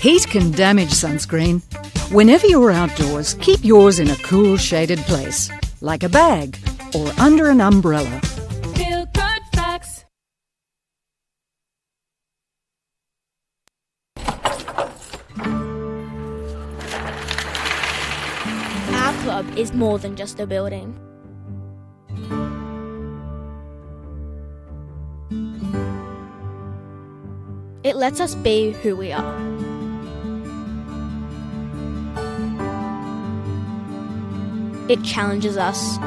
Heat can damage sunscreen. Whenever you're outdoors, keep yours in a cool, shaded place, like a bag or under an umbrella. Feel good facts. Our club is more than just a building. It lets us be who we are. It challenges us.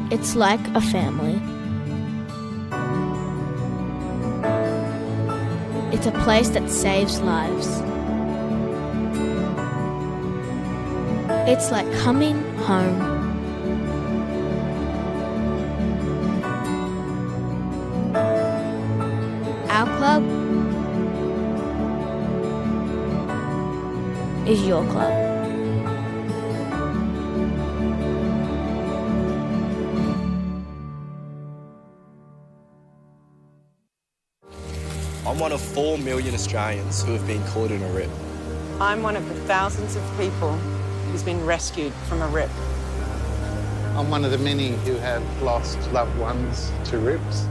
It's like a family. It's a place that saves lives. It's like coming home. Our club is your club. I'm one of 4 million Australians who have been caught in a rip. I'm one of the thousands of people who's been rescued from a rip. I'm one of the many who have lost loved ones to rips.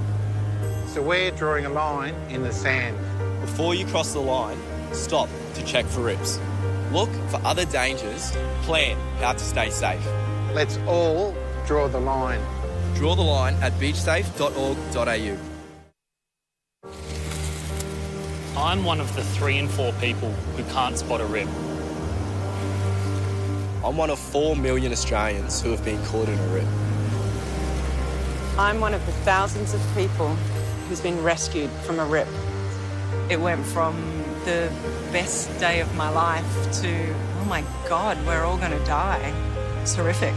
So we're drawing a line in the sand. Before you cross the line, stop to check for rips. Look for other dangers, plan how to stay safe. Let's all draw the line. Draw the line at beachsafe.org.au. I'm one of the 3 in 4 people who can't spot a rip. I'm one of 4 million Australians who have been caught in a rip. I'm one of the thousands of people who's been rescued from a rip. It went from the best day of my life to, oh my God, we're all going to die. It's horrific.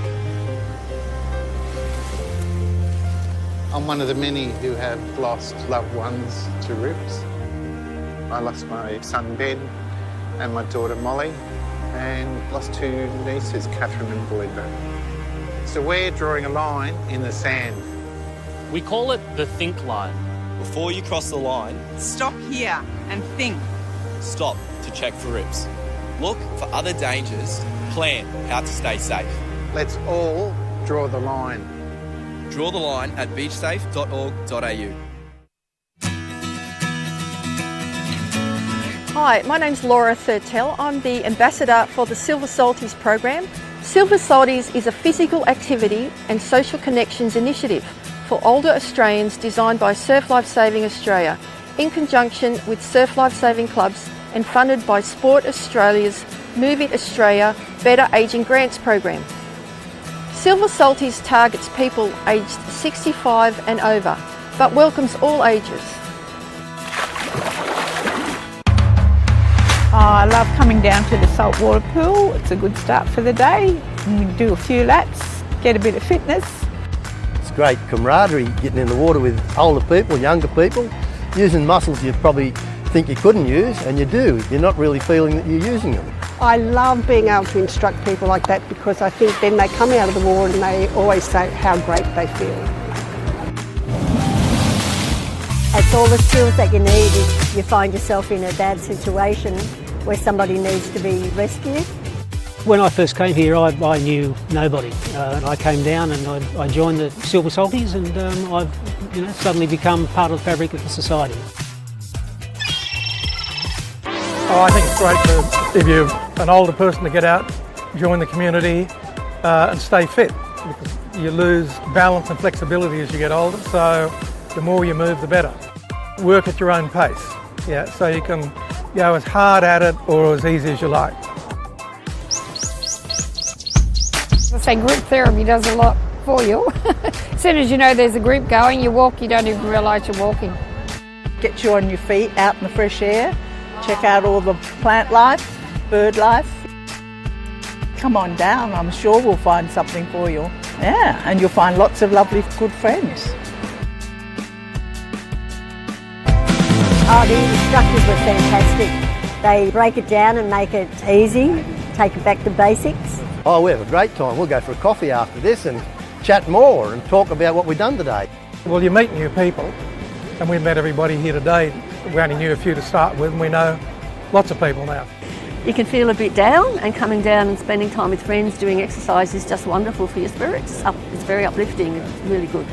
I'm one of the many who have lost loved ones to rips. I lost my son Ben and my daughter Molly, and lost 2 nieces, Catherine and Belinda. So we're drawing a line in the sand. We call it the think line. Before you cross the line, Stop here and think. stop to check for rips. Look for other dangers, plan how to stay safe. Let's all draw the line. Draw the line at beachsafe.org.au. Hi, my name's Laura Thurtell. I'm the ambassador for the Silver Salties program. Silver Salties is a physical activity and social connections initiative for older Australians designed by Surf Life Saving Australia in conjunction with Surf Life Saving Clubs and funded by Sport Australia's Move It Australia Better Ageing Grants program. Silver Salties targets people aged 65 and over, but welcomes all ages. I love coming down to the saltwater pool. It's a good start for the day. We do a few laps, get a bit of fitness. It's great camaraderie getting in the water with older people, younger people, using muscles you probably think you couldn't use, and you do. You're not really feeling that you're using them. I love being able to instruct people like that because I think then they come out of the water and they always say how great they feel. It's all the skills that you need if you find yourself in a bad situation where somebody needs to be rescued. When I first came here, I knew nobody. I came down and I joined the Silver Salties, and I've suddenly become part of the fabric of the society. I think it's great if you're an older person to get out, join the community and stay fit, because you lose balance and flexibility as you get older, so the more you move the better. Work at your own pace, so you can go as hard at it or as easy as you like. I say group therapy does a lot for you. As soon as you know there's a group going, you walk, you don't even realise you're walking. Get you on your feet, out in the fresh air, check out all the plant life, bird life. Come on down, I'm sure we'll find something for you. Yeah, and you'll find lots of lovely good friends. Oh, the instructors were fantastic. They break it down and make it easy, take it back to basics. Oh, we have a great time. We'll go for a coffee after this and chat more and talk about what we've done today. Well, you meet new people, and we've met everybody here today We only knew a few to start with, and we know lots of people now. You can feel a bit down, and coming down and spending time with friends doing exercise is just wonderful for your spirits. It's very uplifting. It's really good.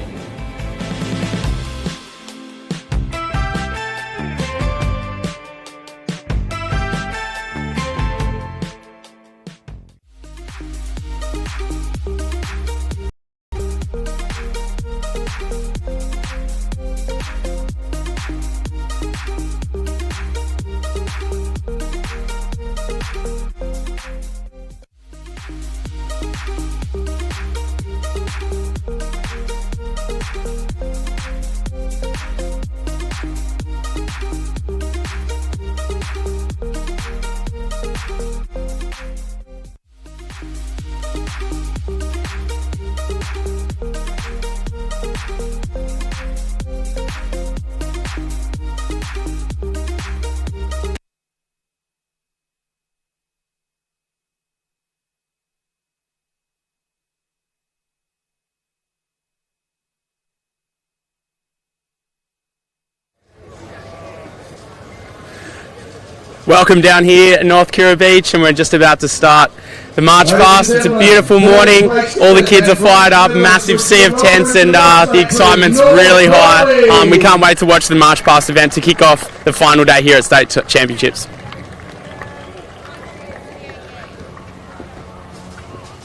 Welcome down here at North Kira Beach, and we're just about to start the march past. It's a beautiful morning, all the kids are fired up, massive sea of tents, and the excitement's really high. We can't wait to watch the march past event to kick off the final day here at State Championships.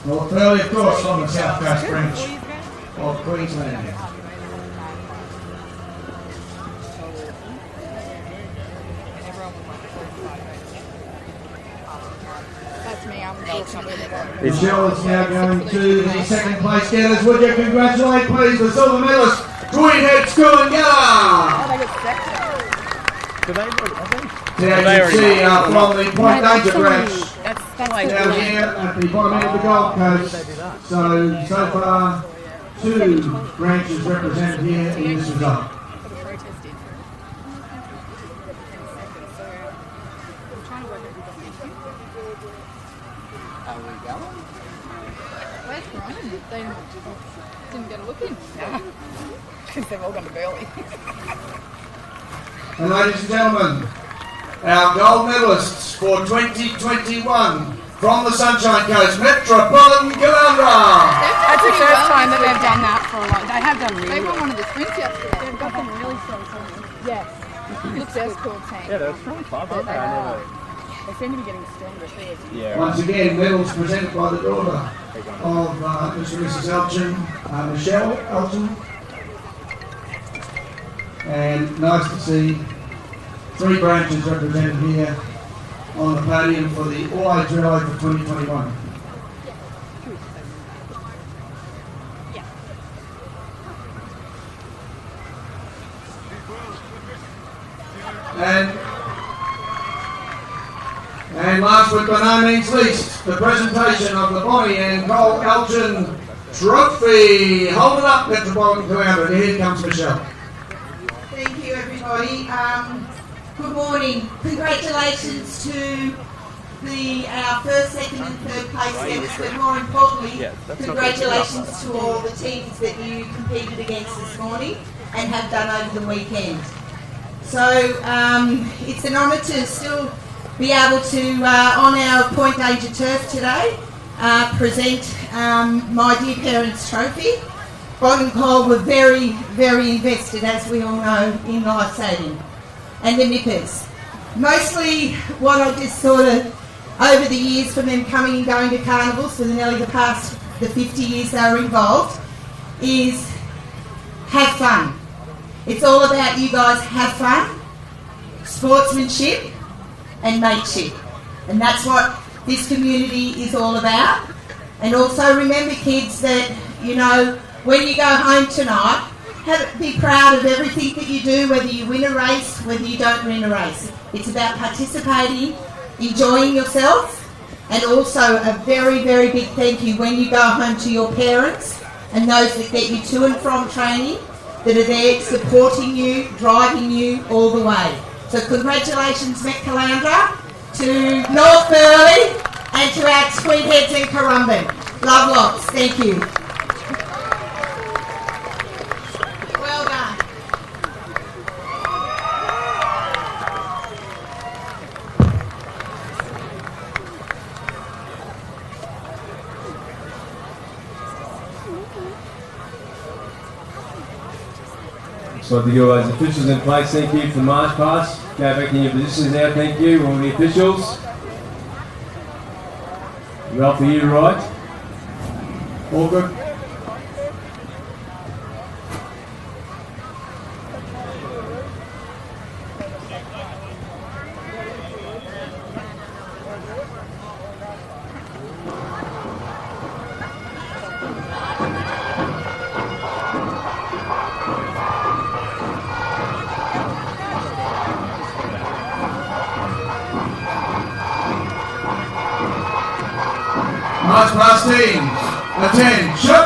Well, early, of course, from the South Coast branch of Queensland. Michelle is now going to the second place getters. Would you congratulate, please, the silver medalist, Greenhead School and Gala. There you see from the Point Danger branch down here at the bottom end of the Gold Coast. So far, 2 branches represented here in this result. They didn't get a look in. No. Because they've all gone to Burley. And ladies and gentlemen, our gold medalists for 2021 from the Sunshine Coast, Metropolitan Caloundra. That's the first time that they've done that for a while. They have done really well. They won one of the sprints yesterday. They've got some really strong teams. Yes. It's their school team. Yeah, they're strong club, aren't they? They seem to be getting stronger too. Yeah. Once again, medals presented by the daughter of Mr. and Mrs. Elgin, Michelle Elgin. And nice to see 3 branches represented here on the podium for the All-Age Relay for 2021. And last but by no means least, the presentation of the Bonnie and Cole Elgin Trophy. Hold it up, Metropolitan Caloundra. Here comes Michelle. Thank you, everybody. Good morning. Congratulations to our first, second and third place getters, but more importantly, congratulations to all the teams that you competed against this morning and have done over the weekend. So it's an honour to still be able to, on our Point Danger turf today, present my dear parents' trophy. Bon and Cole were very, very invested, as we all know, in lifesaving. And the Nippers. Mostly what I just sort of, over the years from them coming and going to carnivals for the 50 years they were involved, is have fun. It's all about you guys have fun, sportsmanship and mateship. And that's what this community is all about. And also remember, kids, that, you know, when you go home tonight, be proud of everything that you do, whether you win a race, whether you don't win a race. It's about participating, enjoying yourself, and also a very, very big thank you when you go home to your parents and those that get you to and from training, that are there supporting you, driving you all the way. So congratulations, Met Caloundra, to North Burleigh, and to our Sweetheads and Currumbin. Love lots. Thank you. Well done. So to get all those officials in place, thank you for the march pass. Go back in your positions now, thank you, all the officials. Well for you, right? All good? March past teams, attention!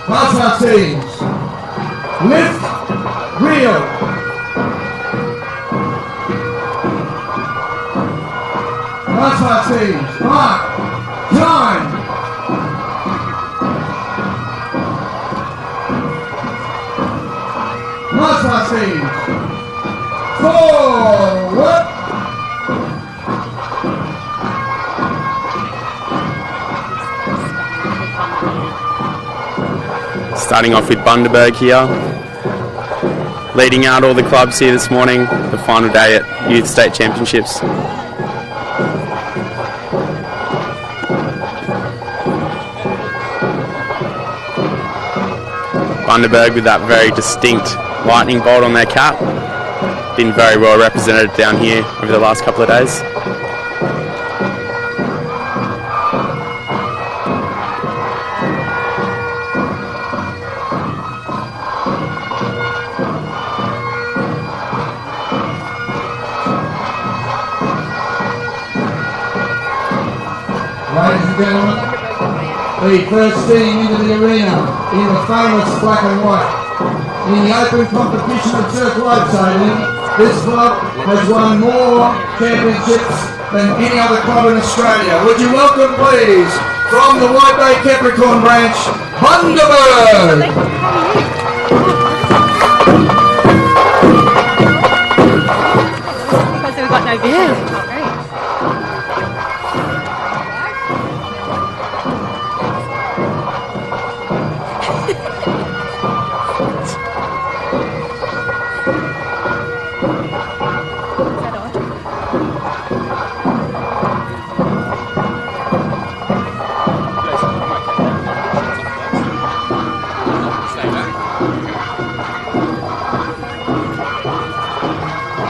March past teams, lift, reel. March past teams, mark, time. March past teams, forward. Starting off with Bundaberg here, leading out all the clubs here this morning, the final day at Youth State Championships. Bundaberg with that very distinct lightning bolt on their cap, been very well represented down here over the last couple of days. Ladies and gentlemen, the first team into the arena in the famous black and white. In the open competition of circle rotating, this club has won more championships than any other club in Australia. Would you welcome, please, from the White Bay Capricorn branch, Bundaberg! Because we've got no vision.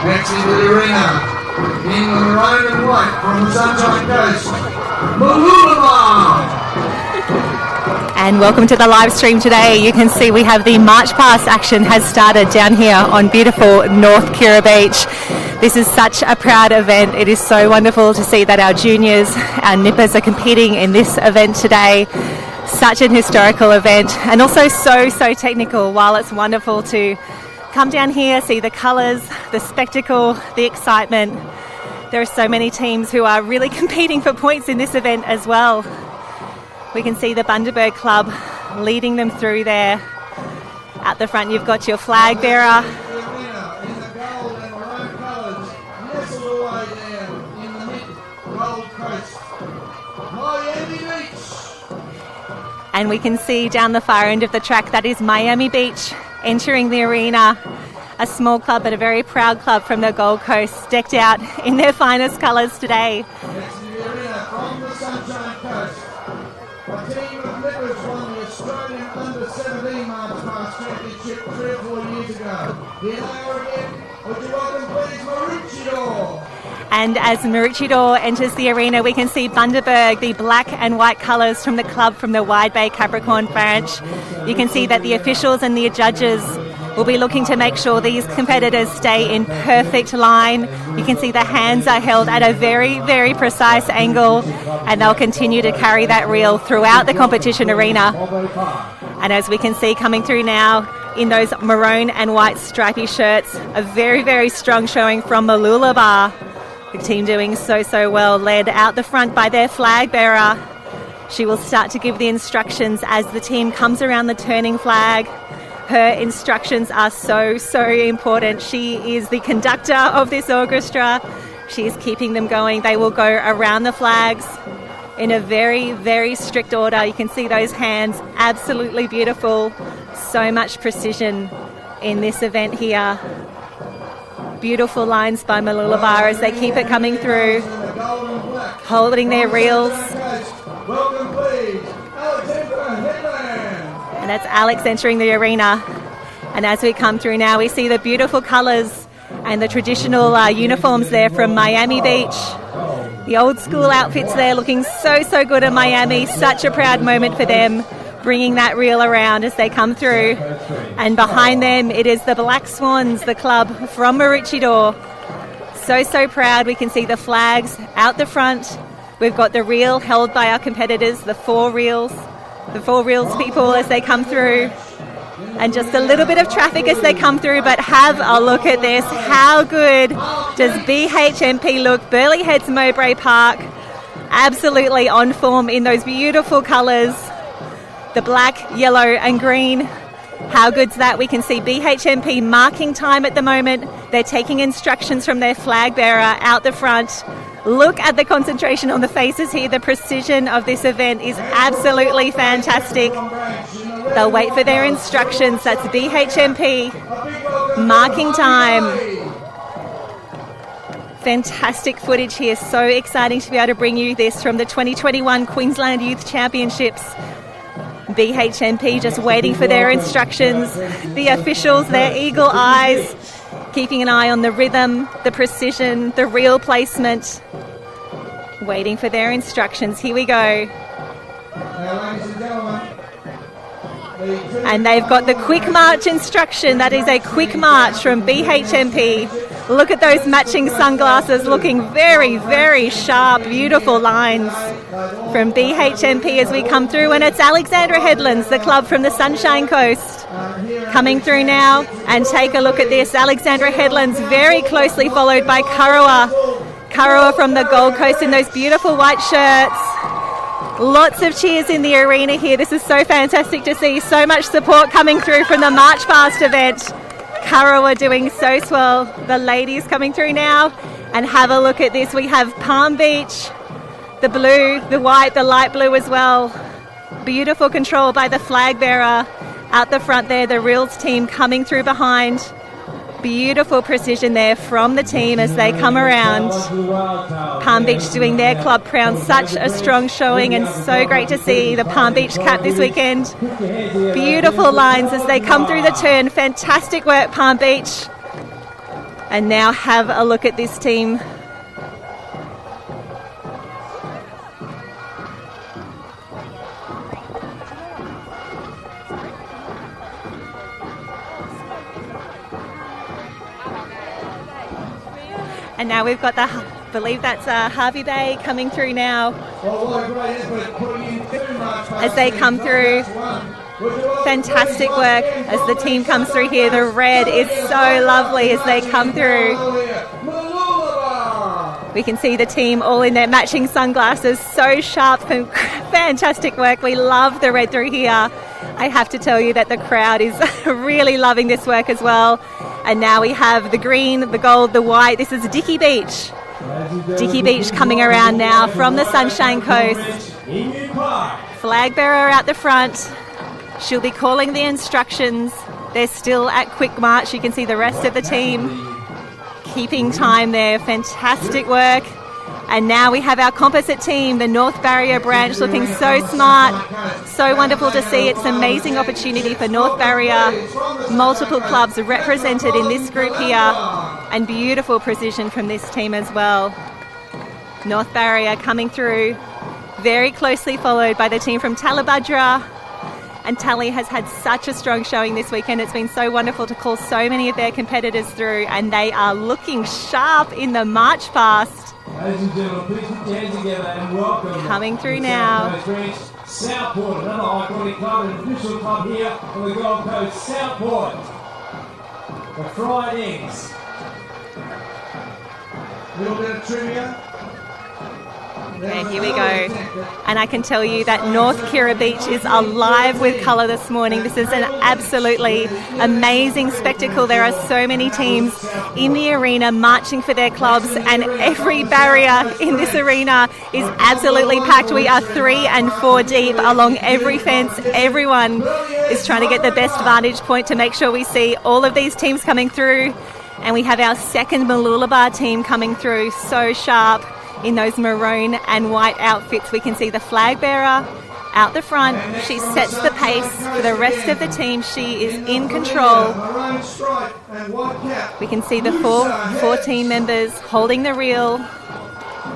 Next into the arena, in the maroon and white from the Sunshine Coast, Mooloolaba! And welcome to the live stream today. You can see we have the March Past action has started down here on beautiful North Kira Beach. This is such a proud event. It is so wonderful to see that our juniors, our nippers are competing in this event today. Such an historical event and also so technical. While it's wonderful to come down here, see the colours, the spectacle, the excitement. There are so many teams who are really competing for points in this event as well. We can see the Bundaberg Club leading them through there. At the front you've got your flag bearer. And we can see down the far end of the track, that is Miami Beach entering the arena. A small club but a very proud club from the Gold Coast, decked out in their finest colours today. Next to the arena from the Sunshine Coast, a team of Nippers won the Australian Under-17 March Past Championship 3 or 4 years ago. Here they are again. Would you welcome please Maroochydore? And as Maroochydore enters the arena, we can see Bundaberg, the black and white colours from the club from the Wide Bay Capricorn branch. You can see that the officials and the judges will be looking to make sure these competitors stay in perfect line. You can see the hands are held at a very precise angle, and they'll continue to carry that reel throughout the competition arena. And as we can see coming through now in those maroon and white stripy shirts, a very strong showing from Mooloolaba. The team doing so well, led out the front by their flag bearer. She will start to give the instructions as the team comes around the turning flag. Her instructions are so important. She is the conductor of this orchestra. She is keeping them going. They will go around the flags in a very strict order. You can see those hands, absolutely beautiful. So much precision in this event here. Beautiful lines by Malulabar as they keep it coming through, holding their reels. Welcome, please, Alexandra Headland. And that's Alex entering the arena. And as we come through now, we see the beautiful colours and the traditional uniforms there from Miami Beach. The old school outfits there looking so good in Miami. Such a proud moment for them, bringing that reel around as they come through. And behind them, it is the Black Swans, the club from Maroochydore. So proud. We can see the flags out the front. We've got the reel held by our competitors, the four reels people as they come through. And just a little bit of traffic as they come through, but have a look at this. How good does BHMP look? Burleigh Heads Mowbray Park, absolutely on form in those beautiful colours, the black, yellow and green. How good's that? We can see BHMP marking time at the moment. They're taking instructions from their flag bearer out the front. Look at the concentration on the faces here. The precision of this event is absolutely fantastic. They'll wait for their instructions. That's BHMP marking time. Fantastic footage here. So exciting to be able to bring you this from the 2021 Queensland Youth Championships. BHMP just waiting for their instructions. The officials, their eagle eyes, keeping an eye on the rhythm, the precision, the reel placement. Waiting for their instructions. Here we go. And they've got the quick march instruction. That is a quick march from BHMP. Look at those matching sunglasses, looking very sharp, beautiful lines from BHMP as we come through. And it's Alexandra Headlands, the club from the Sunshine Coast, coming through now. And take a look at this. Alexandra Headlands very closely followed by Kurrawa from the Gold Coast in those beautiful white shirts. Lots of cheers in the arena here. This is so fantastic to see. So much support coming through from the March Past event. Kurrawa doing so well. The ladies coming through now. And have a look at this. We have Palm Beach, the blue, the white, the light blue as well. Beautiful control by the flag bearer. Out the front there, the reels team coming through behind. Beautiful precision there from the team as they come around. Palm Beach doing their club crown. Such a strong showing and so great to see the Palm Beach cap this weekend. Beautiful lines as they come through the turn. Fantastic work, Palm Beach. And now have a look at this team. And now we've got I believe that's Harvey Bay coming through now. As they come through, fantastic work as the team comes through here. The red is so lovely as they come through. We can see the team all in their matching sunglasses, so sharp and fantastic work. We love the red through here. I have to tell you that the crowd is really loving this work as well. And now we have the green, the gold, the white. This is Dicky Beach. Dicky Beach coming around now from the Sunshine Coast. Flag bearer out the front. She'll be calling the instructions. They're still at quick march. You can see the rest of the team keeping time there. Fantastic work. And now we have our composite team, the North Barrier branch, looking so smart. So wonderful to see. It's an amazing opportunity for North Barrier. Multiple clubs represented in this group here. And beautiful precision from this team as well. North Barrier coming through, very closely followed by the team from Talabudra. And Tally has had such a strong showing this weekend. It's been so wonderful to call so many of their competitors through, and they are looking sharp in the march past. Ladies and gentlemen, please put your hands together and welcome. Coming through now. Southport, another iconic club, an official club here on the Gold Coast. Southport, the fried eggs. A little bit of trivia. Okay, here we go. And I can tell you that North Kira Beach is alive with colour this morning. This is an absolutely amazing spectacle. There are so many teams in the arena marching for their clubs, and every barrier in this arena is absolutely packed. We are 3 and 4 deep along every fence. Everyone is trying to get the best vantage point to make sure we see all of these teams coming through. And we have our second Mooloolaba team coming through, so sharp in those maroon and white outfits. We can see the flag bearer out the front. She sets the pace for the rest of the team. She is in control. We can see the four team members holding the reel.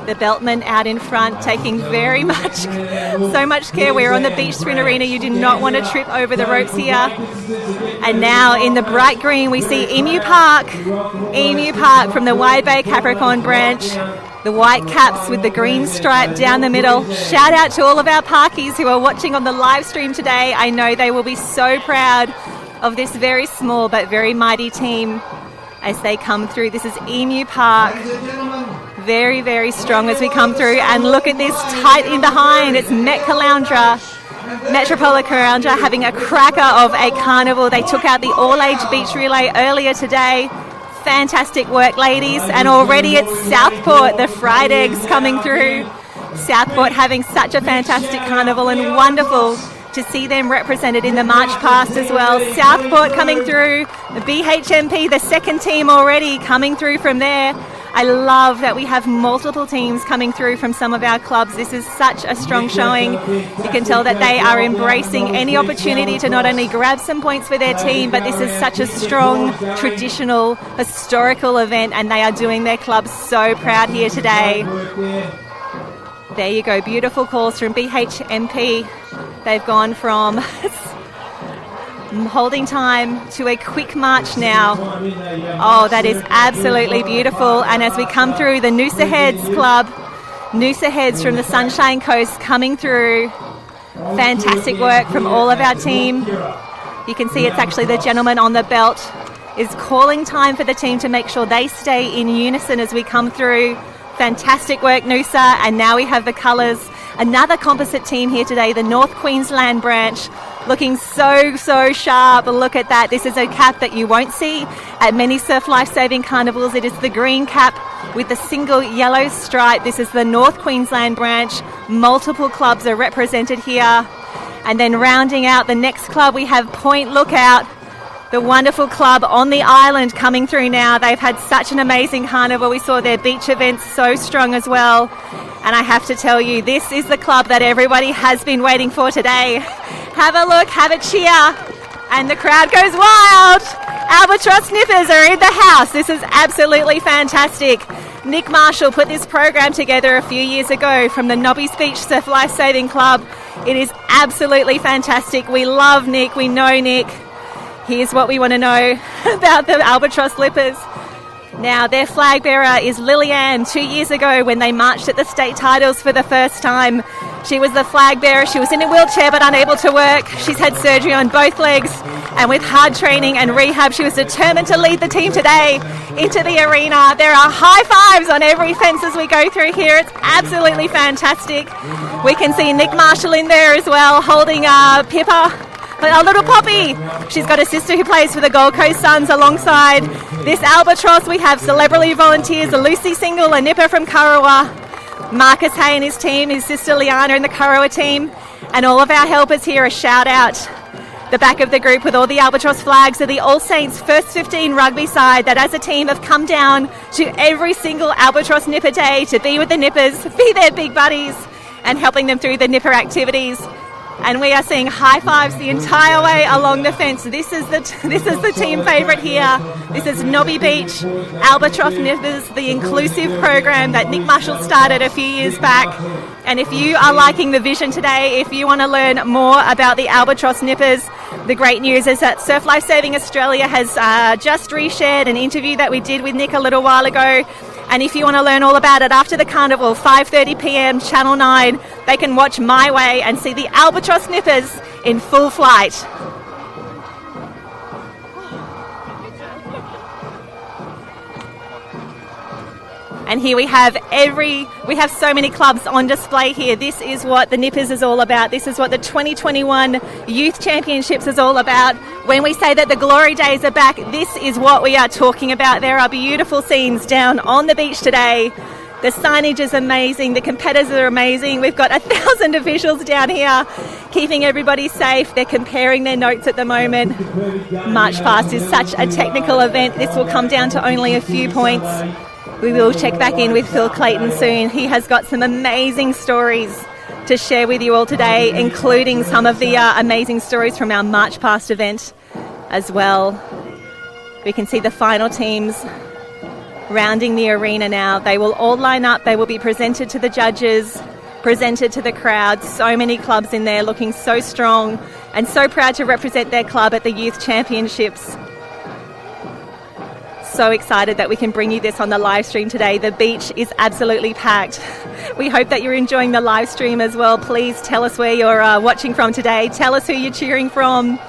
The beltman out in front, taking so much care. We're on the beach sprint arena. You do not want to trip over the ropes here. And now in the bright green, we see Emu Park from the Wide Bay Capricorn branch. The white caps with the green stripe down the middle. Shout out to all of our parkies who are watching on the live stream today. I know they will be so proud of this very small but very mighty team as they come through. This is Emu Park. Very, very strong as we come through. And look at this tight in behind. It's Metropolitan Caloundra having a cracker of a carnival. They took out the all-age beach relay earlier today. Fantastic work, ladies. And already it's Southport, the fried eggs coming through. Southport having such a fantastic carnival, and wonderful to see them represented in the march past as well. Southport coming through. The BHMP, the second team already coming through from there. I love that we have multiple teams coming through from some of our clubs. This is such a strong showing. You can tell that they are embracing any opportunity to not only grab some points for their team, but this is such a strong, traditional, historical event, and they are doing their club so proud here today. There you go, beautiful calls from BHMP. They've gone from holding time to a quick march now. Oh, that is absolutely beautiful. And as we come through, the Noosa Heads Club, Noosa Heads from the Sunshine Coast coming through. Fantastic work from all of our team. You can see it's actually the gentleman on the belt is calling time for the team to make sure they stay in unison as we come through. Fantastic work, Noosa. And now we have the colours. Another composite team here today, the North Queensland branch, looking so sharp. Look at that. This is a cap that you won't see at many surf lifesaving carnivals. It is the green cap with the single yellow stripe. This is the North Queensland branch. Multiple clubs are represented here. And then rounding out the next club, we have Point Lookout, the wonderful club on the island coming through now. They've had such an amazing carnival. We saw their beach events so strong as well. And I have to tell you, this is the club that everybody has been waiting for today. Have a look, have a cheer, and the crowd goes wild. Albatross Nippers are in the house. This is absolutely fantastic. Nick Marshall put this program together a few years ago from the Nobby's Beach Surf Lifesaving Club. It is absolutely fantastic. We love Nick, we know Nick. Here's what we want to know about the Albatross Nippers. Now, their flag bearer is Lillian. 2 years ago when they marched at the state titles for the first time, she was the flag bearer. She was in a wheelchair but unable to work. She's had surgery on both legs, and with hard training and rehab, she was determined to lead the team today into the arena. There are high fives on every fence as we go through here. It's absolutely fantastic. We can see Nick Marshall in there as well, holding Pippa, a little Poppy. She's got a sister who plays for the Gold Coast Suns alongside this Albatross. We have celebrity volunteers, a Lucy Single, a Nipper from Kurrawa, Marcus Hay and his team, his sister Liana and the Kurrawa team, and all of our helpers here. A shout out. The back of the group with all the Albatross flags are the All Saints First 15 rugby side that as a team have come down to every single Albatross Nipper Day to be with the Nippers, be their big buddies, and helping them through the Nipper activities. And we are seeing high fives the entire way along the fence. This is the team favourite here. This is Nobby Beach, Albatross Nippers, the inclusive program that Nick Marshall started a few years back. And if you are liking the vision today, if you want to learn more about the Albatross Nippers, the great news is that Surf Lifesaving Australia has just reshared an interview that we did with Nick a little while ago. And if you want to learn all about it after the carnival, 5:30 p.m, Channel 9, they can watch My Way and see the Albatross Nippers in full flight. And here we have so many clubs on display here. This is what the Nippers is all about. This is what the 2021 Youth Championships is all about. When we say that the glory days are back, this is what we are talking about. There are beautiful scenes down on the beach today. The signage is amazing. The competitors are amazing. We've got 1,000 officials down here keeping everybody safe. They're comparing their notes at the moment. March Past is such a technical event. This will come down to only a few points. We will check back in with Phil Clayton soon. He has got some amazing stories to share with you all today, including some of the amazing stories from our March Past event as well. We can see the final teams rounding the arena now. They will all line up. They will be presented to the judges, presented to the crowd. So many clubs in there looking so strong and so proud to represent their club at the Youth Championships. So excited that we can bring you this on the live stream today. The beach is absolutely packed. We hope that you're enjoying the live stream as well. Please tell us where you're watching from today. Tell us who you're cheering from.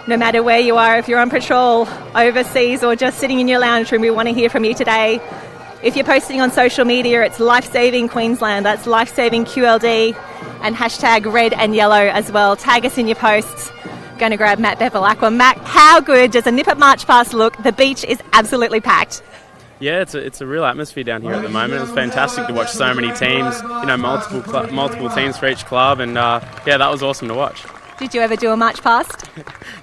No matter where you are, if you're on patrol, overseas, or just sitting in your lounge room, we want to hear from you today. If you're posting on social media, it's Lifesaving Queensland. That's Lifesaving QLD and hashtag red and yellow as well. Tag us in your posts. Going to grab Matt Bevilacqua. Matt, how good does a Nipper March Past look? The beach is absolutely packed. Yeah, it's a real atmosphere down here at the moment. It was fantastic to watch so many teams, multiple teams for each club, and that was awesome to watch. Did you ever do a March Past?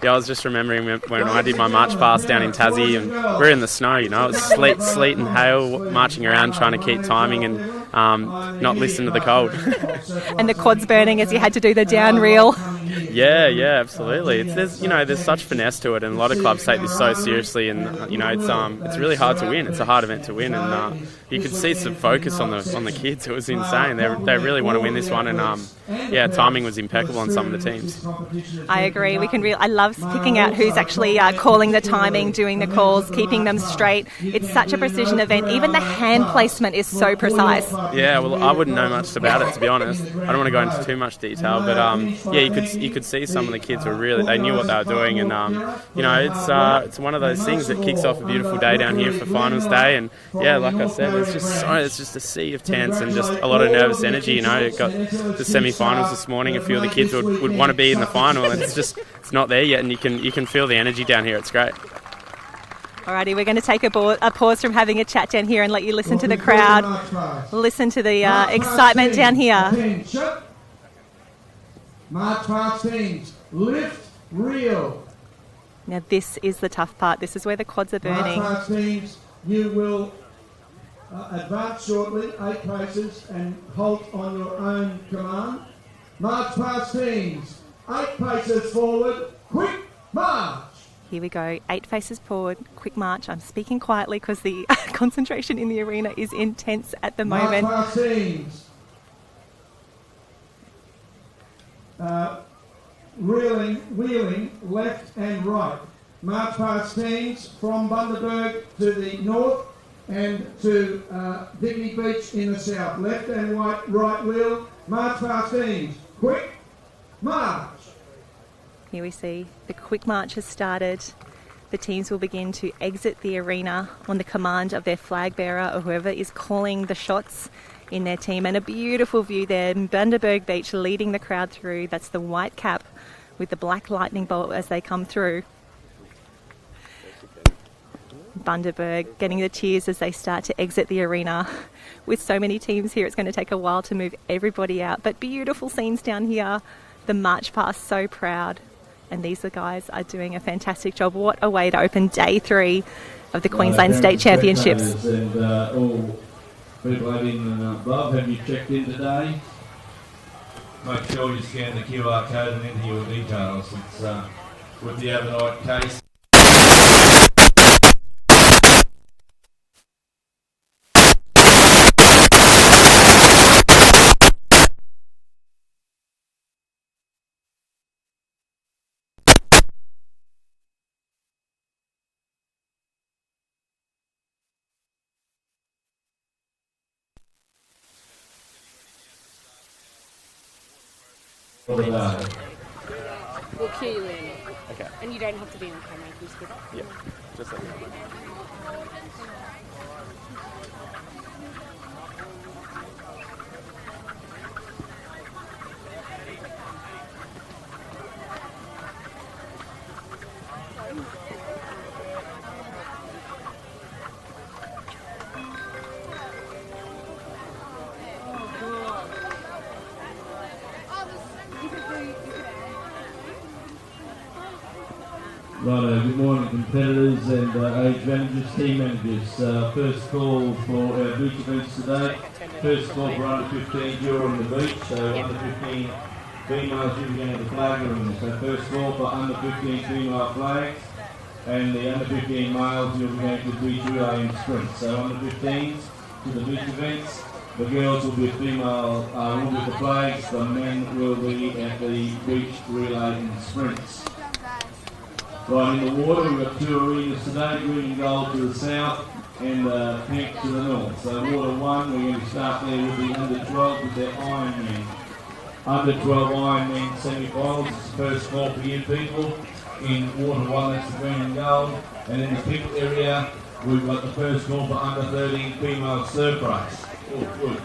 Yeah, I was just remembering when I did my March Past down in Tassie, and we're in the snow, it was sleet and hail, marching around trying to keep timing and not listen to the cold. And the quads burning as you had to do the down reel. Yeah, absolutely. There's such finesse to it, and a lot of clubs take this so seriously, and it's really hard to win. It's a hard event to win, and you could see some focus on the kids. It was insane. They really want to win this one, and timing was impeccable on some of the teams. I agree. I love picking out who's actually calling the timing, doing the calls, keeping them straight. It's such a precision event. Even the hand placement is so precise. Yeah, well, I wouldn't know much about it, to be honest. I don't want to go into too much detail, but you could see some of the kids they knew what they were doing, and it's one of those things that kicks off a beautiful day down here for finals day, and like I said, it's just a sea of tents and just a lot of nervous energy. It got the semi-finals this morning. A few of the kids would want to be in the final, and it's not there yet, and you can feel the energy down here. It's great. Alrighty, we're going to take a pause from having a chat down here and let you listen to the crowd, listen to the excitement down here. March Past teams, lift, reel. Now this is the tough part. This is where the quads are burning. March Past teams, you will advance shortly, 8 paces, and halt on your own command. March Past teams, 8 paces forward, quick march. Here we go, 8 paces forward, quick march. I'm speaking quietly because the concentration in the arena is intense at the moment. March Past teams, wheeling left and right. March Past teams from Bundaberg to the north and to Dignity Beach in the south. Left and right wheel. March Past teams, quick march. Here we see the quick march has started. The teams will begin to exit the arena on the command of their flag bearer or whoever is calling the shots in their team. And a beautiful view there, Bundaberg Beach leading the crowd through. That's the white cap with the black lightning bolt as they come through. Bundaberg getting the cheers as they start to exit the arena. With so many teams here, it's going to take a while to move everybody out. But beautiful scenes down here. The March Past, so proud. And these guys are doing a fantastic job. What a way to open day 3 of the Queensland State Championships. And all people out in and above, have you checked in today? Make sure you scan the QR code and enter your details. It's with the overnight case. We'll cue you in. Okay. And you don't have to be in the camera. You just Yeah, just like that. Righto, good morning competitors and age managers, team managers. First call for our beach events today. First call for under 15 during the beach, so under 15 females you'll be going to the flag arena. So first call for under 15 female flags, and the under 15 males you'll be going to the beach relay and sprint. So under 15s to the beach events. The girls will be female, will be the flags, the men will be at the beach relay and sprints. Right, in the water, we've got two arenas today, green and gold to the south and pink to the north. So water 1, we're going to start there with the under 12 with their Ironman. Under 12 Ironman semi-finals, it's the first call for you people. In water 1, that's the green and gold. And in the pink area, we've got the first call for under 13 female surf race. Oh, good.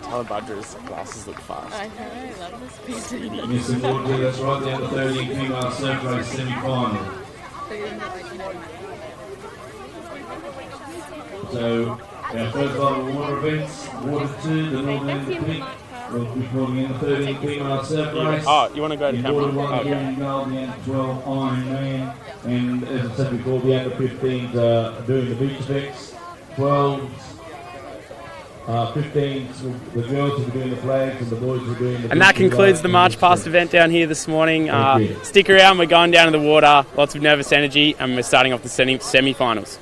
Albatross glasses look fast. I know, I love this piece. Miss and water, that's right, the under 13 female surf race semi-final. So, our first lot of water events, water 2, the northern end of the pink. We'll be calling in the 13 female surf race. Oh, you want to go to camera? Water 1, green and gold, the under 12 Ironman. And as I said before, the under 15s are doing the beach effects. 12s, 15s, the girls will be doing the flags and the boys will be doing the... And that concludes the March Past event down here this morning. Stick around, we're going down to the water, lots of nervous energy, and we're starting off the semi-finals.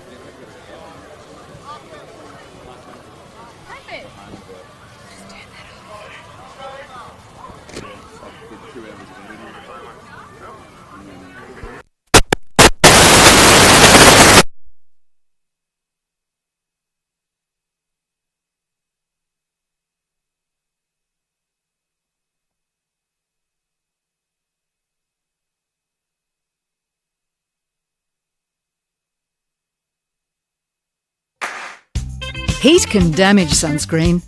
Heat can damage sunscreen.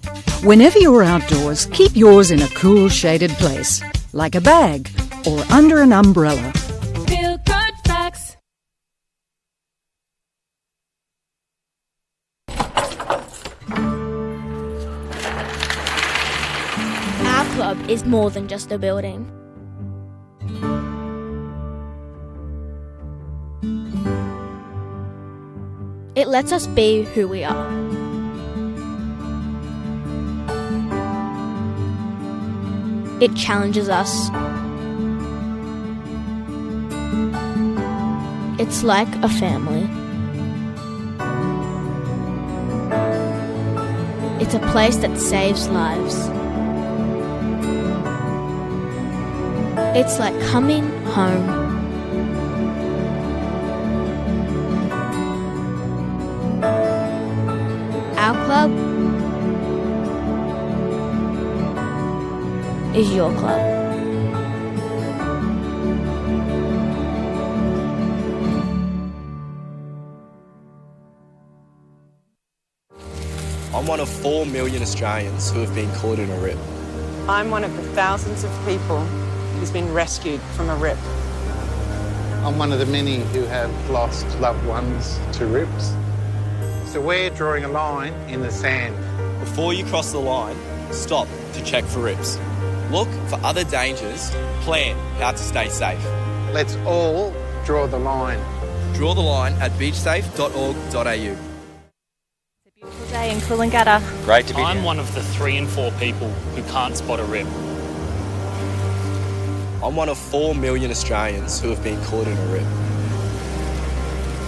Whenever you're outdoors, keep yours in a cool, shaded place, like a bag or under an umbrella. Feel good facts. Our club is more than just a building. It lets us be who we are. It challenges us. It's like a family. It's a place that saves lives. It's like coming home. Our club is your club. I'm one of 4 million Australians who have been caught in a rip. I'm one of the thousands of people who's been rescued from a rip. I'm one of the many who have lost loved ones to rips. So we're drawing a line in the sand. Before you cross the line, stop to check for rips. Look for other dangers, plan how to stay safe. Let's all draw the line. Draw the line at beachsafe.org.au. Beautiful day in Coolangatta. Great to be I'm here. one of the 3 in 4 people who can't spot a rip. I'm one of 4 million Australians who have been caught in a rip.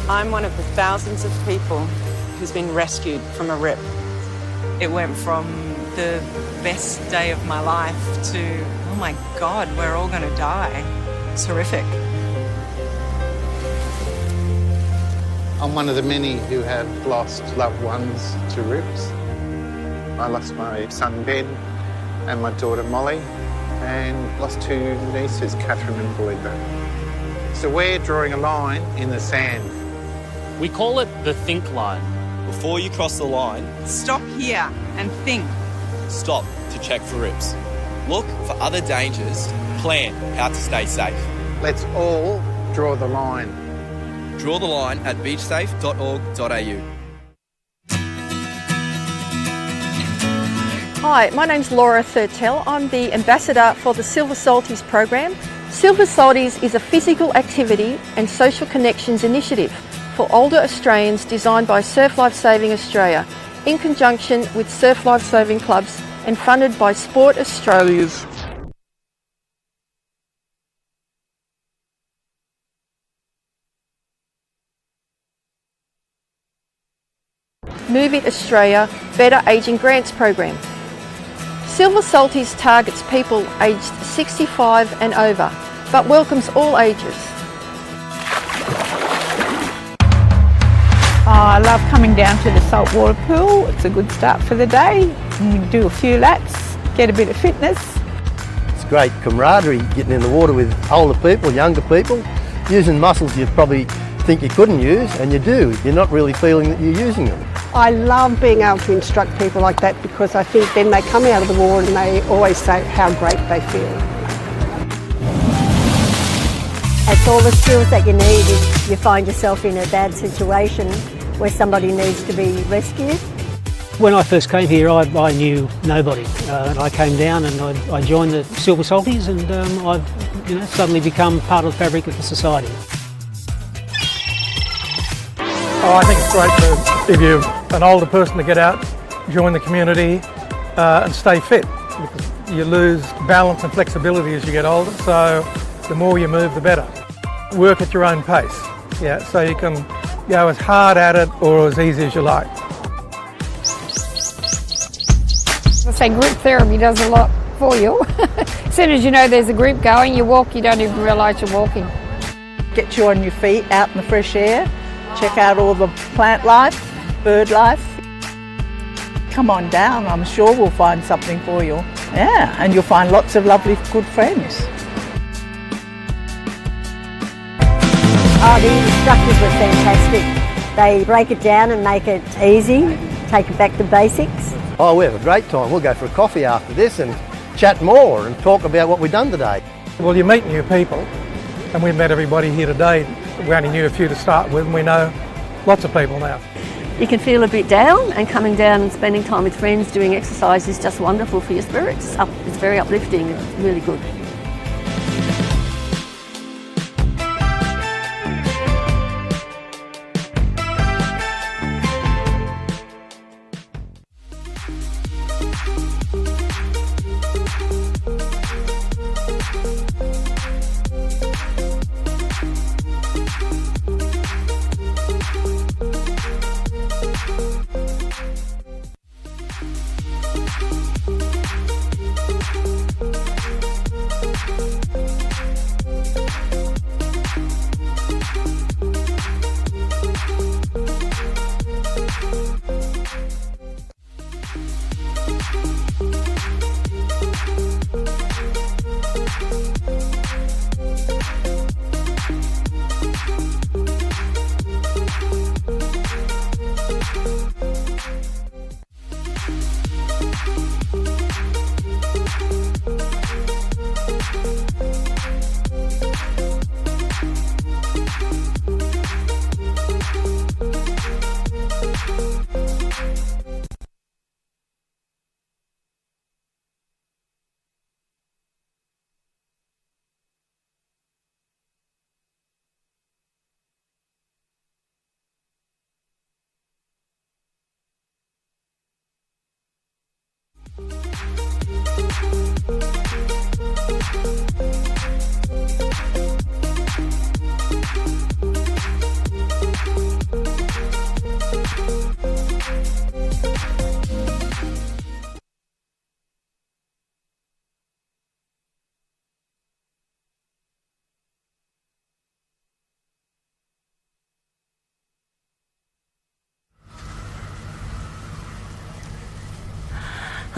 I'm one of the thousands of people who's been rescued from a rip. It went from the best day of my life to, oh my God, we're all going to die. It's horrific. I'm one of the many who have lost loved ones to rips. I lost my son Ben and my daughter Molly, and lost two nieces, Catherine and Belinda. So we're drawing a line in the sand. We call it the think line. Before you cross the line, Stop here and think. stop to check for rips. Look for other dangers. Plan how to stay safe. Let's all draw the line. Draw the line at beachsafe.org.au. Hi, my name's Laura Thurtell. I'm the ambassador for the Silver Salties program. Silver Salties is a physical activity and social connections initiative for older Australians designed by Surf Life Saving Australia in conjunction with Surf Life Saving clubs and funded by Sport Australia's. Move It Australia Better Ageing Grants program. Silver Salties targets people aged 65 and over, but welcomes all ages. I love coming down to the saltwater pool. It's a good start for the day. You do a few laps, get a bit of fitness. It's great camaraderie getting in the water with older people, younger people, using muscles you probably think you couldn't use, and you do. You're not really feeling that you're using them. I love being able to instruct people like that because I think then they come out of the water and they always say how great they feel. It's all the skills that you need if you find yourself in a bad situation where somebody needs to be rescued. When I first came here, I knew nobody. And I came down and I joined the Silver Salties, and I've suddenly become part of the fabric of the society. I think it's great if you're an older person to get out, join the community and stay fit, because you lose balance and flexibility as you get older, so the more you move the better. Work at your own pace, so you can go as hard at it or as easy as you like. I say group therapy does a lot for you. As soon as you know there's a group going, you walk, you don't even realise you're walking. Get you on your feet, out in the fresh air. Check out all the plant life, bird life. Come on down, I'm sure we'll find something for you. Yeah, and you'll find lots of lovely, good friends. Oh, the instructors were fantastic. They break it down and make it easy, take it back to basics. Oh, we have a great time. We'll go for a coffee after this and chat more and talk about what we've done today. Well, you meet new people, and we've met everybody here today. We only knew a few to start with, and we know lots of people now. You can feel a bit down, and coming down and spending time with friends doing exercise is just wonderful for your spirits. It's very uplifting. It's really good.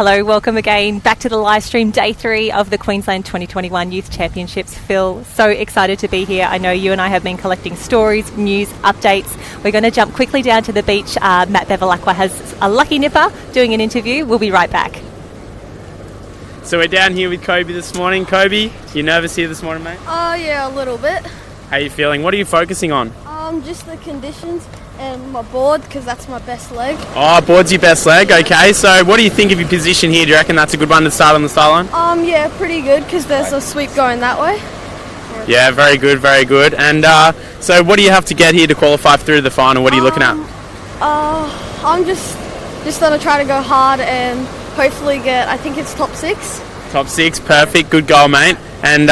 Hello, welcome again back to the live stream, day 3 of the Queensland 2021 Youth Championships. Phil, so excited to be here. I know you and I have been collecting stories, news, updates. We're going to jump quickly down to the beach. Matt Bevilacqua has a lucky nipper doing an interview. We'll be right back. So we're down here with Kobe this morning. Kobe, you nervous here this morning, mate? Oh, yeah, a little bit. How are you feeling? What are you focusing on? Just the conditions and my board, because that's my best leg. Oh, board's your best leg. Okay, so what do you think of your position here? Do you reckon that's a good one to start on the start line? Yeah, pretty good, because there's a sweep going that way. Yeah, very good, very good. And so what do you have to get here to qualify through the final? What are you looking at? I'm just going to try to go hard and hopefully get, I think it's top 6. Top 6, perfect, good goal, mate. And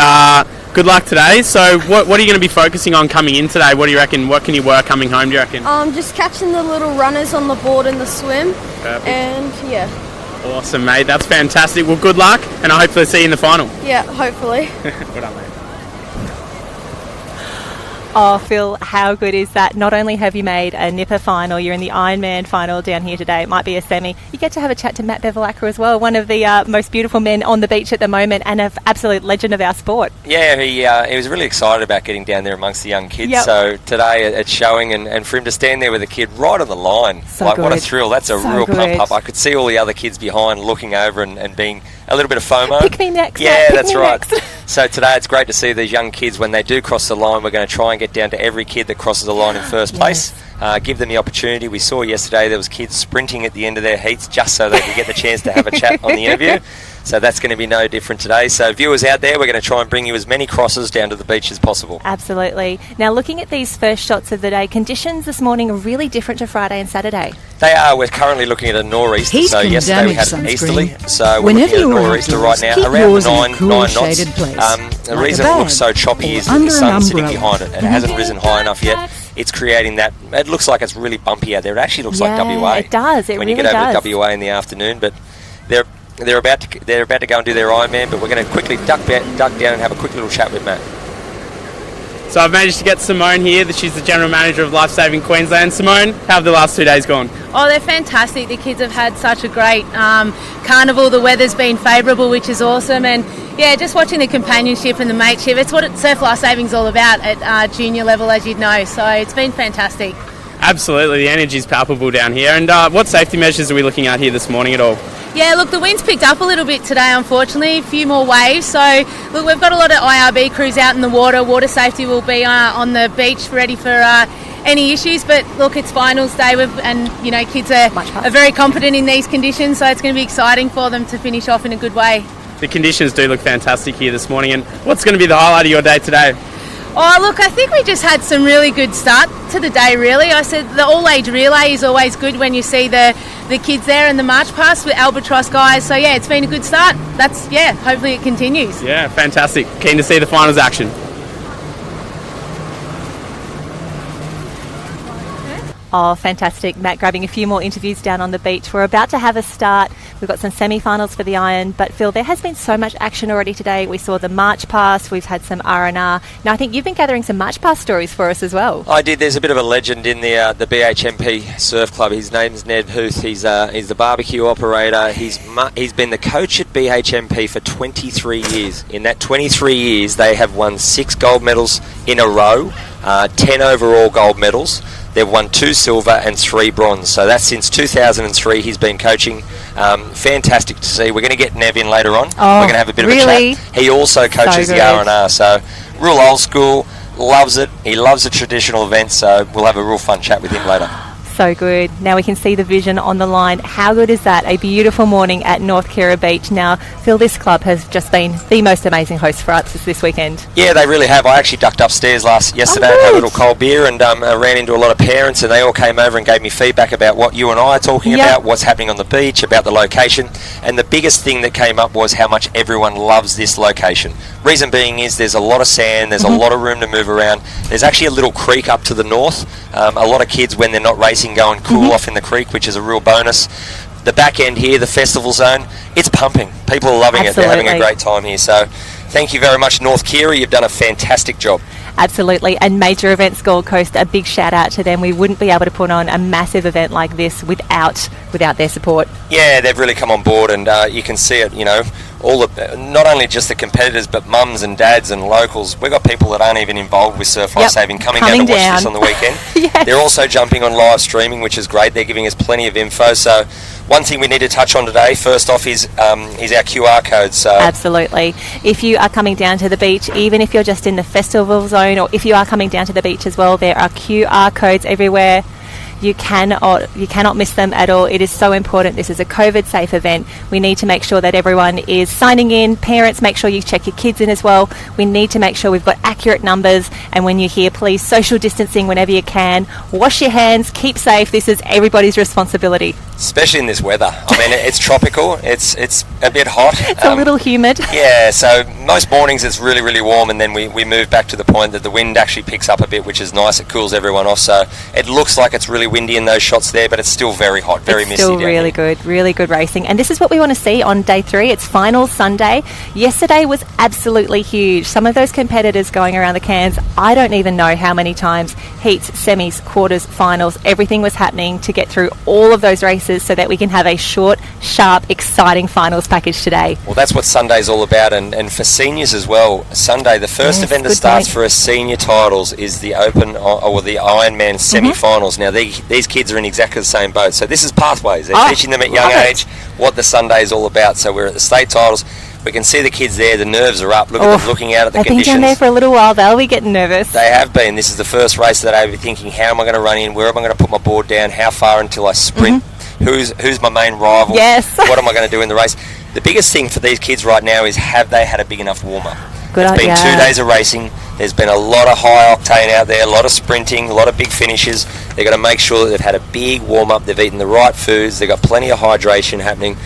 good luck today. So what are you going to be focusing on coming in today? What do you reckon? What can you work coming home, do you reckon? Just catching the little runners on the board in the swim. Perfect. And yeah. Awesome, mate. That's fantastic. Well, good luck, and I hope to see you in the final. Yeah, hopefully. Well done, mate. Oh, Phil, how good is that? Not only have you made a Nipper final, you're in the Ironman final down here today. It might be a semi. You get to have a chat to Matt Bevilacqua as well, one of the most beautiful men on the beach at the moment and an absolute legend of our sport. Yeah, he was really excited about getting down there amongst the young kids. Yep. So today it's showing, and for him to stand there with a kid right on the line, what a thrill. That's a real pump up. I could see all the other kids behind looking over and being a little bit of FOMO. Pick me next. Yeah, that's right. So today it's great to see these young kids when they do cross the line. We're going to try and get down to every kid that crosses the line in first place. Give them the opportunity. We saw yesterday there was kids sprinting at the end of their heats just so they could get the chance to have a chat on the interview. So that's going to be no different today. So viewers out there, we're going to try and bring you as many crosses down to the beach as possible. Absolutely. Now, looking at these first shots of the day, conditions this morning are really different to Friday and Saturday. They are. We're currently looking at a nor'easter. So yesterday we had an easterly. So we're looking at a nor'easter right now, around 9 knots. The reason it looks so choppy is that the sun's sitting behind it. It hasn't risen high enough yet. It's creating that. It looks like it's really bumpy out there. It actually looks like WA. It does. It when really you get over does. to WA in the afternoon, but they're about to go and do their Ironman, but we're going to quickly duck down and have a quick little chat with Matt. So I've managed to get Simone here. She's the General Manager of Life Saving Queensland. Simone, how have the last 2 days gone? Oh, they're fantastic. The kids have had such a great carnival. The weather's been favourable, which is awesome. And yeah, just watching the companionship and the mateship. It's what Surf Life Saving's all about at junior level, as you'd know. So it's been fantastic. Absolutely, the energy's palpable down here. And what safety measures are we looking at here this morning at all? Yeah, look, the wind's picked up a little bit today, unfortunately. A few more waves. So, look, we've got a lot of IRB crews out in the water. Water safety will be on the beach ready for any issues. But, look, it's finals day, and, kids are very confident in these conditions. So it's going to be exciting for them to finish off in a good way. The conditions do look fantastic here this morning. And what's going to be the highlight of your day today? Oh, look, I think we just had some really good start to the day, really. I said the all-age relay is always good when you see the kids there and the march past with Albatross guys. So, yeah, it's been a good start. Hopefully it continues. Yeah, fantastic. Keen to see the finals action. Oh, fantastic. Matt grabbing a few more interviews down on the beach. We're about to have a start. We've got some semi-finals for the Iron. But, Phil, there has been so much action already today. We saw the March Pass. We've had some R&R. Now, I think you've been gathering some March Pass stories for us as well. I did. There's a bit of a legend in the BHMP Surf Club. His name's Ned Huth. He's the barbecue operator. He's been the coach at BHMP for 23 years. In that 23 years, they have won 6 gold medals in a row, 10 overall gold medals. They've won 2 silver and 3 bronze. So that's since 2003 he's been coaching. Fantastic to see. We're going to get Nev in later on. Oh, we're going to have a bit really? of a chat. He also coaches the R&R. So real old school, loves it. He loves the traditional events. So we'll have a real fun chat with him later. So good. Now we can see the vision on the line. How good is that? A beautiful morning at North Kira Beach. Now, Phil, this club has just been the most amazing host for us this weekend. Yeah, they really have. I actually ducked upstairs yesterday and had a little cold beer and ran into a lot of parents, and they all came over and gave me feedback about what you and I are talking about, what's happening on the beach, about the location. And the biggest thing that came up was how much everyone loves this location. Reason being is there's a lot of sand, there's a lot of room to move around. There's actually a little creek up to the north. A lot of kids, when they're not racing, go and cool off in the creek, which is a real bonus. The back end here, the festival zone, it's pumping. People are loving it. They're having a great time here. So thank you very much, North Kira. You've done a fantastic job. Absolutely. And Major Events Gold Coast, a big shout out to them. We wouldn't be able to put on a massive event like this without their support. Yeah, they've really come on board, and you can see it, all the, not only just the competitors, but mums and dads and locals. We've got people that aren't even involved with surf life saving coming down to watch this on the weekend. Yes. They're also jumping on live streaming, which is great. They're giving us plenty of info. So one thing we need to touch on today, first off, is our QR code. So absolutely. If you are coming down to the beach, even if you're just in the festival zone, or if you are coming down to the beach as well, there are QR codes everywhere. You cannot miss them at all. It is so important. This is a COVID-safe event. We need to make sure that everyone is signing in. Parents, make sure you check your kids in as well. We need to make sure we've got accurate numbers. And when you're here, please, social distancing whenever you can. Wash your hands. Keep safe. This is everybody's responsibility. Especially in this weather. I mean, it's tropical. It's a bit hot. It's a little humid. Yeah, so most mornings it's really, really warm, and then we move back to the point that the wind actually picks up a bit, which is nice. It cools everyone off. So it looks like it's really windy in those shots there, but it's still very hot, very misty. Still really good racing. And this is what we want to see on day 3. It's finals Sunday. Yesterday was absolutely huge. Some of those competitors going around the Cairns, I don't even know how many times, heats, semis, quarters, finals, everything was happening to get through all of those races so that we can have a short, sharp, exciting finals package today. Well, that's what Sunday's all about, and for seniors as well. Sunday, the first event that starts for us senior titles is the Open or the Ironman semi-finals. Now, these kids are in exactly the same boat, so this is pathways. They're teaching them at young age what the Sunday is all about. So we're at the state titles. We can see the kids there. The nerves are up. Look at them looking out at the conditions. They've been down there for a little while. They'll be getting nervous. They have been. This is the first race that I'll be thinking, how am I going to run in? Where am I going to put my board down? How far until I sprint? Who's my main rival? Yes. What am I going to do in the race? The biggest thing for these kids right now is, have they had a big enough warm-up? It's been 2 days of racing. There's been a lot of high octane out there, a lot of sprinting, a lot of big finishes. They've got to make sure that they've had a big warm-up, they've eaten the right foods, they've got plenty of hydration happening.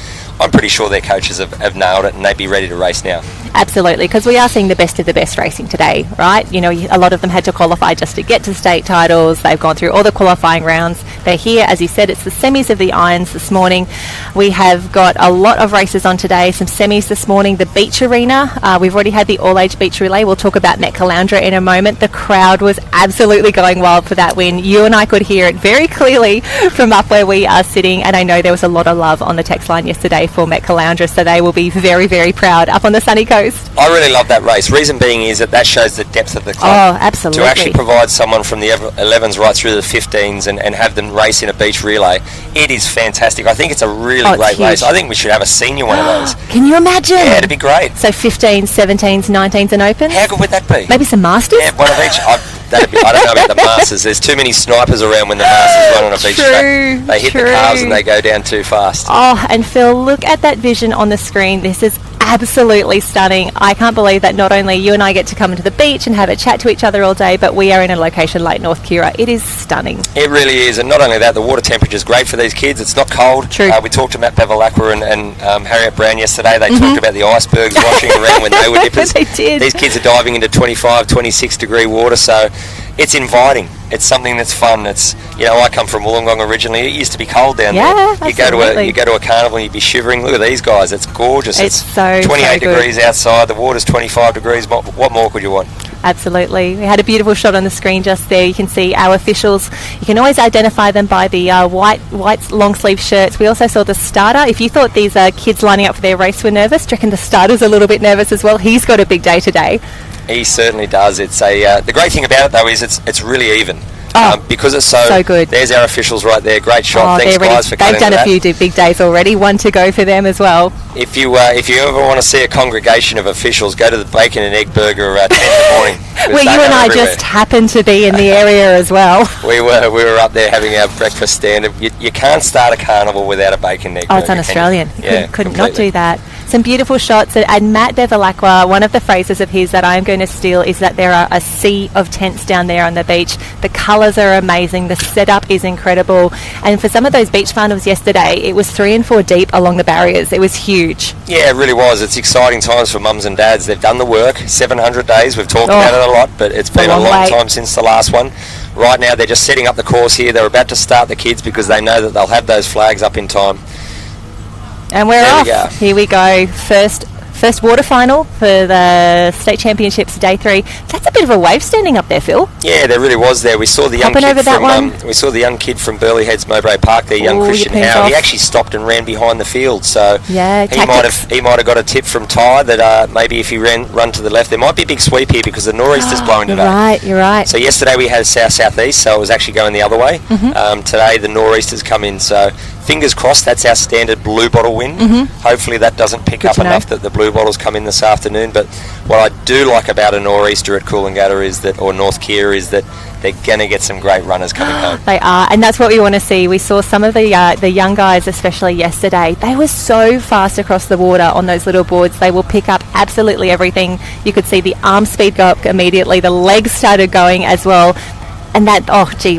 I'm pretty sure their coaches have nailed it, and they'd be ready to race now. Absolutely, because we are seeing the best of the best racing today, right? A lot of them had to qualify just to get to state titles. They've gone through all the qualifying rounds. They're here, as you said, it's the semis of the Irons this morning. We have got a lot of races on today, some semis this morning. The beach arena, we've already had the all-age beach relay. We'll talk about Met Caloundra in a moment. The crowd was absolutely going wild for that win. You and I could hear it very clearly from up where we are sitting, and I know there was a lot of love on the text line yesterday for Met Caloundra, so they will be very, very proud up on the sunny coast. I really love that race. Reason being is that shows the depth of the club. Oh, absolutely. To actually provide someone from the 11s right through the 15s and have them race in a beach relay, it is fantastic. I think it's a really great race. I think we should have a senior one of those. Can you imagine? Yeah, it'd be great. So 15s, 17s, 19s and Opens? How good would that be? Maybe some Masters? Yeah, one of each. I don't know about the Masters. There's too many snipers around when the Masters run on a beach track. They hit the cars and they go down too fast. Oh, and Phil, look at that vision on the screen. This is absolutely stunning. I can't believe that not only you and I get to come to the beach and have a chat to each other all day, but we are in a location like North Kira. It is stunning. It really is, and not only that, the water temperature is great for these kids. It's not cold. True. We talked to Matt Bevilacqua and Harriet Brown yesterday. They talked about the icebergs washing around when they were dippers. They did. These kids are diving into 25, 26 degree water, so it's inviting. It's something that's fun. It's, I come from Wollongong originally. It used to be cold down there. You go to a carnival and you'd be shivering. Look at these guys. It's gorgeous. It's so 28 degrees outside. The water's 25 degrees. What more could you want? Absolutely. We had a beautiful shot on the screen just there. You can see our officials. You can always identify them by the white long sleeve shirts. We also saw the starter. If you thought these kids lining up for their race were nervous, do you reckon the starter's a little bit nervous as well? He's got a big day today. He certainly does. It's the great thing about it though is it's really even. Because it's so good. There's our officials right there. Great shot. Thanks guys for coming. They've done a few big days already. One to go for them as well. If you ever want to see a congregation of officials, go to the Bacon and Egg Burger at 10 in the morning. Where you and I just happened to be in the area as well. We were up there having our breakfast stand. You can't start a carnival without a bacon and egg burger. Oh, it's un-Australian. Yeah, couldn't not do that. Some beautiful shots. And Matt Bevilacqua, one of the phrases of his that I'm going to steal is that there are a sea of tents down there on the beach. The colours are amazing. The setup is incredible. And for some of those beach finals yesterday, it was 3 and 4 deep along the barriers. It was huge. Yeah, it really was. It's exciting times for mums and dads. They've done the work. 700 days. We've talked about it a lot, but it's been a long time since the last one. Right now, they're just setting up the course here. They're about to start the kids because they know that they'll have those flags up in time. And we're off. Here we go. First first water final for the state championships, day 3. That's a bit of a wave standing up there, Phil. Yeah, there really was there. We saw the young kid from Burleigh Heads Mowbray Park there, young Christian Howe. He actually stopped and ran behind the field, so he might have got a tip from Ty that maybe if he run to the left, there might be a big sweep here because the nor'easter's blowing today. You're right. So yesterday we had south-southeast, so it was actually going the other way. Today the nor'easter's come in, so fingers crossed that's our standard blue bottle wind. Hopefully that doesn't pick up enough that the blue bottles come in this afternoon. But what I do like about a nor'easter at Coolangatta is that, or North Keir, is that they're going to get some great runners coming home. They are, and that's what we want to see. We saw some of the young guys, especially yesterday. They were so fast across the water on those little boards. They will pick up absolutely everything. You could see the arm speed go up immediately. The legs started going as well. And that,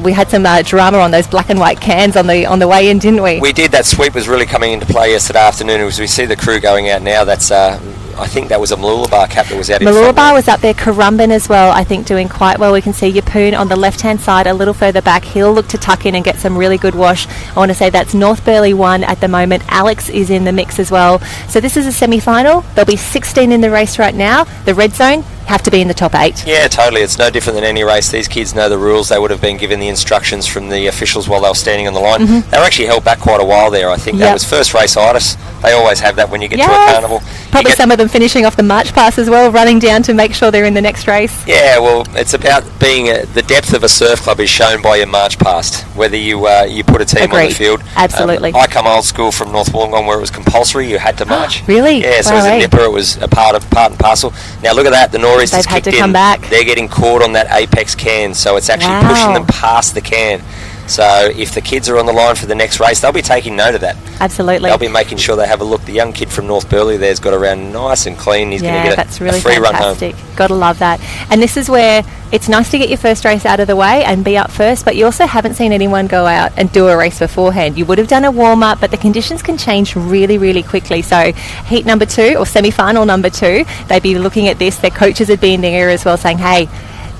we had some drama on those black and white cans on the way in, didn't we? We did. That sweep was really coming into play yesterday afternoon. As we see the crew going out now, that's I think that was a Mooloolaba cap that was out in front. Mooloolaba was up there. Currumbin as well, I think, doing quite well. We can see Yeppoon on the left-hand side a little further back. He'll look to tuck in and get some really good wash. I want to say that's North Burleigh 1 at the moment. Alex is in the mix as well. So this is a semi-final. There'll be 16 in the race right now. The red zone have to be in the top 8. Yeah, totally. It's no different than any race. These kids know the rules. They would have been given the instructions from the officials while they were standing on the line. They were actually held back quite a while there. I think that was first race-itis. They always have that when you get to a carnival. Probably some of them finishing off the march pass as well, running down to make sure they're in the next race. Yeah, well, it's about being the depth of a surf club is shown by your march past, whether you put a team on the field. Absolutely. I come old school from North Wollongong where it was compulsory. You had to march. Really? Yeah, so as a nipper it was a part and parcel. Now look at that. The nor'easters kicked in. Come back. They're getting caught on that apex can, so it's actually pushing them past the can. So if the kids are on the line for the next race, they'll be taking note of that. Absolutely. They'll be making sure they have a look. The young kid from North Burleigh there's got around nice and clean. He's going to get that's really a free fantastic. Run home. Got to love that. And this is where it's nice to get your first race out of the way and be up first, but you also haven't seen anyone go out and do a race beforehand. You would have done a warm-up, but the conditions can change really, really quickly. So heat number 2 or semi-final number 2, they'd be looking at this. Their coaches would be in the area as well saying, hey,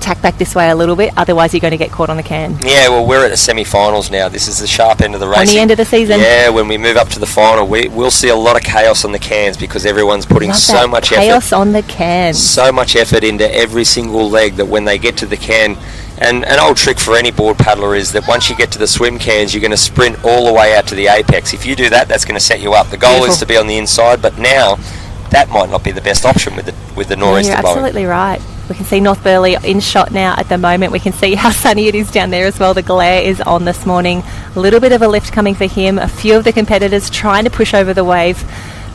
tack back this way a little bit, otherwise you're going to get caught on the can. Yeah, well, we're at the semi-finals now. This is the sharp end of the race. On the end of the season. Yeah, when we move up to the final, we'll see a lot of chaos on the cans because everyone's putting so much chaos on the can. So much effort into every single leg that when they get to the can, and an old trick for any board paddler is that once you get to the swim cans, you're going to sprint all the way out to the apex. If you do that, that's going to set you up. The goal is to be on the inside, but now that might not be the best option with the nor'easter You're blowing. Absolutely right. We can see North Burleigh in shot now at the moment. We can see how sunny it is down there as well. The glare is on this morning. A little bit of a lift coming for him. A few of the competitors trying to push over the wave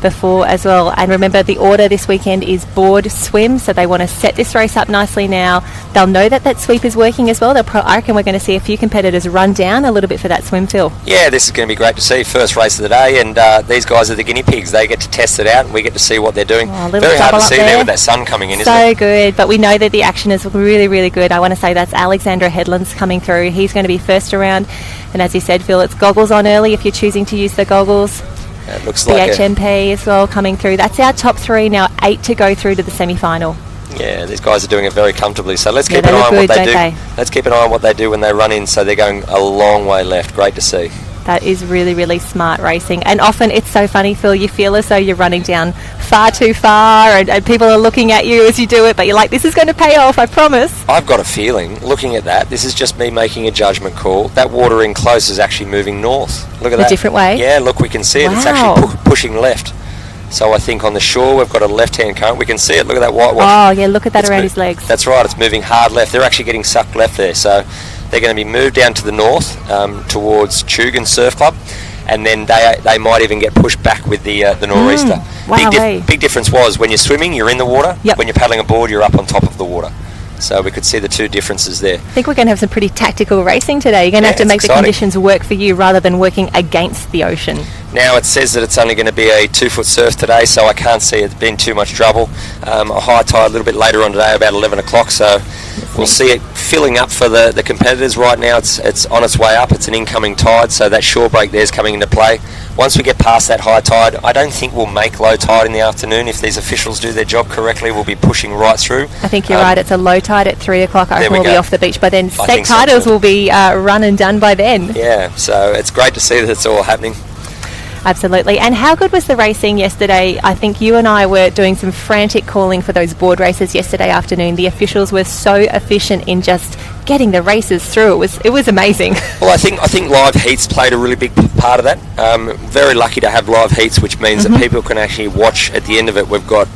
before as well. And remember, the order this weekend is board swim, so they want to set this race up nicely now. They'll know that sweep is working as well. I reckon we're going to see a few competitors run down a little bit for that swim, Phil. Yeah, this is going to be great to see. First race of the day, and these guys are the guinea pigs. They get to test it out and we get to see what they're doing. Very hard to see there with that sun coming in, isn't it? So good, but we know that the action is really, really good. I want to say that's Alexandra Headlands coming through. He's going to be first around, and as you said, Phil, it's goggles on early if you're choosing to use the goggles. It looks the like HMP as well coming through. That's our top 3 now, 8 to go through to the semi-final. Yeah, these guys are doing it very comfortably. So let's keep an eye on what they do. Let's keep an eye on what they do when they run in. So they're going a long way left. Great to see. That is really, really smart racing. And often it's so funny, Phil, you feel as though you're running down far too far and people are looking at you as you do it, but you're like, this is going to pay off, I promise. I've got a feeling, looking at that, this is just me making a judgment call. That water in close is actually moving north. Look at that. A different way? Yeah, look, we can see it. It's actually pushing left. So I think on the shore we've got a left-hand current. We can see it. Look at that white wash. Oh, yeah, look at that around his legs. That's right. It's moving hard left. They're actually getting sucked left there. So they're going to be moved down to the north towards Chugan Surf Club. And then they might even get pushed back with the nor'easter. Big difference was when you're swimming, you're in the water. Yep. When you're paddling a board, you're up on top of the water. So we could see the two differences there. I think we're going to have some pretty tactical racing today. You're going to have to make the conditions work for you rather than working against the ocean. Now it says that it's only going to be a 2-foot surf today, so I can't see it being too much trouble. A high tide a little bit later on today, about 11 o'clock, so we'll see it filling up for the competitors. Right now it's on its way up. It's an incoming tide, so that shore break there's coming into play. Once we get past that high tide, I don't think we'll make low tide in the afternoon. If these officials do their job correctly, we'll be pushing right through. I think you're right. It's a low tide at 3 o'clock. I reckon we'll be off the beach by then. State titles will be run and done by then. Yeah, so it's great to see that it's all happening. Absolutely. And how good was the racing yesterday? I think you and I were doing some frantic calling for those board races yesterday afternoon. The officials were so efficient in just getting the races through. It was amazing. Well, I think live heats played a really big part of that. Very lucky to have live heats, which means that people can actually watch at the end of it. We've got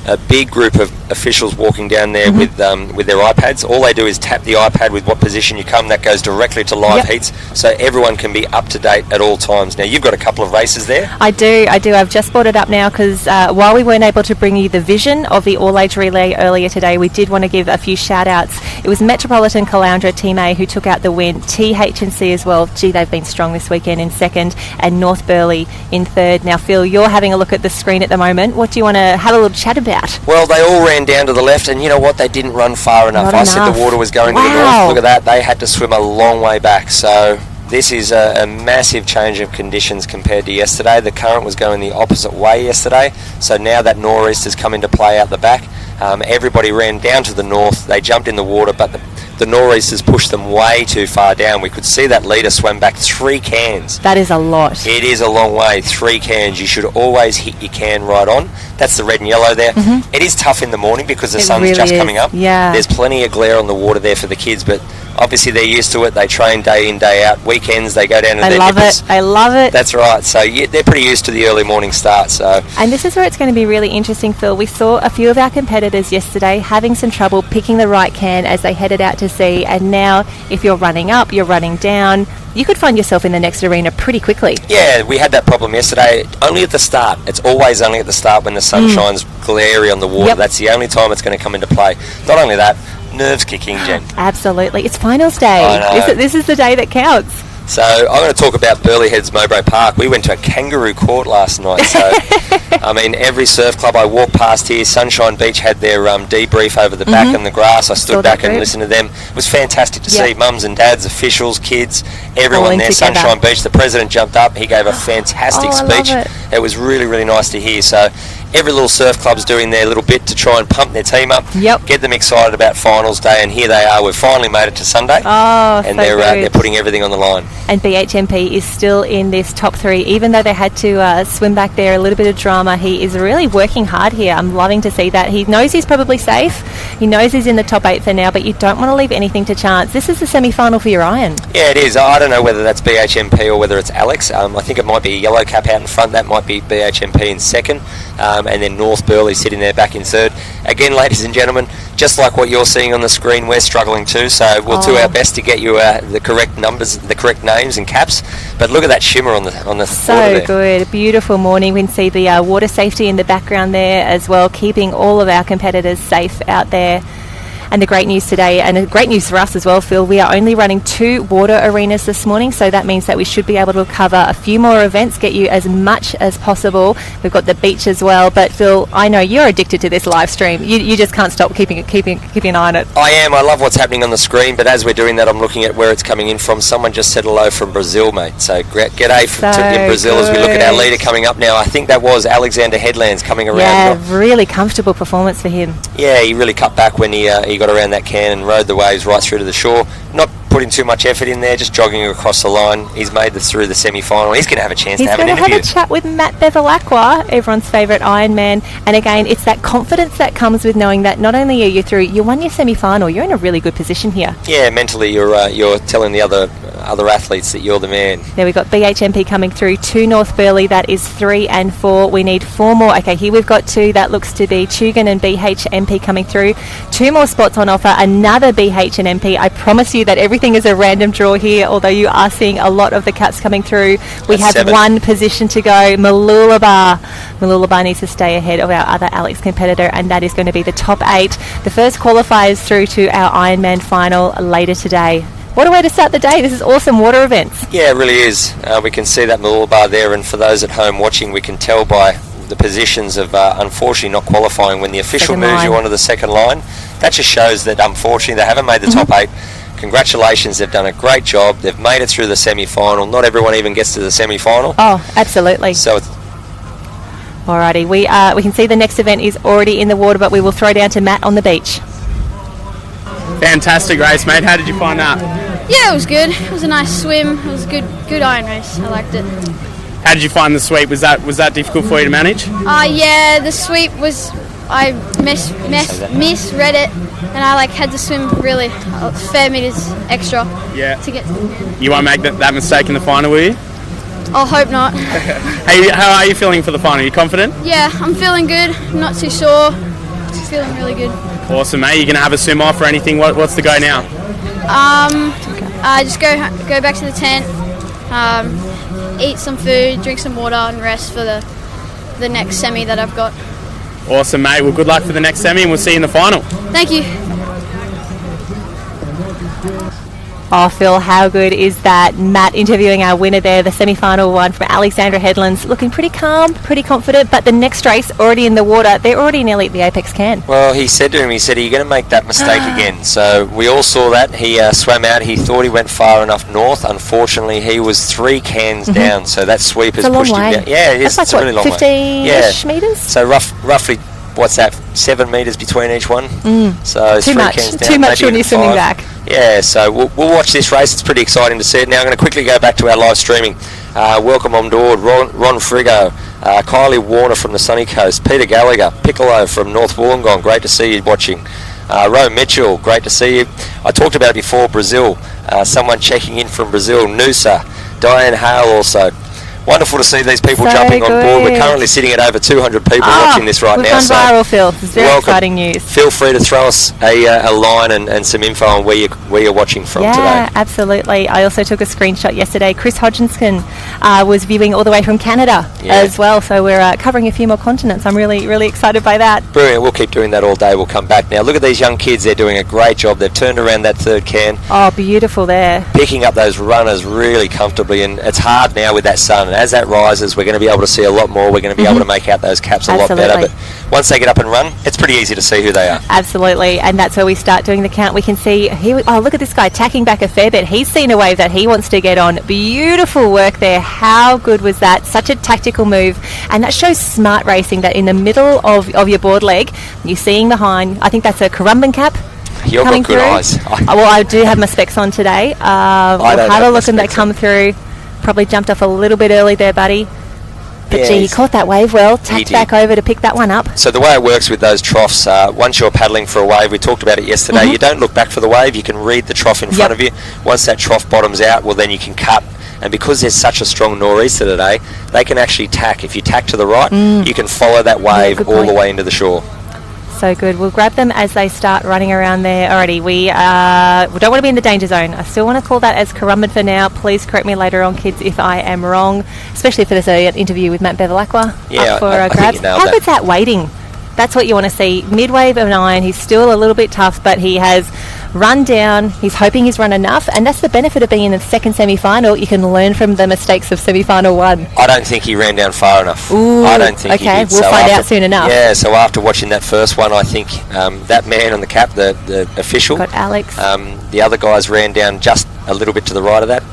a big group of officials walking down there with their iPads. All they do is tap the iPad with what position you come. That goes directly to live heats, so everyone can be up to date at all times. Now, you've got a couple of races there. I do. I've just brought it up now because while we weren't able to bring you the vision of the all-age relay earlier today, we did want to give a few shout-outs. It was Metropolitan Caloundra Team A who took out the win. THNC as well. Gee, they've been strong this weekend in second, and North Burleigh in third. Now, Phil, you're having a look at the screen at the moment. What do you want to have a little chat about? Well, they all ran down to the left, and you know what? They didn't run far enough. I said the water was going to the north. Look at that. They had to swim a long way back. So this is a massive change of conditions compared to yesterday. The current was going the opposite way yesterday, so now that nor'easter's come into play out the back. Everybody ran down to the north. They jumped in the water, but the nor'easters pushed them way too far down. We could see that leader swam back 3 cans. That is a lot. It is a long way, 3 cans. You should always hit your can right on. That's the red and yellow there. It is tough in the morning because the sun's just coming up. Yeah. There's plenty of glare on the water there for the kids, but obviously they're used to it. They train day in, day out. Weekends, they go down to their nippers. I love it. That's right. So they're pretty used to the early morning start. So. And this is where it's going to be really interesting, Phil. We saw a few of our competitors yesterday having some trouble picking the right can as they headed out to sea, and now if you're running up, you're running down, you could find yourself in the next arena pretty quickly. Yeah, we had that problem yesterday. Only at the start. It's always only at the start when the sun shines glary on the water. That's the only time it's going to come into play. Not only that, nerves kicking, Jen. Absolutely. It's finals day. This is the day that counts. So I'm going to talk about Burleigh Heads Mowbray Park. We went to a kangaroo court last night. So I mean, every surf club I walked past here, Sunshine Beach had their debrief over the back in the grass. I stood back and listened to them. It was fantastic to see mums and dads, officials, kids, everyone there. Together. Sunshine Beach. The president jumped up. He gave a fantastic speech. It was really, really nice to hear. So every little surf club's doing their little bit to try and pump their team up, get them excited about finals day, and here they are. We've finally made it to Sunday, and they're putting everything on the line. And BHMP is still in this top 3, even though they had to swim back there. A little bit of drama. He is really working hard here. I'm loving to see that. He knows he's probably safe. He knows he's in the top 8 for now, but you don't want to leave anything to chance. This is the semi-final for your Iron. Yeah, it is. I don't know whether that's BHMP or whether it's Alex. I think it might be a yellow cap out in front. That might be BHMP in second. And then North Burleigh sitting there back in third. Again, ladies and gentlemen, just like what you're seeing on the screen, we're struggling too, so we'll do our best to get you the correct numbers, the correct names and caps. But look at that shimmer on the water there. So good. Beautiful morning. We can see the water safety in the background there as well, keeping all of our competitors safe out there. And the great news today, and the great news for us as well, Phil, we are only running 2 water arenas this morning, so that means that we should be able to cover a few more events, get you as much as possible. We've got the beach as well, but Phil, I know you're addicted to this live stream. You just can't stop keeping an eye on it. I am. I love what's happening on the screen, but as we're doing that, I'm looking at where it's coming in from. Someone just said hello from Brazil, mate. So g'day in Brazil as we look at our leader coming up now. I think that was Alexander Headlands coming around. Yeah, really comfortable performance for him. Yeah, he really cut back when he got around that can and rode the waves right through to the shore. Not putting too much effort in there, just jogging across the line. He's made it through the semi-final. He's going to have a chance to have an interview. He's going to have a chat with Matt Bevilacqua, everyone's favourite Ironman. And again, it's that confidence that comes with knowing that not only are you through, you won your semi-final, you're in a really good position here. Yeah, mentally you're telling the other athletes that you're the man. There we've got BHMP coming through, 2 North Burleigh, that is 3 and 4. We need 4 more. Okay, here we've got 2. That looks to be Tugan and BHMP coming through. 2 more spots on offer, another BH and MP. I promise you that everything is a random draw here, although you are seeing a lot of the caps coming through. We have 7. 1 position to go. Mooloolaba needs to stay ahead of our other Alex competitor, and that is going to be the top 8. The first qualifiers through to our Ironman final later today. What a way to start the day. This is awesome water events. Yeah, it really is. We can see that Mooloolaba there, and for those at home watching, we can tell by the positions of unfortunately not qualifying when the official moves you onto the second line. That just shows that unfortunately they haven't made the top 8. Congratulations, they've done a great job. They've made it through the semi-final. Not everyone even gets to the semi-final. Oh, absolutely. So it's alrighty, we can see the next event is already in the water, but we will throw down to Matt on the beach. Fantastic race, mate. How did you find that? Yeah, it was good. It was a nice swim. It was a good iron race. I liked it. How did you find the sweep? Was that difficult for you to manage? Yeah, the sweep was, I misread it, and I had to swim really fair meters extra to get to the end. You won't make that mistake in the final, will you? I hope not. Hey, how are you feeling for the final? Are you confident? Yeah, I'm feeling good. I'm not too sore. Just feeling really good. Awesome, mate. You going to have a swim off or anything? What's the go now? Just go back to the tent, eat some food, drink some water, and rest for the next semi that I've got. Awesome, mate. Well, good luck for the next semi, and we'll see you in the final. Thank you. Oh, Phil, how good is that? Matt interviewing our winner there, the semi-final one from Alexandra Headlands, looking pretty calm, pretty confident, but the next race already in the water. They're already nearly at the apex can. Well, he said to him, are you going to make that mistake again? So we all saw that. He swam out. He thought he went far enough north. Unfortunately, he was 3 cans down, so that sweep has pushed him down. Yeah, it is. That's It's a really long 15-ish metres? So roughly, what's that, 7 metres between each one? So Too 3 much. cans down, Too much maybe when even you're swimming 5. back. Yeah, so we'll watch this race. It's pretty exciting to see it. Now I'm going to quickly go back to our live streaming. Welcome on board Ron Frigo, Kylie Warner from the sunny coast, Peter Gallagher, Piccolo from North Wollongong, great to see you watching. Ro Mitchell, great to see you. I talked about it before, Brazil, someone checking in from Brazil, Noosa, Diane Hale also. Wonderful to see these people jumping on board. We're currently sitting at over 200 people watching this right now. We've gone viral, Phil. It's very exciting news. Feel free to throw us a line and some info on where you're watching from today. Yeah, absolutely. I also took a screenshot yesterday. Chris Hodgkinson was viewing all the way from Canada as well, so we're covering a few more continents. I'm really, really excited by that. Brilliant. We'll keep doing that all day. We'll come back now. Look at these young kids. They're doing a great job. They've turned around that third can. Oh, beautiful there. Picking up those runners really comfortably, and it's hard now with that sun. And as that rises, we're going to be able to see a lot more. We're going to be able to make out those caps a lot better. But once they get up and run, it's pretty easy to see who they are. Absolutely, and that's where we start doing the count. We can see here. Oh, look at this guy tacking back a fair bit. He's seen a wave that he wants to get on. Beautiful work there. How good was that? Such a tactical move, and that shows smart racing. That in the middle of your board leg, you're seeing the hind. I think that's a Currumbin cap. You've got good eyes. Well, I do have my specs on today. We'll have a look and they come through. Probably jumped off a little bit early there, buddy. But gee, he caught that wave well, tacked back over to pick that one up. So the way it works with those troughs, once you're paddling for a wave, we talked about it yesterday, you don't look back for the wave, you can read the trough in front of you. Once that trough bottoms out, well then you can cut. And because there's such a strong nor'easter today, they can actually tack. If you tack to the right, you can follow that wave all the way into the shore. So good. We'll grab them as they start running around there already. We don't want to be in the danger zone. I still want to call that as Currumbin for now. Please correct me later on, kids, if I am wrong, especially if there's an interview with Matt Bevilacqua up for I grabs. How good's that waiting? That's what you want to see. Mid-wave of 9, he's still a little bit tough, but he has run down. He's hoping he's run enough, and that's the benefit of being in the second semi-final. You can learn from the mistakes of semi-final 1. I don't think he ran down far enough. Ooh, I don't think he did. We'll find out soon enough. Yeah, so after watching that first one, I think that man on the cap, the official, got Alex. The other guys ran down just a little bit to the right of that.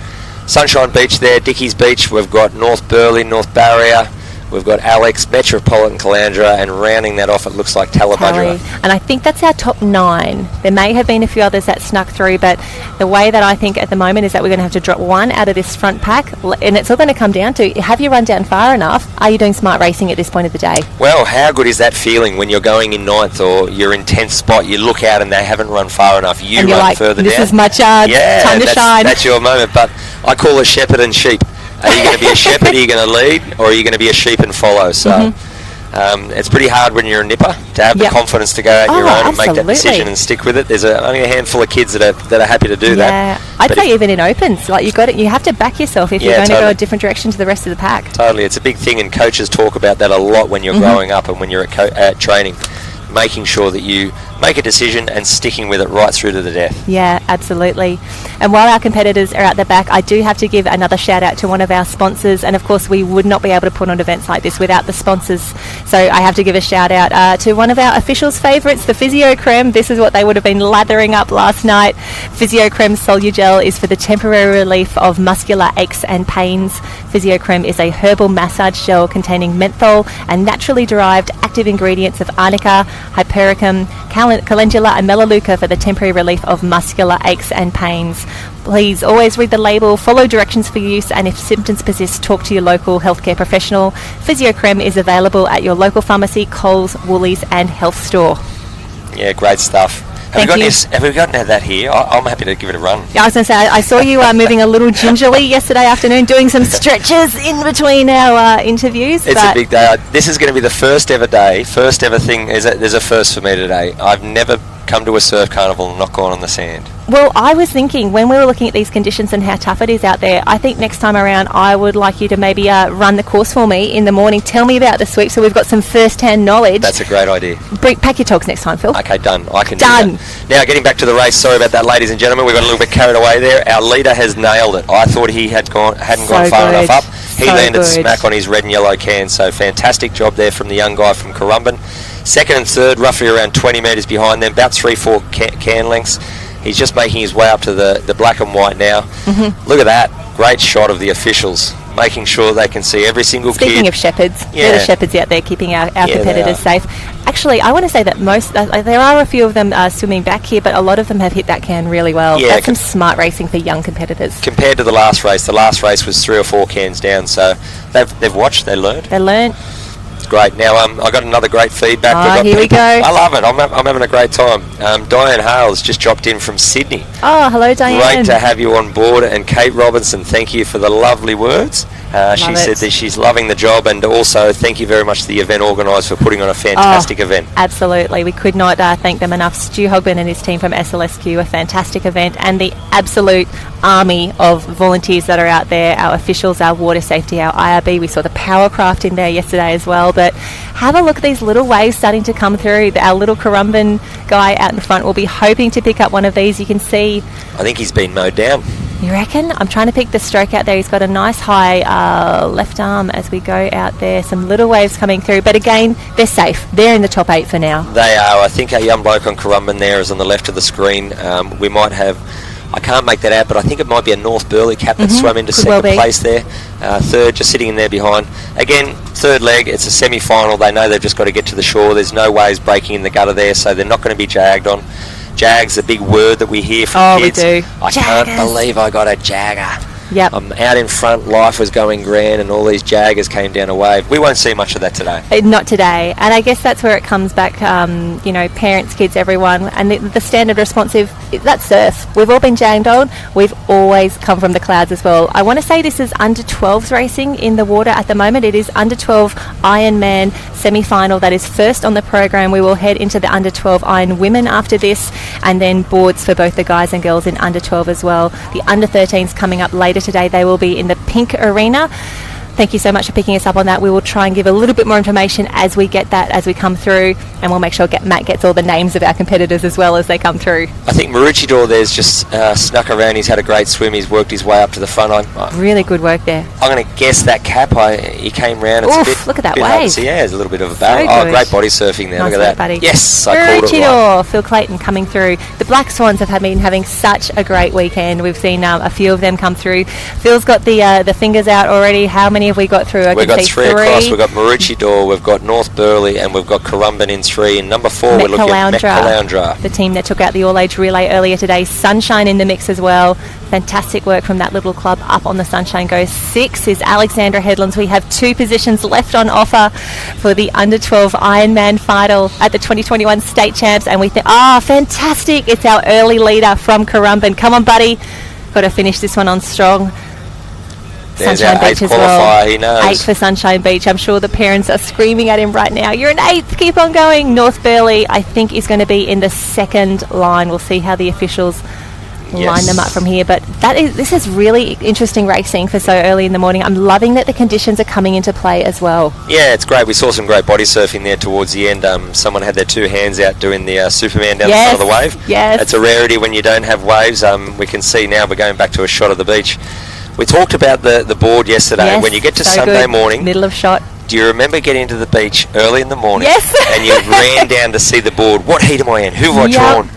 Sunshine Beach there, Dickie's Beach. We've got North Burleigh, North Barrier. We've got Alex, Metropolitan Calandra, and rounding that off, it looks like Tallabudgera. And I think that's our top 9. There may have been a few others that snuck through, but the way that I think at the moment is that we're going to have to drop one out of this front pack, and it's all going to come down to, have you run down far enough? Are you doing smart racing at this point of the day? Well, how good is that feeling when you're going in 9th or you're in 10th spot, you look out and they haven't run far enough, you and run like, further this down. This is my chance, time to shine. That's your moment, but I call it shepherd and sheep. Are you going to be a shepherd, are you going to lead, or are you going to be a sheep and follow? So it's pretty hard when you're a nipper to have the confidence to go out your own and make that decision and stick with it. There's only a handful of kids that are happy to do that. I'd say even in opens, like you have to back yourself if you're going to go a different direction to the rest of the pack. Totally, it's a big thing, and coaches talk about that a lot when you're growing up and when you're at training. Making sure that you make a decision and sticking with it right through to the death. Yeah, absolutely. And while our competitors are at the back, I do have to give another shout out to one of our sponsors, and of course we would not be able to put on events like this without the sponsors, so I have to give a shout out to one of our officials' favourites, the Physio Creme. This is what they would have been lathering up last night. Physio Creme Solugel is for the temporary relief of muscular aches and pains. Physio Creme is a herbal massage gel containing menthol and naturally derived active ingredients of arnica, hypericum, calendula and melaleuca for the temporary relief of muscular aches and pains. Please always read the label, follow directions for use, and if symptoms persist, talk to your local healthcare professional. Physiocrem is available at your local pharmacy, Coles, Woolies and health store. Yeah, great stuff. Have we gotten that here? I'm happy to give it a run. Yeah, I was going to say, I saw you moving a little gingerly yesterday afternoon, doing some stretches in between our interviews. It's a big day. This is going to be the first ever day, first ever thing. There's a first for me today. I've never come to a surf carnival and not gone on the sand. Well, I was thinking, when we were looking at these conditions and how tough it is out there, I think next time around I would like you to maybe run the course for me in the morning. Tell me about the sweep so we've got some first-hand knowledge. That's a great idea. Pack your togs next time, Phil. Okay, done. I can do that. Now, getting back to the race, sorry about that, ladies and gentlemen. We got a little bit carried away there. Our leader has nailed it. I thought he hadn't gone far enough up. He landed smack on his red and yellow can, so fantastic job there from the young guy from Currumbin. Second and third, roughly around 20 metres behind them, about 3-4 can lengths. He's just making his way up to the black and white now. Mm-hmm. Look at that. Great shot of the officials, making sure they can see every single kid. Speaking of shepherds, they're the shepherds out there keeping our competitors safe. Actually, I want to say that there are a few of them swimming back here, but a lot of them have hit that can really well. Yeah, that's some smart racing for young competitors. Compared to the last race was 3 or 4 cans down, so they've watched, they learned. It's great. Now, I got another great feedback. Here we go. I love it. I'm having a great time. Diane Hales just dropped in from Sydney. Oh, hello, Diane. Great to have you on board. And Kate Robinson, thank you for the lovely words. She said that she's loving the job, and also thank you very much to the event organiser for putting on a fantastic event. Absolutely. We could not thank them enough. Stu Hogben and his team from SLSQ, a fantastic event, and the absolute army of volunteers that are out there, our officials, our water safety, our IRB. We saw the Powercraft in there yesterday as well. But have a look at these little waves starting to come through. Our little Currumbin guy out in front will be hoping to pick up one of these. You can see. I think he's been mowed down. You reckon? I'm trying to pick the stroke out there. He's got a nice high left arm as we go out there. Some little waves coming through. But again, they're safe. They're in the top 8 for now. They are. I think our young bloke on Currumbin there is on the left of the screen. We might have... I can't make that out, but I think it might be a North Burleigh cap that swam into second place there. Third, just sitting in there behind. Again, third leg, it's a semi-final. They know they've just got to get to the shore. There's no waves breaking in the gutter there, so they're not going to be jagged on. Jag's a big word that we hear from kids. We do. I can't believe I got a jagger. Yep. I'm out in front, life was going grand, and all these jaggers came down a wave. We won't see much of that today. Not today. And I guess that's where it comes back, parents, kids, everyone. And the standard responsive, that's surf. We've all been jagged on. We've always come from the clouds as well. I want to say this is under 12s racing in the water at the moment. It is under 12 Ironman semi-final. That is first on the program. We will head into the under 12 Iron Women after this, and then boards for both the guys and girls in under 12 as well. The under 13s coming up later today. They will be in the pink arena. Thank you so much for picking us up on that. We will try and give a little bit more information as we get that, as we come through, and we'll make sure Matt gets all the names of our competitors as well as they come through. I think Maroochydore there's just snuck around. He's had a great swim. He's worked his way up to the front. Really good work there. I'm going to guess that cap. He came round. Oof, look at that wave. Yeah, there's a little bit of a barrel. Great body surfing there. Nice look at that. Buddy. Yes, I called it right. Phil Clayton coming through. The Black Swans have been having such a great weekend. We've seen a few of them come through. Phil's got the fingers out already. How many have we got through? We've got 3 across. We've got Maroochydore, we've got North Burleigh, and we've got Currumbin in 3. And number 4, we're looking at Metcaloundra. The team that took out the all-age relay earlier today. Sunshine in the mix as well. Fantastic work from that little club up on the Sunshine Go. 6 is Alexandra Headlands. We have 2 positions left on offer for the under 12 Ironman final at the 2021 state champs. And we think, fantastic. It's our early leader from Currumbin. Come on, buddy. Got to finish this one on strong. There's Sunshine our Beach 8th as qualifier, well. he knows. 8 for Sunshine Beach. I'm sure the parents are screaming at him right now. You're an 8th. Keep on going. North Burleigh, I think, is going to be in the second line. We'll see how the officials line them up from here. But this is really interesting racing for so early in the morning. I'm loving that the conditions are coming into play as well. Yeah, it's great. We saw some great body surfing there towards the end. Someone had their 2 hands out doing the Superman down the front of the wave. Yes. It's a rarity when you don't have waves. We can see now we're going back to a shot of the beach. We talked about the board yesterday. Yes, when you get to so Sunday good. morning, Middle of shot. do you remember getting to the beach early in the morning? Yes. And you ran down to see the board. What heat am I in? Who have I drawn?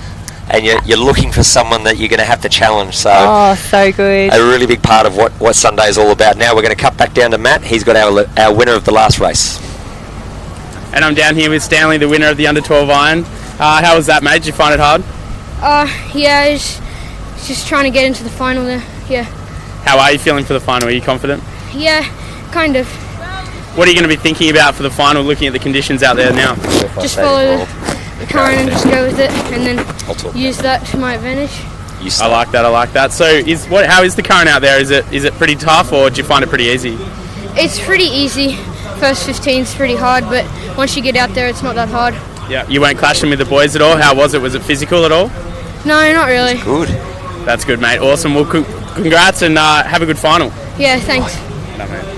And you're looking for someone that you're going to have to challenge. So, so good. A really big part of what Sunday is all about. Now we're going to cut back down to Matt. He's got our winner of the last race. And I'm down here with Stanley, the winner of the under 12 iron. How was that, mate? Did you find it hard? Yeah, it's just trying to get into the final there. Yeah. How are you feeling for the final? Are you confident? Yeah, kind of. What are you going to be thinking about for the final, looking at the conditions out there now? Just follow the current and just go with it, and then use that to my advantage. I like that. So, how is the current out there? Is it pretty tough, or do you find it pretty easy? It's pretty easy. First 15 is pretty hard, but once you get out there, it's not that hard. Yeah. You weren't clashing with the boys at all? How was it? Was it physical at all? No, not really. Good. That's good, mate. Awesome. Well, congrats and have a good final. Yeah, thanks. No, mate.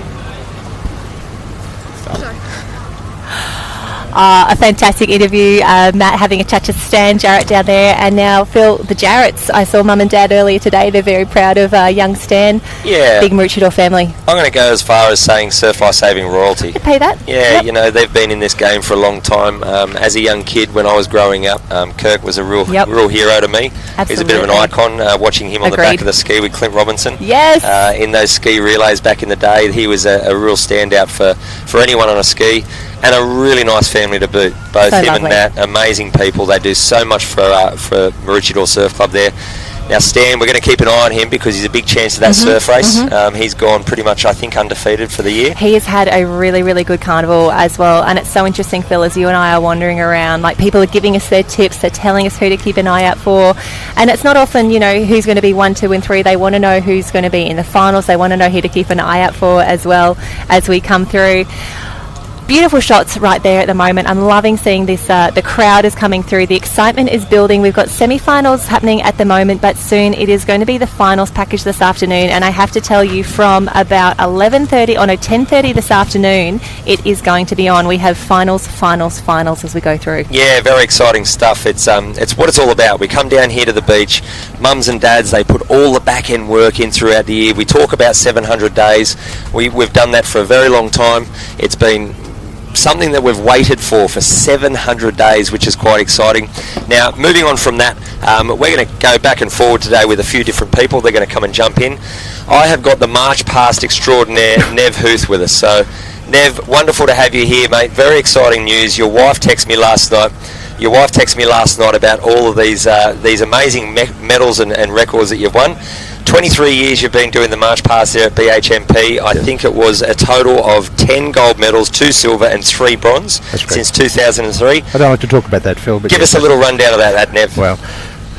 A fantastic interview, Matt having a chat to Stan Jarrett down there, and now Phil, the Jarretts. I saw Mum and Dad earlier today. They're very proud of young Stan. Yeah. Big Maroochydore family. I'm going to go as far as saying surf life saving royalty. You pay that? Yeah, you know, they've been in this game for a long time. As a young kid, when I was growing up, Kirk was a real hero to me. Absolutely. He's a bit of an icon, watching him on the back of the ski with Clint Robinson. Yes. In those ski relays back in the day, he was a real standout for anyone on a ski. And a really nice family to boot. Both him and Matt, amazing people. They do so much for Maroochydore Surf Club there. Now Stan, we're going to keep an eye on him because he's a big chance of that surf race. He's gone pretty much, I think, undefeated for the year. He has had a really, really good carnival as well, and it's so interesting, Phil, as you and I are wandering around, like people are giving us their tips, they're telling us who to keep an eye out for, and it's not often, you know, who's going to be 1, 2 and 3. They want to know who's going to be in the finals. They want to know who to keep an eye out for as well as we come through. Beautiful shots right there at the moment. I'm loving seeing this. The crowd is coming through. The excitement is building. We've got semi-finals happening at the moment, but soon it is going to be the finals package this afternoon. And I have to tell you, from about 10:30 this afternoon, it is going to be on. We have finals as we go through. Yeah, very exciting stuff. It's what it's all about. We come down here to the beach. Mums and dads, they put all the back end work in throughout the year. We talk about 700 days. We've done that for a very long time. It's been something that we've waited for 700 days, which is quite exciting. Now, moving on from that, we're going to go back and forward today with a few different people. They're going to come and jump in. I have got the March Past extraordinaire, Nev Huth, with us. So, Nev, wonderful to have you here, mate. Very exciting news. Your wife texted me last night about all of these amazing medals and records that you've won. 23 years you've been doing the March Past there at BHMP. I think it was a total of 10 gold medals, 2 silver and 3 bronze since 2003. I don't like to talk about that, Phil. But give us a little rundown of that, Nev. Well,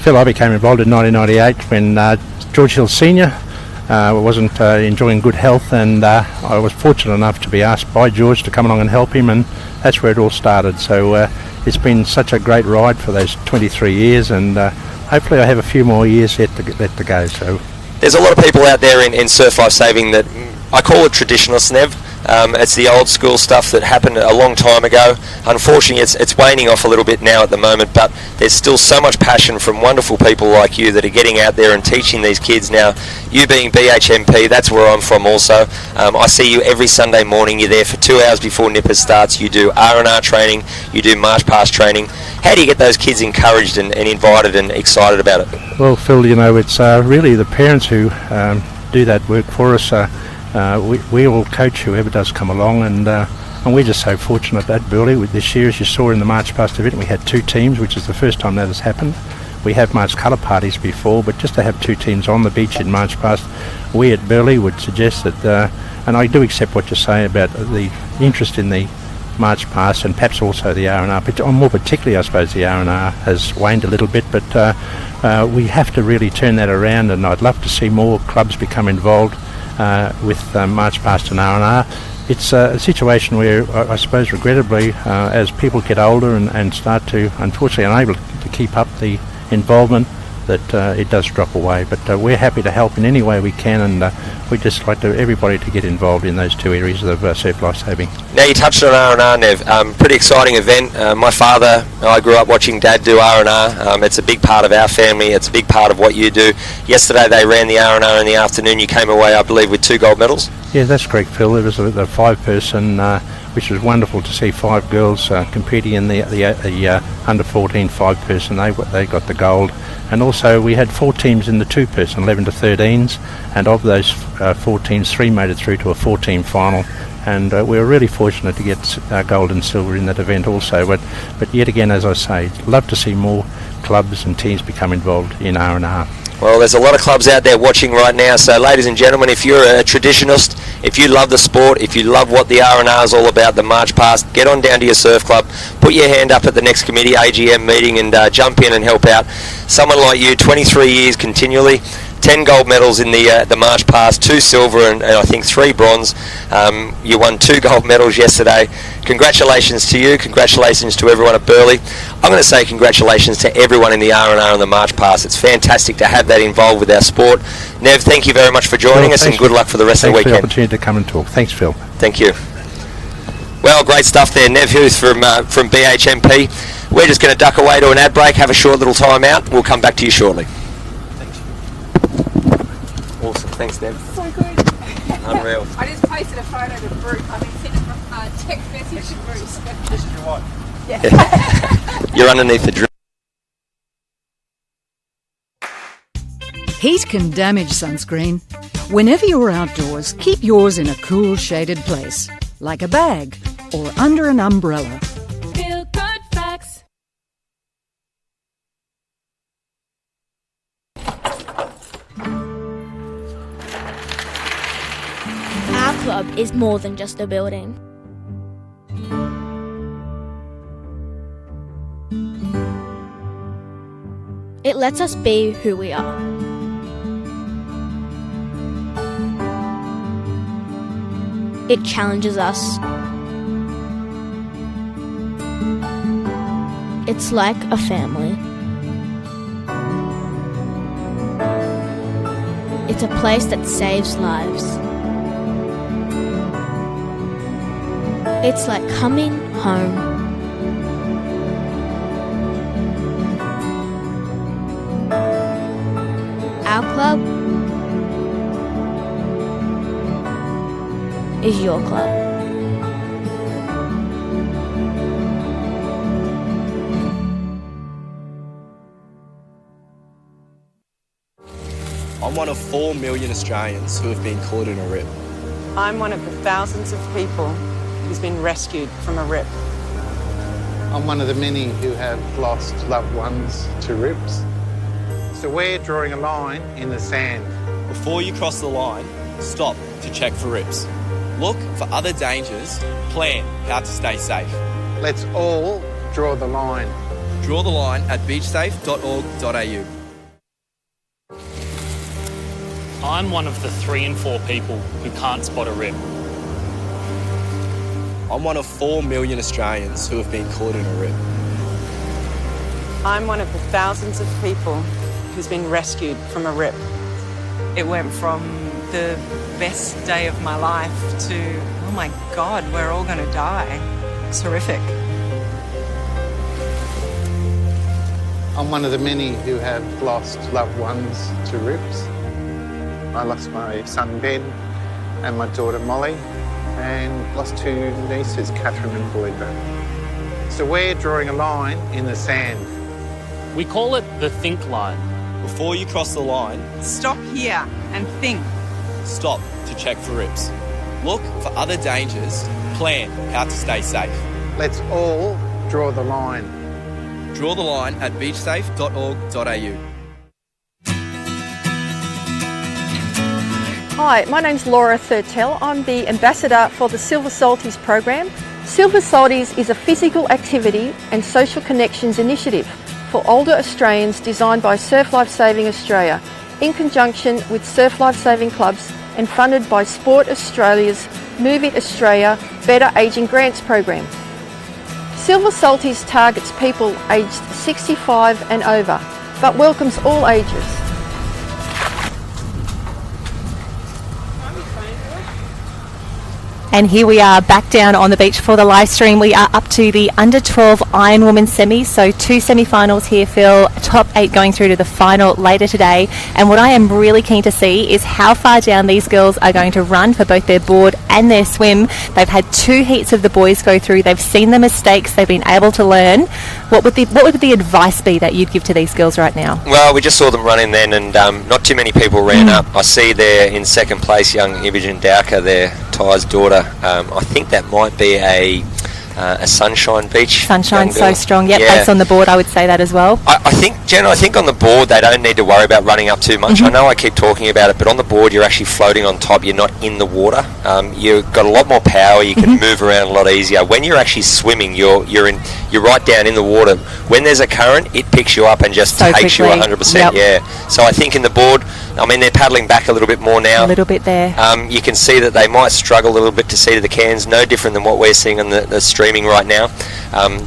Phil, I became involved in 1998 when George Hill Senior wasn't enjoying good health, and I was fortunate enough to be asked by George to come along and help him, and that's where it all started. So it's been such a great ride for those 23 years, and hopefully I have a few more years yet to go. So there's a lot of people out there in surf life saving that I call it traditionalists, Nev. It's the old school stuff that happened a long time ago. Unfortunately, it's waning off a little bit now at the moment, but there's still so much passion from wonderful people like you that are getting out there and teaching these kids. Now, you being BHMP, that's where I'm from also. I see you every Sunday morning. You're there for 2 hours before Nippers starts. You do R&R training. You do March Past training. How do you get those kids encouraged and invited and excited about it? Well, Phil, you know, it's really the parents who do that work for us. We all coach whoever does come along, and we're just so fortunate that Burley with this year, as you saw in the March Past event, we had 2 teams, which is the first time that has happened. We have March colour parties before, but just to have 2 teams on the beach in March Past, we at Burley would suggest that, and I do accept what you say about the interest in the March Past and perhaps also the R&R, but more particularly I suppose the R&R has waned a little bit, but we have to really turn that around, and I'd love to see more clubs become involved with March Past and R&R. It's a situation where I suppose regrettably as people get older and start to unfortunately unable to keep up the involvement, that it does drop away, but we're happy to help in any way we can, and we just like everybody to get involved in those 2 areas of surf life saving. Now, you touched on R&R, Nev. Pretty exciting event. My father, I grew up watching Dad do R&R. It's a big part of our family. It's a big part of what you do. Yesterday they ran the R&R in the afternoon. You came away, I believe, with 2 gold medals. Yeah, that's correct, Phil. It was a 5-person, which was wonderful to see 5 girls competing in the under 14 5-person. They got the gold, and also we had 4 teams in the 2-person, 11 to 13s, and of those 4 teams, 3 made it through to a 4-team final. and we were really fortunate to get gold and silver in that event also. But yet again, as I say, love to see more clubs and teams become involved in R&R. Well, there's a lot of clubs out there watching right now, so ladies and gentlemen, if you're a traditionalist, if you love the sport, if you love what the R&R is all about, the March Past, get on down to your surf club, put your hand up at the next committee AGM meeting and jump in and help out. Someone like you, 23 years continually, 10 gold medals in the March Past, 2 silver and I think 3 bronze. You won 2 gold medals yesterday. Congratulations to you. Congratulations to everyone at Burleigh. I'm going to say congratulations to everyone in the R&R and the March Past. It's fantastic to have that involved with our sport. Nev, thank you very much for joining us and good luck for the rest of the weekend. Thanks for the opportunity to come and talk. Thanks, Phil. Thank you. Well, great stuff there. Nev Huth from BHMP. We're just going to duck away to an ad break, have a short little time out. We'll come back to you shortly. Awesome. Thanks, Deb. So good. Unreal. I just posted a photo to Bruce. I mean, sent a text message to Bruce. This is your wife. Yeah. You're underneath the drip. Heat can damage sunscreen. Whenever you're outdoors, keep yours in a cool, shaded place, like a bag or under an umbrella. Feel good facts. Our club is more than just a building. It lets us be who we are. It challenges us. It's like a family. It's a place that saves lives. It's like coming home. Our club is your club. I'm one of 4 million Australians who have been caught in a rip. I'm one of the thousands of people who's been rescued from a rip. I'm one of the many who have lost loved ones to rips. So we're drawing a line in the sand. Before you cross the line, stop to check for rips. Look for other dangers, plan how to stay safe. Let's all draw the line. Draw the line at beachsafe.org.au. I'm one of the 3 in 4 people who can't spot a rip. I'm one of 4 million Australians who have been caught in a rip. I'm one of the thousands of people who's been rescued from a rip. It went from the best day of my life to, oh my God, we're all going to die. It's horrific. I'm one of the many who have lost loved ones to rips. I lost my son Ben and my daughter Molly, and lost 2 nieces, Catherine and Belinda. So we're drawing a line in the sand. We call it the think line. Before you cross the line, stop here and think. Stop to check for rips. Look for other dangers, plan how to stay safe. Let's all draw the line. Draw the line at beachsafe.org.au. Hi, my name's Laura Thurtell. I'm the Ambassador for the Silver Salties program. Silver Salties is a physical activity and social connections initiative for older Australians designed by Surf Life Saving Australia in conjunction with Surf Life Saving Clubs and funded by Sport Australia's Move It Australia Better Ageing Grants program. Silver Salties targets people aged 65 and over, but welcomes all ages. And here we are back down on the beach for the live stream. We are up to the under 12 Ironwoman semis, so 2 semi-finals here, Phil, top 8 going through to the final later today. And what I am really keen to see is how far down these girls are going to run for both their board and their swim. They've had 2 heats of the boys go through. They've seen the mistakes. They've been able to learn. What would the advice be that you'd give to these girls right now? Well, we just saw them running then, and not too many people ran up. I see there in second place young Imogen Dowker there, top Ty's daughter. I think that might be a Sunshine Beach. Sunshine's so strong. Yep, Yeah. based on the board, I would say that as well. I think, Jen, on the board they don't need to worry about running up too much. Mhm. I know I keep talking about it, but on the board you're actually floating on top. You're not in the water. You've got a lot more power. You can move around a lot easier. When you're actually swimming, you're right down in the water. When there's a current, it picks you up and just So takes you quickly. 100%. Yep. Yeah. So I think in the board, they're paddling back a little bit more now. A little bit there. You can see that they might struggle a little bit to see to the cans, no different than what we're seeing on the streaming right now.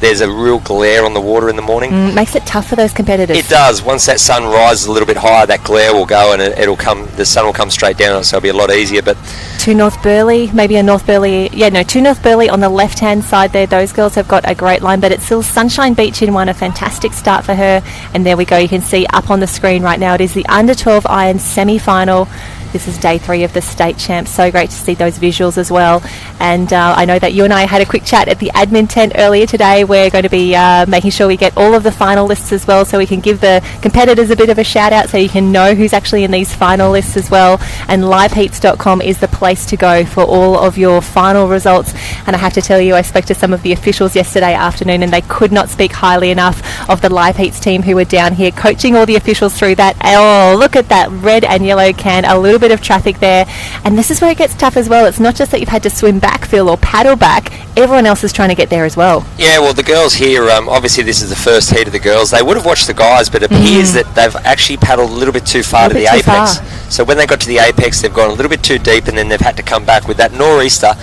There's a real glare on the water in the morning. Makes it tough for those competitors. It does. Once that sun rises a little bit higher, that glare will go and it'll come. The sun will come straight down, so it'll be a lot easier. But To North Burleigh, maybe a North Burleigh, to North Burleigh on the left-hand side there. Those girls have got a great line, but it's still Sunshine Beach in one, a fantastic start for her. And there we go, you can see up on the screen right now, it is the under-12 iron semi-final. This is day 3 of the state champs. So great to see those visuals as well. And I know that you and I had a quick chat at the admin tent earlier today. We're going to be making sure we get all of the finalists as well, so we can give the competitors a bit of a shout out so you can know who's actually in these final lists as well. And liveheats.com is the place to go for all of your final results. And I have to tell you, I spoke to some of the officials yesterday afternoon and they could not speak highly enough of the Live Heats team who were down here coaching all the officials through that. Oh, look at that red and yellow can, a little bit of traffic there. And this is where it gets tough as well. It's not just that you've had to swim back, Phil, or paddle back. Everyone else is trying to get there as well. yeah, well, the girls here, obviously this is the first heat of the girls. They would have watched the guys, but it appears that they've actually paddled a little bit too far to the apex. So when they got to the apex, they've gone a little bit too deep, and then they've had to come back with that nor'easter.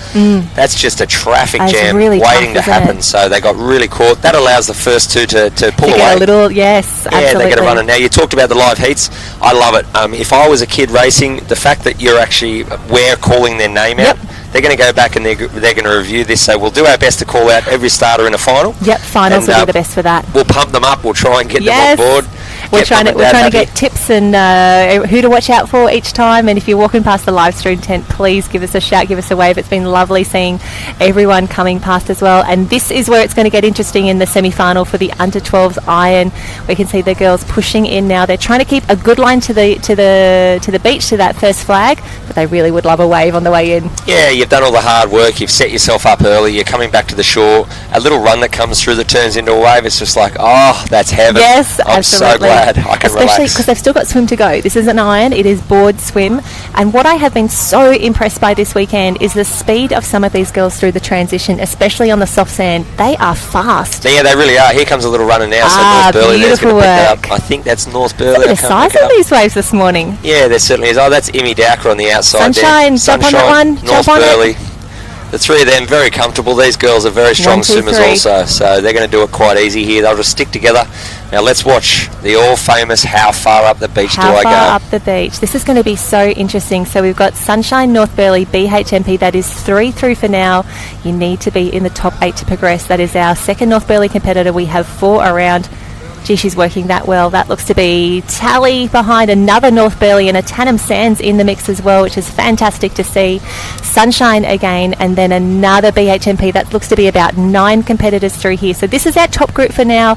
That's just a traffic That's jam really waiting tough, to isn't happen. it? So they got really caught. That allows the first two to pull To away. get a little, yes, Yeah, absolutely. they get a runner. Now, you talked about the live heats. I love it. If I was a kid racing, the fact that we're calling their name out, they're going to go back and they're going to review this. So we'll do our best to call out every starter in a final. Yep, finals will be the best for that. We'll pump them up. We'll try and get Yes. them on board. We're trying to get tips and who to watch out for each time. And if you're walking past the live stream tent, please give us a shout, give us a wave. It's been lovely seeing everyone coming past as well. And this is where it's going to get interesting in the semi-final for the under-12s iron. We can see the girls pushing in now. They're trying to keep a good line to the beach, to that first flag, but they really would love a wave on the way in. Yeah, you've done all the hard work. You've set yourself up early. You're coming back to the shore. A little run that comes through that turns into a wave. It's just like, oh, that's heaven. Yes, I'm absolutely. so glad I can Especially relax. because they've still got swim to go. This is an iron. It is board swim. And what I have been so impressed by this weekend is the speed of some of these girls through the transition, especially on the soft sand. They are fast. Yeah, they really are. Here comes a little runner now. So North Burleigh there's going to pick that up. I think that's North Burleigh. Look at the size of these waves this morning. Yeah, there certainly is. Oh, that's Imi Dowker on the outside Sunshine, there. jump on that one. North Jump on Burleigh. it. The three of them very comfortable. These girls are very strong 1, 2, swimmers 3. also, so they're going to do it quite easy here. They'll just stick together. Now let's watch the all-famous how far up the beach do I How go? far up the beach? This is going to be so interesting. So we've got Sunshine, North Burleigh, BHMP. That is 3 through for now. You need to be in the top 8 to progress. That is our second North Burleigh competitor. We have 4 around. Gee, she's working that well. That looks to be Tally behind another North Burleigh and a Tannum Sands in the mix as well, which is fantastic to see. Sunshine again, and then another BHMP. That looks to be about 9 competitors through here. So this is our top group for now.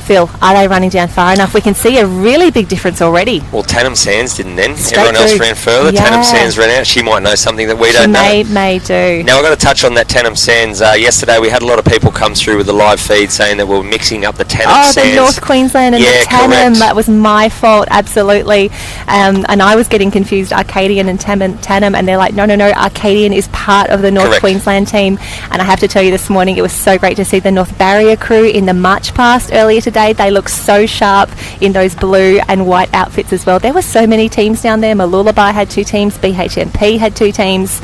Phil, are they running down far enough? We can see a really big difference already. Well, Tannum Sands didn't then. Straight Everyone else through. ran further. Yeah. Tannum Sands ran out. She might know something that we don't know. May do. Now, I've got to touch on that Tannum Sands. Yesterday, we had a lot of people come through with the live feed saying that we're mixing up the Tannum Sands. The North Queensland and the Tannum. Correct. That was my fault, absolutely. And I was getting confused, Arcadian and Tannum, and they're like, no, Arcadian is part of the North Correct. Queensland team. And I have to tell you this morning, it was so great to see the North Barrier crew in the march past earlier today. They look so sharp in those blue and white outfits as well. There were so many teams down there. Malulabai had 2 teams, BHMP had 2 teams.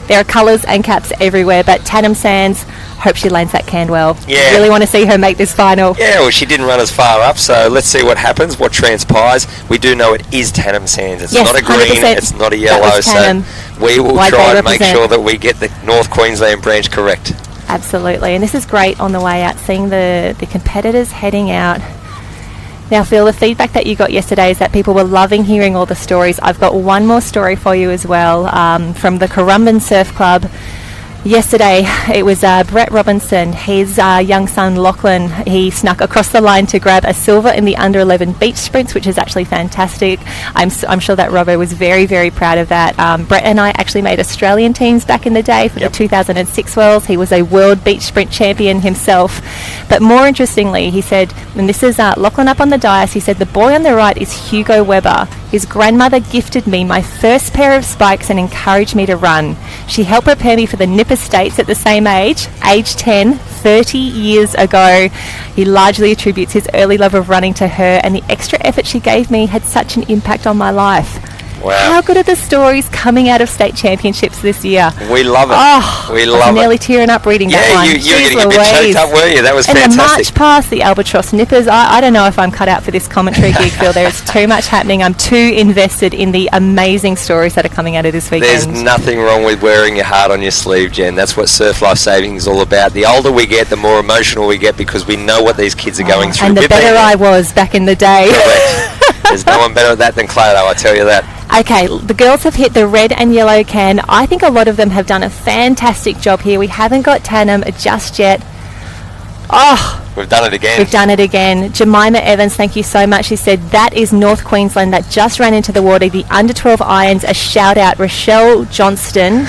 There are colours and caps everywhere, but Tannum Sands, hope she lands that can well. Yeah. Really want to see her make this final. Yeah, well, she didn't run as far up, so let's see what happens, what transpires. We do know it is Tannum Sands. It's Yes, not a green, 100%. it's not a That yellow, was so Tannum. we will Wide try bay and make represent. sure that we get the North Queensland branch correct. Absolutely, and this is great on the way out, seeing the competitors heading out. Now, Phil, the feedback that you got yesterday is that people were loving hearing all the stories. I've got one more story for you as well from the Currumbin Surf Club. Yesterday, it was Brett Robinson, his young son Lachlan. He snuck across the line to grab a silver in the under-11 beach sprints, which is actually fantastic. I'm sure that Robbo was very, very proud of that. Brett and I actually made Australian teams back in the day for the 2006 Worlds. He was a world beach sprint champion himself. But more interestingly, he said, and this is Lachlan up on the dais, he said, the boy on the right is Hugo Weber. His grandmother gifted me my first pair of spikes and encouraged me to run. She helped prepare me for the Nippers States at the same age 10, 30 years ago. He largely attributes his early love of running to her, and the extra effort she gave me had such an impact on my life. Wow. How good are the stories coming out of state championships this year? We love it. Oh, we I love was nearly tearing up reading that one. Yeah, you were Jeez getting a bit Louise. choked up, weren't you? That was and fantastic. And the march past the Albatross Nippers, I don't know if I'm cut out for this commentary gig, Phil. There's too much happening. I'm too invested in the amazing stories that are coming out of this weekend. There's nothing wrong with wearing your heart on your sleeve, Jen. That's what Surf Life Saving is all about. The older we get, the more emotional we get, because we know what these kids are going through. And the We've better been I was back in the day. Correct. There's no one better at that than Clado, I tell you that. Okay, the girls have hit the red and yellow can. I think a lot of them have done a fantastic job here. We haven't got Tannum just yet. Oh, we've done it again. We've done it again. Jemima Evans, thank you so much. She said, that is North Queensland that just ran into the water. The under-12 Irons, a shout-out. Rochelle Johnston.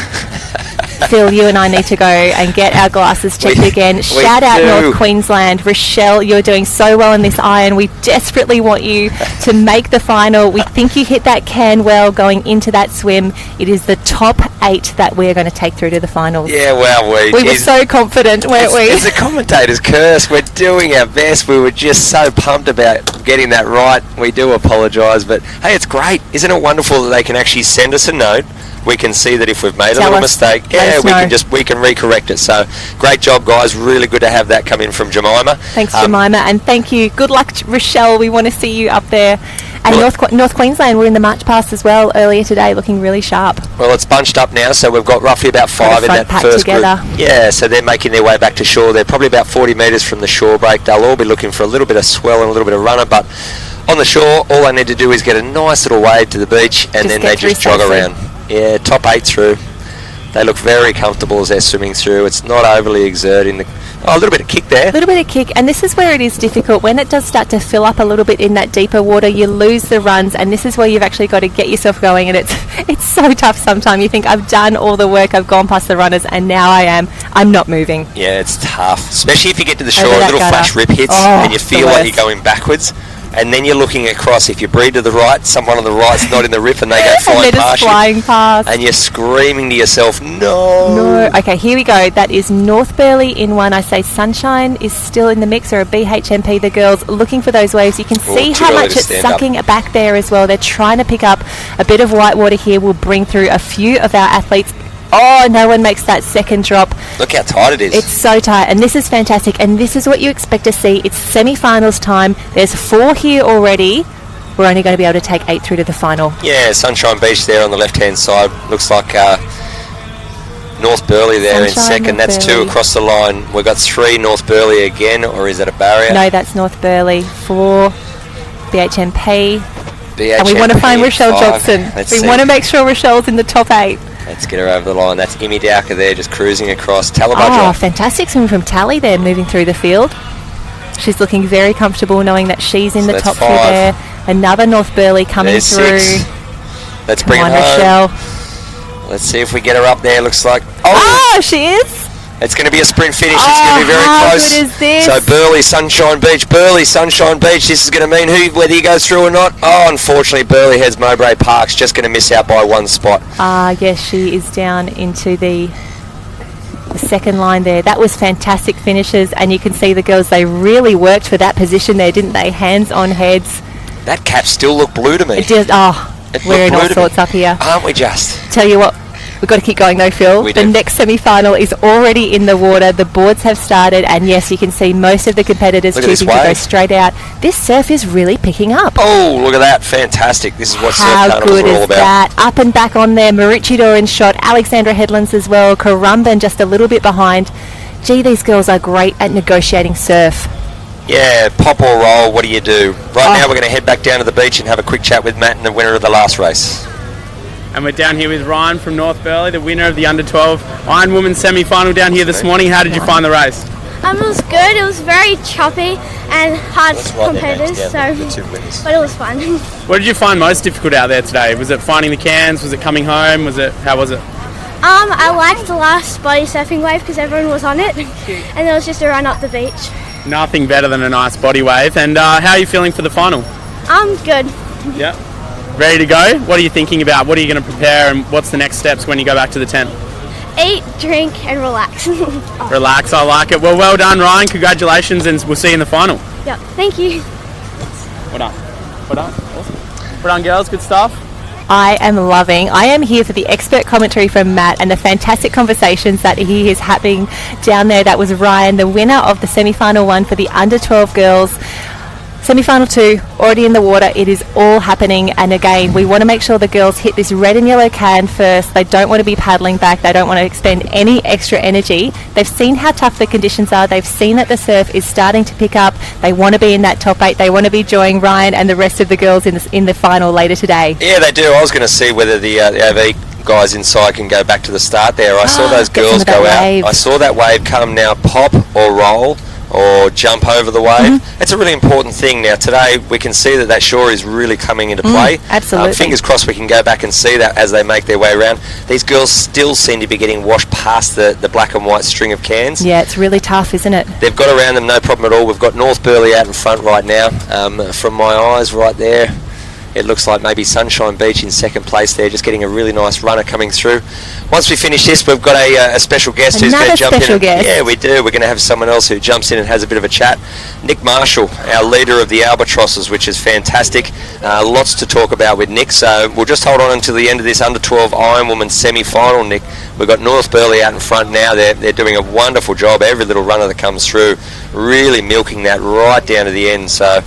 Phil, you and I need to go and get our glasses checked again. Shout out North Queensland. Rochelle, you're doing so well in this iron. We desperately want you to make the final. We think you hit that can well going into that swim. It is the top 8 that we're going to take through to the finals. Yeah, well, we were so confident, weren't we? It's a commentator's curse. We're doing our best. We were just so pumped about getting that right. We do apologise, but hey, it's great. Isn't it wonderful that they can actually send us a note? We can see that if we've made a little mistake, we can recorrect it. So great job, guys. Really good to have that come in from Jemima. Thanks, Jemima, and thank you. Good luck, Rochelle. We want to see you up there. And North Queensland were in the march past as well earlier today, looking really sharp. Well, it's bunched up now, so we've got roughly about 5 in that first together. Group. Yeah, so they're making their way back to shore. They're probably about 40 metres from the shore break. They'll all be looking for a little bit of swell and a little bit of runner, but on the shore, all they need to do is get a nice little wave to the beach, and then they just jog around. Yeah, top 8 through. They look very comfortable as they're swimming through. It's not overly exerting. A little bit of kick there. A little bit of kick, and this is where it is difficult. When it does start to fill up a little bit in that deeper water, you lose the runs, and this is where you've actually got to get yourself going, and it's so tough sometimes. You think, I've done all the work, I've gone past the runners, and now I'm not moving. Yeah, it's tough, especially if you get to the shore, a little flash rip hits, and you feel like you're going backwards. And then you're looking across. If you breathe to the right, someone on the right's not in the rip, and they go flying past you. And you're screaming to yourself, no. Okay, here we go. That is North Burleigh in one. I say Sunshine is still in the mix, or a BHMP. The girls looking for those waves. You can see how much it's sucking back there as well. They're trying to pick up a bit of white water here. We'll bring through a few of our athletes. Oh, no one makes that second drop. Look how tight it is. It's so tight, and this is fantastic, and this is what you expect to see. It's semi-finals time. There's 4 here already. We're only going to be able to take 8 through to the final. Yeah, Sunshine Beach there on the left-hand side. Looks like North Burleigh there in second. That's 2 across the line. We've got 3 North Burleigh again, or is that a barrier? No, that's North Burleigh. 4 BHMP. And we want to find Rochelle Johnson. We want to make sure Rochelle's in the top 8. Let's get her over the line. That's Imi Dowker there, just cruising across. Talabudra. Oh, fantastic swim from Tally there, moving through the field. She's looking very comfortable knowing that she's in the top 3 there. Another North Burleigh coming through. 6. Let's bring her home. Rochelle. Let's see if we get her up there. Looks like... Oh, she is. It's going to be a sprint finish. It's going to be very close. How good is this? So Burleigh, Sunshine Beach. Burleigh, Sunshine Beach. This is going to mean whether he goes through or not. Oh, unfortunately, Burleigh heads Mowbray Park's just going to miss out by 1 spot. Yes, she is down into the second line there. That was fantastic finishes, and you can see the girls, they really worked for that position there, didn't they? Hands on heads. That cap still looked blue to me. It does. We're in all sorts up here. Aren't we just? Tell you what. We've got to keep going though, Phil. We the do. Next semi-final is already in the water. The boards have started, and yes, you can see most of the competitors choosing to go straight out. This surf is really picking up. Oh, look at that. Fantastic. This is what surf carnivals are all about. How good is that? Up and back on there. Maroochydore in shot. Alexandra Headlands as well. Currumbin just a little bit behind. Gee, these girls are great at negotiating surf. Yeah, pop or roll, what do you do? Right now we're going to head back down to the beach and have a quick chat with Matt and the winner of the last race. and we're down here with Ryan from North Burleigh, the winner of the Under-12 Iron Women's semi-final down here this morning. How did you find the race? It was good. It was very choppy and hard competitors, but it was fun. What did you find most difficult out there today? Was it finding the cans? Was it coming home? How was it? I liked the last body surfing wave because everyone was on it, and there was just a run up the beach. Nothing better than a nice body wave. And how are you feeling for the final? Good. Yeah. Ready to go? What are you thinking about? What are you going to prepare, and what's the next steps when you go back to the tent? Eat, drink, and relax. Relax, I like it. Well done, Ryan. Congratulations, and we'll see you in the final. Yeah, thank you. Well done. Awesome. Well done, girls. Good stuff. I am here for the expert commentary from Matt and the fantastic conversations that he is having down there. That was Ryan, the winner of the semi-final 1 for the under-12 girls. Semi-final 2, already in the water. It is all happening, and again, we want to make sure the girls hit this red and yellow can first. They don't want to be paddling back. They don't want to expend any extra energy. They've seen how tough the conditions are. They've seen that the surf is starting to pick up. They want to be in that top 8. They want to be joining Ryan and the rest of the girls in the final later today. Yeah, they do. I was going to see whether the AV guys inside can go back to the start there. I saw those girls go out. I saw that wave come now, pop or roll or jump over the wave. It's a really important thing. Now today we can see that shore is really coming into play. Absolutely. Fingers crossed we can go back and see that as they make their way around. These girls still seem to be getting washed past the black and white string of cans. Yeah, it's really tough, isn't it? They've got around them, no problem at all. We've got North Burleigh out in front right now. From my eyes right there, it looks like maybe Sunshine Beach in second place there, just getting a really nice runner coming through. Once we finish this, we've got a special guest who's going to jump in. Yeah, we do. We're going to have someone else who jumps in and has a bit of a chat. Nick Marshall, our leader of the Albatrosses, which is fantastic. Lots to talk about with Nick, so we'll just hold on until the end of this Under-12 Ironwoman semi-final, Nick. We've got North Burleigh out in front now. They're doing a wonderful job. Every little runner that comes through, really milking that right down to the end. So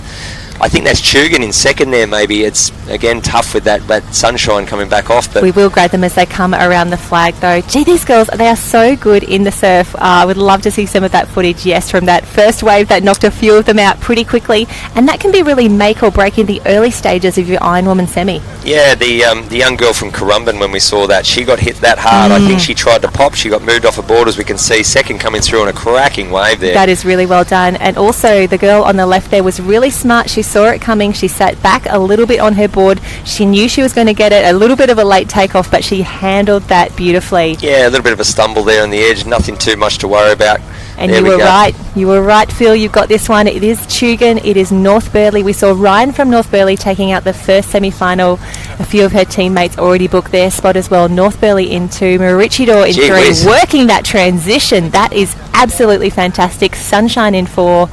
I think that's Chugan in second there maybe. It's, again, tough with that Sunshine coming back off. But we will grade them as they come around the flag, though. Gee, these girls, they are so good in the surf. I would love to see some of that footage, yes, from that first wave that knocked a few of them out pretty quickly. And that can be really make or break in the early stages of your Ironwoman semi. Yeah, the young girl from Currumbin, when we saw that, she got hit that hard. I think she tried to pop. She got moved off a board, as we can see. Second coming through on a cracking wave there. That is really well done. And also, the girl on the left there was really smart. She saw it coming. She sat back a little bit on her board. She knew she was going to get it. A little bit of a late takeoff, but she handled that beautifully. Yeah, a little bit of a stumble there on the edge. Nothing too much to worry about. And you were right. You were right, Phil. You've got this one. It is Chugan. It is North Burleigh. We saw Ryan from North Burleigh taking out the first semi-final. A few of her teammates already booked their spot as well. North Burleigh in 2, Maroochydore in 3. Working that transition. That is absolutely fantastic. Sunshine in 4.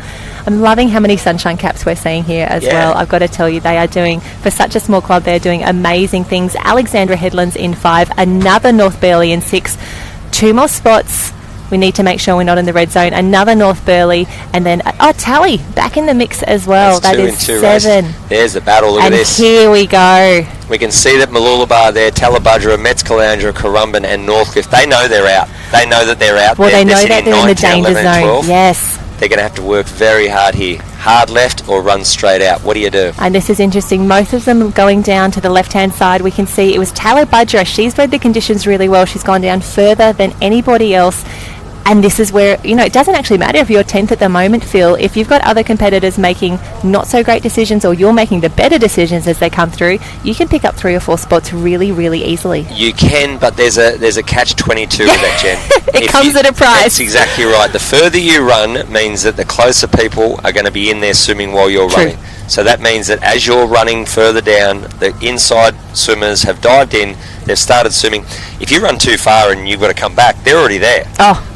I'm loving how many sunshine caps we're seeing here as well. I've got to tell you, they are doing, for such a small club, they're doing amazing things. Alexandra Headlands in 5. Another North Burleigh in 6. 2 more spots. We need to make sure we're not in the red zone. Another North Burleigh, and then Tally back in the mix as well. That's that is 2 7. Race. There's the battle. Look at this. And here we go. We can see that Mooloolaba there, Talabudra, Metzcalundra, Currumbin, and Northcliffe. They know they're out. They know that they're out. Well, they know that they're in the danger zone. Yes. They're going to have to work very hard here. Hard left or run straight out. What do you do? And this is interesting. Most of them going down to the left-hand side. We can see it was Talabudra. She's read the conditions really well. She's gone down further than anybody else. And this is where, it doesn't actually matter if you're 10th at the moment, Phil. If you've got other competitors making not so great decisions, or you're making the better decisions as they come through, you can pick up 3 or 4 spots really, really easily. You can, but there's a catch-22 with that, Jen. It comes at a price. That's exactly right. The further you run means that the closer people are going to be in there swimming while you're running. So that means that as you're running further down, the inside swimmers have dived in, they've started swimming. If you run too far and you've got to come back, they're already there.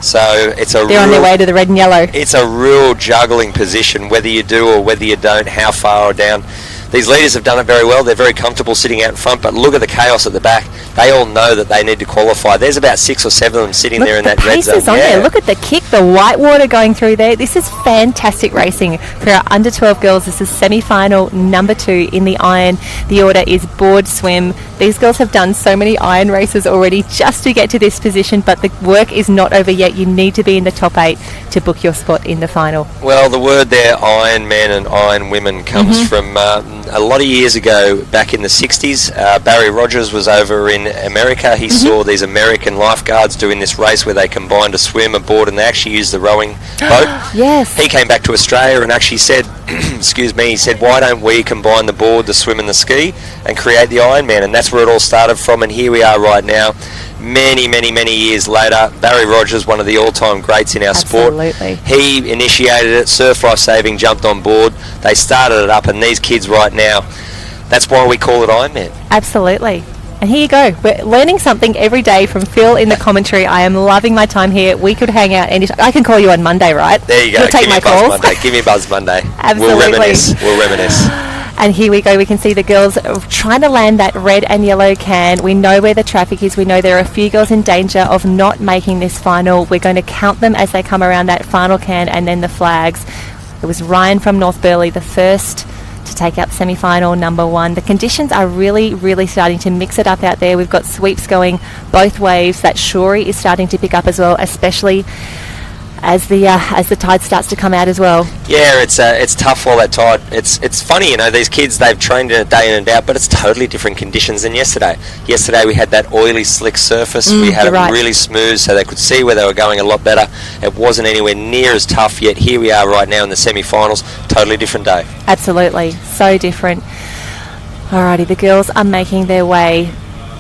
So they're on their way to the red and yellow. It's a real juggling position, whether you do or whether you don't, how far or down. These leaders have done it very well. They're very comfortable sitting out in front, but look at the chaos at the back. They all know that they need to qualify. There's about 6 or 7 of them sitting there in that red zone. On there. Look at the kick, the white water going through there. This is fantastic racing for our under-12 girls. This is semi-final number 2 in the Iron. The order is board swim. These girls have done so many Iron races already just to get to this position, but the work is not over yet. You need to be in the top 8 to book your spot in the final. Well, the word there, Iron men and Iron women, comes from A lot of years ago, back in the 60s, Barry Rogers was over in America. He saw these American lifeguards doing this race where they combined a swim, a board, and they actually used the rowing boat. Yes. He came back to Australia and actually said, excuse me, he said, why don't we combine the board, the swim and the ski and create the Ironman? And that's where it all started from, and here we are right now. Many, many, many years later, Barry Rogers, one of the all-time greats in our sport. He initiated it, Surf Life Saving jumped on board, they started it up, and these kids right now, that's why we call it Ironman. Absolutely. And here you go. We're learning something every day from Phil in the commentary. I am loving my time here. We could hang out anytime. I can call you on Monday, right? There you go. You'll take my calls. Monday. Give me a buzz Monday. Absolutely. We'll reminisce. And here we go. We can see the girls trying to land that red and yellow can. We know where the traffic is. We know there are a few girls in danger of not making this final. We're going to count them as they come around that final can and then the flags. It was Ryan from North Burleigh, the first to take out semi-final number 1. The conditions are really, really starting to mix it up out there. We've got sweeps going both waves. That Shorey is starting to pick up as well, especially as the tide starts to come out as well. Yeah, it's tough all that tide. It's funny, you know, these kids, they've trained in a day in and out, but it's totally different conditions than yesterday. Yesterday we had that oily, slick surface. We had it really smooth, so they could see where they were going a lot better. It wasn't anywhere near as tough, yet here we are right now in the semi-finals. Totally different day. Absolutely, so different. Alrighty, the girls are making their way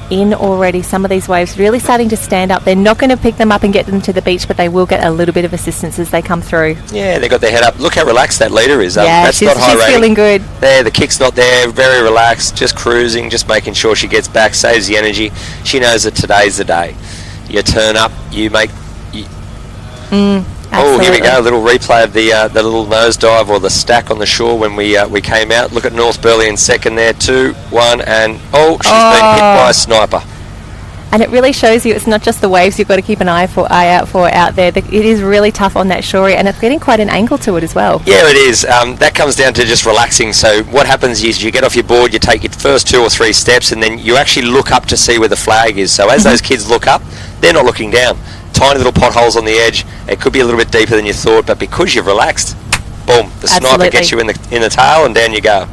in already. Some of these waves really starting to stand up. They're not going to pick them up and get them to the beach, but they will get a little bit of assistance as they come through. Yeah, they got their head up. Look how relaxed that leader is. Yeah, that's not high she's rating. feeling good. There, the kick's not there. Very relaxed, just cruising, just making sure she gets back, saves the energy. She knows that today's the day. You turn up, you make. Oh, here we go. A little replay of the little nosedive or the stack on the shore when we came out. Look at North Burleigh in second there. 2, 1, and she's been hit by a sniper. And it really shows you it's not just the waves you've got to keep an eye out for out there. It is really tough on that shore, and it's getting quite an angle to it as well. Yeah, it is. That comes down to just relaxing. So what happens is you get off your board, you take your first 2 or 3 steps, and then you actually look up to see where the flag is. So as those kids look up, they're not looking down. Tiny little potholes on the edge. It could be a little bit deeper than you thought, but because you've relaxed, boom, the sniper gets you in the tail, and down you go.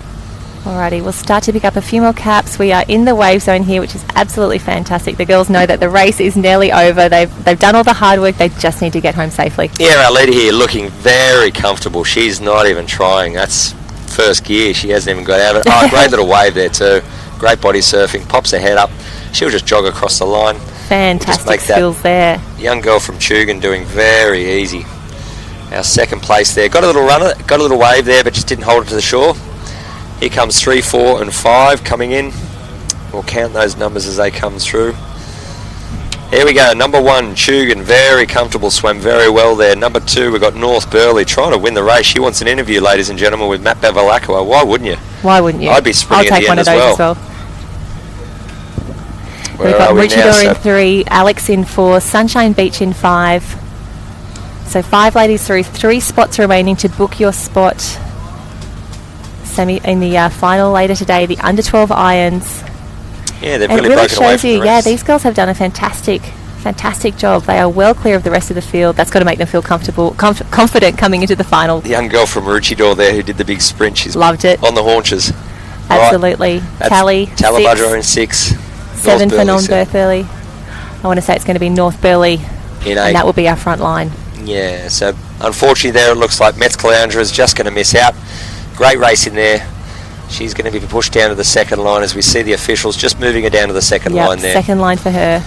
Alrighty, we'll start to pick up a few more caps. We are in the wave zone here, which is absolutely fantastic. The girls know that the race is nearly over. They've done all the hard work. They just need to get home safely. Yeah, our leader here looking very comfortable. She's not even trying. That's first gear. She hasn't even got out of it. Oh, great little wave there too. Great body surfing. Pops her head up. She'll just jog across the line. Fantastic skills there. Young girl from Tugan doing very easy. Our second place there. Got a little runner. Got a little wave there, but just didn't hold it to the shore. Here comes 3, 4 and 5 coming in. We'll count those numbers as they come through. Here we go. Number 1, Tugan, very comfortable, swam very well there. Number 2, we've got North Burleigh trying to win the race. She wants an interview, ladies and gentlemen, with Matt Bevilacqua. Why wouldn't you? Why wouldn't you? I'd be sprinting at the end as well. I'll take one of those as well. We've got Richard in 3, Alex in 4, Sunshine Beach in 5. So 5 ladies through, 3 spots remaining to book your spot. In the final later today, the under 12 irons. Yeah, they've really broken away shows from you. the rest. Yeah, these girls have done a fantastic job. They are well clear of the rest of the field. That's got to make them feel comfortable, confident coming into the final. The young girl from Maroochydore there who did the big sprint, she's loved it on the haunches. Absolutely. Tally Talabudger in 6. 7 for North Burleigh. I want to say it's going to be North Burleigh, in 8. And that will be our front line. Yeah, so unfortunately there it looks like Metz Caloundra is just going to miss out. Great race in there. She's going to be pushed down to the second line as we see the officials just moving her down to the second line there. Second line for her.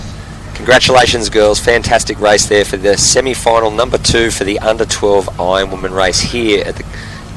Congratulations, girls. Fantastic race there for the semi-final number 2 for the under 12 Ironwoman race here at the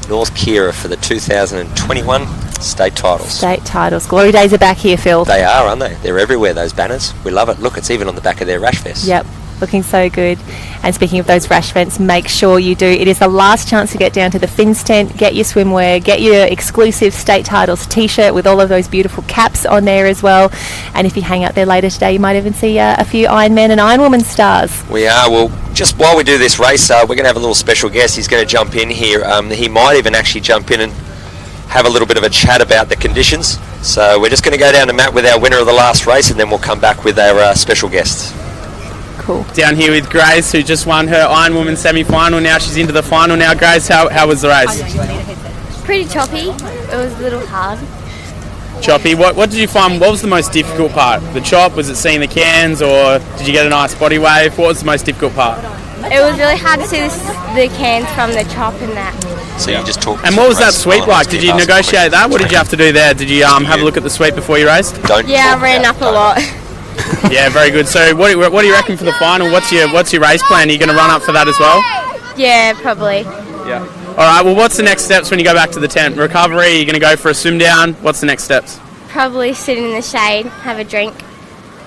North Kira for the 2021 state titles. State titles. Glory days are back here, Phil. They are, aren't they? They're everywhere, those banners. We love it. Look, it's even on the back of their rash vests. Yep. Looking so good. And speaking of those rash vents, make sure you do. It is the last chance to get down to the Fins tent, get your swimwear, get your exclusive state titles t-shirt with all of those beautiful caps on there as well. And if you hang out there later today, you might even see a few Ironman and Ironwoman stars. We are. Well, just while we do this race, we're going to have a little special guest. He's going to jump in here. He might even actually jump in and have a little bit of a chat about the conditions. So we're just going to go down to Matt with our winner of the last race, and then we'll come back with our special guest. Cool. Down here with Grace, who just won her Ironwoman semi-final. Now she's into the final now. Grace, how was the race? Pretty choppy. It was a little hard. Choppy. What did you find? What was the most difficult part? The chop? Was it seeing the cans, or did you get a nice body wave? What was the most difficult part? It was really hard to see the cans from the chop and that. So you just talked. And what was that sweep like? Did you negotiate that? What did you have to do there? Did you have a look at the sweep before you raced? Yeah, I ran up a lot. Yeah, very good. So what do you reckon for the final? What's your race plan? Are you going to run up for that as well? Yeah, probably. Yeah. All right. Well, what's the next steps when you go back to the tent? Recovery? Are you going to go for a swim down? What's the next steps? Probably sit in the shade, have a drink.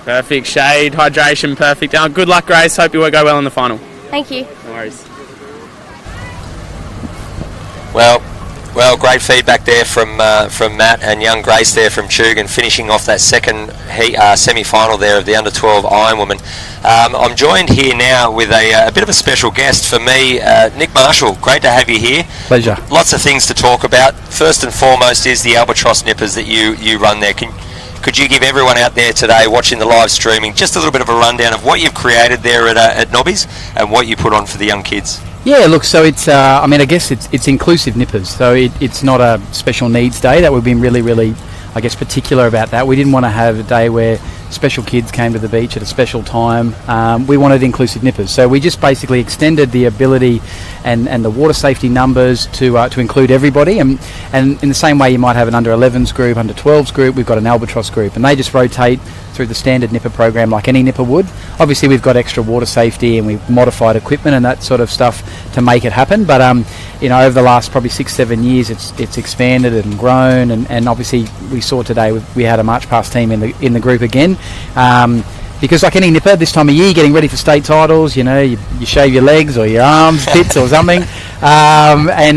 Perfect. Shade, hydration, perfect. Now, good luck, Grace. Hope you will go well in the final. Thank you. No worries. Well, great feedback there from Matt and young Grace there from Tugan, finishing off that second semi-final there of the under-12 Ironwoman. I'm joined here now with a bit of a special guest for me, Nick Marshall. Great to have you here. Pleasure. Lots of things to talk about. First and foremost is the Albatross Nippers that you run there. Could you give everyone out there today watching the live streaming just a little bit of a rundown of what you've created there at Nobby's and what you put on for the young kids? Yeah, look, so it's, I guess it's inclusive nippers, so it's not a special needs day. That we've been really, really, I guess, particular about that. We didn't want to have a day where special kids came to the beach at a special time. We wanted inclusive nippers, so we just basically extended the ability and the water safety numbers to include everybody. And in the same way you might have an under 11s group, under 12s group, we've got an Albatross group, and they just rotate through the standard nipper program like any nipper would. Obviously we've got extra water safety and we've modified equipment and that sort of stuff to make it happen, but over the last probably 6-7 years it's expanded and grown, and obviously we saw today we had a march past team in the group again, because like any nipper this time of year, getting ready for state titles, you shave your legs or your arms bits or something, and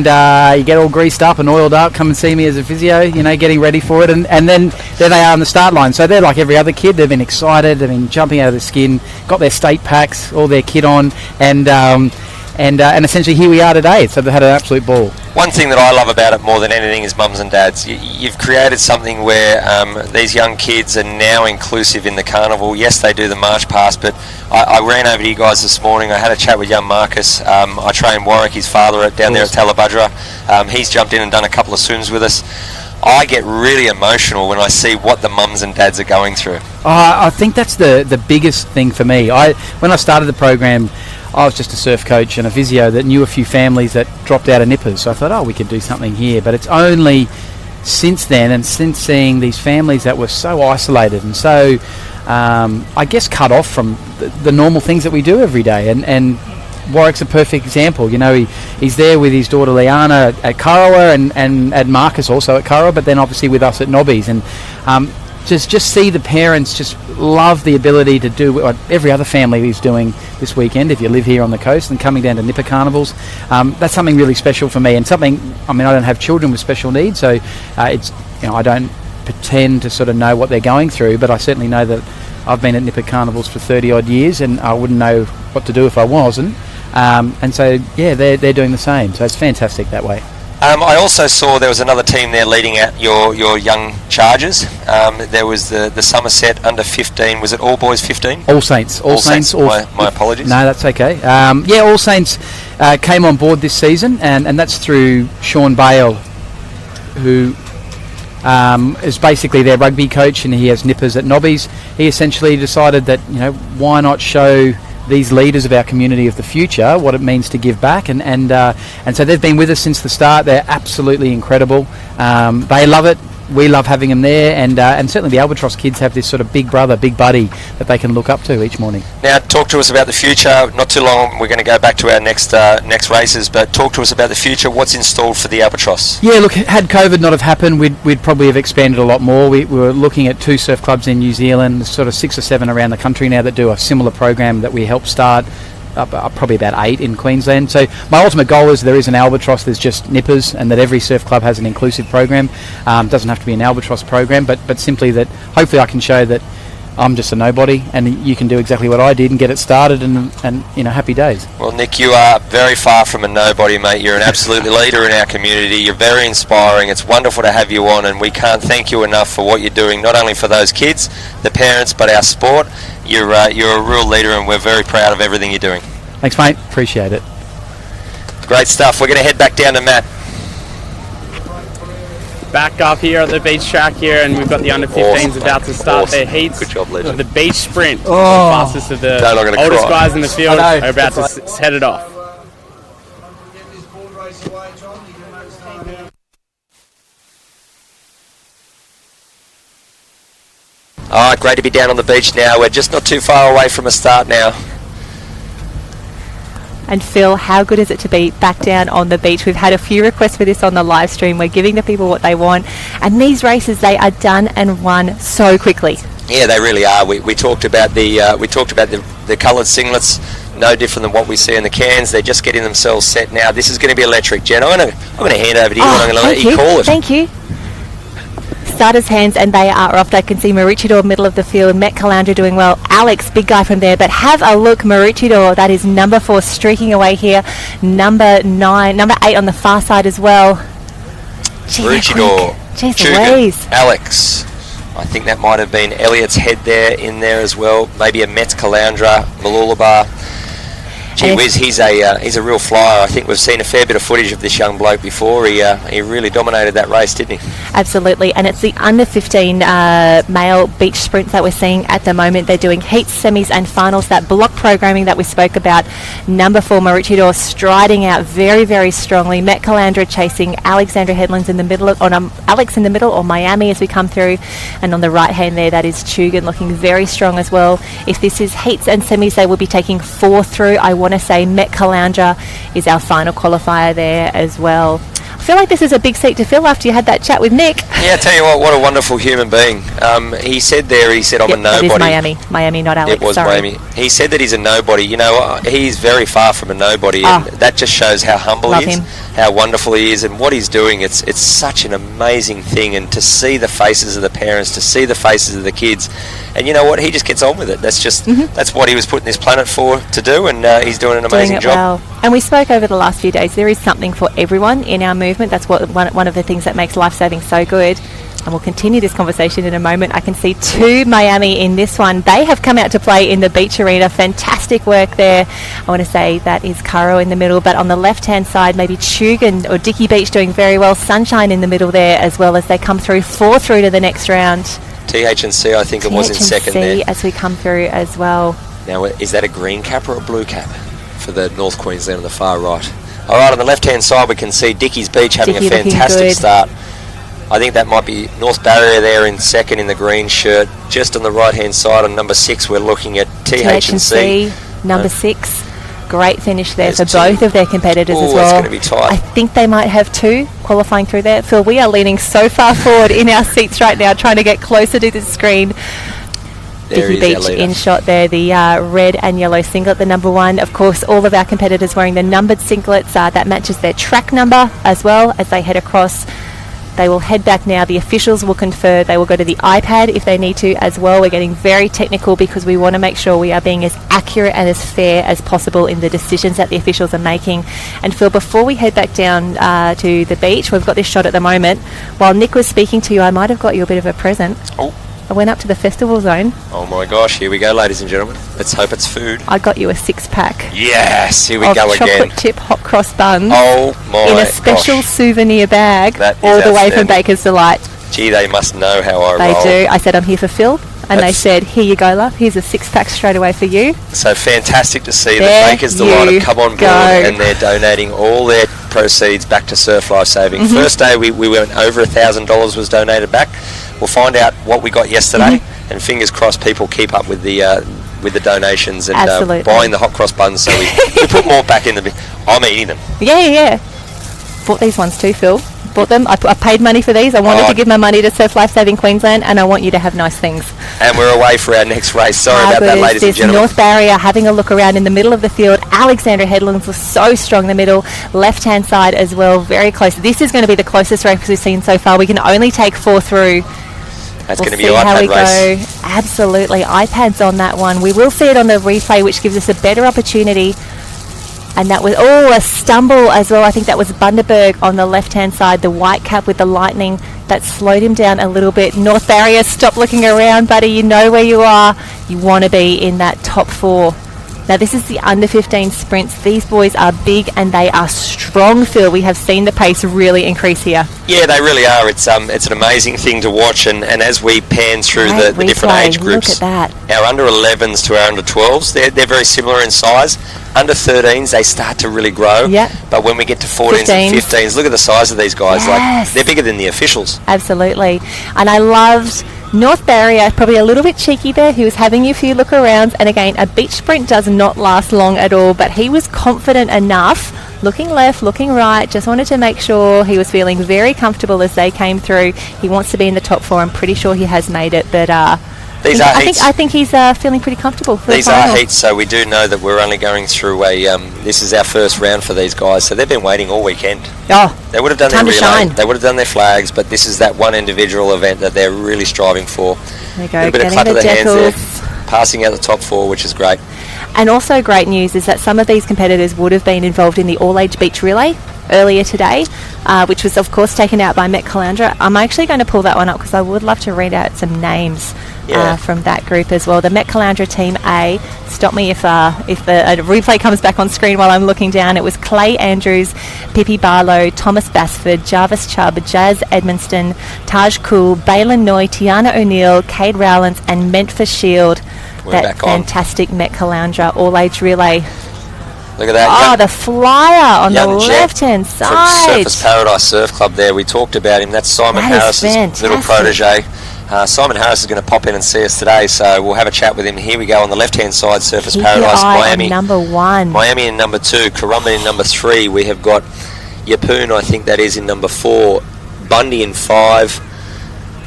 you get all greased up and oiled up. Come and see me as a physio, getting ready for it, and then there they are on the start line. So they're like every other kid. They've been excited, they've been jumping out of their skin, got their state packs, all their kit on, and essentially here we are today. So they had an absolute ball. One thing that I love about it more than anything is mums and dads. You've created something where these young kids are now inclusive in the carnival. Yes, they do the march past, but I ran over to you guys this morning. I had a chat with young Marcus. I trained Warwick, his father, down there at Talabudra. He's jumped in and done a couple of swims with us. I get really emotional when I see what the mums and dads are going through. I think that's the biggest thing for me. When I started the program, I was just a surf coach and a physio that knew a few families that dropped out of nippers. So I thought, we could do something here. But it's only since then, and since seeing these families that were so isolated and so, I guess, cut off from the normal things that we do every day. And Warwick's a perfect example. He's there with his daughter Liana at Kurrawa and Marcus also at Kurrawa, but then obviously with us at Nobby's. And just see the parents just love the ability to do what every other family is doing this weekend if you live here on the coast and coming down to nipper carnivals. That's something really special for me, and something, I don't have children with special needs, so it's I don't pretend to sort of know what they're going through, but I certainly know that I've been at nipper carnivals for 30 odd years and I wouldn't know what to do if I wasn't, and so yeah, they're doing the same, so it's fantastic that way. I also saw there was another team there leading out your young chargers. There was the Somerset under 15. Was it All Boys 15? All Saints. All Saints. My apologies. No, that's okay. All Saints came on board this season, and that's through Sean Bale, who is basically their rugby coach, and he has nippers at Nobby's. He essentially decided that why not show these leaders of our community of the future what it means to give back, and so they've been with us since the start. They're absolutely incredible. They love it. We love having them there, and certainly the Albatross kids have this sort of big brother, big buddy that they can look up to each morning. Now, talk to us about the future. Not too long, we're going to go back to our next races, but talk to us about the future. What's installed for the Albatross? Yeah, look, had COVID not have happened, we'd probably have expanded a lot more. We were looking at 2 surf clubs in New Zealand, sort of 6 or 7 around the country now that do a similar program that we helped start. Probably about 8 in Queensland. So my ultimate goal is there is an Albatross, there's just nippers, and that every surf club has an inclusive program. Doesn't have to be an Albatross program, but simply that hopefully I can show that I'm just a nobody and you can do exactly what I did and get it started, and happy days. Well, Nick, you are very far from a nobody, mate. You're an absolute leader in our community. You're very inspiring. It's wonderful to have you on, and we can't thank you enough for what you're doing, not only for those kids, the parents, but our sport. You're a real leader, and we're very proud of everything you're doing. Thanks, mate. Appreciate it. Great stuff. We're going to head back down to Matt. back up here at the beach track here, and we've got the under-15s about to start their heats. Good job, legend. The beach sprint. Oh. The fastest of the I'm gonna oldest cry. guys in the field I know. are about to head it off. All right, great to be down on the beach now. We're just not too far away from a start now. And Phil, how good is it to be back down on the beach? We've had a few requests for this on the live stream. We're giving the people what they want. And these races, they are done and won so quickly. Yeah, they really are. We talked about the coloured singlets, no different than what we see in the cans. They're just getting themselves set now. This is going to be electric, Jen. I'm going to hand over to you, and I'm going to let you call it. Thank you. Starters' hands, and they are off. I can see Maroochydore middle of the field, Met Calandra doing well, Alex, big guy from there, but have a look, Maroochydore, that is number 4 streaking away here, number 8 on the far side as well. Maroochydore, Jeez, Alex. I think that might have been Elliot's head there in there as well. Maybe a Met Calandra, Malulabar. Gee whiz, he's a real flyer. I think we've seen a fair bit of footage of this young bloke before. He really dominated that race, didn't he? Absolutely, and it's the under 15 male beach sprints that we're seeing at the moment. They're doing heats, semis and finals, that block programming that we spoke about. Number 4 Maroochydore striding out very, very strongly. Met Calandra chasing, Alexandra Headlands in the middle, Alex in the middle, or Miami as we come through, and on the right hand there that is Tugan looking very strong as well. If this is heats and semis, they will be taking 4 through. I want to say Met Calandra is our final qualifier there as well. I feel like this is a big seat to fill after you had that chat with Nick. Yeah, I tell you what a wonderful human being. He said I'm a nobody. That is Miami, not Alex. It was Miami. He said that he's a nobody. You know, he's very far from a nobody, and that just shows how humble he is, how wonderful he is, and what he's doing. It's such an amazing thing, and to see the faces of the parents, to see the faces of the kids, and you know what? He just gets on with it. That's just that's what he was put in this planet for to do, and he's doing an amazing job. Well. And we spoke over the last few days. There is something for everyone in our movement. That's what one of the things that makes lifesaving so good. And we'll continue this conversation in a moment. I can see 2 Miami in this one. They have come out to play in the beach arena. Fantastic work there. I want to say that is Caro in the middle, but on the left-hand side, maybe Tugan or Dicky Beach doing very well. Sunshine in the middle there as well as they come through 4 through to the next round. TH&C, I think it was in second there. as we come through as well. Now, is that a green cap or a blue cap for the North Queensland on the far right? All right, on the left-hand side, we can see Dicky's Beach having a fantastic start. I think that might be North Barrier there in second in the green shirt. Just on the right-hand side, on number 6, we're looking at TH&C. Number 6. Great finish there for both of their competitors as well. It's going to be tight. I think they might have 2 qualifying through there. Phil, we are leaning so far forward in our seats right now, trying to get closer to the screen. Dicky Beach in shot there, the red and yellow singlet, the number 1. Of course, all of our competitors wearing the numbered singlets. That matches their track number as well as they head across. They will head back now. The officials will confer. They will go to the iPad if they need to as well. We're getting very technical because we want to make sure we are being as accurate and as fair as possible in the decisions that the officials are making. And Phil, before we head back down to the beach, we've got this shot at the moment. While Nick was speaking to you, I might have got you a bit of a present. Oh. I went up to the festival zone. Oh my gosh, here we go, ladies and gentlemen. Let's hope it's food. I got you a 6-pack. Yes, here we go again. Chocolate chip hot cross buns. Oh my in a special souvenir bag, that all the way from Baker's Delight. Gee, they must know how I roll. They do. I said, I'm here for Phil. And they said, here you go, love. Here's a 6-pack straight away for you. So fantastic to see that Baker's Delight have come on board and they're donating all their proceeds back to Surf Life Saving. First day we went over $1,000 was donated back. We'll find out what we got yesterday, and fingers crossed people keep up with the donations and buying the hot cross buns, so we put more back in the. I'm eating them. Yeah. Bought these ones too, Phil. Bought them. I paid money for these. I wanted to give my money to Surf Life Saving Queensland, and I want you to have nice things. And we're away for our next race. Sorry about that, ladies and gentlemen. North Barrier having a look around in the middle of the field. Alexandra Headlands was so strong in the middle. Left-hand side as well, very close. This is going to be the closest race we've seen so far. We can only take 4 through. That's going to be an iPad race. Go. Absolutely. iPad's on that one. We will see it on the replay, which gives us a better opportunity. And that was, a stumble as well. I think that was Bundaberg on the left-hand side, the white cap with the lightning. That slowed him down a little bit. North Barrier, stop looking around, buddy. You know where you are. You want to be in that top 4. Now this is the under 15 sprints. These boys are big and they are strong, Phil. We have seen the pace really increase here. Yeah, they really are. It's an amazing thing to watch, and as we pan through the different age groups, look at that. Our under 11s to our under 12s, they're very similar in size. Under 13s, they start to really grow. Yeah. But when we get to 14s and 15s, look at the size of these guys. Yes. Like, they're bigger than the officials. Absolutely. And I loved North Barrier, probably a little bit cheeky there. He was having a few look arounds, and again, a beach sprint does not last long at all, but he was confident enough, looking left, looking right, just wanted to make sure he was feeling very comfortable as they came through. He wants to be in the top 4. I'm pretty sure he has made it, but I think he's feeling pretty comfortable for These the final. are heats, so we do know that we're only going through this is our first round for these guys, so they've been waiting all weekend. Oh, they would have done time their to relay, shine. they would have done their flags, but this is that one individual event that they're really striving for. There you go, A little bit of getting clap of the the hands there, decals. passing out the top 4, which is great. And also great news is that some of these competitors would have been involved in the all-age beach relay earlier today, which was of course taken out by Met Caloundra. I'm actually going to pull that one up because I would love to read out some names from that group as well. The Met Caloundra Team A, stop me if the replay comes back on screen while I'm looking down. It was Clay Andrews, Pippi Barlow, Thomas Basford, Jarvis Chubb, Jazz Edmonston, Taj Cool, Balin Noy, Tiana O'Neill, Cade Rowlands and Memphis Shield. We're that back on. fantastic Met Caloundra all-age relay. Look at that. The flyer on the young Jet left-hand from side. Surfers Paradise Surf Club there. We talked about him. That's Simon That is Harris's little protege. Simon Harris is going to pop in and see us today, so we'll have a chat with him. Here we go on the left-hand side, Surfers Keep Paradise, your eye Miami. on number 1. Miami in number 2, Currumbin in number 3. We have got Yapoon, I think that is, in number 4. Bundy in 5.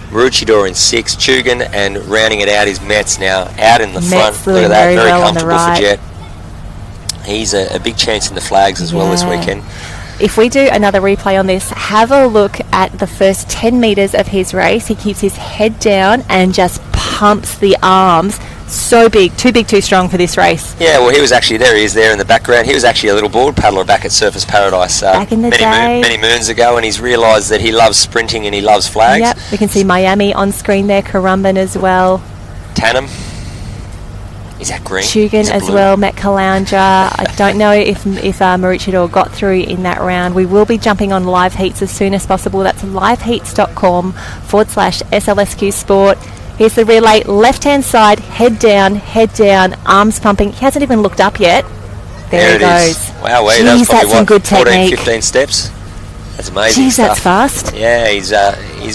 Maroochydore in 6. Chugan, and rounding it out is Metz now out in the front. Look at that, very well comfortable on the right. for Jet. He's a big chance in the flags as well this weekend. If we do another replay on this, have a look at the first 10 metres of his race. He keeps his head down and just pumps the arms. So big, too strong for this race. Yeah, well, he was actually there. He is there in the background. He was actually a little board paddler back at Surfers Paradise back in the day. many moons ago, and he's realised that he loves sprinting and he loves flags. Yep, we can see Miami on screen there, Currumbin as well. Tannum. Is that green? Chugan as well, Met Caloundra. I don't know if Maroochydore got through in that round. We will be jumping on live heats as soon as possible. That's liveheats.com/SLSQ Sport. Here's the relay, left-hand side, head down, arms pumping. He hasn't even looked up yet. There he goes. Wow, Jeez, that was that's some probably, good 14, technique. 15 steps? That's amazing Jeez, stuff. that's fast. Yeah, he's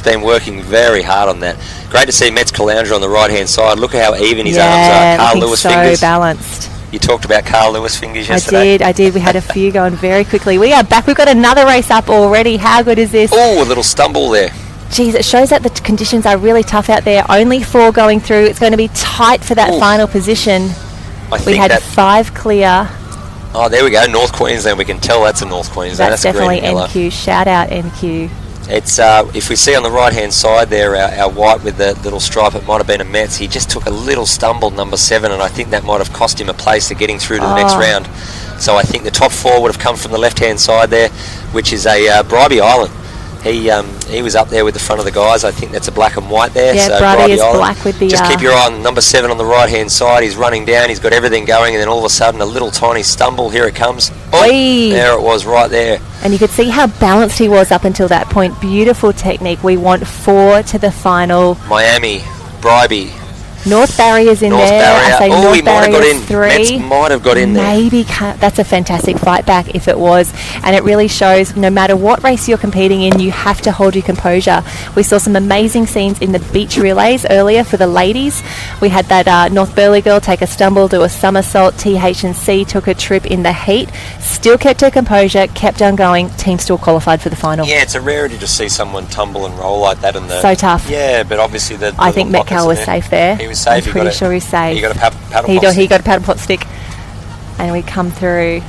been working very hard on that. Great to see Metz Caloundra on the right-hand side. Look at how even his arms are. Carl Lewis so fingers. Balanced. You talked about Carl Lewis fingers yesterday. I did. We had a few going very quickly. We are back. We've got another race up already. How good is this? Oh, a little stumble there. Geez, it shows that the conditions are really tough out there. Only 4 going through. It's going to be tight for that final position. We had 5 clear. Oh, there we go. North Queensland. We can tell that's a North Queensland. That's a green definitely and yellow. NQ. Shout out NQ. It's if we see on the right-hand side there, our white with the little stripe, it might have been a Metz. He just took a little stumble, number 7, and I think that might have cost him a place to getting through to the next round. So I think the top 4 would have come from the left-hand side there, which is a Bribey Island. He was up there with the front of the guys. I think that's a black and white there. Yeah, so Bribey is Island. black with the... Just keep your eye on number 7 on the right-hand side. He's running down. He's got everything going, and then all of a sudden a little tiny stumble. Here it comes. Oh, there it was right there. And you could see how balanced he was up until that point. Beautiful technique. We want 4 to the final. Miami, Bribey. North Barrier's in North there. Barrier. I say Oh, North he might have got Barrier's in. 3. Metz might have got in there. Maybe that's a fantastic fight back if it was, and it really shows no matter what race you're competing in, you have to hold your composure. We saw some amazing scenes in the beach relays earlier for the ladies. We had that North Burleigh girl take a stumble, do a somersault. TH&C took a trip in the heat, still kept her composure, kept on going. Team still qualified for the final. Yeah, it's a rarity to see someone tumble and roll like that in the... So tough. Yeah, but obviously the I think Metcalf was safe there. He was safe. I'm pretty sure he's safe. He got a paddle pop He got a paddle pop stick. And we come through.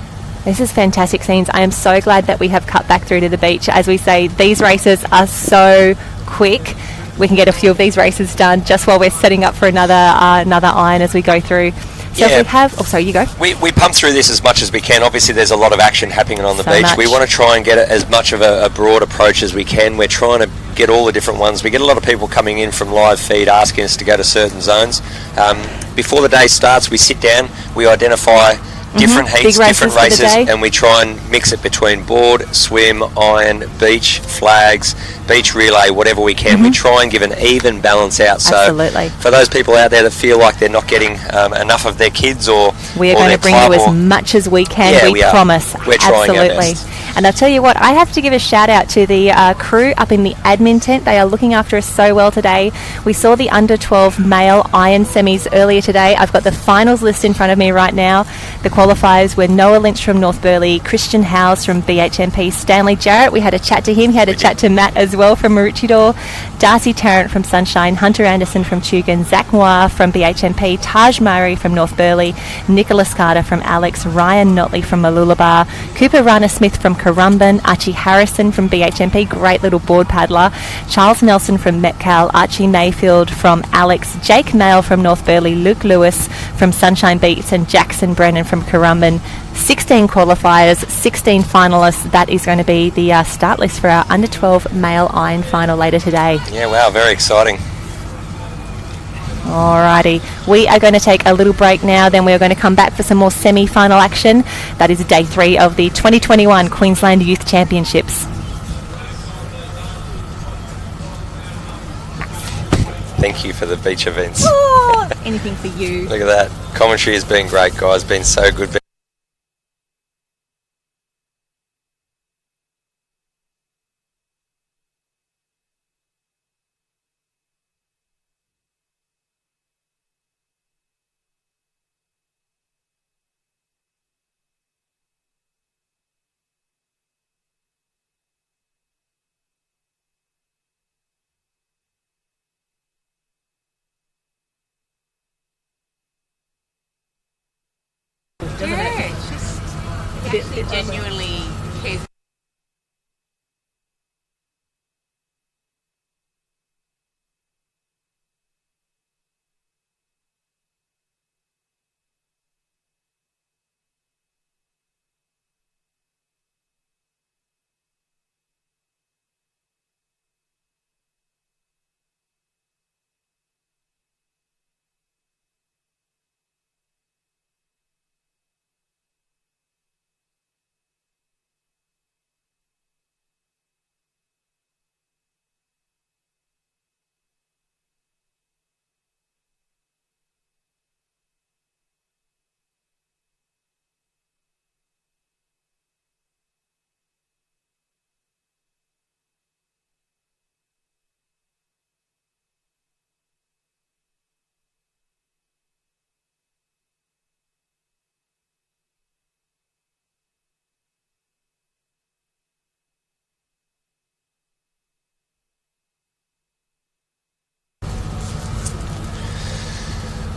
This is fantastic scenes. I am so glad that we have cut back through to the beach. As we say, these races are so quick. We can get a few of these races done just while we're setting up for another iron as we go through. So if we have... Oh, sorry, you go. We pump through this as much as we can. Obviously, there's a lot of action happening on the beach. Much. We want to try and get as much of a broad approach as we can. We're trying to get all the different ones. We get a lot of people coming in from live feed asking us to go to certain zones. Before the day starts, we sit down, we identify different heats, different races, and we try and mix it between board, swim, iron, beach, flags, beach relay, whatever we can. We try and give an even balance out. Absolutely. So for those people out there that feel like they're not getting enough of their kids or we are going to bring you as much as we can. Yeah, we promise. We're trying our best. And I'll tell you what, I have to give a shout out to the crew up in the admin tent. They are looking after us so well today. We saw the under 12 male iron semis earlier today. I've got the finals list in front of me right now. The qualifiers were Noah Lynch from North Burleigh, Christian Howes from BHMP, Stanley Jarrett. We had a chat to him. He had a chat to Matt as well from Maroochydore, Darcy Tarrant from Sunshine, Hunter Anderson from Tugun, Zach Moir from BHMP, Taj Murray from North Burleigh, Nicholas Carter from Alex, Ryan Notley from Mooloolaba, Cooper Rana Smith from Currumbin, Archie Harrison from BHMP, great little board paddler, Charles Nelson from Metcal, Archie Mayfield from Alex, Jake Mail from North Burleigh, Luke Lewis from Sunshine Beats, and Jackson Brennan from Currumbin. 16 qualifiers, 16 finalists. That is going to be the start list for our under 12 male iron final later today. Yeah, wow, very exciting. Alrighty, we are going to take a little break now, then we're going to come back for some more semi-final action. That is day 3 of the 2021 Queensland Youth Championships. Thank you for the beach events. Oh, anything for you. Look at that. Commentary has been great, guys. Been so good. He actually genuinely cares.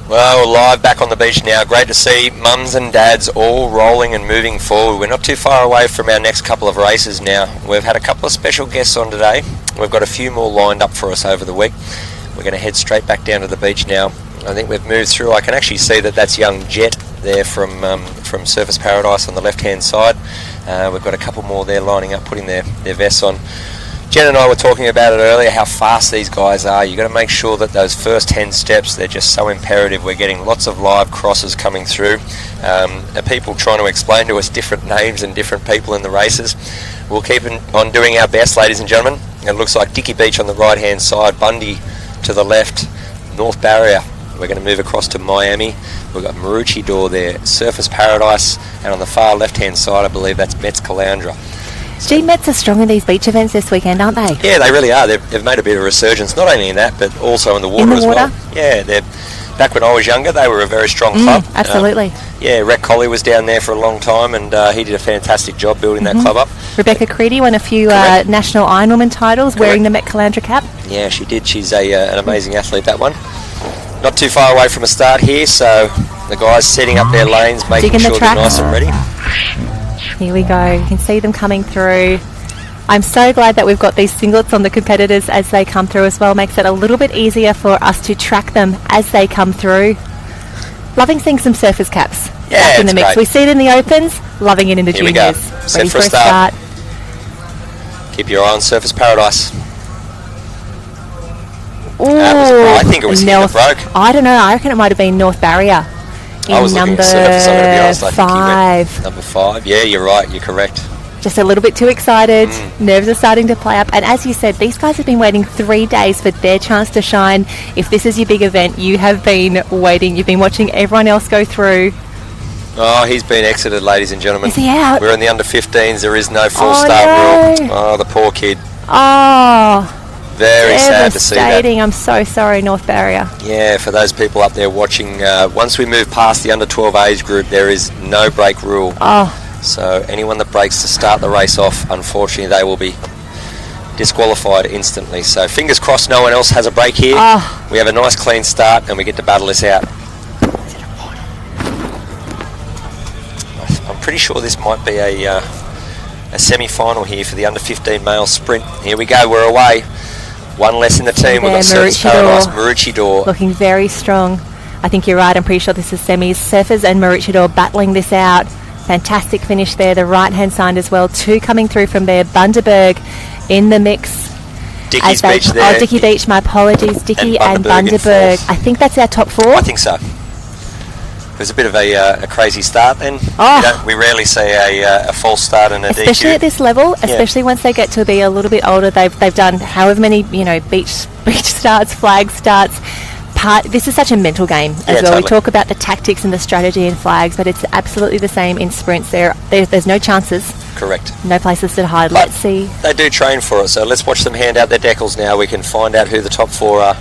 Well, we're live back on the beach now. Great to see mums and dads all rolling and moving forward. We're not too far away from our next couple of races now. We've had a couple of special guests on today. We've got a few more lined up for us over the week. We're going to head straight back down to the beach now. I think we've moved through. I can actually see that that's young Jet there from Surfers Paradise on the left-hand side. We've got a couple more there lining up, putting their vests on. Jen and I were talking about it earlier, how fast these guys are. You've got to make sure that those first 10 steps, they're just so imperative. We're getting lots of live crosses coming through. People trying to explain to us different names and different people in the races. We'll keep on doing our best, ladies and gentlemen. It looks like Dicky Beach on the right-hand side, Bundy to the left, North Barrier. We're going to move across to Miami. We've got Maroochydore there, Surfers Paradise, and on the far left-hand side, I believe that's Metz Caloundra. Gee, Mets are strong in these beach events this weekend, aren't they? Yeah, they really are. They've made a bit of a resurgence, not only in that, but also in the water as well. Yeah, back when I was younger, they were a very strong club. Absolutely. Rhett Colley was down there for a long time, and he did a fantastic job building that club up. Rebecca Creedy won a few national Ironwoman titles wearing the Met Caloundra cap. Yeah, she did. She's an amazing athlete, that one. Not too far away from a start here, so the guys setting up their lanes, making sure they're nice and ready. Here we go. You can see them coming through. I'm so glad that we've got these singlets on the competitors as they come through as well. Makes it a little bit easier for us to track them as they come through. Loving seeing some surfers caps back in the mix. Great. We see it in the opens, loving it in the Here juniors. We go. Set for a start. Keep your eye on Surfers Paradise. I think it was him that broke. I don't know. I reckon it might have been North Barrier. I was looking at Surface, I'm going to be honest. I think he 5. went number 5. Yeah, you're right. You're correct. Just a little bit too excited. Nerves are starting to play up. And as you said, these guys have been waiting 3 days for their chance to shine. If this is your big event, you have been waiting. You've been watching everyone else go through. Oh, he's been exited, ladies and gentlemen. Is he out? We're in the under-15s. There is no full start rule. Oh, the poor kid. Oh, very sad to see that. devastating. I'm so sorry, North Barrier. Yeah, for those people up there watching, once we move past the under-12 age group, there is no break rule. Oh. So anyone that breaks to start the race off, unfortunately, they will be disqualified instantly. So fingers crossed no one else has a break here. Oh. We have a nice clean start and we get to battle this out. I'm pretty sure this might be a semi-final here for the under-15 male sprint. Here we go, we're away. One less in the team. We've got Surfers Paradise, Maroochydore. Looking very strong. I think you're right. I'm pretty sure this is semis. Surfers and Maroochydore battling this out. Fantastic finish there. The right-hand side as well. 2 coming through from there. Bundaberg in the mix. Dickie's Beach there. Oh, Dickie Beach. My apologies. Dickie and Bundaberg. I think that's our top 4. I think so. It was a bit of a crazy start then. Oh. We rarely see a false start and a DQ. Especially at this level, especially once they get to be a little bit older. They've done however many, beach starts, flag starts. This is such a mental game as well. Totally. We talk about the tactics and the strategy in flags, but it's absolutely the same in sprints. There's no chances. Correct. No places to hide. But let's see. They do train for it, so let's watch them hand out their decals now. We can find out who the top 4 are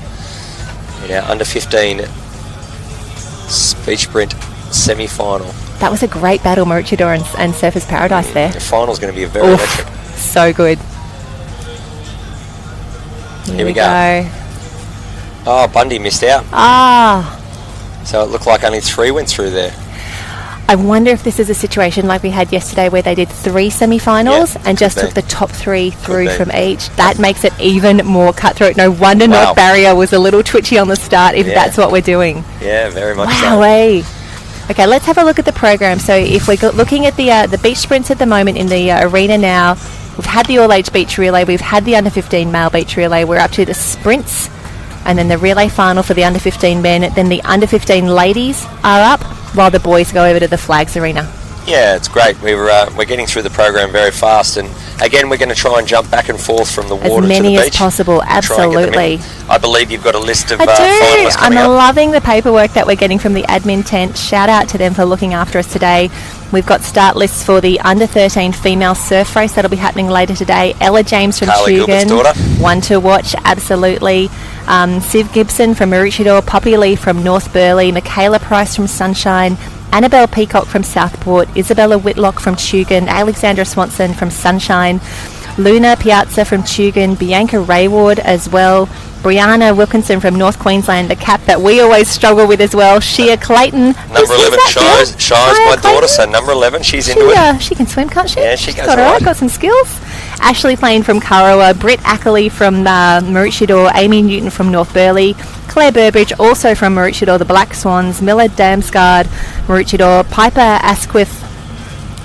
in our under-15 speed sprint semi-final. That was a great battle, Maroochydore and Surfers Paradise there. The final's going to be very electric. So good. Here we go. Oh, Bundy missed out. So it looked like only 3 went through there. I wonder if this is a situation like we had yesterday where they did 3 semi-finals and just took the top 3 through from each. That makes it even more cutthroat. No wonder North Barrier was a little twitchy on the start if that's what we're doing. Yeah, very much so. Wowee. Okay, let's have a look at the program. So if we're looking at the beach sprints at the moment in the arena now, we've had the all-age beach relay, we've had the under-15 male beach relay, we're up to the sprints, and then the relay final for the under-15 men, then the under-15 ladies are up, while the boys go over to the flags arena. Yeah, it's great. We're getting through the program very fast, and again, we're going to try and jump back and forth from the water to the beach. As many as possible, absolutely. I believe you've got a list of I do. finalists coming I'm up. loving the paperwork that we're getting from the admin tent. Shout out to them for looking after us today. We've got start lists for the under-13 female surf race that'll be happening later today. Ella James from Carly Tugun, Gilbert's daughter. one to watch, absolutely. Siv Gibson from Maroochydore, Poppy Lee from North Burleigh, Michaela Price from Sunshine, Annabelle Peacock from Southport, Isabella Whitlock from Tugun, Alexandra Swanson from Sunshine, Luna Piazza from Tugun, Bianca Rayward as well, Brianna Wilkinson from North Queensland, the cap that we always struggle with as well, Shia Clayton. Number 11, Shia's my daughter, so number 11, she's into it. She can swim, can't she? Yeah, she goes got all right. got some skills. Ashley Plain from Kurrawa, Britt Ackley from Maroochydore, Amy Newton from North Burleigh, Claire Burbridge also from Maroochydore, the Black Swans, Miller Damsgaard, Maroochydore, Piper Asquith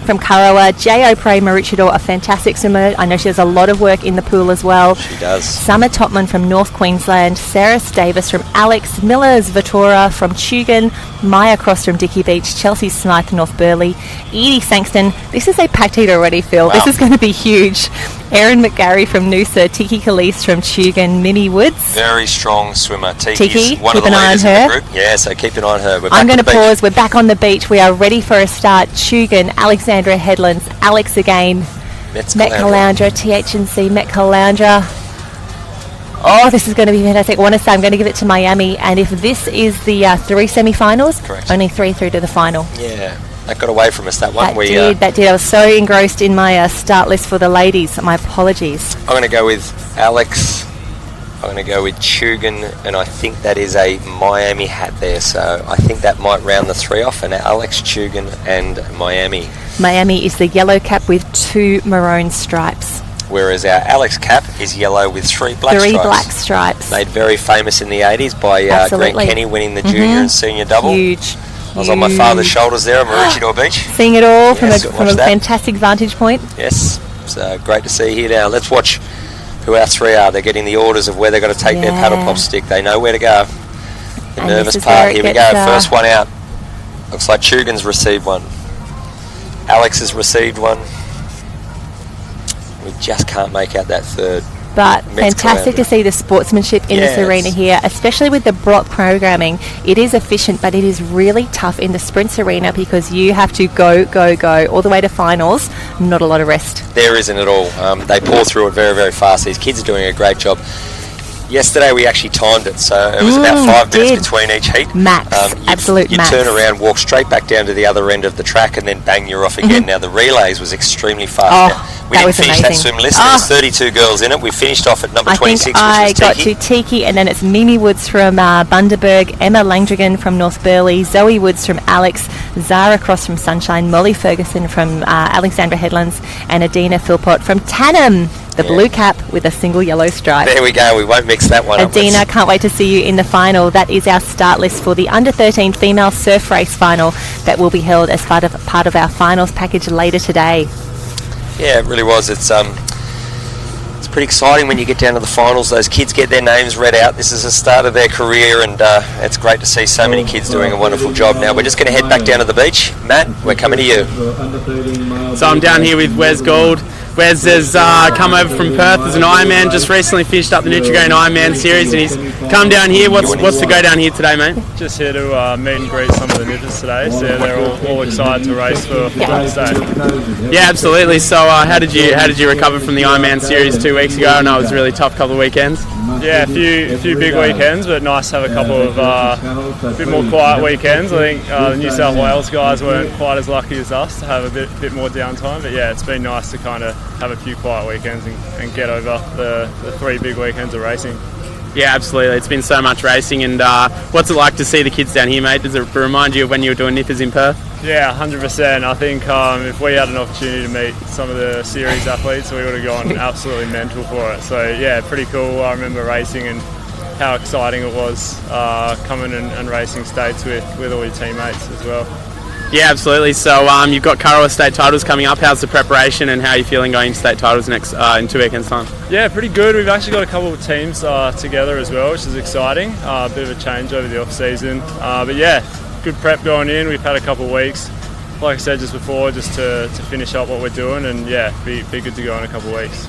from Kurrawa, J. O'Prey Maroochydore, a fantastic swimmer. I know she does a lot of work in the pool as well. She does. Summer Topman from North Queensland, Sarah Davis from Alex, Miller's Vatora from Tugun, Maya Cross from Dickey Beach, Chelsea Smythe North Burleigh, Edie Sangston. This is a packed heat already, Phil. Wow. This is going to be huge. Erin McGarry from Noosa, Tiki Khalees from Tugun, Mimi Woods. Very strong swimmer. Tiki, one of keep the an eye on leaders in her. the group. Yeah, so keep an eye on her. We're back I'm going on to the beach. pause. We're back on the beach. We are ready for a start. Tugun, Alexandra Headlands, Alex again, Met Caloundra, THNC, Met Caloundra. Oh, this is going to be fantastic. I want to say I'm going to give it to Miami, and if this is the 3 semi-finals, only 3 through to the final. Yeah, that got away from us, that one. That did. I was so engrossed in my start list for the ladies. My apologies. I'm going to go with Alex. I'm going to go with Tugun, and I think that is a Miami hat there, so I think that might round the 3 off, and Alex, Tugun, and Miami. Miami is the yellow cap with 2 maroon stripes. Whereas our Alex cap is yellow with 3 black stripes. 3 black stripes. Made very famous in the 80s by Grant Kenny winning the junior and senior double. Huge. I was on my father's shoulders there at Maroochydore Beach. Seeing it all from Yes, a fantastic vantage point. Yes, so great to see here now. Let's watch who our 3 are. They're getting the orders of where they're going to take their paddle pop stick. They know where to go. The nervous part. Here we go. First one out. Looks like Chugan's received one. Alex has received one. We just can't make out that third. But fantastic to see the sportsmanship in this arena here, especially with the Brock programming. It is efficient, but it is really tough in the sprints arena because you have to go all the way to finals. Not a lot of rest. There isn't at all. They pour through it very, very fast. These kids are doing a great job. Yesterday we actually timed it, so it was about 5 minutes between each heat. Max, absolute max. You turn around, walk straight back down to the other end of the track, and then bang, you're off again. Now the relays was extremely fast. We didn't finish that swim list. There was 32 girls in it. We finished off at number 26, which was Tiki. I got to Tiki, and then it's Mimi Woods from Bundaberg, Emma Langdragon from North Burleigh, Zoe Woods from Alex, Zara Cross from Sunshine, Molly Ferguson from Alexandra Headlands, and Adina Philpott from Tannum. The blue cap with a single yellow stripe. There we go. We won't mix that one up. Adina, can't wait to see you in the final. That is our start list for the under-13 female surf race final that will be held as part of our finals package later today. Yeah, it really was. It's pretty exciting when you get down to the finals. Those kids get their names read out. This is the start of their career, and it's great to see so many kids doing a wonderful job. Now we're just going to head back down to the beach. Matt, we're coming to you. So I'm down here with Wes Gould. Wes has come over from Perth as an Ironman, just recently finished up the Nutrigrain Ironman series, and he's come down here. What's to go down here today, mate? Just here to meet and greet some of the nippers today, so they're all excited to race for Wednesday. Yeah, absolutely. So how did you recover from the Ironman series 2 weeks ago? I know it was a really tough couple of weekends. Yeah, a few big weekends, but nice to have a couple of a bit more quiet weekends. I think the New South Wales guys weren't quite as lucky as us to have a bit more downtime, but yeah, it's been nice to kind of have a few quiet weekends and get over the 3 big weekends of racing. Yeah, absolutely. It's been so much racing, and what's it like to see the kids down here, mate? Does it remind you of when you were doing Nippers in Perth? Yeah, 100%. I think if we had an opportunity to meet some of the series athletes, we would have gone absolutely mental for it. So yeah, pretty cool. I remember racing and how exciting it was coming and racing states with all your teammates as well. Yeah, absolutely. So you've got Currawa State titles coming up. How's the preparation and how are you feeling going to state titles next in 2 weekends' time? Yeah, pretty good. We've actually got a couple of teams together as well, which is exciting. A bit of a change over the off-season. But yeah, good prep going in. We've had a couple of weeks, like I said just before, just to finish up what we're doing, and yeah, be good to go in a couple of weeks.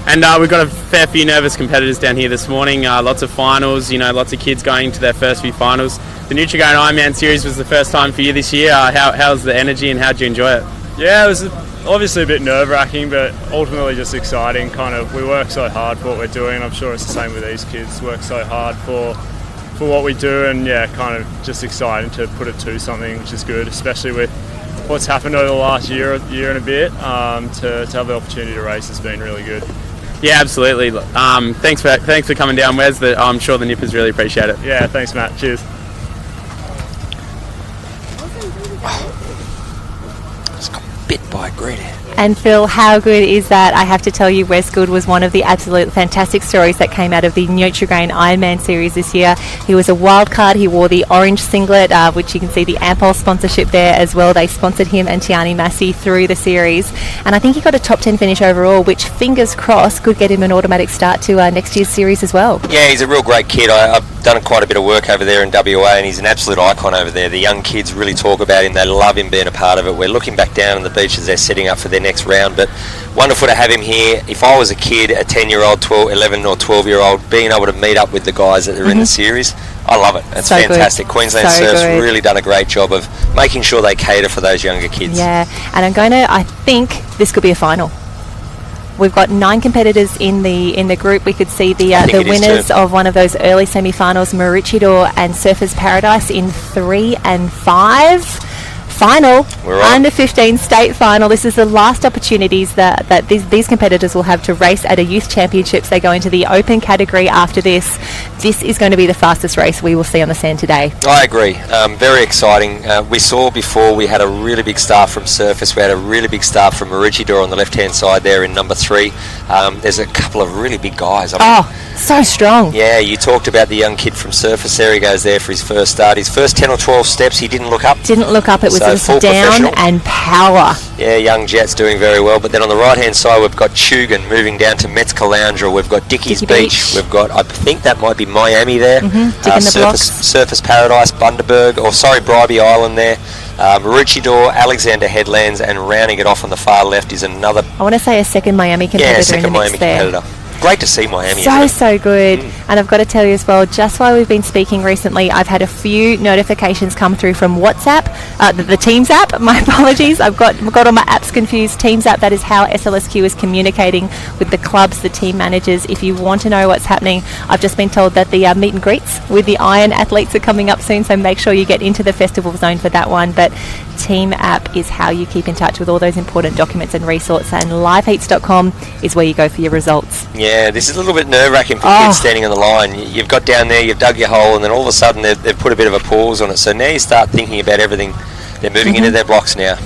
And we've got a fair few nervous competitors down here this morning. Lots of finals, lots of kids going into their first few finals. The Nutrigrain Ironman series was the first time for you this year. How's the energy and how did you enjoy it? Yeah, it was obviously a bit nerve-wracking, but ultimately just exciting. We work so hard for what we're doing. I'm sure it's the same with these kids. Work so hard for what we do, and yeah, kind of just exciting to put it to something, which is good, especially with what's happened over the last year and a bit. To have the opportunity to race has been really good. Yeah, absolutely. Thanks for coming down, Wes. I'm sure the Nippers really appreciate it. Yeah, thanks, Matt. Cheers. Just got bit by a green ant. And Phil, how good is that? I have to tell you, Wes Good was one of the absolute fantastic stories that came out of the Nutrigrain Ironman series this year. He was a wild card. He wore the orange singlet, which you can see the Ampol sponsorship there as well. They sponsored him and Tiani Massey through the series. And I think he got a top 10 finish overall, which, fingers crossed, could get him an automatic start to next year's series as well. Yeah, he's a real great kid. I've done quite a bit of work over there in WA, and he's an absolute icon over there. The young kids really talk about him. They love him being a part of it. We're looking back down on the beach as they're setting up for their next round, but wonderful to have him here. If I was a kid, a 10-year-old, 11 or 12-year-old, being able to meat up with the guys that are in the series, I love it. It's so fantastic. Good. Queensland Surf's really done a great job of making sure they cater for those younger kids. Yeah, and I think this could be a final. We've got 9 competitors in the group. We could see the winners of one of those early semi-finals, Maroochydore and Surfers Paradise, in 3 and 5. Final, under 15 state final. This is the last opportunities that these competitors will have to race at a youth championships. They go into the open category after this. This is going to be the fastest race we will see on the sand today. I agree. Very exciting. We saw before we had a really big star from Surface. We had a really big star from Maroochydore on the left-hand side there in number 3. There's a couple of really big guys. So strong. Yeah, you talked about the young kid from Surface. There he goes there for his first start. His first 10 or 12 steps, he didn't look up. It was Just full down professional. and power. Yeah, young Jets doing very well. But then on the right-hand side, we've got Tugun moving down to Metz Caloundra. We've got Dickie's Beach. We've got, I think that might be Miami there. Surface Paradise, Bundaberg, Bribey Island there. Maroochydore, Alexander Headlands, and rounding it off on the far left is another. I want to say a second Miami competitor in the mix there. Competitor. Great to see Miami. So good. And I've got to tell you as well, just while we've been speaking recently, I've had a few notifications come through from WhatsApp, the Teams app. My apologies. I've got all my apps confused. Teams app, that is how SLSQ is communicating with the clubs, the team managers. If you want to know what's happening, I've just been told that the meet and greets with the Iron athletes are coming up soon, so make sure you get into the festival zone for that one. But Team app is how you keep in touch with all those important documents and resources, and liveheats.com is where you go for your results. Yeah, this is a little bit nerve-wracking for kids standing on the line. You've got down there, you've dug your hole, and then all of a sudden they've put a bit of a pause on it. So now you start thinking about everything. They're moving into their blocks now.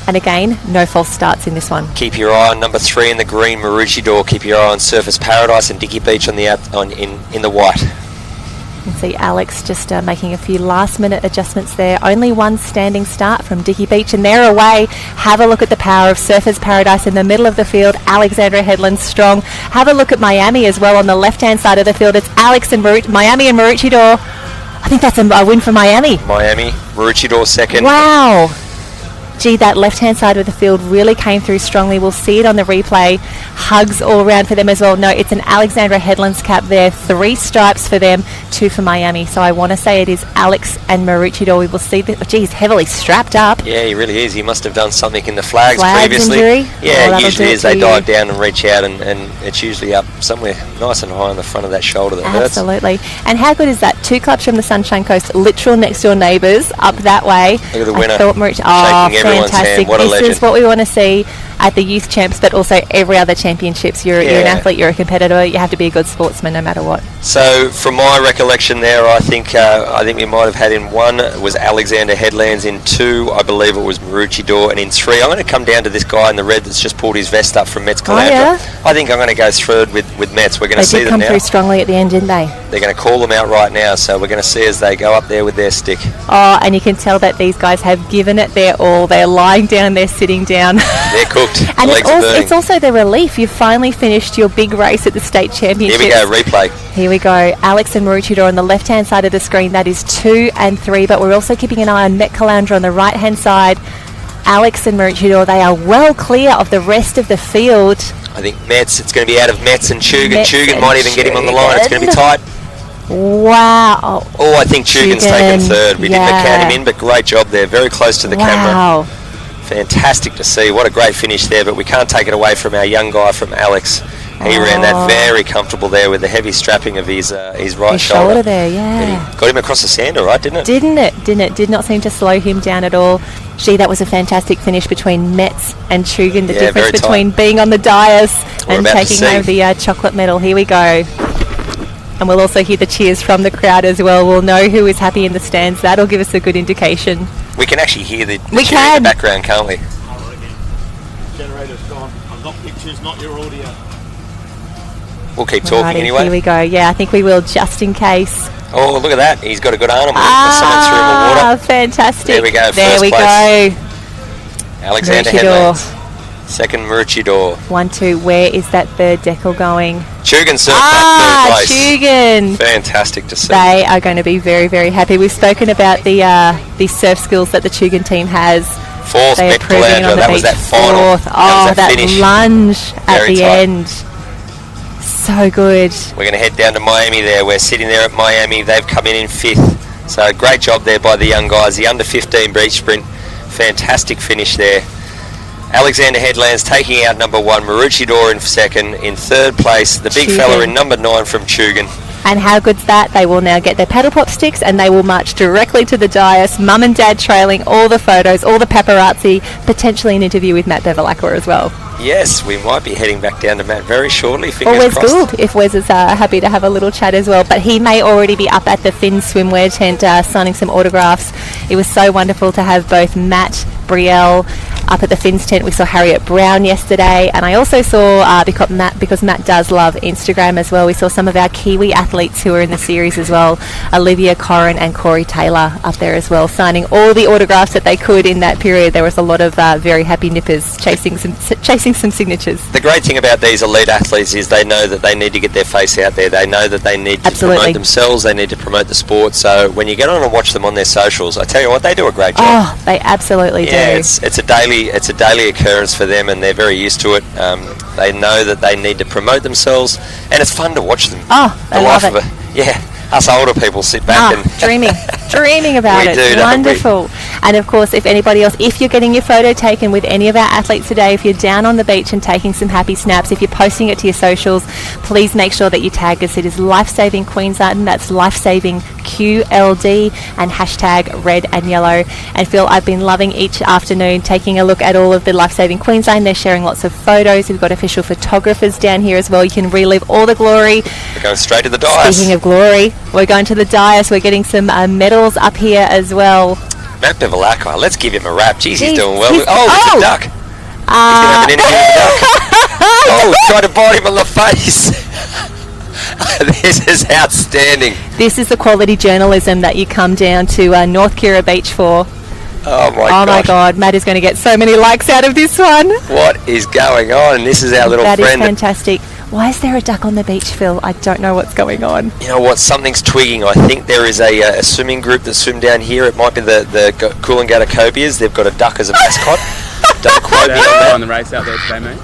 And again, no false starts in this one. Keep your eye on number 3 in the green, Maroochydore. Keep your eye on Surface Paradise and Dickie Beach on the in the white. You can see Alex just making a few last-minute adjustments there. Only one standing start from Dickie Beach, and they're away. Have a look at the power of Surfers Paradise in the middle of the field. Alexandra Headland strong. Have a look at Miami as well on the left-hand side of the field. It's Miami and Maroochydore. I think that's a win for Miami. Miami, Maroochydore second. Wow. Gee, that left-hand side of the field really came through strongly. We'll see it on the replay. Hugs all around for them as well. No, it's an Alexandra Headlands cap there. 3 stripes for them, 2 for Miami. So I want to say it is Alex and Maroochydore. We will see that. Geez, heavily strapped up. Yeah, he really is. He must have done something in the flags previously. Injury? Yeah, usually is. They dive down and reach out, and it's usually up somewhere nice and high on the front of that shoulder that hurts. Absolutely. And how good is that? 2 clubs from the Sunshine Coast, literal next door neighbours, up that way. Look at the winner. Shaking everyone's hand. What a legend. This is what we want to see at the youth champs, but also every other championships. You're an athlete, you're a competitor, you have to be a good sportsman no matter what. So from my recollection there, I think we might have had in 1 was Alexander Headlands, in 2 I believe it was Maroochydore, and in 3 I'm going to come down to this guy in the red that's just pulled his vest up from Metz Caloundra. I think I'm going to go third with Metz. We're going to see them now. They did come through strongly at the end, didn't they? They're going to call them out right now, so we're going to see as they go up there with their stick. Oh, and you can tell that these guys have given it their all. They're lying down, they're sitting down. They're cooked. And it's also the relief. You've finally finished your big race at the state championships. Here we go, replay. Here we go. Alex and Maroochydore on the left-hand side of the screen. That is 2 and 3, but we're also keeping an eye on Metz Caloundra on the right-hand side. Alex and Maroochydore, they are well clear of the rest of the field. I think Metz, it's going to be out of Metz and Tugun. Tugun might even get him on the line. It's going to be tight. Wow. Oh, I think Tugun's taken third. We didn't count him in, but great job there. Very close to the camera. Fantastic to see. What a great finish there, but we can't take it away from our young guy from Alex. He ran that very comfortable there with the heavy strapping of his right shoulder there, yeah. Got him across the sand all right, didn't it? Didn't it? Did not seem to slow him down at all. Gee, that was a fantastic finish between Metz and Tugun. The difference between being on the dais and taking home the chocolate medal. Here we go. And we'll also hear the cheers from the crowd as well. We'll know who is happy in the stands. That'll give us a good indication. We can actually hear the cheer in the background, can't we? Generator's gone. I've got pictures, not your audio. We'll keep talking anyway. Here we go. Yeah, I think we will, just in case. Oh, look at that. He's got a good arm. Someone threw him in the water. Fantastic. There we go. There we go. Alexander Headlands. Second, Maroochydore. 1, 2. Where is that third decal going? Tugun surfed that third place. Tugun. Fantastic to see. They are going to be very, very happy. We've spoken about the surf skills that the Tugun team has. 4th, Metz Caloundra. That was that final. 4th. Oh, that finish. Lunge at the end. So good. We're going to head down to Miami there. We're sitting there at Miami. They've come in 5th. So great job there by the young guys. The under 15 beach sprint. Fantastic finish there. Alexander Headlands taking out number 1, Maroochydore in 2nd. In 3rd place, the big fella in number 9 from Tugun. And how good's that? They will now get their paddle pop sticks and they will march directly to the dais. Mum and Dad trailing, all the photos, all the paparazzi, potentially an interview with Matt Bevilacqua as well. Yes, we might be heading back down to Matt very shortly. Fingers Wes crossed. Gould, if Wes is happy to have a little chat as well. But he may already be up at the Finn swimwear tent signing some autographs. It was so wonderful to have both Matt, Brielle, up at the Finns tent. We saw Harriet Brown yesterday, and I also saw, because Matt does love Instagram as well, we saw some of our Kiwi athletes who are in the series as well, Olivia Corrin and Corey Taylor up there as well, signing all the autographs that they could in that period. There was a lot of very happy nippers chasing some signatures. The great thing about these elite athletes is they know that they need to get their face out there. They know that they need to promote themselves, they need to promote the sport. So when you get on and watch them on their socials, I tell you what, they do a great job. Oh, they absolutely do. Yeah, it's a daily occurrence for them, and they're very used to it. They know that they need to promote themselves, and it's fun to watch them. Oh, I love it. Us older people sit back and dreaming about it. Do, wonderful. And of course, if anybody else, if you're getting your photo taken with any of our athletes today, if you're down on the beach and taking some happy snaps, if you're posting it to your socials, please make sure that you tag us. It is Lifesaving Queensland, that's Lifesaving QLD, and hashtag red and yellow. And Phil, I've been loving each afternoon taking a look at all of the Lifesaving Queensland. They're sharing lots of photos. We've got official photographers down here as well. You can relive all the glory. We're going straight to the dais. Speaking of glory, we're going to the dais. We're getting some medals up here as well. Matt Bevilacqua, let's give him a rap. Jeez, he's doing well. There's a duck. He's going to have an interview with the duck. Try to bite him on the face. This is outstanding. This is the quality journalism that you come down to North Kira Beach for. Oh my God, Matt is going to get so many likes out of this one. What is going on? And this is our little friend. That is fantastic. Why is there a duck on the beach, Phil? I don't know what's going on. You know what? Something's twigging. I think there is a swimming group that swim down here. It might be the Coolangatta Cobias. They've got a duck as a mascot. Don't quote me on that. On the race out there today, mate.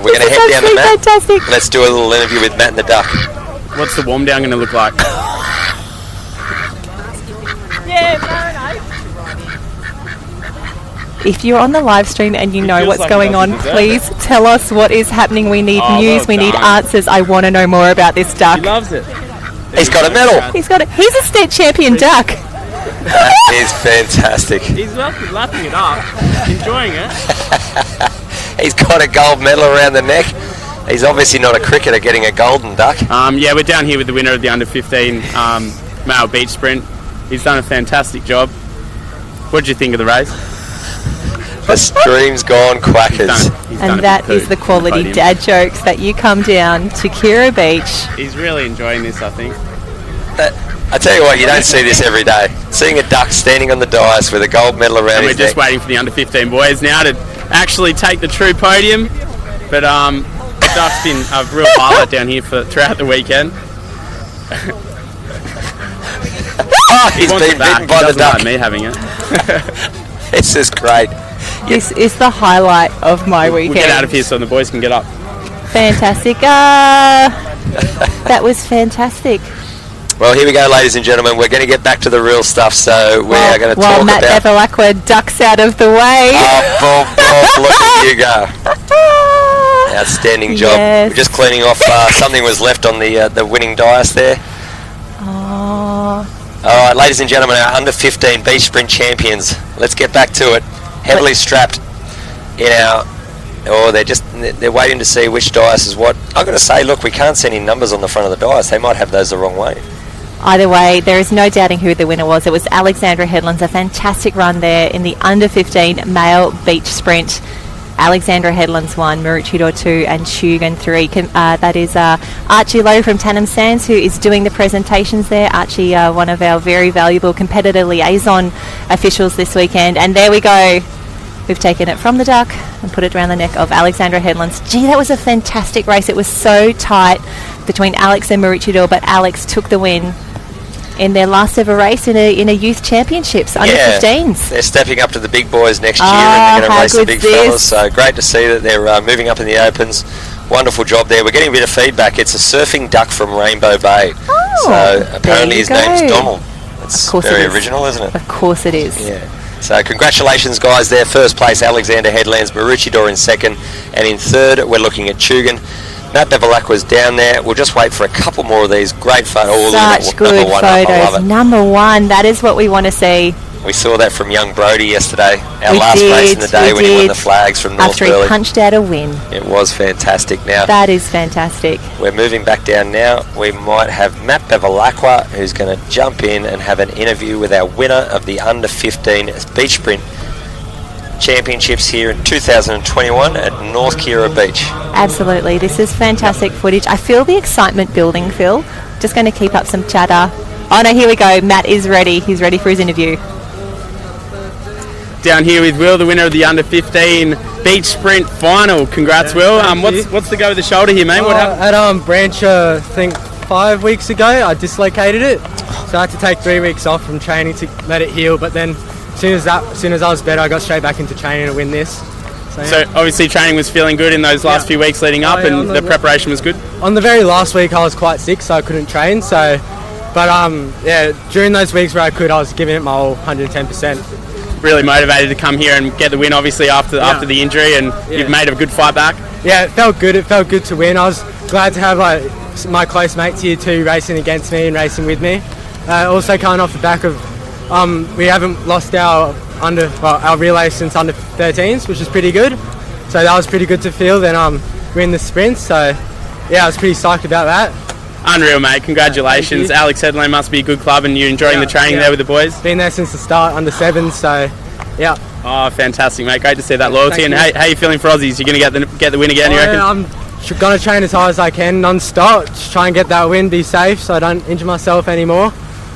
We're going to head down to Matt. Fantastic. Let's do a little interview with Matt and the duck. What's the warm down going to look like? If you're on the live stream and you know what's going on, please tell us what is happening. We need news, we need answers. I want to know more about this duck. He loves it. He's got a medal. He's a state champion duck. That is fantastic. He's lapping it up, enjoying it. He's got a gold medal around the neck. He's obviously not a cricketer getting a golden duck. We're down here with the winner of the under-15 male beach sprint. He's done a fantastic job. What did you think of the race? The stream's gone quackers. And that is the quality dad jokes that you come down to Kira Beach. He's really enjoying this, I think. I tell you what, you don't see this every day. Seeing a duck standing on the dais with a gold medal around and his we're just waiting for the under-15 boys now to actually take the true podium. But the duck's been a real highlight down here throughout the weekend. He's been bitten by the duck. Like me having it. This is great. This is the highlight of my weekend. We'll get out of here so the boys can get up. Fantastic. That was fantastic. Well, here we go, ladies and gentlemen. We're going to get back to the real stuff. So we are going to talk Matt about... Bevilacqua ducks out of the way. Oh, Bob, look at you go. Outstanding job. Yes. We're just cleaning off. Something was left on the winning dais there. Oh. All right, ladies and gentlemen, our under-15 beach sprint champions. Let's get back to it. Heavily strapped in our... they're waiting to see which dais is what. I've got to say, look, we can't see any numbers on the front of the dais. They might have those the wrong way. Either way, there is no doubting who the winner was. It was Alexandra Headlands, a fantastic run there in the under-15 male beach sprint. Alexandra Headlands 1, Maroochydore 2 and Tugun 3. That is Archie Lowe from Tannum Sands, who is doing the presentations there. Archie, one of our very valuable competitor liaison officials this weekend. And there we go. We've taken it from the duck and put it around the neck of Alexandra Headlands. Gee, that was a fantastic race. It was so tight between Alex and Maroochydore, but Alex took the win in their last ever race in a youth championships, under 15s. They're stepping up to the big boys next year and they're going to race the big fellas. So great to see that they're moving up in the opens. Wonderful job there. We're getting a bit of feedback. It's a surfing duck from Rainbow Bay. So apparently his name's Donald. It's very original, isn't it? Of course it is. Yeah. So congratulations, guys, there. First place, Alexander Headlands, Maroochydore in second, and in third, we're looking at Tugun. Matt Bevilacqua's down there. We'll just wait for a couple more of these great photos. Such good photos. Number one, that is what we want to see. We saw that from young Brody yesterday, our last race in the day when he won the flags from North After Burleigh. he punched out a win. It was fantastic. Now that is fantastic. We're moving back down now. We might have Matt Bevilacqua, who's going to jump in and have an interview with our winner of the under-15 beach sprint Championships here in 2021 at North Kira Beach. Absolutely, this is fantastic footage. I feel the excitement building, Phil. Just going to keep up some chatter. Oh no, here we go. Matt is ready. He's ready for his interview. Down here with Will, the winner of the under-15 beach sprint final. Congrats, Will. What's the go with the shoulder here, mate? What happened? At Branch, I think 5 weeks ago, I dislocated it, so I had to take 3 weeks off from training to let it heal. But then, as soon as I was better, I got straight back into training to win this. So obviously training was feeling good in those last few weeks leading up, and the preparation was good. On the very last week, I was quite sick, so I couldn't train. But during those weeks where I could, I was giving it my all 110%. Really motivated to come here and get the win, obviously after the injury, and you've made a good fight back. Yeah, it felt good. It felt good to win. I was glad to have my close mates here too, racing against me and racing with me. Also coming off the back of we haven't lost our relay since under 13s, which is pretty good. So that was pretty good to feel. Then win the sprint. So yeah, I was pretty psyched about that. Unreal, mate. Congratulations. Alex Headland must be a good club, and you're enjoying the training there with the boys? Been there since the start, under 7s, so yeah. Oh, fantastic, mate. Great to see that loyalty. And how are you feeling for Aussies? You're going to get the win again, you reckon? I'm going to train as hard as I can, non-stop. Just try and get that win, be safe, so I don't injure myself anymore.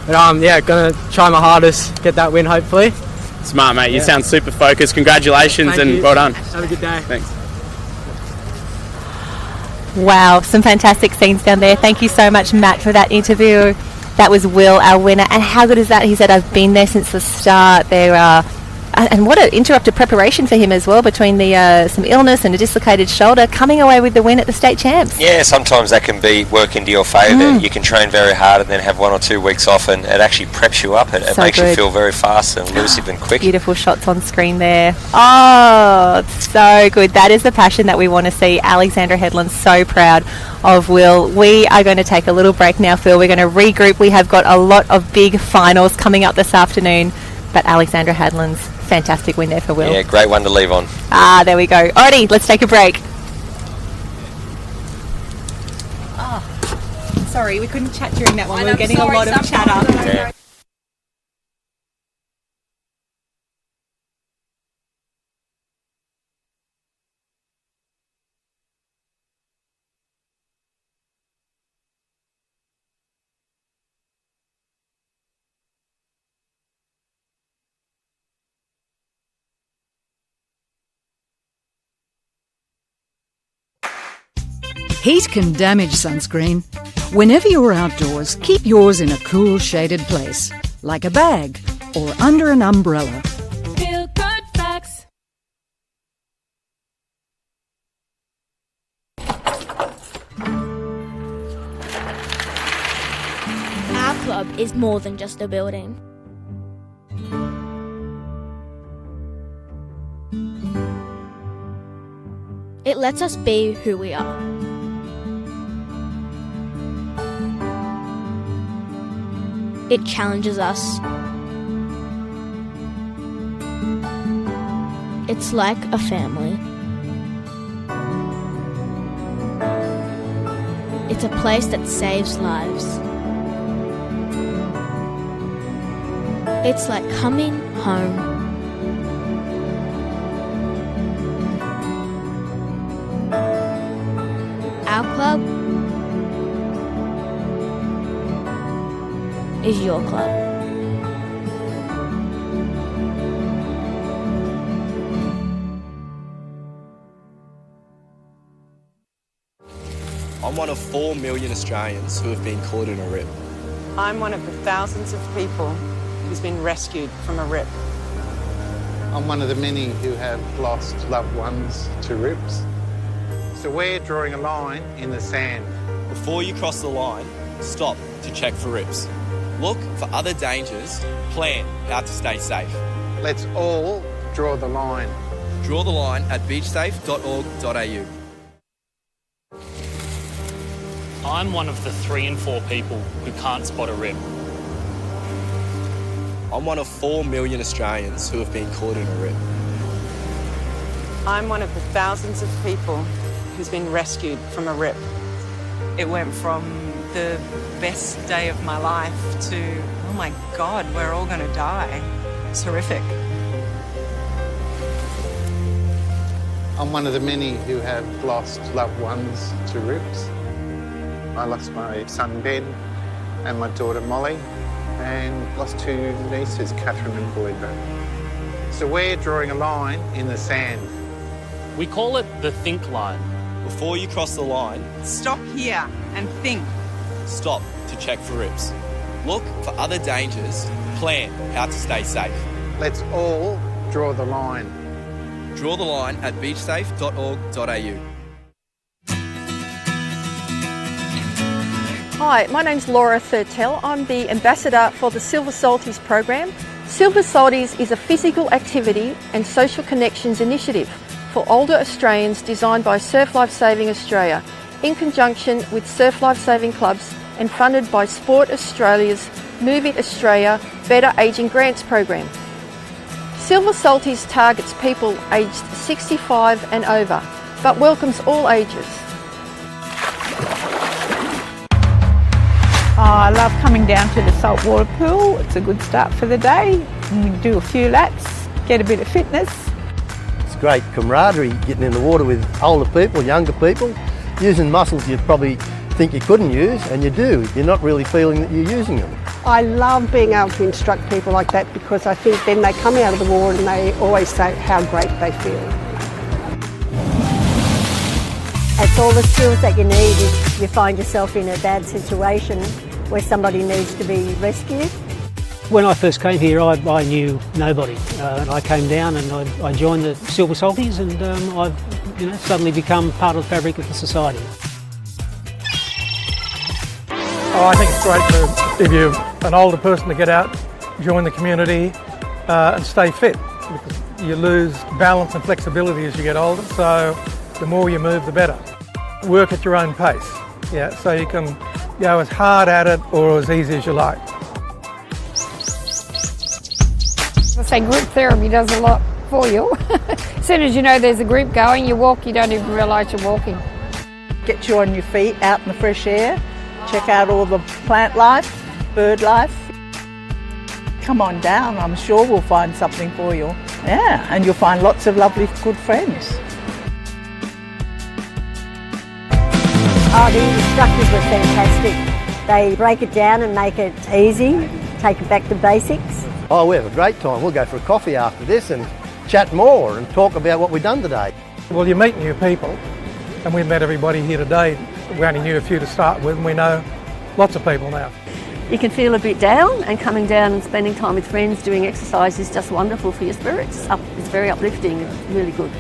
But going to try my hardest, get that win, hopefully. Smart, mate. You sound super focused. Congratulations. Thank you. Well done. Have a good day. Thanks. Wow, some fantastic scenes down there. Thank you so much, Matt, for that interview. That was Will, our winner. And how good is that? He said, I've been there since the start. And what an interrupted preparation for him as well, between some illness and a dislocated shoulder, coming away with the win at the state champs. Yeah, sometimes that can work into your favour. You can train very hard and then have 1 or 2 weeks off, and it actually preps you up. It makes you feel very fast and elusive and quick. Beautiful shots on screen there. Oh, so good. That is the passion that we want to see. Alexandra Headland, so proud of Will. We are going to take a little break now, Phil. We're going to regroup. We have got a lot of big finals coming up this afternoon, but Alexandra Headland's fantastic win there for Will. Yeah, great one to leave on. There we go. Alrighty, let's take a break. Sorry, we couldn't chat during that one. We were getting a lot of chatter. Yeah. Heat can damage sunscreen. Whenever you're outdoors, keep yours in a cool, shaded place, like a bag or under an umbrella. Feel good facts. Our club is more than just a building. It lets us be who we are. It challenges us. It's like a family. It's a place that saves lives. It's like coming home. Our club is your club. I'm one of 4 million Australians who have been caught in a rip. I'm one of the thousands of people who's been rescued from a rip. I'm one of the many who have lost loved ones to rips. So we're drawing a line in the sand. Before you cross the line, stop to check for rips. Look for other dangers, plan how to stay safe. Let's all draw the line. Draw the line at beachsafe.org.au. I'm one of the 3 in 4 people who can't spot a rip. I'm one of 4 million Australians who have been caught in a rip. I'm one of the thousands of people who's been rescued from a rip. It went from the best day of my life to, oh my God, we're all going to die. It's horrific. I'm one of the many who have lost loved ones to rips. I lost my son Ben and my daughter Molly, and lost two nieces, Catherine and Belinda. So we're drawing a line in the sand. We call it the think line. Before you cross the line, Stop here and think. stop to check for rips. Look for other dangers, plan how to stay safe. Let's all draw the line. Draw the line at beachsafe.org.au. Hi, my name's Laura Thurtell. I'm the ambassador for the Silver Salties program. Silver Salties is a physical activity and social connections initiative for older Australians designed by Surf Life Saving Australia in conjunction with Surf Life Saving Clubs and funded by Sport Australia's Move It Australia Better Ageing Grants program. Silver Salties targets people aged 65 and over, but welcomes all ages. I love coming down to the saltwater pool. It's a good start for the day. We do a few laps, get a bit of fitness. It's great camaraderie getting in the water with older people, younger people, using muscles you probably think you couldn't use, and you do. You're not really feeling that you're using them. I love being able to instruct people like that because I think then they come out of the water and they always say how great they feel. It's all the skills that you need if you find yourself in a bad situation where somebody needs to be rescued. When I first came here, I knew nobody. And I came down and I joined the Silver Salties, and I've suddenly become part of the fabric of the society. I think it's great if you're an older person to get out, join the community and stay fit, because you lose balance and flexibility as you get older, so the more you move the better. Work at your own pace, so you can go as hard at it or as easy as you like. I say group therapy does a lot for you. As soon as you know there's a group going, you walk, you don't even realise you're walking. Get you on your feet, out in the fresh air, check out all the plant life, bird life. Come on down, I'm sure we'll find something for you. Yeah, and you'll find lots of lovely good friends. Oh, the instructors were fantastic. They break it down and make it easy, take it back to basics. Oh, we have a great time. We'll go for a coffee after this and chat more and talk about what we've done today. Well, you meet new people, and we've met everybody here today. We only knew a few to start with, and we know lots of people now. You can feel a bit down, and coming down and spending time with friends doing exercise is just wonderful for your spirits. It's very uplifting, it's really good.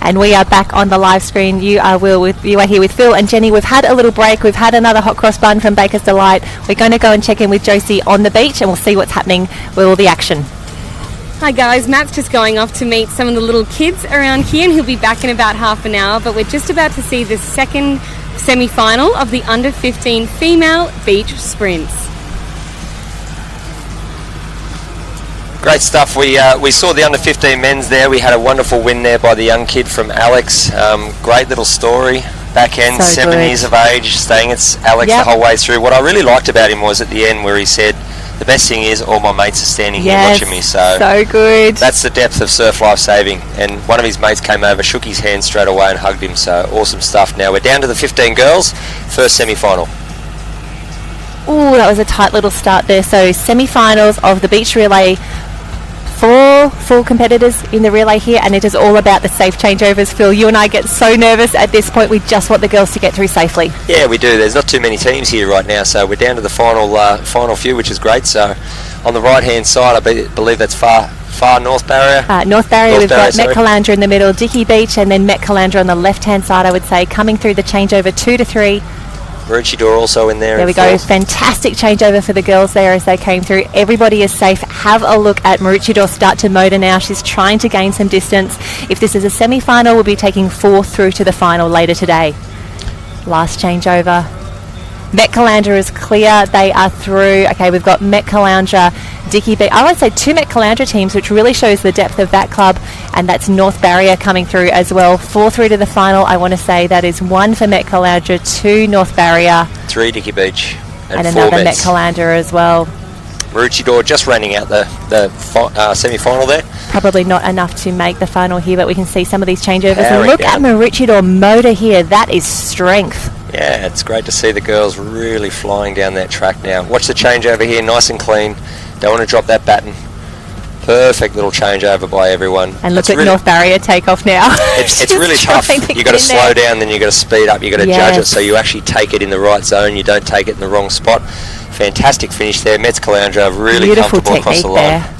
And we are back on the live screen. You are here with Phil and Jenny. We've had a little break. We've had another hot cross bun from Baker's Delight. We're going to go and check in with Josie on the beach, and we'll see what's happening with all the action. Hi guys, Matt's just going off to meet some of the little kids around here, and he'll be back in about half an hour, but we're just about to see the second semi-final of the under 15 female beach sprints. Great stuff. We saw the under 15 men's there. We had a wonderful win there by the young kid from Alex. Great little story. Back end, So 7 good. years of age, staying at Alex the whole way through. What I really liked about him was at the end where he said, the best thing is all my mates are standing here watching me. So good. That's the depth of surf life saving. And one of his mates came over, shook his hand straight away and hugged him. So awesome stuff. Now we're down to the 15 girls, first semi-final. Oh, that was a tight little start there. So semi-finals of the beach relay. 4 full competitors in the relay here, and it is all about the safe changeovers. Phil, you and I get so nervous at this point. We just want the girls to get through safely. Yeah, we do. There's not too many teams here right now, so we're down to the final few, which is great. So on the right-hand side, I believe that's far North Barrier. North Barrier, we've got sorry. Met Calandra in the middle, Dickey Beach, and then Met Calandra on the left-hand side, I would say, coming through the changeover 2 to 3. Maroochydore also in there. There we go. Fantastic changeover for the girls there as they came through. Everybody is safe. Have a look at Maroochydore start to motor now. She's trying to gain some distance. If this is a semi-final, we'll be taking 4 through to the final later today. Last changeover. Met Calandra is clear. They are through. Okay, we've got Met Calandra, Dickey Beach. I would say 2 Met Calandra teams, which really shows the depth of that club, and that's North Barrier coming through as well. 4 through to the final. I want to say that is 1 for Met Calandra, 2 North Barrier, 3 Dickey Beach, and 4 another Met Mets. Calandra as well. Maroochydore just running out the semi-final there. Probably not enough to make the final here, but we can see some of these changeovers. And Powering look down. at Maroochydore motor here. That is strength. Yeah, it's great to see the girls really flying down that track now. Watch the changeover here, nice and clean. Don't want to drop that baton. Perfect little changeover by everyone. And look It's at really, North Barrier take off now. It's really tough. trying to You've got to get in slow there. down, then you've got to speed up. You've got to judge it so you actually take it in the right zone. You don't take it in the wrong spot. Fantastic finish there. Mets Calandra really Beautiful comfortable across the technique line. there.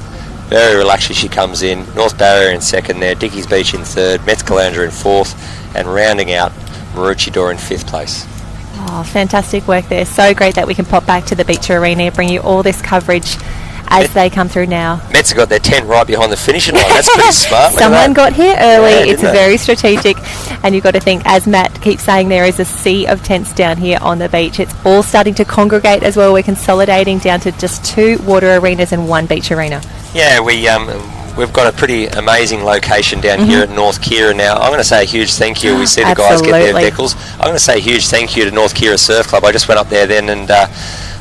Very relaxed as she comes in. North Barrier in second there. Dickey's Beach in third. Mets Calandra in fourth. And rounding out, Maroochydore in fifth place. Oh, fantastic work there. So great that we can pop back to the beach arena, bring you all this coverage as they come through now. Mets have got their tent right behind the finishing line. That's pretty smart. Look at Someone that. got here early. Yeah, It's didn't they? very strategic. And you've got to think, as Matt keeps saying, there is a sea of tents down here on the beach. It's all starting to congregate as well. We're consolidating down to just 2 water arenas and 1 beach arena. Yeah, we've got a pretty amazing location down here at North Kira now. I'm going to say a huge thank you. We see the guys get their Absolutely. decals. I'm going to say a huge thank you to North Kira Surf Club. I just went up there then and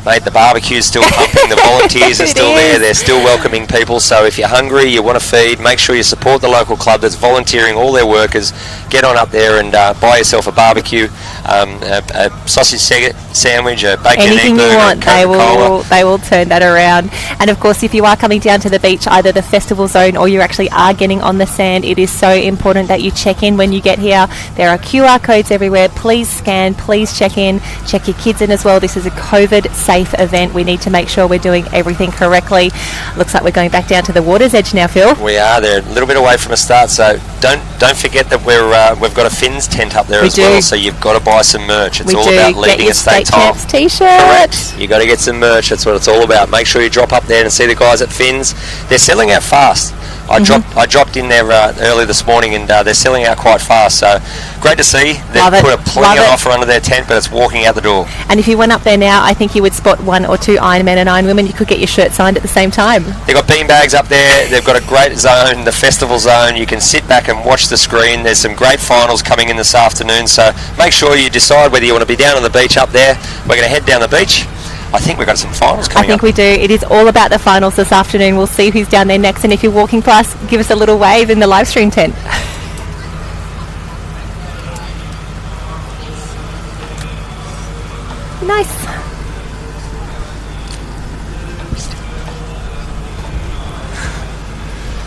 mate, the barbecue's still pumping. The volunteers are still there. They're still welcoming people. So if you're hungry, you want to feed, make sure you support the local club that's volunteering all their workers. Get on up there and buy yourself a barbecue, a sausage sandwich, a bacon and egg Anything burger, you want, Coca-Cola. they will turn that around. And of course, if you are coming down to the beach, either the festival zone or you actually are getting on the sand, it is so important that you check in when you get here. There are QR codes everywhere. Please scan, please check in, check your kids in as well. This is a COVID-safe event. We need to make sure we're doing everything correctly. Looks like we're going back down to the water's edge now, Phil. We are. They're a little bit away from a start, so don't forget that we've got a Fins tent up there We as do. well. So you've got to buy some merch. It's We all do. about Get leading your a state State title. Champs t-shirt. Correct. You got to get some merch. That's what it's all about. Make sure you drop up there and see the guys at Fins. They're selling out fast. I dropped in there early this morning and they're selling out quite fast. So great to see. They've Love it. put a plenty Love on it. offer under their tent, but it's walking out the door. And if you went up there now, I think you would spot 1 or 2 Ironmen and Ironwomen. You could get your shirt signed at the same time. They've got beanbags up there. They've got a great zone, the festival zone. You can sit back and watch the screen. There's some great finals coming in this afternoon. So make sure you decide whether you want to be down on the beach up there. We're going to head down the beach. I think we've got some finals I coming think up. we do. It is all about the finals this afternoon. We'll see who's down there next. And if you're walking past, give us a little wave in the live stream tent. Nice.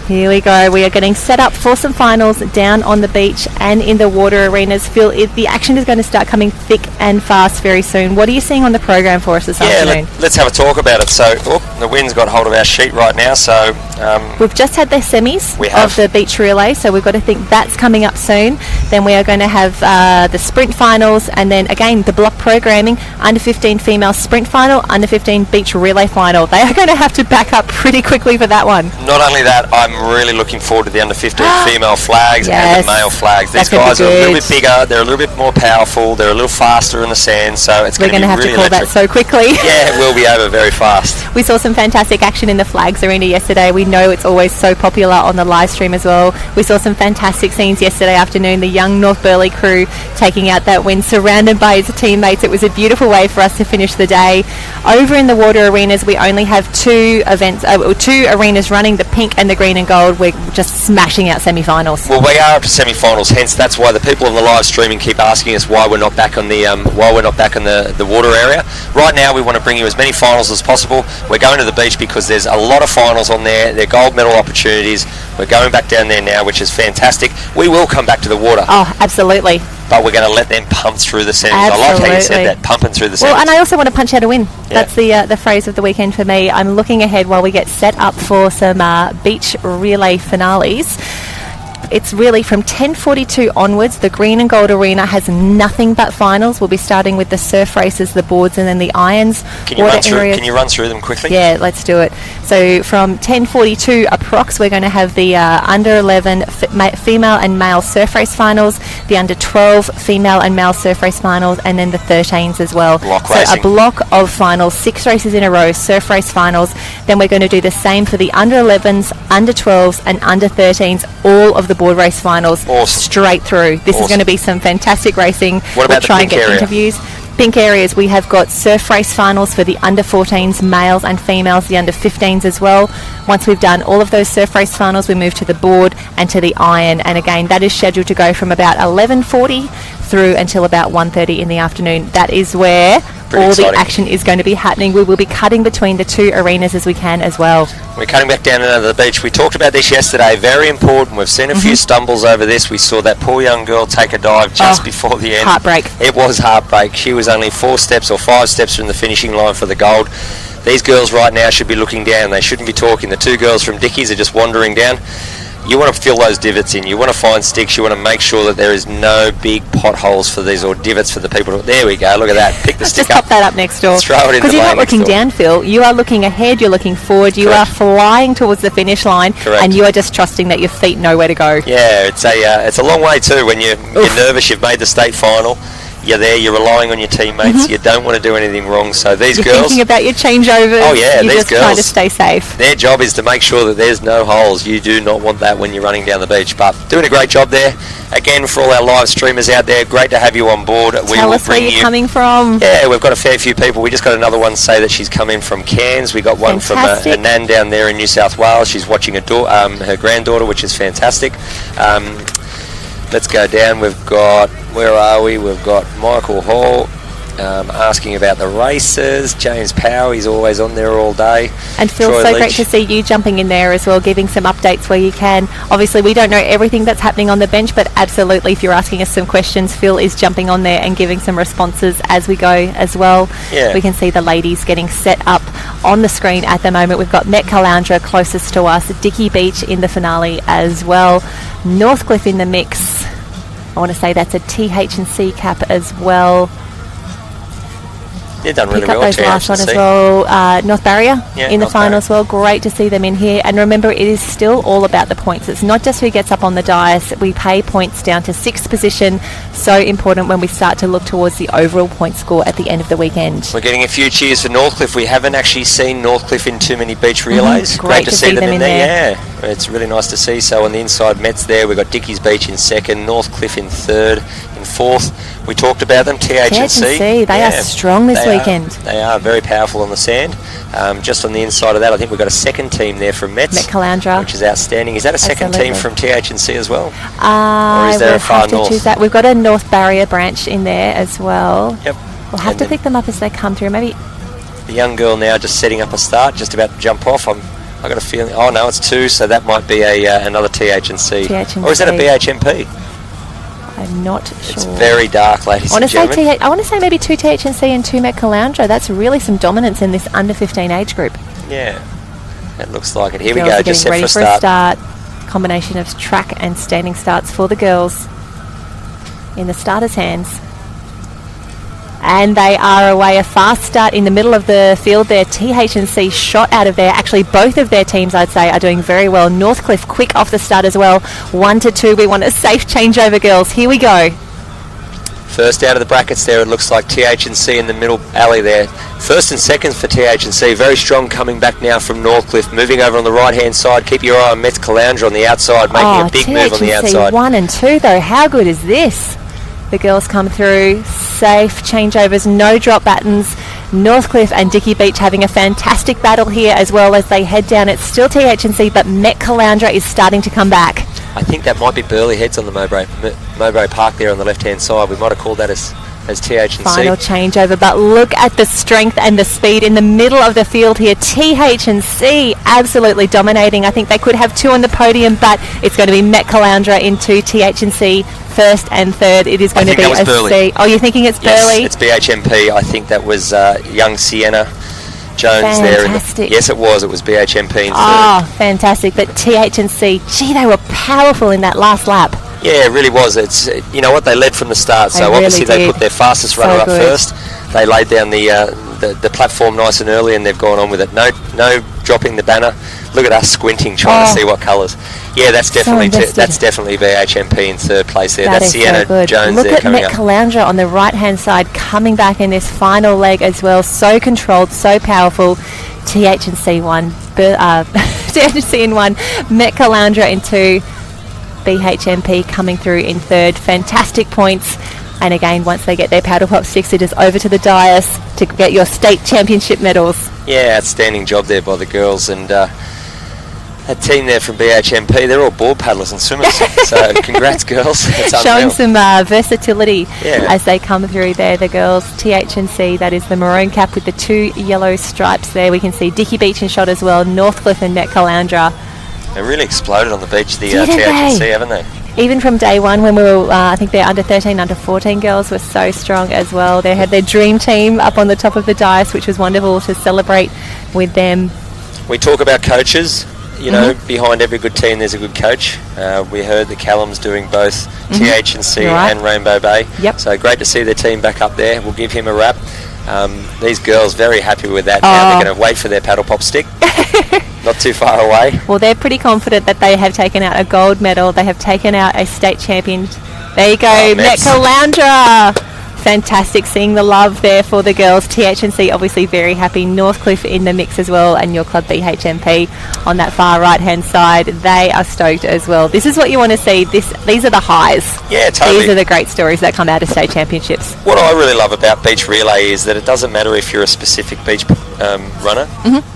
Here we go. We are getting set up for some finals down on the beach and in the water arenas. Phil, the action is going to start coming thick and fast very soon. What are you seeing on the program for us this afternoon? Let's have a talk about it. So the wind's got hold of our sheet right now. So We've just had their semis of the beach relay, so we've got to think that's coming up soon. Then we are going to have the sprint finals, and then again the block programming, under 15 female sprint final, under 15 beach relay final. They are going to have to back up pretty quickly for that one. Not only that, I'm really looking forward to the under 15 female flags and the male flags. These guys are a little bit bigger, they're a little bit more powerful, they're a little faster in the sand, so it's going to be have really to call electric. that so quickly. Yeah, it will be over very fast. We saw some fantastic action in the flags arena yesterday. We know it's always so popular on the live stream as well. We saw some fantastic scenes yesterday afternoon. The young North Burleigh crew taking out that win, surrounded by his teammates. It was a beautiful way for us to finish the day. Over in the water arenas, we only have two arenas running, the pink and the green and gold. We're just smashing out semi-finals. Well, we are up to semi-finals, hence that's why the people on the live streaming keep asking us why we're not back on the the water area. Right now, we want to bring you as many finals as possible. We're going to the beach because there's a lot of finals on there. They're gold medal opportunities. We're going back down there now, which is fantastic. We will come back to the water. Oh, absolutely. But we're going to let them pump through the semis. Absolutely. I like how you said that, pumping through the semis. Well, and I also want to punch out a win. That's the phrase of the weekend for me. I'm looking ahead while we get set up for some beach relay finales. It's really from 10:42 onwards. The green and gold arena has nothing but finals. We'll be starting with the surf races, the boards, and then the irons. Can you run through them quickly? Yeah, let's do it. So from 10:42 approx, we're going to have the under 11 female and male surf race finals, the under 12 female and male surf race finals, and then the 13s as well. A block of finals, 6 races in a row, surf race finals. Then we're going to do the same for the under 11s, under 12s, and under 13s, all of the board race finals straight through. This is going to be some fantastic racing. What about we'll try the and pink get area? interviews. Pink areas, we have got surf race finals for the under 14s, males and females, the under 15s as well. Once we've done all of those surf race finals, we move to the board and to the iron, and again that is scheduled to go from about 11:40 through until about 1:30 in the afternoon. That is where the action is going to be happening. We will be cutting between the two arenas as we can as well. We're cutting back down into the beach. We talked about this yesterday, very important. We've seen a few stumbles over this. We saw that poor young girl take a dive just before the end. Heartbreak. It was heartbreak. She was only 4 steps or 5 steps from the finishing line for the gold. These girls right now should be looking down. They shouldn't be talking. The 2 girls from Dickies are just wandering down. You want to fill those divots in. You want to find sticks. You want to make sure that there is no big potholes for these or divots for the people. There we go. Look at that. Pick the stick up. Just pop that up next door. Throw it in the Because you're not looking down, Phil. You are looking ahead. You're looking forward. You are flying towards the finish line. Correct. And you are just trusting that your feet know where to go. Yeah, it's a long way too. When you're nervous, you've made the state final. You're there, you're relying on your teammates, you don't want to do anything wrong. So these You're girls... thinking about your changeovers. Oh yeah, you're these just girls... trying to stay safe. Their job is to make sure that there's no holes. You do not want that when you're running down the beach. But doing a great job there. Again, for all our live streamers out there, great to have you on board. Tell us where you're coming from. Yeah, we've got a fair few people. We just got another one say that she's come in from Cairns. We got one from a nan down there in New South Wales. She's watching her granddaughter, which is fantastic. Let's go down. We've got, where are we? We've got Michael Hall asking about the races. James Power, he's always on there all day. And Phil, Troy so Leach. great to see you jumping in there as well, giving some updates where you can. Obviously, we don't know everything that's happening on the bench, but absolutely, if you're asking us some questions, Phil is jumping on there and giving some responses as we go as well. Yeah. We can see the ladies getting set up on the screen at the moment. We've got Met Caloundra closest to us, Dicky Beach in the finale as well, Northcliffe in the mix. I want to say that's a TH&C cap as well. They've done really Pick up well. those last one as well. North Barrier in the North final Barrier. as well. Great to see them in here. And remember, it is still all about the points. It's not just who gets up on the dais. We pay points down to 6th position. So important when we start to look towards the overall point score at the end of the weekend. We're getting a few cheers for Northcliffe. We haven't actually seen Northcliffe in too many beach relays. Great to see them in there. Yeah, it's really nice to see. So on the inside, Met's there. We've got Dickies Beach in 2nd, Northcliffe in 3rd, in 4th. We talked about them, TH&C. They are strong this weekend. They are very powerful on the sand. Just on the inside of that, I think we've got a 2nd team there from Met Caloundra, which is outstanding. Is that a 2nd team from TH&C as well? Or is there a far north? Choose that. We've got a North Barrier branch in there as well. Yep. We'll have to pick them up as they come through. Maybe the young girl now just setting up a start, just about to jump off. I got a feeling. Oh no, it's 2, so that might be another TH&C. Or is that a BHMP? I'm not sure. It's very dark, ladies and gentlemen. I want to say maybe 2 TH&C and 2 Met Caloundra. That's really some dominance in this under 15 age group. Yeah. It looks like it. Here we Girls go, are just set getting ready for a start. Combination of track and standing starts for the girls in the starters' hands. And they are away. A fast start in the middle of the field there. TH&C shot out of there. Actually, both of their teams, I'd say, are doing very well. Northcliffe quick off the start as well. 1-2. We want a safe changeover, girls. Here we go. First out of the brackets there, it looks like TH&C in the middle alley there. First and seconds for TH&C. Very strong coming back now from Northcliffe. Moving over on the right-hand side. Keep your eye on Metz Caloundra on the outside, making a big move on the outside. 1 and 2, though. How good is this? The girls come through, safe changeovers, no drop battens. Northcliffe and Dicky Beach having a fantastic battle here as well as they head down. It's still TH&C, but Met Caloundra is starting to come back. I think that might be Burley Heads on the Mowbray Park there on the left-hand side. We might have called that as TH&C. Final changeover, but look at the strength and the speed in the middle of the field here. TH&C absolutely dominating. I think they could have 2 on the podium, but it's going to be Met Caloundra into TH&C first and third. It is going to be a C. Oh, you're thinking it's Burley? Yes, it's BHMP. I think that was young Sienna Jones fantastic. There. Yes, it was. It was BHMP in third. Oh, fantastic. But TH&C, gee, they were powerful in that last lap. Yeah, it really was. It's you know what, they led from the start. So really obviously did. They put their fastest runner up first. They laid down the platform nice and early, and they've gone on with it. No dropping the banner. Look at us squinting, trying to see what colours. Yeah, that's definitely BHMP in third place there. That's Sienna Jones Look there at coming Met up. Caloundra on the right-hand side coming back in this final leg as well. So controlled, so powerful. TH&C 1, TH&C in 1, Met Caloundra in 2, BHMP coming through in third. Fantastic points. And again, once they get their paddle pop sticks, it is over to the dais to get your state championship medals. Yeah, outstanding job there by the girls, and that team there from BHMP, they're all board paddlers and swimmers. So congrats, girls. It's showing unreal. some versatility as they come through there. The girls, TH&C, that is the maroon cap with the 2 yellow stripes there. We can see Dicky Beach in shot as well, Northcliffe and Met Caloundra. They really exploded on the beach, the TH&C, haven't they? Even from day one when we were, I think their under 13, under 14 girls were so strong as well. They had their dream team up on the top of the dais, which was wonderful to celebrate with them. We talk about coaches. You know, behind every good team there's a good coach. We heard that Callum's doing both TH&C and Rainbow Bay. Yep. So great to see their team back up there. We'll give him a wrap. These girls very happy with that. Now they're going to wait for their paddle pop stick. Not too far away. Well, they're pretty confident that they have taken out a gold medal. They have taken out a state champion. There you go, Met Caloundra. Fantastic, seeing the love there for the girls. TH&C obviously very happy. Northcliffe in the mix as well, and your club BHMP on that far right-hand side. They are stoked as well. This is what you want to see. These are the highs. Yeah, totally. These are the great stories that come out of state championships. What I really love about beach relay is that it doesn't matter if you're a specific beach runner.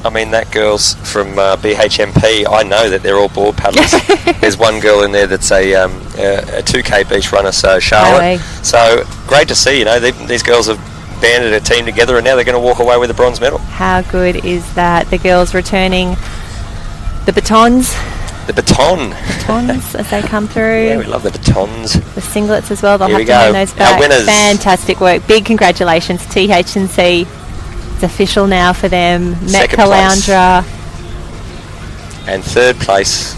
I mean, that girl's from BHMP. I know that they're all board paddlers. There's one girl in there that's a 2K beach runner, so Charlotte. So great to see. You know, these girls have banded a team together, and now they're going to walk away with a bronze medal. How good is that? The girls returning the batons. The batons as they come through. Yeah, we love the batons. The singlets as well. They'll Here have to hand those back. Our winners. Fantastic work. Big congratulations, TH&C. It's official now for them. Met Caloundra. And third place,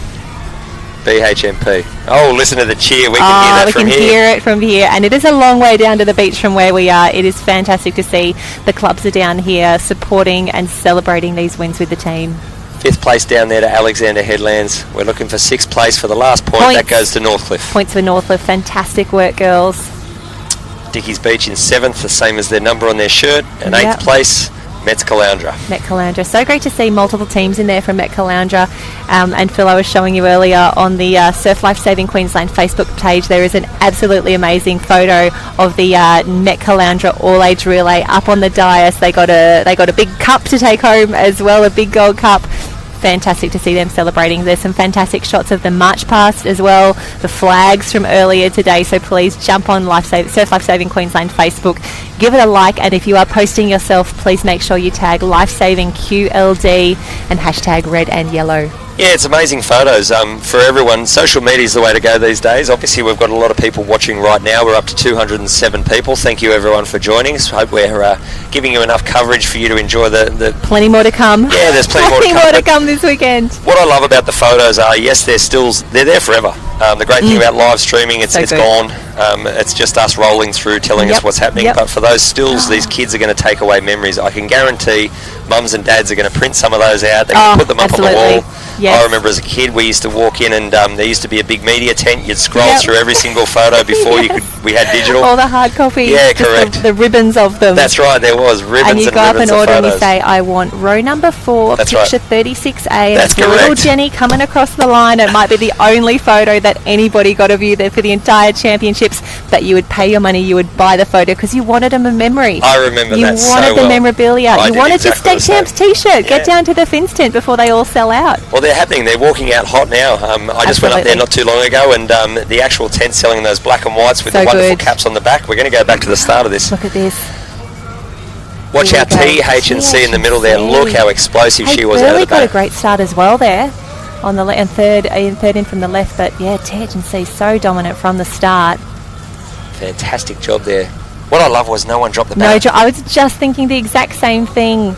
BHMP. Oh, listen to the cheer. We can hear that from here. We can hear it from here. And it is a long way down to the beach from where we are. It is fantastic to see the clubs are down here supporting and celebrating these wins with the team. 5th place down there to Alexander Headlands. We're looking for 6th place for the last point. That goes to Northcliffe. Points for Northcliffe. Fantastic work, girls. Dickies Beach in 7th, the same as their number on their shirt. And 8th place, Metz Caloundra. Met Caloundra. So great to see multiple teams in there from Met Caloundra. And Phil, I was showing you earlier on the Surf Life Saving Queensland Facebook page, there is an absolutely amazing photo of the Met Caloundra all-age relay up on the dais. They got a big cup to take home as well, a big gold cup. Fantastic to see them celebrating. There's some fantastic shots of the march past as well, the flags from earlier today, so please jump on Surf Life Saving Queensland Facebook, give it a like, and if you are posting yourself, please make sure you tag Life Saving QLD and hashtag red and yellow. Yeah, it's amazing photos for everyone. Social media is the way to go these days. Obviously, we've got a lot of people watching right now. We're up to 207 people. Thank you, everyone, for joining us. Hope we're giving you enough coverage for you to enjoy the... Plenty more to come. Yeah, there's plenty more to come this weekend. What I love about the photos are, yes, they're stills. They're there forever. The great thing about live streaming, it's gone. It's just us rolling through, telling us what's happening. But for those stills, these kids are going to take away memories. I can guarantee mums and dads are going to print some of those out. They can put them up on the wall. Yes. I remember as a kid, we used to walk in and there used to be a big media tent. You'd scroll through every single photo before we had digital. All the hard copies. Yeah, correct. The ribbons of them. That's right, there was ribbons and you go up and order and you say, I want row number 4, That's picture right. 36A. And That's it's little correct. Jenny coming across the line. It might be the only photo that anybody got of you there for the entire championships, but you would pay your money, you would buy the photo because you wanted them a memory. I remember you that so wanted the well. memorabilia. I you did wanted exactly your State Champs t-shirt. Get down to the Fins tent before they all sell out. Well, they're happening. They're walking out hot now. I just went up there not too long ago, and the actual tent selling those black and whites with the wonderful caps on the back. We're going to go back to the start of this. Look at this. Watch our TH&C in the middle there. Look how explosive she was out of the got a back. great start as well there. On the and third in from the left, but yeah, TH&C so dominant from the start. Fantastic job there. What I love was no one dropped the No, back. I was just thinking the exact same thing.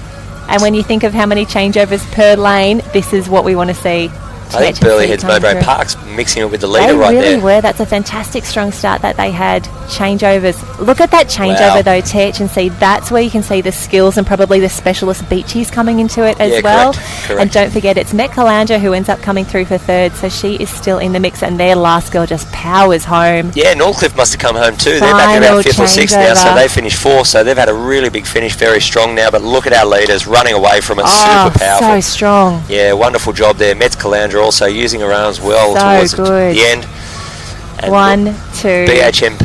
And when you think of how many changeovers per lane, this is what we want to see. I think Burleyhead's Mowbray Park's mixing it with the leader They right really there. were. That's a fantastic strong start that they had. Changeovers. Look at that changeover though, TH&C. That's where you can see the skills and probably the specialist beachies coming into it as well. Correct. And don't forget, it's Met Calandra who ends up coming through for third, so she is still in the mix, and their last girl just powers home. Yeah, Northcliffe must have come home too. They're back in about 5th or 6th now, so they finished 4th, so they've had a really big finish, very strong now. But look at our leaders running away from it, super powerful. So strong. Yeah, wonderful job there. Met Calandra also using her arms well towards the end. And 1, 2, BHMP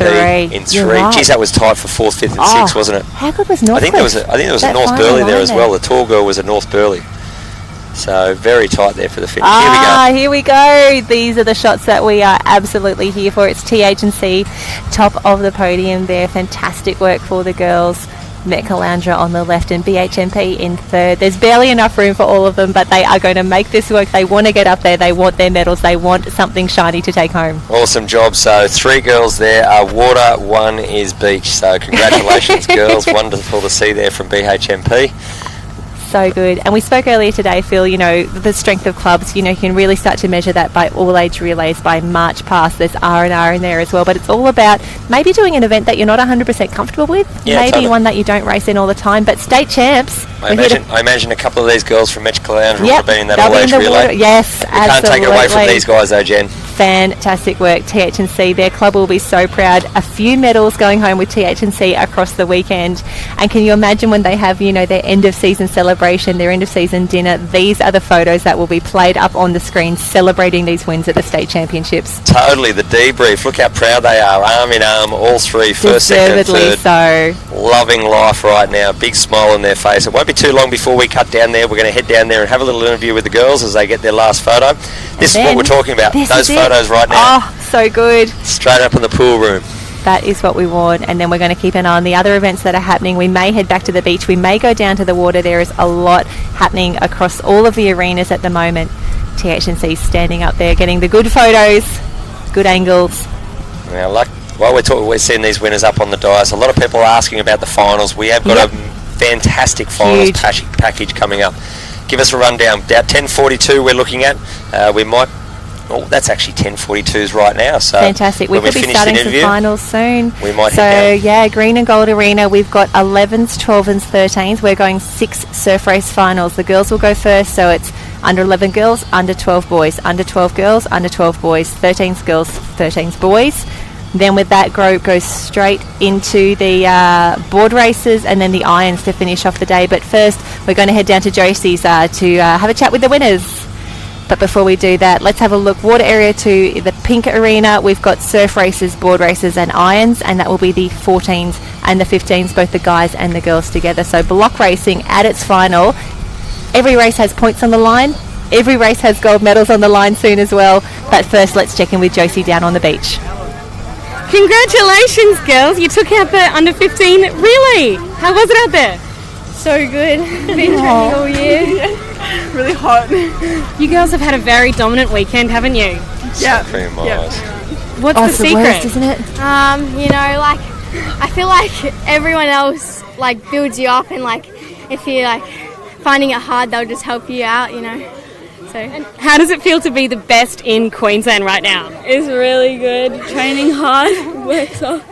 3. in 3. Geez, that was tied for 4th, 5th and 6th, wasn't it? How good was Northcliffe? I think there was a North Burley there as well. The tall girl was a North Burley. So very tight there for the finish. Here we go. These are the shots that we are absolutely here for. It's TH&C top of the podium there. Fantastic work for the girls. Met Calandra on the left and BHMP in third. There's barely enough room for all of them, but they are going to make this work. They want to get up there. They want their medals. They want something shiny to take home. Awesome job. So 3 girls there are water, 1 is beach. So congratulations, girls. Wonderful to see there from BHMP. So good. And we spoke earlier today, Phil, you know, the strength of clubs, you know, you can really start to measure that by all age relays by March past. There's R&R in there as well, but it's all about maybe doing an event that you're not 100% comfortable with, maybe one that you don't race in all the time, but state champs. I imagine a couple of these girls from Met Calandra will have been in that they'll be all-age in the relay. water. Yes, we can't take it away from these guys though, Jen. Fantastic work, TH&C. Their club will be so proud. A few medals going home with TH&C across the weekend. And can you imagine when they have, you know, their end of season celebration, their end of season dinner? These are the photos that will be played up on the screen celebrating these wins at the state championships. Totally, the debrief. Look how proud they are, arm in arm, all 3, first, second and third. So. Loving life right now, big smile on their face. It won't be too long before we cut down there. We're going to head down there and have a little interview with the girls as they get their last photo. This is what we're talking about, those photos right now. Oh, so good. Straight up in the pool room. That is what we want, and then we're going to keep an eye on the other events that are happening. We may head back to the beach. We may go down to the water. There is a lot happening across all of the arenas at the moment. TH&C standing up there, getting the good photos, good angles. Now, while we're seeing these winners up on the dais, a lot of people are asking about the finals. We have got a fantastic finals package coming up. Give us a rundown. About 10:42 we're looking at. We might... Oh, that's actually 10:42s right now. So fantastic. We could be starting some finals soon. We might head down. Green and gold arena. We've got 11s, 12s, 13s. We're going 6 surf race finals. The girls will go first, so it's under 11 girls, under 12 boys, under 12 girls, under 12 boys, 13s girls, 13s boys. Then with that group goes straight into the board races and then the irons to finish off the day. But first, we're going to head down to Josie's to have a chat with the winners. But before we do that, let's have a look. Water area to the pink arena. We've got surf races, board races and irons, and that will be the 14s and the 15s, both the guys and the girls together. So block racing at its final. Every race has points on the line. Every race has gold medals on the line soon as well. But first, let's check in with Josie down on the beach. Congratulations, girls. You took out the under 15 relay. How was it out there? So good. Been training all year. really hot. You girls have had a very dominant weekend, haven't you? Yeah. Yeah. What's Oh, the it's the secret? worst, isn't it? You know, like, I feel like everyone else, like, builds you up, and, like, if you're, like, finding it hard, they'll just help you out, you know. So, How does it feel to be the best in Queensland right now? It's really good. Training hard, works off.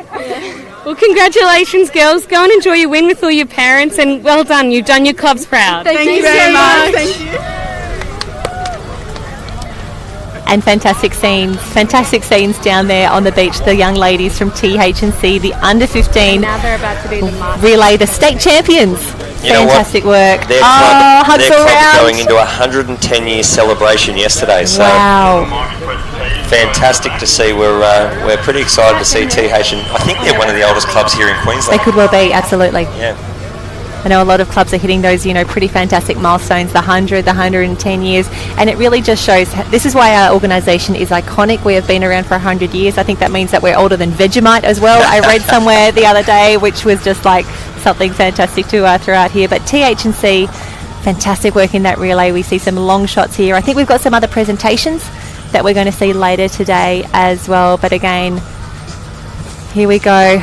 Well, congratulations, girls. Go and enjoy your win with all your parents, and well done. You've done your clubs proud. Thank you very much. Thank you. And fantastic scenes down there on the beach. The young ladies from TH&C, the under 15, Now they're about to do the march. relay the state champions. You know what? Fantastic work. Their hugs club all round. going into a 110-year celebration yesterday. So Wow. fantastic to see. We're pretty excited to see TH, and I think they're one of the oldest clubs here in They Queensland. could well be, absolutely. Yeah. I know a lot of clubs are hitting those, pretty fantastic milestones, the 100, the 110 years, and it really just shows, this is why our organisation is iconic. We have been around for 100 years. I think that means that we're older than Vegemite as well. I read somewhere the other day, which was just like something fantastic to throw out here. But TH&C, fantastic work in that relay. We see some long shots here. I think we've got some other presentations that we're going to see later today as well. But again, here we go.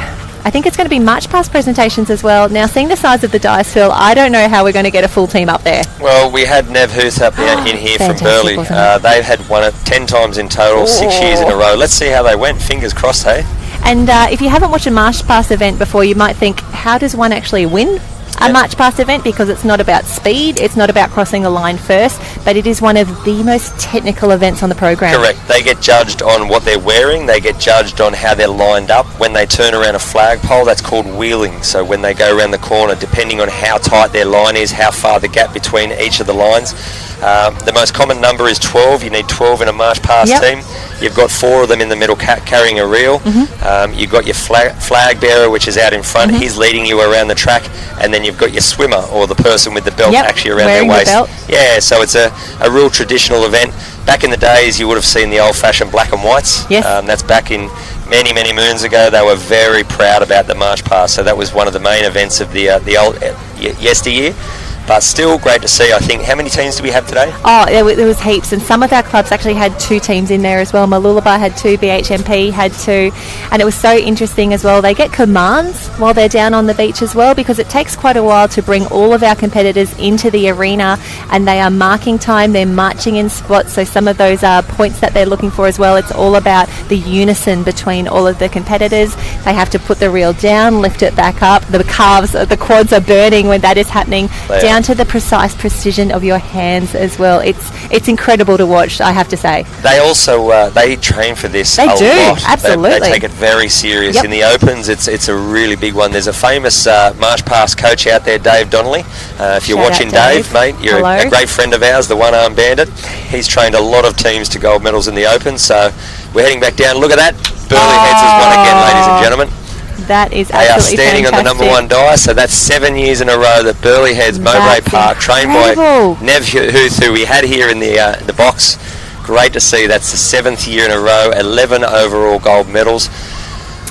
I think it's going to be march past presentations as well. Now, seeing the size of the dice, Phil, I don't know how we're going to get a full team up there. Well, we had Nev Huth up in here from Fantastic, Burleigh. wasn't it? They've had won it 10 times in total, 6 years in a row. Let's see how they went. Fingers crossed, hey? And if you haven't watched a march past event before, you might think, how does one actually win a march past event? Because it's not about speed, it's not about crossing a line first, but it is one of the most technical events on the program. Correct. They get judged on what they're wearing. They get judged on how they're lined up. When they turn around a flagpole, that's called wheeling. So when they go around the corner, depending on how tight their line is, how far the gap between each of the lines. The most common number is 12. You need 12 in a march past team. You've got 4 of them in the middle carrying a reel. You've got your flag bearer, which is out in front. He's leading you around the track. And then you've got your swimmer, or the person with the belt actually around wearing their waist. the belt. Yeah, so it's a real traditional event. Back in the days, you would have seen the old-fashioned black and whites. Yes. That's back in many, many moons ago. They were very proud about the march past. So that was one of the main events of the old yesteryear. But still great to see. I think, how many teams do we have today? Oh, there was heaps, and some of our clubs actually had 2 teams in there as well. Malulabar had 2, BHMP had 2, and it was so interesting as well. They get commands while they're down on the beach as well, because it takes quite a while to bring all of our competitors into the arena, and they are marking time, they're marching in spots, so some of those points that they're looking for as well, it's all about the unison between all of the competitors. They have to put the reel down, lift it back up, the quads are burning when that is happening, down to the precise precision of your hands as well. It's incredible to watch, I have to say. They also they train for this They a do, lot. absolutely. They take it very serious. Yep. In the Opens, it's a really big one. There's a famous march past coach out there, Dave Donnelly. If you're Shout watching out Dave. mate, you're a great friend of ours, the one-armed bandit. He's trained a lot of teams to gold medals in the Open, so we're heading back down. Look at that. Burleigh Heads has won again, ladies and gentlemen. That is They are absolutely standing fantastic. on the number 1 die, so that's 7 years in a row that Burleigh Heads, Mowbray That's Park, trained incredible. by Nev Huth, who we had here in the box. Great to see. That's the 7th year in a row, 11 overall gold medals.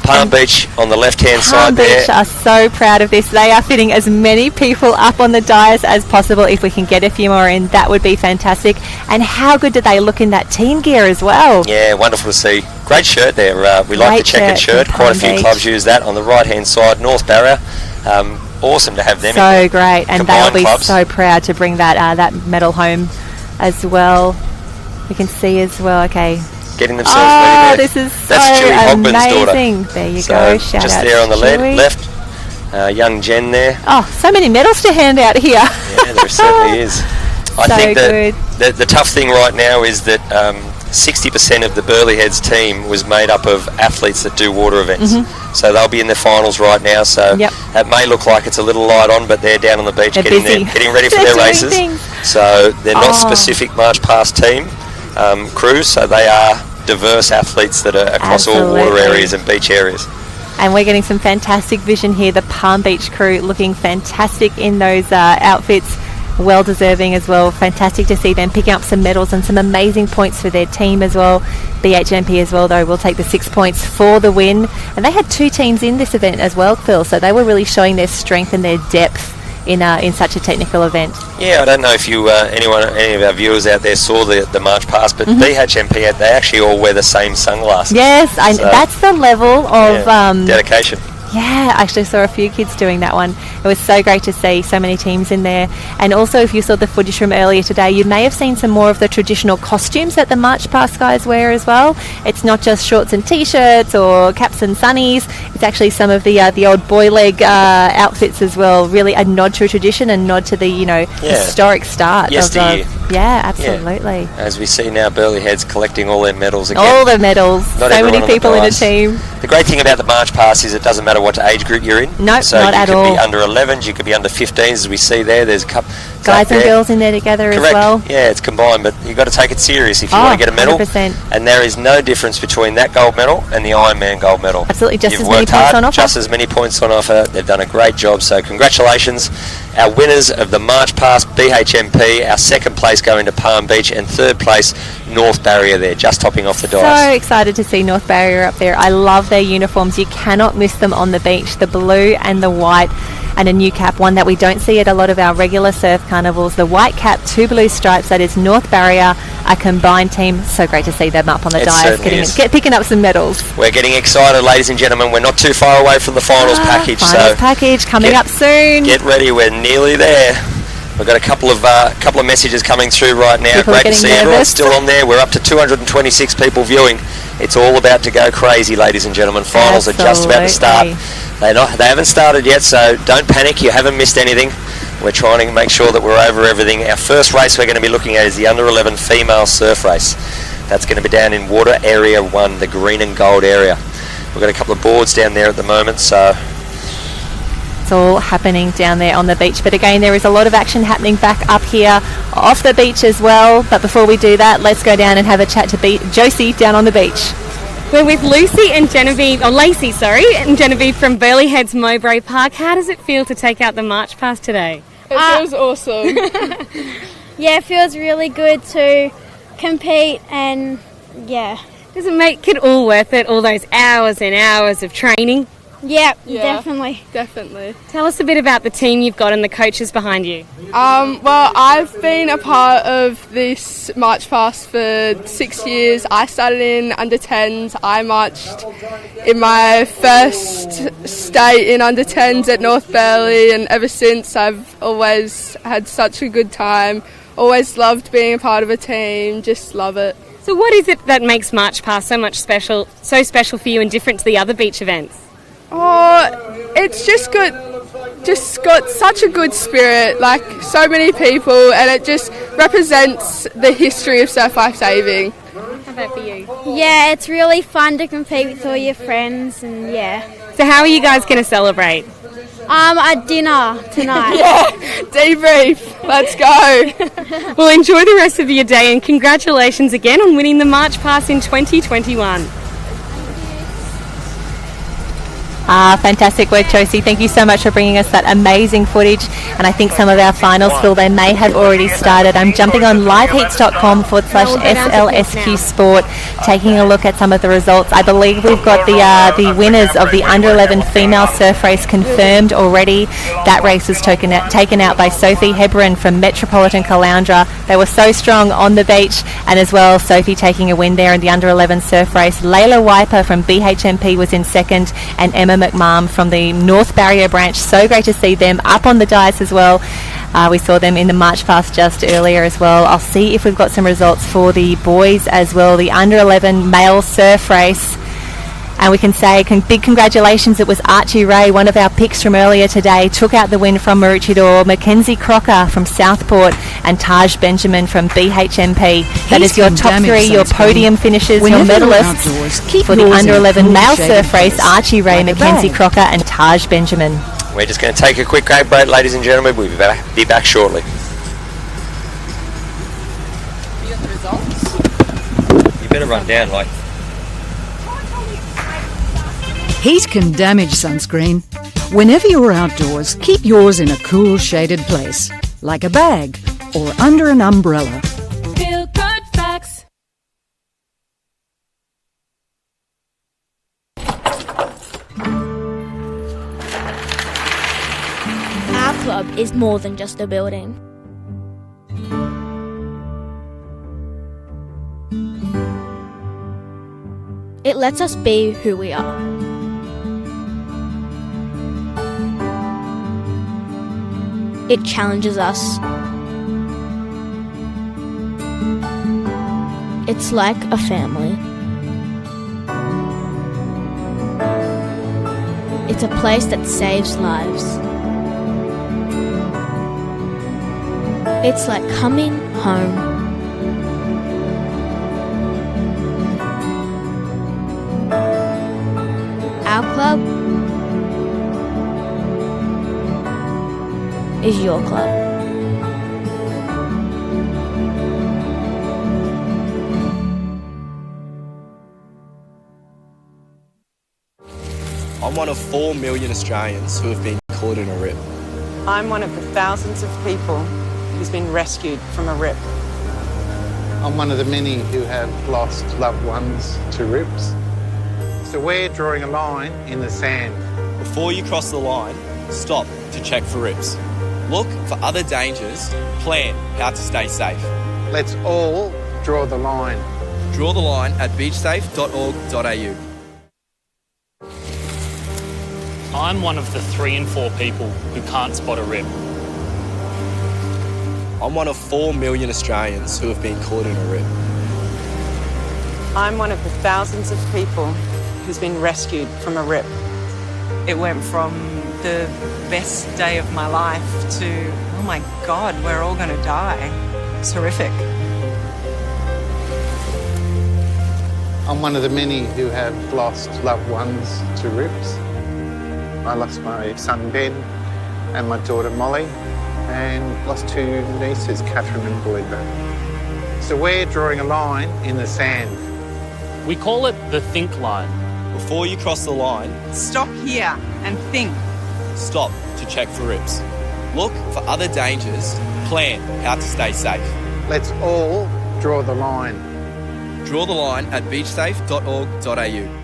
Palm Beach on the left-hand Palm side there. Beach are so proud of this. They are fitting as many people up on the dais as possible. If we can get a few more in, that would be fantastic. And how good do they look in that team gear as well? Yeah, wonderful to see. Great shirt there. We like the Great checkered shirt shirt. from Quite a Palm few Beach. clubs use that. On the right-hand side, North Barrier. Awesome to have them in So there. great, and they'll Combined be clubs. so proud to bring that medal home as well. We can see as well. Okay. Getting themselves ready there. This is so That's Chewy Hogman's amazing. daughter. There you So go. Shout just out there on the Chewy. left. Young Jen there. Oh, so many medals to hand out here. Yeah, there certainly is. I So think good. that the tough thing right now is that 60% of the Burleigh Heads team was made up of athletes that do water events. So they'll be in their finals right now. So it may look like it's a little light on, but they're down on the beach They're getting busy. getting ready for They're their doing races. things. So they're not Oh. specific march past team crews. So they are diverse athletes that are across all water Absolutely. areas and beach areas. And we're getting some fantastic vision here. The Palm Beach crew looking fantastic in those outfits. Well deserving as well. Fantastic to see them picking up some medals and some amazing points for their team as well. BHMP as well, though, will take the 6 points for the win. And they had 2 teams in this event as well, Phil, so they were really showing their strength and their depth in such a technical event. Yeah, I don't know if you any of our viewers out there saw the march past, but BHMP, they actually all wear the same sunglasses. Yes, that's the level of dedication. Yeah, I actually saw a few kids doing that one. It was so great to see so many teams in there. And also, if you saw the footage from earlier today, you may have seen some more of the traditional costumes that the March Past guys wear as well. It's not just shorts and t-shirts or caps and sunnies. It's actually some of the old boy leg outfits as well. Really a nod to a tradition and nod to the historic start. Yesteryear. Yeah, absolutely. Yeah. As we see now, Burleigh Heads collecting all their medals again. All the medals. Not so many on people in a team. The great thing about the March Pass is it doesn't matter what age group you're in. No, so not at all. You could be under 11s, you could be under 15s, as we see there. There's a couple guys and girls in there together Correct. as well. Yeah, it's combined, but you've got to take it serious if you want to get a medal. 100%. And there is no difference between that gold medal and the Ironman gold medal. Absolutely, just You've as many worked points hard, on offer. just as many points on offer. They've done a great job, so congratulations. Our winners of the March Past BHMP, our second place going to Palm Beach, and third place North Barrier there, just topping off the dice. So excited to see North Barrier up there. I love their uniforms. You cannot miss them on the beach. The blue and the white and a new cap, one that we don't see at a lot of our regular surf carnivals. The white cap, 2 blue stripes, that is North Barrier, a combined team. So great to see them up on the dice, picking up some medals. We're getting excited, ladies and gentlemen. We're not too far away from the finals package. Finals package coming up soon. Get ready, we're nearly there. We've got a couple of messages coming through right now. People Great to see everyone nervous. still on there. We're up to 226 people viewing. It's all about to go crazy, ladies and gentlemen. Finals are just about to start. They haven't started yet, so don't panic. You haven't missed anything. We're trying to make sure that we're over everything. Our first race we're going to be looking at is the under 11 female surf race. That's going to be down in Water Area 1, the green and gold area. We've got a couple of boards down there at the moment, so it's all happening down there on the beach. But again, there is a lot of action happening back up here off the beach as well. But before we do that, let's go down and have a chat to Josie down on the beach. We're with Lacey and Genevieve from Burleigh Heads Mowbray Park. How does it feel to take out the March Pass today? It feels awesome. Yeah, it feels really good to compete, and yeah. Does it make it all worth it, all those hours and hours of training? Yeah, definitely. Tell us a bit about the team you've got and the coaches behind you. Well, I've been a part of this March Pass for 6 years. I started in under 10s. I marched in my first state in under 10s at North Burleigh, and ever since I've always had such a good time. Always loved being a part of a team, just love it. So what is it that makes March Pass so special for you and different to the other beach events? Oh, it's just got such a good spirit, like so many people, and it just represents the history of surf life saving. How about for you? Yeah, it's really fun to compete with all your friends, and yeah. So how are you guys going to celebrate? At dinner tonight. Yeah, debrief. Let's go. Well, enjoy the rest of your day, and congratulations again on winning the March Pass in 2021. Fantastic work, Josie. Thank you so much for bringing us that amazing footage. And I think some of our finals, Phil, they may have already started. I'm jumping on liveheats.com/SLSQ Sport, taking a look at some of the results. I believe we've got the winners of the under 11 female surf race confirmed already. That race was taken out by Sophie Hebron from Metropolitan Caloundra. They were so strong on the beach, and as well, Sophie taking a win there in the under 11 surf race. Layla Wiper from BHMP was in second, and Emma McMahon from the North Barrier branch. So great to see them up on the dice as well. We saw them in the March Pass just earlier as well. I'll see if we've got some results for the boys as well. The under 11 male surf race. And we can say big congratulations. It was Archie Ray, one of our picks from earlier today, took out the win from Maroochydore. Mackenzie Crocker from Southport and Taj Benjamin from BHMP. That is your top three, your podium finishers, your medalists for the under 11 male surf race. Archie Ray, Mackenzie Crocker and Taj Benjamin. We're just going to take a quick break, ladies and gentlemen. We'll be back shortly. You better run down, Heat can damage sunscreen. Whenever you're outdoors, keep yours in a cool, shaded place, like a bag or under an umbrella. Feel good facts. Our club is more than just a building. It lets us be who we are. It challenges us. It's like a family. It's a place that saves lives. It's like coming home. Our club is your club. I'm one of 4 million Australians who have been caught in a rip. I'm one of the thousands of people who's been rescued from a rip. I'm one of the many who have lost loved ones to rips. So we're drawing a line in the sand. Before you cross the line, stop to check for rips. Look for other dangers, plan how to stay safe. Let's all draw the line. Draw the line at beachsafe.org.au. I'm one of the 3 in 4 people who can't spot a rip. I'm one of 4 million Australians who have been caught in a rip. I'm one of the thousands of people who's been rescued from a rip. It went from the best day of my life to, oh my God, we're all going to die. It's horrific. I'm one of the many who have lost loved ones to rips. I lost my son Ben and my daughter Molly, and lost 2 nieces, Catherine and Belinda. So we're drawing a line in the sand. We call it the think line. Before you cross the line, stop here and think. Stop to check for rips. Look for other dangers, plan how to stay safe. Let's all draw the line. Draw the line at beachsafe.org.au.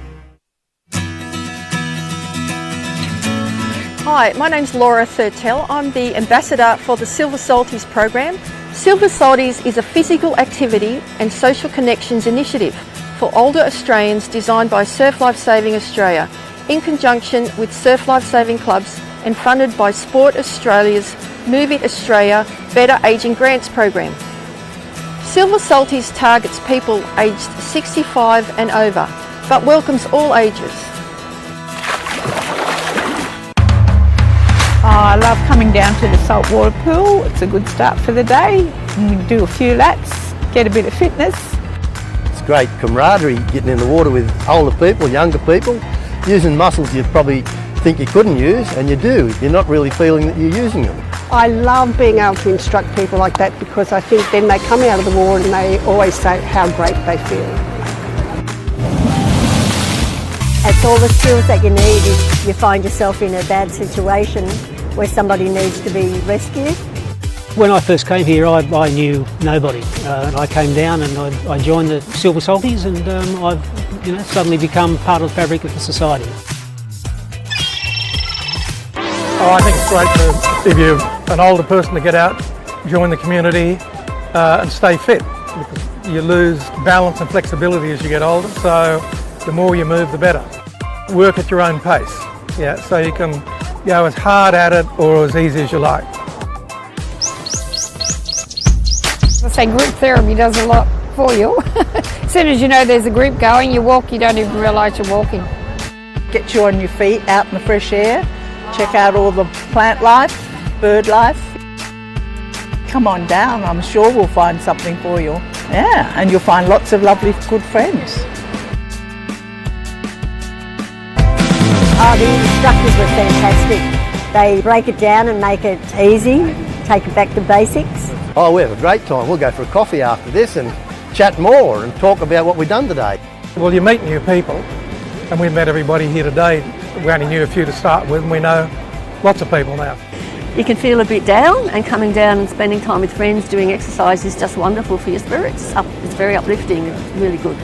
Hi, my name's Laura Thurtell. I'm the Ambassador for the Silver Salties program. Silver Salties is a physical activity and social connections initiative for older Australians designed by Surf Life Saving Australia in conjunction with Surf Life Saving Clubs and funded by Sport Australia's Move It Australia Better Ageing Grants program. Silver Salties targets people aged 65 and over, but welcomes all ages. I love coming down to the saltwater pool. It's a good start for the day. You do a few laps, get a bit of fitness. It's great camaraderie getting in the water with older people, younger people, using muscles you probably think you couldn't use, and you do. You're not really feeling that you're using them. I love being able to instruct people like that because I think then they come out of the water and they always say how great they feel. It's all the skills that you need if you find yourself in a bad situation where somebody needs to be rescued. When I first came here, I knew nobody. I came down and I joined the Silver Salties, and I've suddenly become part of the fabric of the society. Oh, I think it's great for if you're an older person to get out, join the community and stay fit, because you lose balance and flexibility as you get older, so the more you move the better. Work at your own pace, so you can go as hard at it or as easy as you like. I say group therapy does a lot for you. As soon as you know there's a group going, you walk, you don't even realise you're walking. Get you on your feet, out in the fresh air, check out all the plant life, bird life. Come on down, I'm sure we'll find something for you. Yeah, and you'll find lots of lovely good friends. Oh, the instructors were fantastic. They break it down and make it easy, take it back to basics. Oh, we have a great time. We'll go for a coffee after this and chat more and talk about what we've done today. Well, you meet new people, and we've met everybody here today. We only knew a few to start with, and we know lots of people now. You can feel a bit down, and coming down and spending time with friends doing exercise is just wonderful for your spirits. It's very uplifting, it's really good.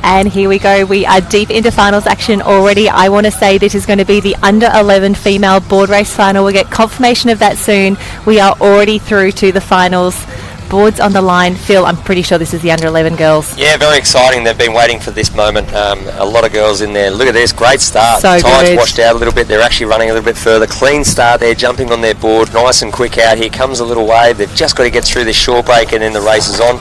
And here we go. We are deep into finals action already. I want to say this is going to be the under 11 female board race final. We'll get confirmation of that soon. We are already through to the finals. Boards on the line. Phil, I'm pretty sure this is the under 11 girls. Yeah, very exciting. They've been waiting for this moment. A lot of girls in there. Look at this, great start. So Tides good. washed out a little bit. They're actually running a little bit further. Clean start there, jumping on their board. Nice and quick out. Here comes a little wave. They've just got to get through this short break and then the race is on.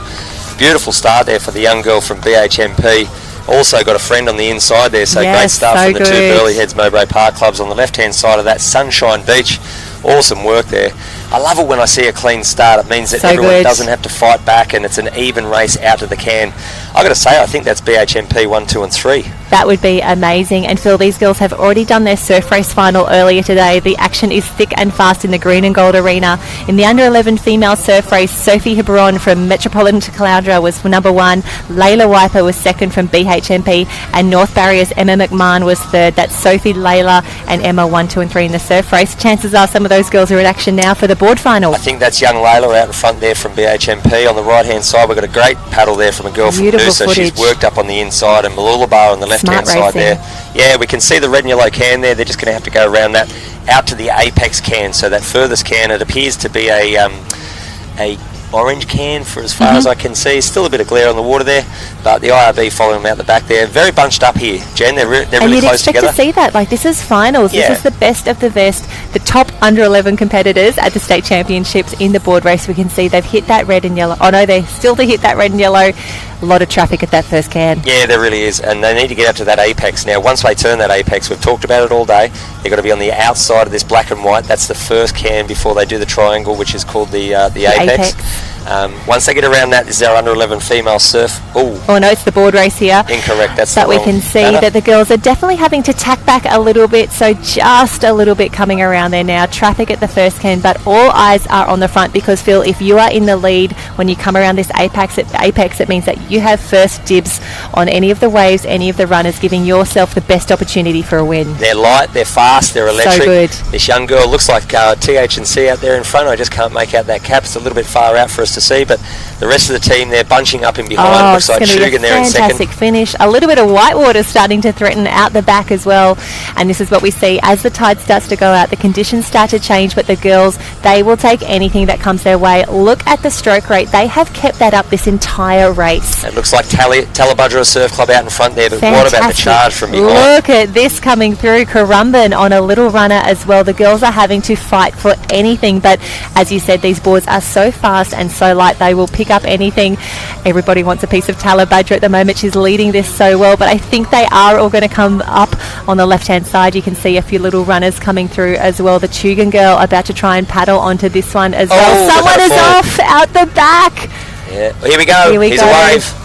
Beautiful start there for the young girl from BHMP. Also got a friend on the inside there, so Yes, great start so from the two good. Burleigh Heads Mowbray Park clubs on the left-hand side of that Sunshine Beach. Awesome work there. I love it when I see a clean start. It means that So everyone good. doesn't have to fight back and it's an even race out to the can. I got to say, I think that's BHMP 1, 2 and 3. That would be amazing. And Phil, these girls have already done their surf race final earlier today. The action is thick and fast in the green and gold arena. In the under 11 female surf race, Sophie Hebron from Metropolitan Caloundra was number 1. Layla Wiper was second from BHMP, and North Barrier's Emma McMahon was third. That's Sophie, Layla and Emma 1, 2 and 3 in the surf race. Chances are some of those girls are in action now for the board final. I think that's young Layla out in front there from BHMP. On the right hand side we've got a great paddle there from a girl Beautiful from Noosa. She's footage. worked up on the inside, and Malulabar on the left hand Smart side there. Yeah, we can see the red and yellow can there. They're just going to have to go around that out to the apex can. So that furthest can, it appears to be a orange can for as far as I can see. Still a bit of glare on the water there, but the IRB following them out the back there. Very bunched up here, Jen. They're And really you'd close expect together. to see that. Like, this is finals. Yeah. This is the best of the best. The top under 11 competitors at the state championships in the board race. We can see they've hit that red and yellow. Oh no, they're still to hit that red and yellow. A lot of traffic at that first can. Yeah, there really is, and they need to get up to that apex. Now, once they turn that apex, we've talked about it all day, they've got to be on the outside of this black and white. That's the first can before they do the triangle, which is called the apex. Once they get around that, this is our under 11 female surf. Oh no, it's the board race here. Incorrect, that's But the we wrong can see banner. that the girls are definitely having to tack back a little bit, so just a little bit coming around there now. Traffic at the first can, but all eyes are on the front because, Phil, if you are in the lead when you come around this apex, it means that you have first dibs on any of the waves, any of the runners, giving yourself the best opportunity for a win. They're light, they're fast, they're electric. So good. This young girl looks like TH&C out there in front. I just can't make out that cap. It's a little bit far out for us to see, but the rest of the team, they're bunching up in behind. Looks like it's going to be Shugan a there in second. fantastic finish. A little bit of whitewater starting to threaten out the back as well. And this is what we see as the tide starts to go out. The conditions start to change, but the girls, they will take anything that comes their way. Look at the stroke rate. They have kept that up this entire race. It looks like Talabudra Surf Club out in front there, but what about the Fantastic. charge from behind? Look at this coming through. Currumbin on a little runner as well. The girls are having to fight for anything, but as you said, these boards are so fast and so light, they will pick up anything. Everybody wants a piece of Talabudra at the moment. She's leading this so well, but I think they are all going to come up on the left-hand side. You can see a few little runners coming through as well. The Tugan girl about to try and paddle onto this one as well. Someone is off out the back. Yeah, well, here we go. Here's a wave.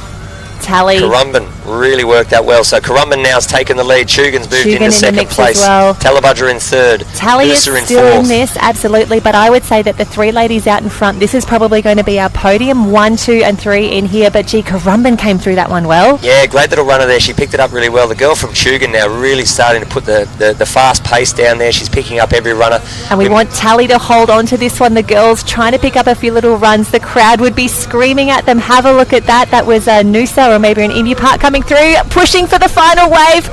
Tally. Currumbin really worked out well. So Currumbin now's taken the lead. Shugan's moved Shugan into in the second mix as place. well. Talabudra in third. Tally is Noosa in still in fourth. this, absolutely, but I would say that the three ladies out in front, this is probably going to be our podium, 1, 2 and 3 in here, but gee, Currumbin came through that one well. Yeah, great little runner there. She picked it up really well. The girl from Shugan now really starting to put the fast pace down there. She's picking up every runner. And we want Tally to hold on to this one. The girls trying to pick up a few little runs. The crowd would be screaming at them. Have a look at that. That was Noosa or maybe an Emu Park coming through, pushing for the final wave.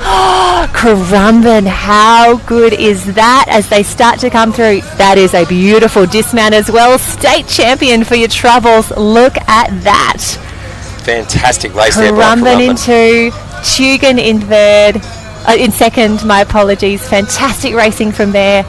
Currumbin, how good is that as they start to come through? That is a beautiful dismount as well. State champion for your troubles. Look at that. Fantastic race there by Currumbin Currumbin. in 2, Tugan in third, in second, my apologies. Fantastic racing from there.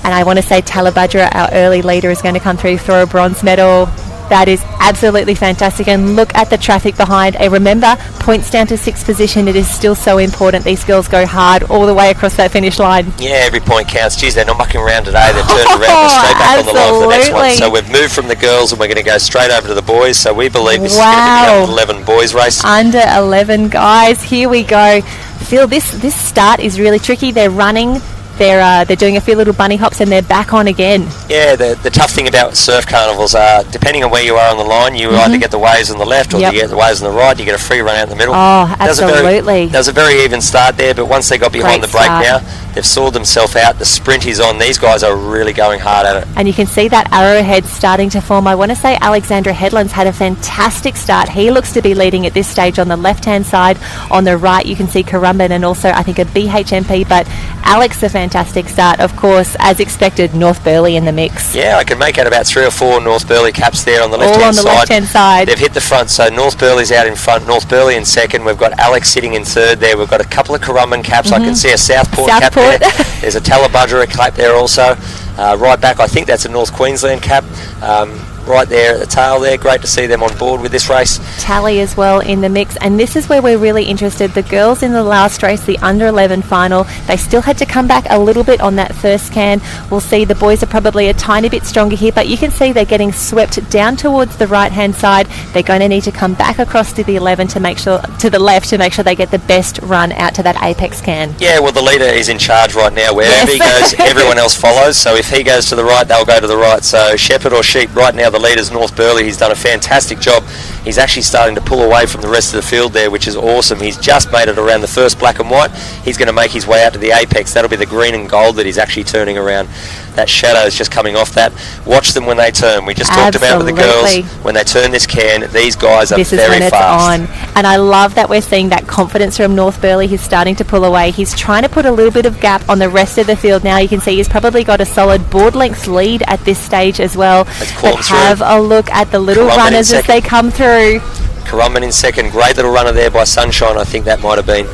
And I want to say Talabudra, our early leader, is going to come through for a bronze medal. That is absolutely fantastic. And look at the traffic behind. And remember, points down to 6th position. It is still so important. These girls go hard all the way across that finish line. Yeah, every point counts. Geez, they're not mucking around today. They've turned around. They're straight back on the line for the next one. Absolutely. So we've moved from the girls and we're going to go straight over to the boys. So we believe this Wow. is going to be an 11 boys race. Under 11 guys. Here we go. Phil, this start is really tricky. They're running they're doing a few little bunny hops and they're back on again. Yeah, the tough thing about surf carnivals are, depending on where you are on the line, you either get the waves on the left or you get the waves on the right. You get a free run out in the middle. Oh, absolutely. There's a very even start there, but once they got behind the break now, they've sawed themselves out. The sprint is on. These guys are really going hard at it. And you can see that arrowhead starting to form. I want to say Alexander Headland's had a fantastic start. He looks to be leading at this stage on the left-hand side. On the right, you can see Currumbin and also, I think, a BHMP. But Alex, a fantastic start. Of course, as expected, North Burleigh in the mix. Yeah, I can make out about 3 or 4 North Burleigh caps there on the left-hand side. All on the left-hand side. They've hit the front, so North Burleigh's out in front. North Burleigh in second. We've got Alex sitting in third there. We've got a couple of Currumbin caps. I can see a Southport cap there. There's a Talabudgera cap there also. Right back, I think that's a North Queensland cap. Right there at the tail there. Great to see them on board with this race. Tally as well in the mix, and this is where we're really interested. The girls in the last race, the under 11 final, they still had to come back a little bit on that first can. We'll see the boys are probably a tiny bit stronger here, but you can see they're getting swept down towards the right hand side. They're going to need to come back across to the 11 to make sure, to the left, to make sure they get the best run out to that apex can. Yeah, well, the leader is in charge right now. Wherever he goes, everyone else follows. So if he goes to the right, they'll go to the right. So shepherd or sheep, right now the leader's North Burleigh. He's done a fantastic job. He's actually starting to pull away from the rest of the field there, which is awesome. He's just made it around the first black and white. He's going to make his way out to the apex. That'll be the green and gold that he's actually turning around. That shadow is just coming off that. Watch them when they turn. We just talked about with the girls. When they turn this can, these guys are very fast. This is when it's on. And I love that we're seeing that confidence from North Burleigh. He's starting to pull away. He's trying to put a little bit of gap on the rest of the field now. You can see he's probably got a solid board length lead at this stage as well. But have a look at the little runners as they come through. Currumbin in second. Great little runner there by Sunshine. I think that might have been.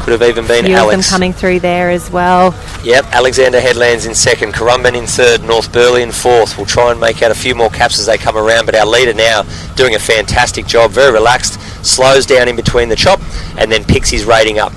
Could have even been Alex. Them coming through there as well. Yep, Alexander Headlands in second, Currumbin in third, North Burleigh in fourth. We'll try and make out a few more caps as they come around, but our leader now doing a fantastic job, very relaxed, slows down in between the chop and then picks his rating up.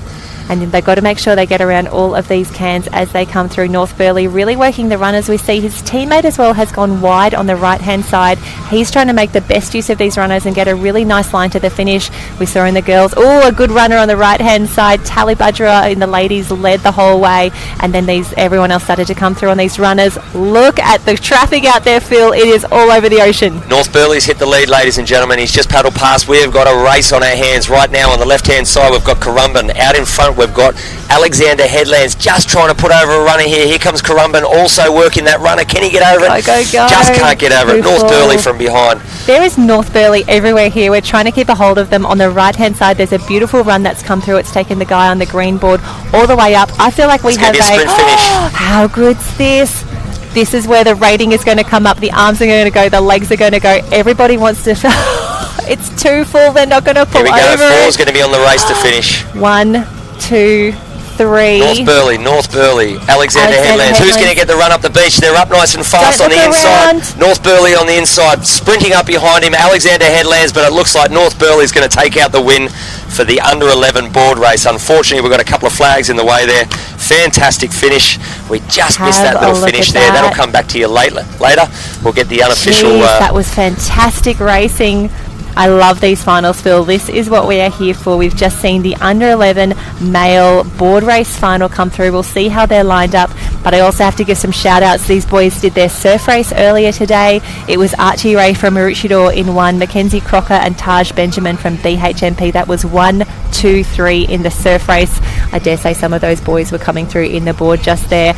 And they've got to make sure they get around all of these cans as they come through. North Burleigh really working the runners. We see his teammate as well has gone wide on the right-hand side. He's trying to make the best use of these runners and get a really nice line to the finish. We saw in the girls, a good runner on the right-hand side. Talibudgera in the ladies led the whole way. And then everyone else started to come through on these runners. Look at the traffic out there, Phil. It is all over the ocean. North Burleigh's hit the lead, ladies and gentlemen. He's just paddled past. We've got a race on our hands right now. On the left-hand side, we've got Currumbin. Out in front, we've got Alexander Headlands just trying to put over a runner here. Here comes Currumbin also working that runner. Can he get over it? Go. Just can't get over it. North Burleigh from behind. There is North Burleigh everywhere here. We're trying to keep a hold of them. On the right-hand side, there's a beautiful run that's come through. It's taken the guy on the green board all the way up. I feel like we have a sprint finish. How good's this? This is where the rating is going to come up. The arms are going to go. The legs are going to go. Everybody wants to... It's too full. They're not going to pull over. Here we go. Four's going to be on the race to finish. 1, 2, 3. North Burleigh, Alexander Headlands. Who's going to get the run up the beach? They're up nice and fast on the inside. North Burleigh on the inside, sprinting up behind him, Alexander Headlands, but it looks like North Burleigh is going to take out the win for the under 11 board race. Unfortunately, we've got a couple of flags in the way there. Fantastic finish. We just missed that little finish there. That'll come back to you later. We'll get the unofficial... that was fantastic racing. I love these finals, Phil. This is what we are here for. We've just seen the under 11 male board race final come through. We'll see how they're lined up, but I also have to give some shout outs. These boys did their surf race earlier today. It was Archie Ray from Maroochydore in 1, Mackenzie Crocker and Taj Benjamin from BHMP. That was 1, 2, 3 in the surf race. I dare say some of those boys were coming through in the board just there.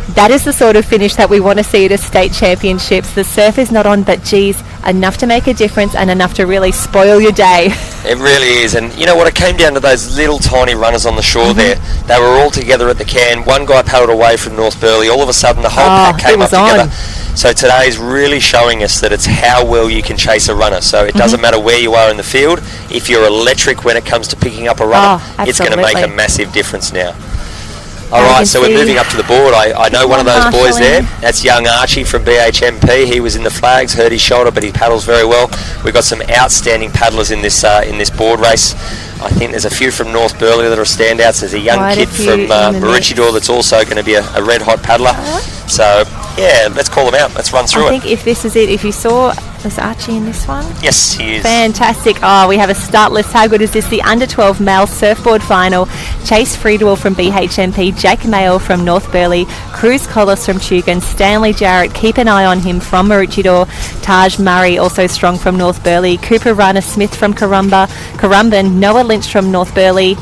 That is the sort of finish that we want to see at a state championships. The surf is not on, but geez, enough to make a difference and enough to really spoil your day. It really is. And you know what, it came down to those little tiny runners on the shore there. They were all together at the can. One guy paddled away from North Burleigh. All of a sudden the whole pack came up together. So today is really showing us that it's how well you can chase a runner. So it doesn't matter where you are in the field. If you're electric when it comes to picking up a runner, it's going to make a massive difference now. All right, so we're moving up to the board. I know one of those boys there. That's young Archie from BHMP. He was in the flags, hurt his shoulder, but he paddles very well. We've got some outstanding paddlers in this board race. I think there's a few from North Burleigh that are standouts. There's a young kid from Maroochydore that's also going to be a red-hot paddler. So Yeah, let's call them out. Let's run through I think if this is it, if you saw, was Archie in this one? Yes, he is. Fantastic. Oh, we have a start list. How good is this? The under-12 male surfboard final. Chase Friedwell from BHMP, Jake Mayle from North Burleigh, Cruz Collis from Tugun, Stanley Jarrett, keep an eye on him from Maroochydore, Taj Murray also strong from North Burleigh, Cooper Rana Smith from Currumbin, Noah Lynch from North Burleigh.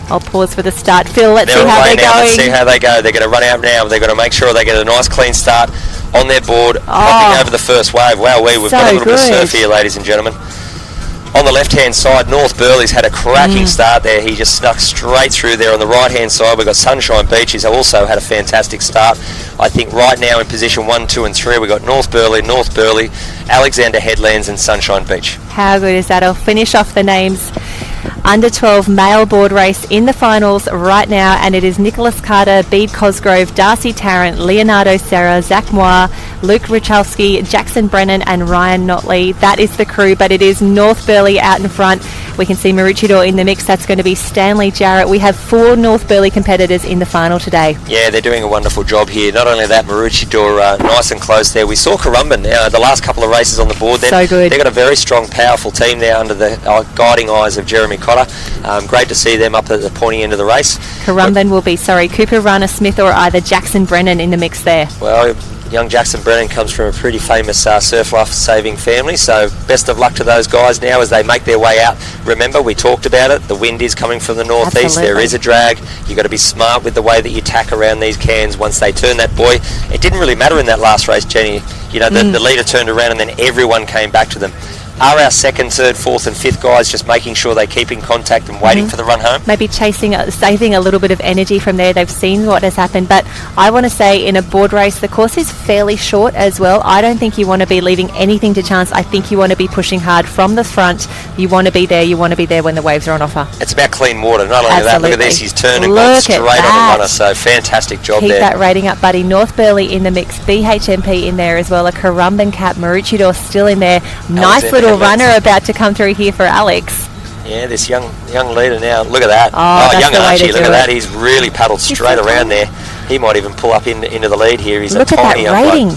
I'll pause for the start. Phil, let's see how they're going. Let's see how they go. They're going to run out now. They're going to make sure they get a nice clean start on their board, popping over the first wave. Wow, we've got a little bit of surf here, ladies and gentlemen. On the left-hand side, North Burleigh's had a cracking start there. He just snuck straight through there. On the right-hand side, we've got Sunshine Beach. He's also had a fantastic start. I think right now in position 1, 2 and 3, we've got North Burleigh, Alexander Headlands and Sunshine Beach. How good is that? I'll finish off the names. Under 12 male board race in the finals right now, and it is Nicholas Carter, Bede Cosgrove, Darcy Tarrant, Leonardo Serra, Zach Moir, Luke Richowski, Jackson Brennan and Ryan Notley. That is the crew, but it is North Burleigh out in front. We can see Maroochydore in the mix. That's going to be Stanley Jarrett. We have 4 North Burleigh competitors in the final today. Yeah, they're doing a wonderful job here. Not only that, Maroochydore nice and close there. We saw Currumbin the last couple of races on the board. So good. They've got a very strong, powerful team there under the guiding eyes of Jeremy Cotter. Great to see them up at the pointy end of the race. Currumbin will be, Cooper Rana Smith or either Jackson Brennan in the mix there. Well, young Jackson Brennan comes from a pretty famous surf life-saving family, so best of luck to those guys now as they make their way out. Remember, we talked about it, the wind is coming from the northeast. Absolutely. There is a drag. You've got to be smart with the way that you tack around these cans once they turn that buoy. It didn't really matter in that last race, Jenny. You know, the leader turned around and then everyone came back to them. Are our second, third, fourth and fifth guys just making sure they keep in contact and waiting for the run home? Maybe saving a little bit of energy from there. They've seen what has happened. But I want to say in a board race, the course is fairly short as well. I don't think you want to be leaving anything to chance. I think you want to be pushing hard from the front. You want to be there. You want to be there when the waves are on offer. It's about clean water. Not only that, look at this. He's turned and gone straight on the runner. So fantastic job there. Keep that rating up, buddy. North Burleigh in the mix. BHMP in there as well. A Currumbin cap. Maroochydore still in there. Nice little runner about to come through here for Alex. Yeah, this young leader now. Look at that. Young Archie, look at that. He's really paddled straight around there. He might even pull up into the lead here. He's look a tiny at that rating.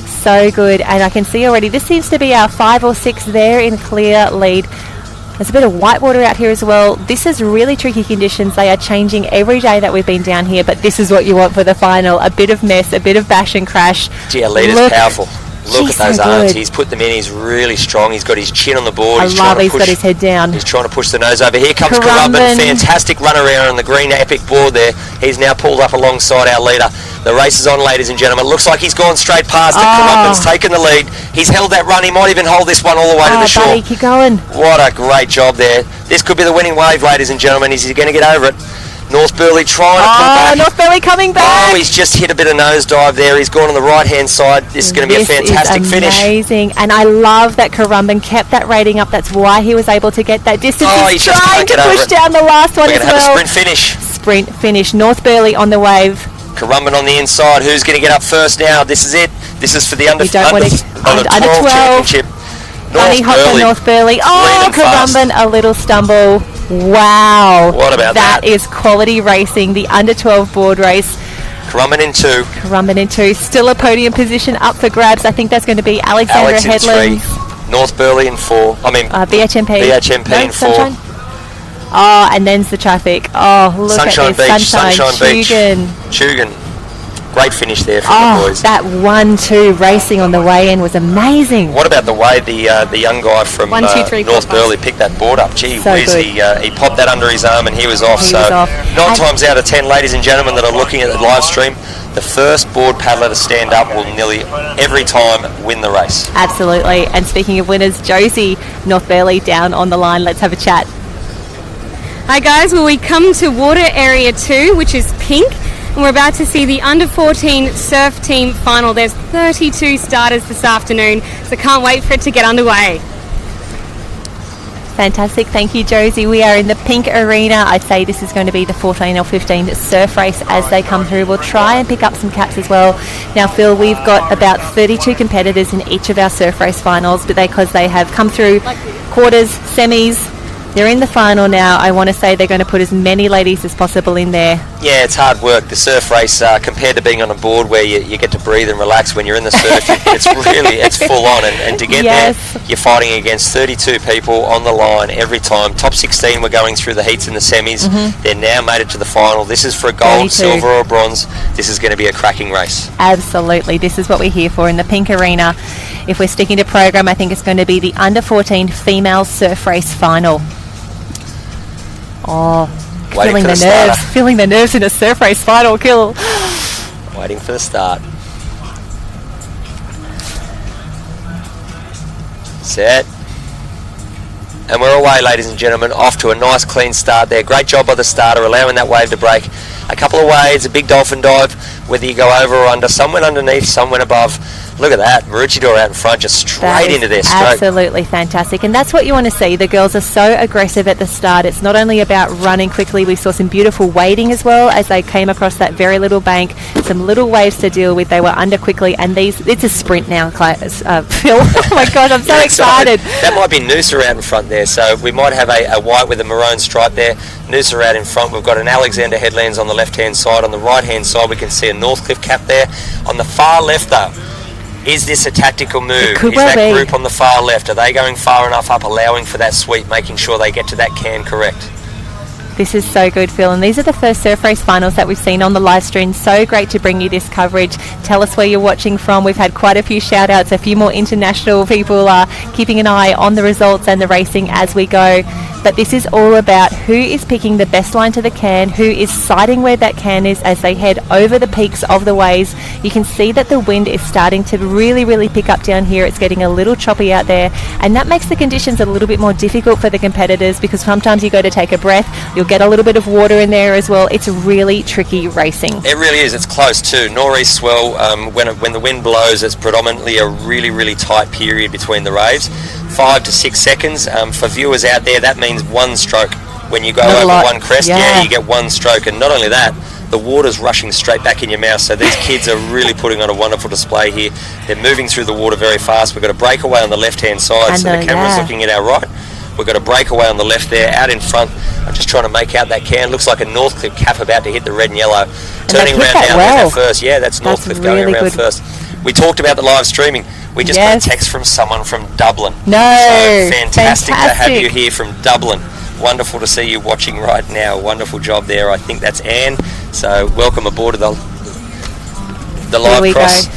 So good. And I can see already, this seems to be our 5 or 6 there in clear lead. There's a bit of whitewater out here as well. This is really tricky conditions. They are changing every day that we've been down here, but this is what you want for the final. A bit of mess, a bit of bash and crash. Gee, our leader's powerful. Look at those arms. He's put them in. He's really strong. He's got his chin on the board. He's got his head down. He's trying to push the nose over. Here comes Currumbin. Fantastic run around on the green epic board there. He's now pulled up alongside our leader. The race is on, ladies and gentlemen. Looks like he's gone straight past it. Currumbin's taken the lead. He's held that run. He might even hold this one all the way to the shore. Buddy, keep going. What a great job there. This could be the winning wave, ladies and gentlemen. Is he going to get over it? North Burleigh trying to pull back. North Burleigh coming back. Oh, he's just hit a bit of nosedive there. He's gone on the right-hand side. This is going to be a fantastic finish. Amazing. And I love that Currumbin kept that rating up. That's why he was able to get that distance. He's trying to push down the last one as well. We're going to have a sprint finish. Sprint finish. North Burleigh on the wave. Currumbin on the inside. Who's going to get up first now? This is it. This is for the under 12 championship. Bunny hop for North Burleigh. Oh, Currumbin, a little stumble. Wow. What about that? That is quality racing. The under 12 board race. Currumbin in 2. Currumbin in 2. Still a podium position up for grabs. I think that's going to be Alexander Headlands. 3. North Burleigh in 4. BHMP. BHMP in 4. Sunshine. Oh, and then's the traffic. Oh, look Sunshine at this. Sunshine Beach. Tugun. Great finish there from the boys. That 1-2 racing on the way in was amazing. What about the way the young guy from North Burleigh picked that board up? Gee whiz, he popped that under his arm and he was off. He was off. 9 times out of 10, ladies and gentlemen that are looking at the live stream, the first board paddler to stand up will nearly every time win the race. Absolutely. And speaking of winners, Josie, North Burleigh down on the line. Let's have a chat. Hi guys, well we come to water area 2, which is pink. And we're about to see the under 14 surf team final. There's 32 starters this afternoon, so can't wait for it to get underway. Fantastic, thank you Josie. We are in the pink arena. I'd say this is going to be the 14 or 15 surf race as they come through. We'll try and pick up some caps as well. Now Phil, we've got about 32 competitors in each of our surf race finals, but because they have come through quarters, semis, They're in the final now. I want to say they're going to put as many ladies as possible in there. Yeah, it's hard work. The surf race, compared to being on a board where you get to breathe and relax when you're in the surf, it's full on. And to get there, you're fighting against 32 people on the line every time. Top 16 were going through the heats and the semis. They're now made it to the final. This is for a gold, 32. silver or bronze. This is going to be a cracking race. Absolutely. This is what we're here for in the pink arena. If we're sticking to program, I think it's going to be the under 14 female surf race final. Oh, feeling the nerves. Feeling the nerves in a surf race final, Kill. Waiting for the start. Set. And we're away, ladies and gentlemen, off to a nice clean start there. Great job by the starter, allowing that wave to break. A couple of waves, a big dolphin dive, whether you go over or under. Some went underneath, some went above. Look at that, Maroochydore out in front, just straight into their stroke. Absolutely fantastic, and that's what you want to see. The girls are so aggressive at the start. It's not only about running quickly. We saw some beautiful wading as well as they came across that very little bank. Some little waves to deal with. They were under quickly, and it's a sprint now, Phil. Oh my God, I'm so excited. That might be Noosa out in front there, so we might have a white with a maroon stripe there. Noosa out in front. We've got an Alexander Headlands on the left-hand side. On the right-hand side, we can see a Northcliffe cap there. On the far left, though, is this a tactical move? Is that group on the far left, are they going far enough up, allowing for that sweep, making sure they get to that can correct? This is so good, Phil, and these are the first surf race finals that we've seen on the live stream. So great to bring you this coverage. Tell us where you're watching from. We've had quite a few shout outs. A few more international people are keeping an eye on the results and the racing as we go. But this is all about who is picking the best line to the can, who is sighting where that can is as they head over the peaks of the waves. You can see that the wind is starting to really, really pick up down here. It's getting a little choppy out there, and that makes the conditions a little bit more difficult for the competitors, because sometimes you go to take a breath, you'll get a little bit of water in there as well. It's really tricky racing. It really is. It's close too. Northeast swell, when the wind blows, it's predominantly a really, really tight period between the waves. 5 to 6 seconds. For viewers out there, that means one stroke. When you go over one crest, you get one stroke. And not only that, the water's rushing straight back in your mouth. So these kids are really putting on a wonderful display here. They're moving through the water very fast. We've got a breakaway on the left-hand side, so the camera's looking at our right. We've got a breakaway on the left there, out in front. I'm just trying to make out that can. Looks like a Northcliffe cap about to hit the red and yellow. Turning around now, there's our first. Yeah, that's Northcliffe really going around first. We talked about the live streaming. We just got a text from someone from Dublin. So fantastic to have you here from Dublin. Wonderful to see you watching right now. Wonderful job there. I think that's Anne. So welcome aboard to the live cross.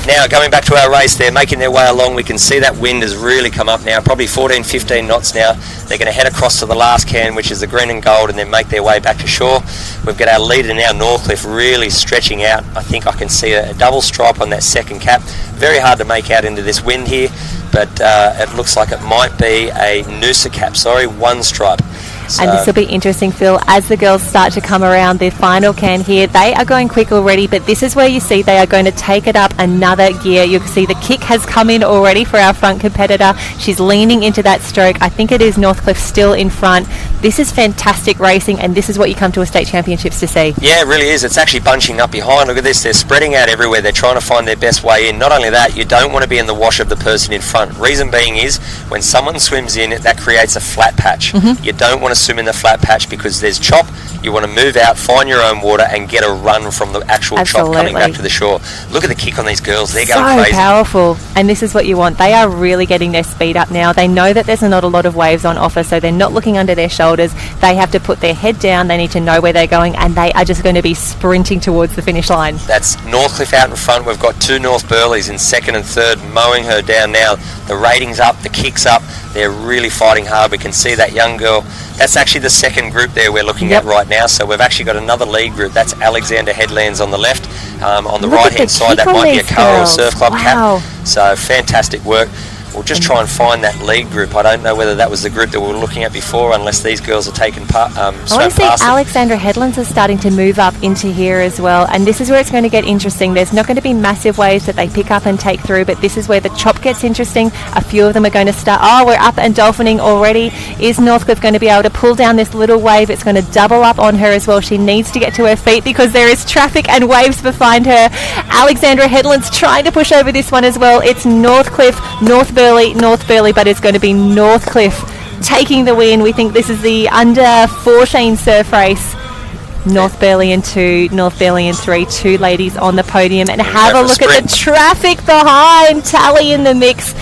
Now, going back to our race, they're making their way along. We can see that wind has really come up now, probably 14, 15 knots now. They're going to head across to the last can, which is the green and gold, and then make their way back to shore. We've got our leader now, Northcliffe, really stretching out. I think I can see a double stripe on that second cap. Very hard to make out into this wind here, but it looks like it might be a Noosa cap, one stripe. So. And this will be interesting, Phil, as the girls start to come around their final can here. They are going quick already, but this is where you see they are going to take it up another gear. You can see the kick has come in already for our front competitor. She's leaning into that stroke. I think it is Northcliffe still in front. This is fantastic racing, and this is what you come to a state championships to see. Yeah, it really is. It's actually bunching up behind. Look at this. They're spreading out everywhere. They're trying to find their best way in. Not only that, you don't want to be in the wash of the person in front. Reason being is when someone swims in, that creates a flat patch. You don't want to swim in the flat patch because there's chop. You want to move out, find your own water, and get a run from the actual chop coming back to the shore. Look at the kick on these girls. They're going crazy. So powerful. And this is what you want. They are really getting their speed up now. They know that there's not a lot of waves on offer, so they're not looking under their shoulders. They have to put their head down. They need to know where they're going, and they are just going to be sprinting towards the finish line. That's Northcliffe out in front. We've got two North Burleys in second and third, mowing her down now. The rating's up, the kick's up. They're really fighting hard. We can see that young girl. That's actually the second group there we're looking at right now. So we've actually got another lead group. That's Alexander Headlands on the left. On the right-hand side, that might be a Curragh Surf Club cap. So fantastic work. We'll just try and find that lead group. I don't know whether that was the group that we were looking at before, unless these girls are taking part. I want to see Alexandra Headlands is starting to move up into here as well, and this is where it's going to get interesting. There's not going to be massive waves that they pick up and take through, but this is where the chop gets interesting. A few of them are going to start. Oh, we're up and dolphining already. Is Northcliffe going to be able to pull down this little wave? It's going to double up on her as well. She needs to get to her feet because there is traffic and waves behind her. Alexandra Headlands trying to push over this one as well. It's Northcliffe, North Burleigh, but it's going to be Northcliffe taking the win. We think this is the under 14 surf race. North Burleigh in 2, North Burleigh in 3, 2 ladies on the podium. And have a look at the traffic behind. Tally in the mix.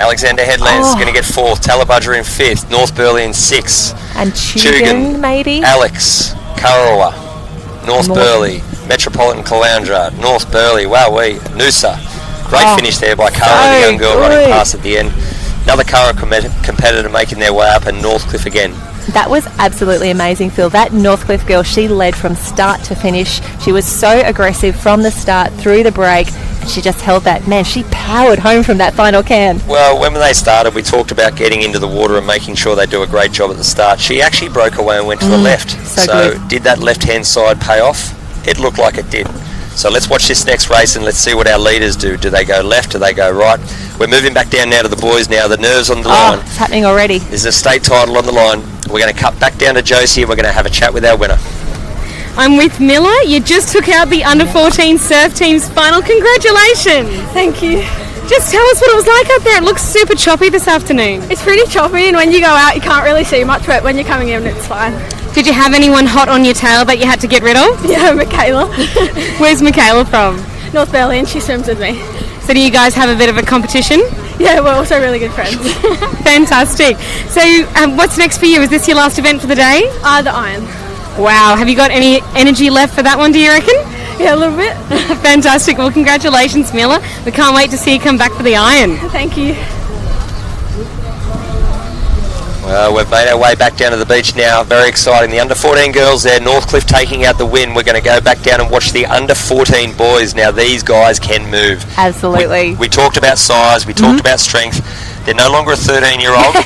Alexander Headland's going to get 4th, Tallabudger in 5th, North Burleigh in 6th. And Chugan, maybe? Alex, Karawa, North Burleigh, Metropolitan Caloundra, North Burleigh, wowee, Noosa. Great finish there by Karawa, the young girl running past at the end. Another Karawa competitor making their way up, and Northcliffe again. That was absolutely amazing, Phil. That Northcliffe girl, she led from start to finish. She was so aggressive from the start through the break, and she just held that. Man, she powered home from that final can. Well, when they started, we talked about getting into the water and making sure they do a great job at the start. She actually broke away and went to the left. So did that left-hand side pay off? It looked like it did. So let's watch this next race and let's see what our leaders do. Do they go left? Do they go right? We're moving back down now to the boys now. The nerves on the line. It's happening already. There's a state title on the line. We're going to cut back down to Josie and we're going to have a chat with our winner. I'm with Miller. You just took out the under-14 surf team's final. Congratulations. Thank you. Just tell us what it was like out there. It looks super choppy this afternoon. It's pretty choppy, and when you go out you can't really see much, but when you're coming in it's fine. Did you have anyone hot on your tail that you had to get rid of? Yeah, Michaela. Where's Michaela from? North Burleigh, and she swims with me. So do you guys have a bit of a competition? Yeah, we're also really good friends. Fantastic. So what's next for you? Is this your last event for the day? The Iron. Wow. Have you got any energy left for that one, do you reckon? Yeah, a little bit. Fantastic. Well, congratulations, Miller. We can't wait to see you come back for the Iron. Thank you. Well, we've made our way back down to the beach now. Very exciting. The under-14 girls there, Northcliffe taking out the win. We're going to go back down and watch the under-14 boys. Now, these guys can move. Absolutely. We talked about size. We talked about strength. They're no longer a 13-year-old,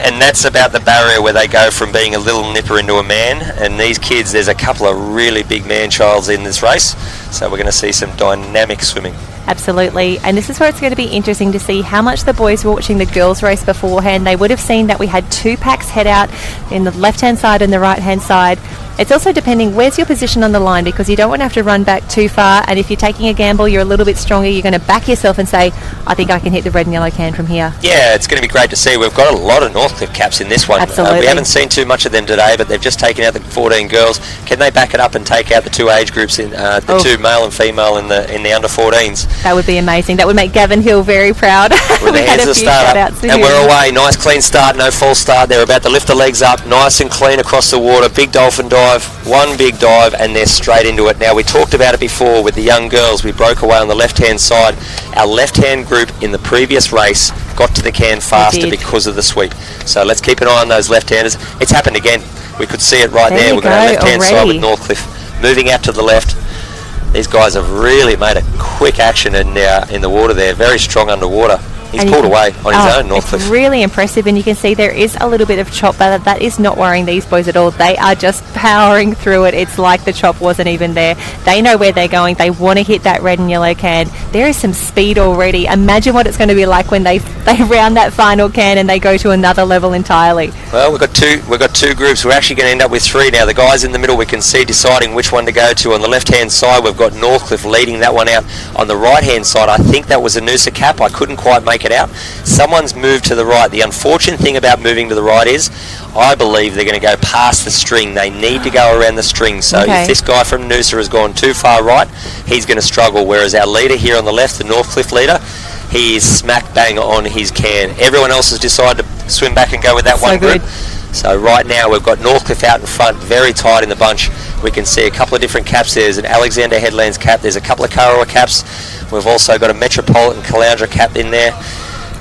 and that's about the barrier where they go from being a little nipper into a man. And these kids, there's a couple of really big man-childs in this race, so we're going to see some dynamic swimming. Absolutely, and this is where it's going to be interesting to see how much the boys were watching the girls race beforehand. They would have seen that we had 2 packs head out in the left-hand side and the right-hand side. It's also depending where's your position on the line, because you don't want to have to run back too far, and if you're taking a gamble, you're a little bit stronger, you're going to back yourself and say, I think I can hit the red and yellow can from here. Yeah, it's going to be great to see. We've got a lot of Northcliffe caps in this one. Absolutely. We haven't seen too much of them today, but they've just taken out the 14 girls. Can they back it up and take out the 2 age groups, in the 2 male and female in the under-14s? That would be amazing. That would make Gavin Hill very proud. With the hands of start up. And we're away. Nice clean start, no false start. They're about to lift the legs up, nice and clean across the water. Big dolphin dive, one big dive, and they're straight into it. Now, we talked about it before with the young girls. We broke away on the left-hand side. Our left-hand group in the previous race got to the can faster because of the sweep. So let's keep an eye on those left-handers. It's happened again. We could see it right there. We've got our left-hand side with Northcliffe moving out to the left. These guys have really made a quick action in the water there. Very strong underwater. He's pulled away on his own, Northcliffe. It's really impressive, and you can see there is a little bit of chop, but that is not worrying these boys at all. They are just powering through it. It's like the chop wasn't even there. They know where they're going. They want to hit that red and yellow can. There is some speed already. Imagine what it's going to be like when they round that final can and they go to another level entirely. Well, we've got two groups. We're actually going to end up with 3 now. The guys in the middle, we can see deciding which one to go to. On the left-hand side, we've got Northcliffe leading that one out. On the right-hand side, I think that was a Noosa cap. I couldn't quite make it out. Someone's moved to the right. The unfortunate thing about moving to the right is I believe they're going to go past the string. They need to go around the string. So if this guy from Noosa has gone too far right, he's going to struggle. Whereas our leader here on the left, the Northcliffe leader, he is smack bang on his can. Everyone else has decided to swim back and go with that one group. So right now we've got Northcliffe out in front, very tight in the bunch. We can see a couple of different caps. There's an Alexander Headlands cap. There's a couple of Karawa caps. We've also got a Metropolitan Caloundra cap in there.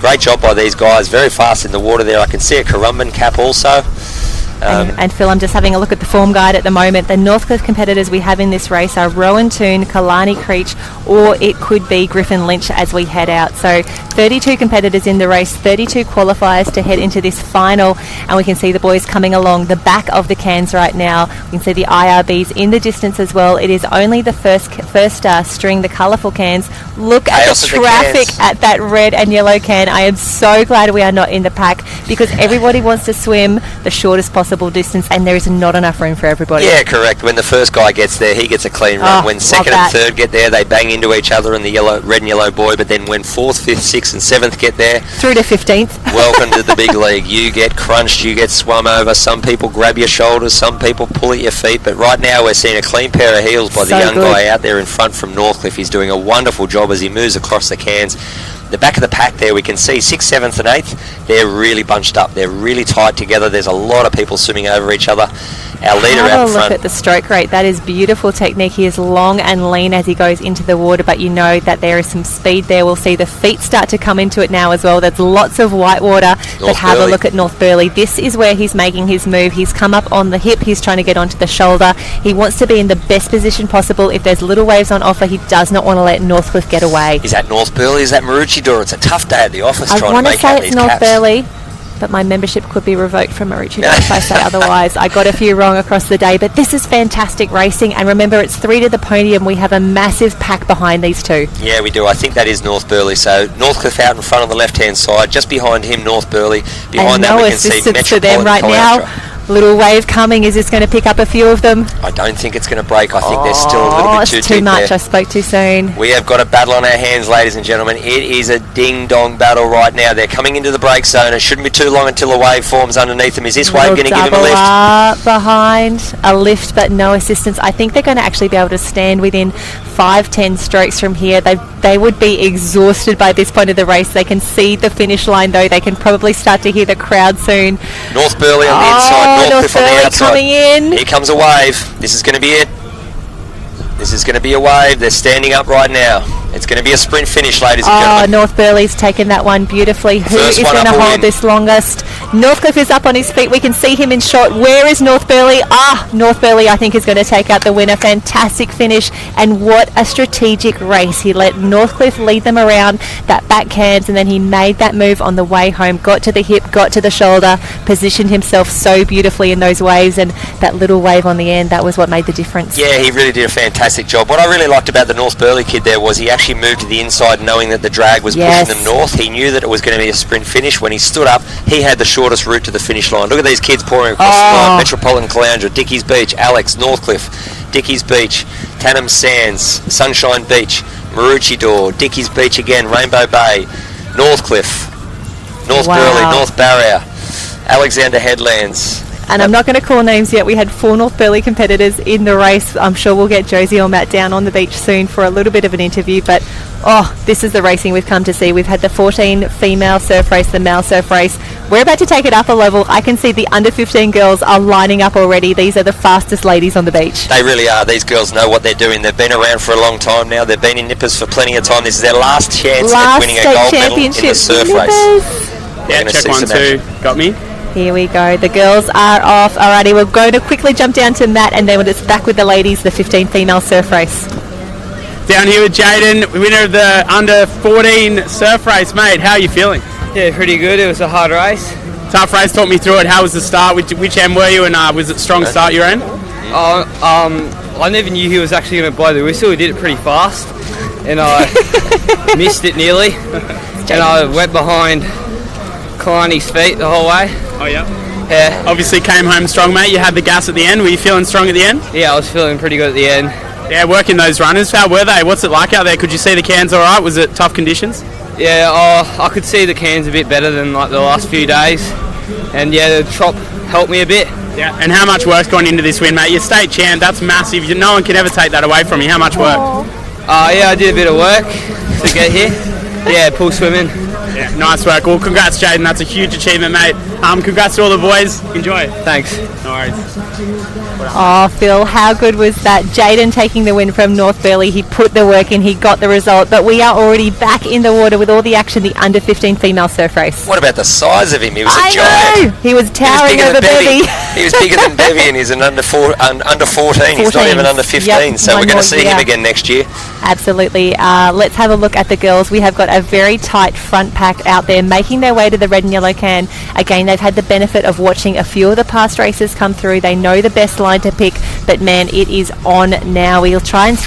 Great job by these guys, very fast in the water there. I can see a Currumbin cap also. And Phil, I'm just having a look at the form guide at the moment. The Northcliffe competitors we have in this race are Rowan Toon, Kalani Creech, or it could be Griffin Lynch as we head out. So 32 competitors in the race, 32 qualifiers to head into this final, and we can see the boys coming along the back of the cans right now. We can see the IRBs in the distance as well. It is only the first string, the colourful cans. Look at the traffic at that red and yellow can. I am so glad we are not in the pack, because everybody wants to swim the shortest possible possible distance, and there is not enough room for everybody. Yeah, correct. When the first guy gets there, he gets a clean run. When second and third get there, they bang into each other and the red and yellow boy. But then when 4th, 5th, 6th and 7th get there, through to 15th. Welcome to the big league. You get crunched, you get swum over. Some people grab your shoulders, some people pull at your feet. But right now we're seeing a clean pair of heels by the young guy out there in front from Northcliffe. He's doing a wonderful job as he moves across the cans. The back of the pack there, we can see 6th, 7th and 8th, they're really bunched up. They're really tight together. There's a lot of people swimming over each other. Our leader out front. Look at the stroke rate. That is beautiful technique. He is long and lean as he goes into the water, but you know that there is some speed there. We'll see the feet start to come into it now as well. There's lots of white water. But have a look at North Burleigh. This is where he's making his move. He's come up on the hip. He's trying to get onto the shoulder. He wants to be in the best position possible. If there's little waves on offer, he does not want to let Northcliffe get away. Is that North Burleigh? Is that Maroochydore? It's a tough day at the office trying to make out these caps. I want to say it's North Burleigh, but my membership could be revoked from Maroochydore if I say otherwise. I got a few wrong across the day, but this is fantastic racing. And remember, it's 3 to the podium. We have a massive pack behind these two. Yeah, we do. I think that is North Burleigh. So Northcliffe out in front on the left-hand side. Just behind him, North Burleigh. Behind that, we can see Metropolitan for them right now. Little wave coming. Is this going to pick up a few of them? I don't think it's going to break. I think there's still a little bit too deep too much. there. I spoke too soon. We have got a battle on our hands, ladies and gentlemen. It is a ding-dong battle right now. They're coming into the break zone. It shouldn't be too long until a wave forms underneath them. Is this wave going to give him a lift? Behind a lift, but no assistance. I think they're going to actually be able to stand within 5-10 strokes from here. They would be exhausted by this point of the race. They can see the finish line, though. They can probably start to hear the crowd soon. North Burleigh on the inside, Northcliffe on the outside. Coming in. Here comes a wave. This is going to be it. This is going to be a wave. They're standing up right now. It's going to be a sprint finish, ladies and gentlemen. North Burleigh's taken that one beautifully. Who is going to hold this longest? Northcliffe is up on his feet. We can see him in shot. Where is North Burleigh? North Burleigh, I think, is going to take out the winner. Fantastic finish. And what a strategic race. He let Northcliffe lead them around that back cans, and then he made that move on the way home. Got to the hip, got to the shoulder, positioned himself so beautifully in those waves, and that little wave on the end, that was what made the difference. Yeah, he really did a fantastic job. What I really liked about the North Burleigh kid there was he actually moved to the inside knowing that the drag was pushing them north. He knew that it was going to be a sprint finish. When he stood up, he had the shortest route to the finish line. Look at these kids pouring across the line. Metropolitan Caloundra, Dickies Beach, Alex, Northcliffe, Dickies Beach, Tannum Sands, Sunshine Beach, Maroochydore, Dickies Beach again, Rainbow Bay, Northcliffe, North Burleigh, North Barrier, Alexander Headlands. And I'm not going to call names yet. We had 4 North Burleigh competitors in the race. I'm sure we'll get Josie or Matt down on the beach soon for a little bit of an interview. But, this is the racing we've come to see. We've had the 14 female surf race, the male surf race. We're about to take it up a level. I can see the under 15 girls are lining up already. These are the fastest ladies on the beach. They really are. These girls know what they're doing. They've been around for a long time now. They've been in Nippers for plenty of time. This is their last chance at winning a gold medal in the surf race. Yeah, check 1, 2. Got me? Here we go. The girls are off. Alrighty, we're going to quickly jump down to Matt, and then it's back with the ladies, the 15 female surf race. Down here with Jaden, winner of the under 14 surf race, mate. How are you feeling? Yeah, pretty good. It was a hard race. Tough race. Talk me through it. How was the start? Which end were you, and was it a strong start you're in? I never knew he was actually going to blow the whistle. He did it pretty fast, and I missed it nearly, and I went behind Kalani's feet the whole way. Oh, yeah? Yeah. Obviously came home strong, mate. You had the gas at the end. Were you feeling strong at the end? Yeah, I was feeling pretty good at the end. Yeah, working those runners. How were they? What's it like out there? Could you see the cans all right? Was it tough conditions? Yeah, I could see the cans a bit better than like the last few days. And yeah, the trop helped me a bit. Yeah. And how much work's gone into this win, mate? You're state champ. That's massive. No one can ever take that away from you. How much work? Yeah, I did a bit of work to get here. Yeah, pool swimming. Yeah, nice work. Well, congrats, Jaden. That's a huge achievement, mate. Congrats to all the boys. Enjoy. Thanks. No worries. Phil, how good was that? Jaden taking the win from North Burleigh. He put the work in. He got the result. But we are already back in the water with all the action, the under 15 female surf race. What about the size of him? He was a giant. Know. He was towering over Bevy. He was bigger than Bevy, and he's an under 14. He's not even under 15. So we're going to see him again next year. Absolutely. Let's have a look at the girls. We have got a very tight front pack out there making their way to the red and yellow can. Again, they've had the benefit of watching a few of the past races come through. They know the best line to pick, but man, it is on now. We'll try and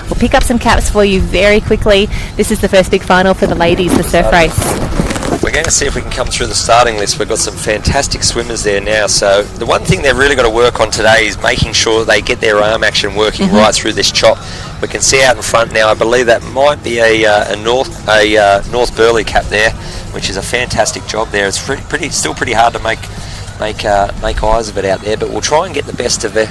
we'll pick up some caps for you very quickly. This is the first big final for the ladies, the surf race. We're going to see if we can come through the starting list. We've got some fantastic swimmers there now. So the one thing they've really got to work on today is making sure they get their arm action working right through this chop. We can see out in front now, I believe that might be a North Burleigh cap there, which is a fantastic job there. It's still pretty hard to make eyes of it out there, but we'll try and get the best of the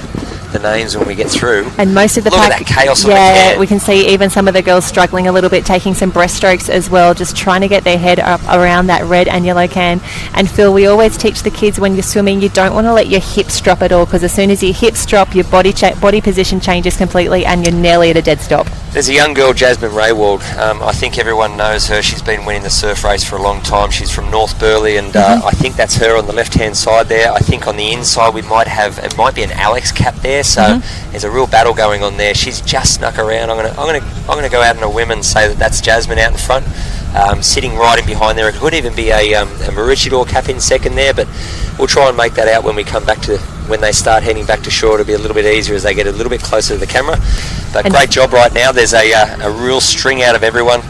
names when we get through. And most of the Look pack, at that chaos on the can. we can see even some of the girls struggling a little bit, taking some breaststrokes as well, just trying to get their head up around that red and yellow can. And Phil, we always teach the kids when you're swimming, you don't want to let your hips drop at all, because as soon as your hips drop, your body position changes completely and you're nearly at a dead stop. There's a young girl, Jasmine Raywald. I think everyone knows her. She's been winning the surf race for a long time. She's from North Burleigh, and I think that's her on the left-hand side there. I think on the inside it might be an Alex cap there. So there's a real battle going on there. She's just snuck around. I'm gonna go out on a whim and say that's Jasmine out in front, sitting right in behind there. It could even be a Maroochydore cap in second there, but we'll try and make that out when we come back to. When they start heading back to shore, it'll be a little bit easier as they get a little bit closer to the camera. But great job right now. There's a real string out of everyone.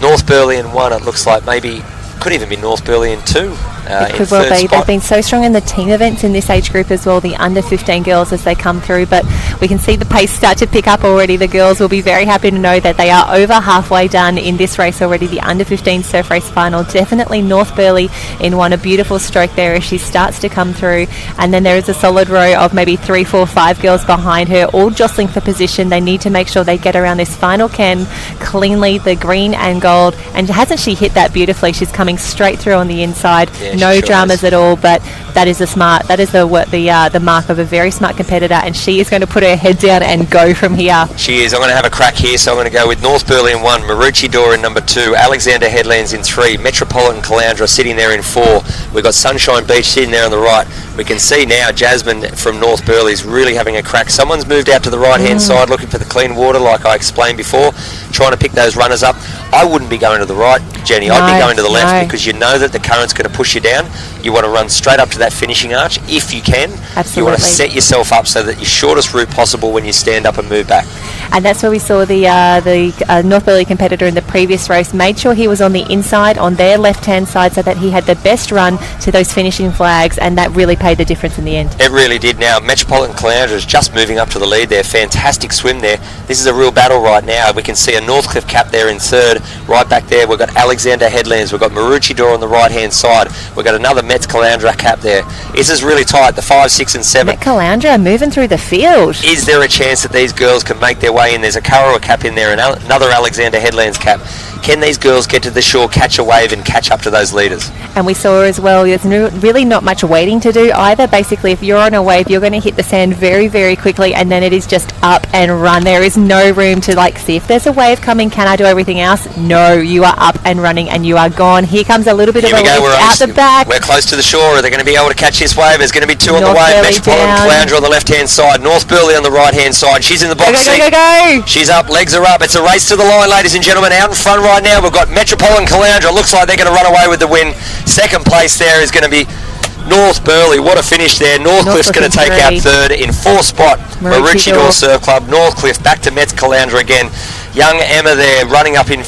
North Burleigh in 1, it looks like maybe could even be North Burleigh in 2. It could well be. They've been so strong in the team events in this age group as well, the under 15 girls as they come through, but we can see the pace start to pick up already. The girls will be very happy to know that they are over halfway done in this race already, the under 15 surf race final. Definitely North Burleigh in 1, a beautiful stroke there as she starts to come through, and then there is a solid row of maybe 3, 4, 5 girls behind her, all jostling for position. They need to make sure they get around this final can cleanly, the green and gold, and hasn't she hit that beautifully? She's coming straight through on the inside. Yeah, no dramas at all, but that is the mark of a very smart competitor, and she is going to put her head down and go from here. She is. I'm going to have a crack here, so I'm going to go with North Burleigh in 1, Maroochydore in number 2, Alexander Headlands in 3, Metropolitan Caloundra sitting there in 4. We've got Sunshine Beach sitting there on the right. We can see now Jasmine from North Burleigh is really having a crack. Someone's moved out to the right-hand side looking for the clean water, like I explained before, trying to pick those runners up. I wouldn't be going to the right, Jenny. I'd be going to the left, because you know that the current's going to push you down. You want to run straight up to that finishing arch if you can. Absolutely. You want to set yourself up so that your shortest route possible when you stand up and move back. And that's where we saw the North Burleigh competitor in the previous race made sure he was on the inside, on their left-hand side, so that he had the best run to those finishing flags, and that really paid the difference in the end. It really did. Now, Metropolitan Caloundra is just moving up to the lead there. Fantastic swim there. This is a real battle right now. We can see a Northcliffe cap there in 3rd. Right back there, we've got Alexander Headlands. We've got Maroochydore on the right-hand side. We've got another Met Caloundra cap there. This is really tight, the 5, 6 and 7. Met Caloundra moving through the field. Is there a chance that these girls can make their way in? There's a Kurrawa cap in there and another Alexander Headlands cap. Can these girls get to the shore, catch a wave and catch up to those leaders? And we saw as well, there's really not much waiting to do either. Basically, if you're on a wave, you're going to hit the sand very, very quickly, and then it is just up and run. There is no room to see if there's a wave coming, can I do everything else? No, you are up and running and you are gone. Here comes a little bit of a lift out the back. We're close to the shore. Are they going to be able to catch this wave? There's going to be 2 on the wave. Metropolitan Caloundra on the left-hand side. North Burleigh on the right-hand side. She's in the box seat. Go. She's up. Legs are up. It's a race to the line, ladies and gentlemen. Out in front right now, we've got Metropolitan Caloundra. Looks like they're going to run away with the win. Second place there is going to be North Burleigh. What a finish there. Northcliffe's going to take out 3rd. In 4th spot, Maroochydore Surf Club. Northcliffe back to Metz Caloundra again. Young Emma there running up in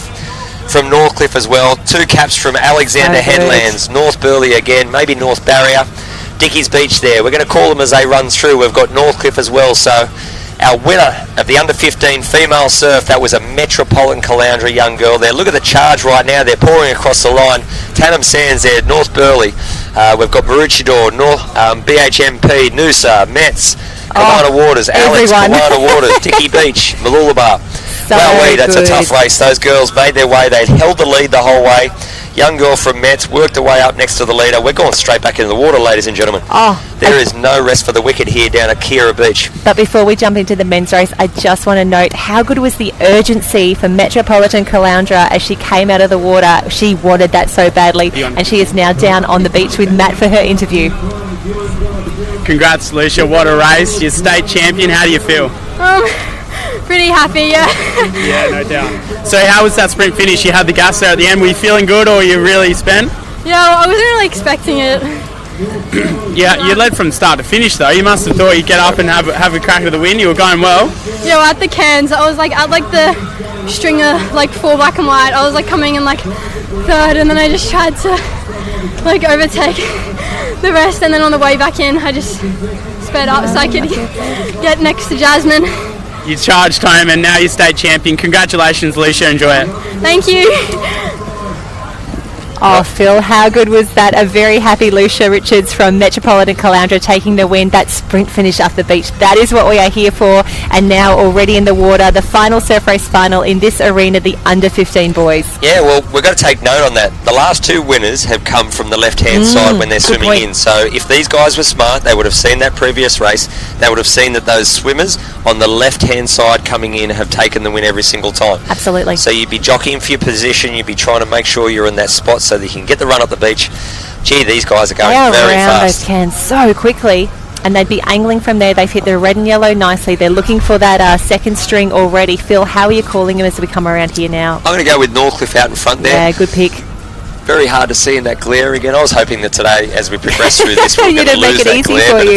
from Northcliffe as well. 2 caps from Alexander Headlands. North Burleigh again, maybe North Barrier. Dickie's Beach there. We're going to call them as they run through. We've got Northcliffe as well. So our winner of the under-15 female surf, that was a Metropolitan Caloundra young girl there. Look at the charge right now. They're pouring across the line. Tannum Sands there, North Burleigh. We've got Maroochydore, BHMP, Noosa, Metz, Kilmarnock Waters, Alex, Kilmarnock Waters, Dickie Beach, Mooloolaba. That's a tough race. Those girls made their way. They held the lead the whole way. Young girl from Metz worked her way up next to the leader. We're going straight back into the water, ladies and gentlemen. There is no rest for the wicked here down at Kira Beach. But before we jump into the men's race, I just want to note how good was the urgency for Metropolitan Caloundra as she came out of the water. She wanted that so badly, and she is now down on the beach with Matt for her interview. Congrats, Lucia. What a race. You're state champion. How do you feel? Pretty happy, yeah. Yeah, no doubt. So how was that sprint finish? You had the gas there at the end. Were you feeling good, or were you really spent? Yeah, I wasn't really expecting it. Yeah, you led from start to finish though. You must have thought you'd get up and have a crack at the win. You were going well. Yeah, at the cans, I was at the stringer, like 4 black and white. I was like coming in like 3rd, and then I just tried to like overtake the rest, and then on the way back in I just sped up so I could get next to Jasmine. You charged home and now you're state champion. Congratulations, Lucia. Enjoy it. Thank you. Oh, Phil, how good was that? A very happy Lucia Richards from Metropolitan Caloundra taking the win. That sprint finish up the beach, that is what we are here for. And now already in the water, the final surf race final in this arena, the under 15 boys. Yeah, well, we've got to take note on that. The last 2 winners have come from the left-hand side when they're swimming in. So if these guys were smart, they would have seen that previous race. They would have seen that those swimmers on the left-hand side coming in have taken the win every single time. Absolutely. So you'd be jockeying for your position. You'd be trying to make sure you're in that spot so that you can get the run up the beach. Gee, these guys are going very around fast. those cans so quickly, and they'd be angling from there. They've hit the red and yellow nicely. They're looking for that second string already. Phil, how are you calling them as we come around here now? I'm going to go with Northcliffe out in front there. Yeah, good pick. Very hard to see in that glare again. I was hoping that today, as we progress through this, we're going to lose that glare, but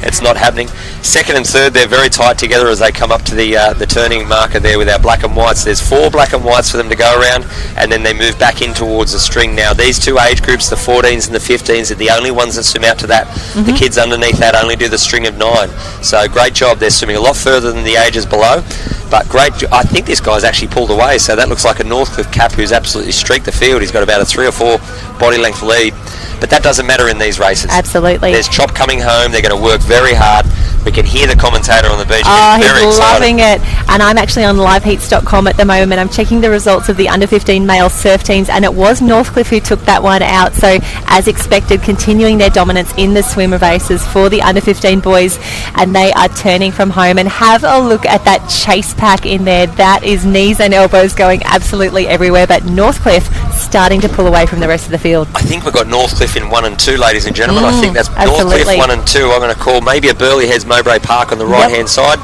it's not happening. Second and third, they're very tight together as they come up to the turning marker there with our black and whites. There's 4 black and whites for them to go around, and then they move back in towards the string. Now, these 2 age groups, the 14s and the 15s, are the only ones that swim out to that. The kids underneath that only do the string of 9. So great job. They're swimming a lot further than the ages below. But great, I think this guy's actually pulled away, so that looks like a Northcliffe cap who's absolutely streaked the field. He's got about a 3 or 4 body length lead, but that doesn't matter in these races. Absolutely. There's Chop coming home. They're going to work very hard. We can hear the commentator on the beach. Oh, he's very loving it. And I'm actually on liveheats.com at the moment. I'm checking the results of the under 15 male surf teams, and it was Northcliffe who took that one out. So as expected, continuing their dominance in the swim races for the under 15 boys, and they are turning from home. And have a look at that chase pack in there. That is knees and elbows going absolutely everywhere, but Northcliffe starting to pull away from the rest of the field. I think we've got Northcliffe in 1 and 2, ladies and gentlemen. I think that's absolutely. Northcliffe 1 and 2. I'm going to call maybe a Burleigh Heads Mowbray Park on the right hand side.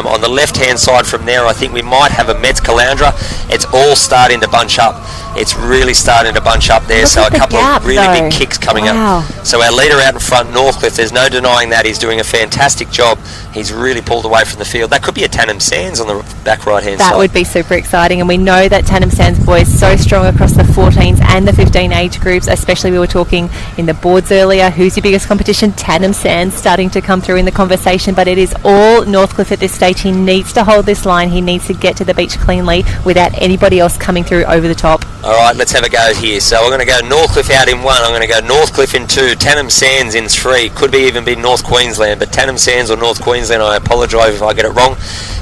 On the left hand side from there, I think we might have a Mets Caloundra. It's all starting to bunch up. It's really starting to bunch up there. So a couple of really big kicks coming up. So our leader out in front, Northcliffe, there's no denying that. He's doing a fantastic job. He's really pulled away from the field. That could be a Tannum Sands on the back right hand side. That would be super exciting, and we know that Tannum Sands boys so strong across the 14s and the 15 age groups, especially we were talking in the boards earlier. Who's your biggest competition? Tannum Sands starting to come through in the conversation, but it is all Northcliffe at this stage. He needs to hold this line. He needs to get to the beach cleanly without anybody else coming through over the top. All right, let's have a go here. So we're going to go Northcliffe out in 1. I'm going to go Northcliffe in 2. Tannum Sands in 3. Could be even be North Queensland, but Tannum Sands or North Queensland, I apologise if I get it wrong.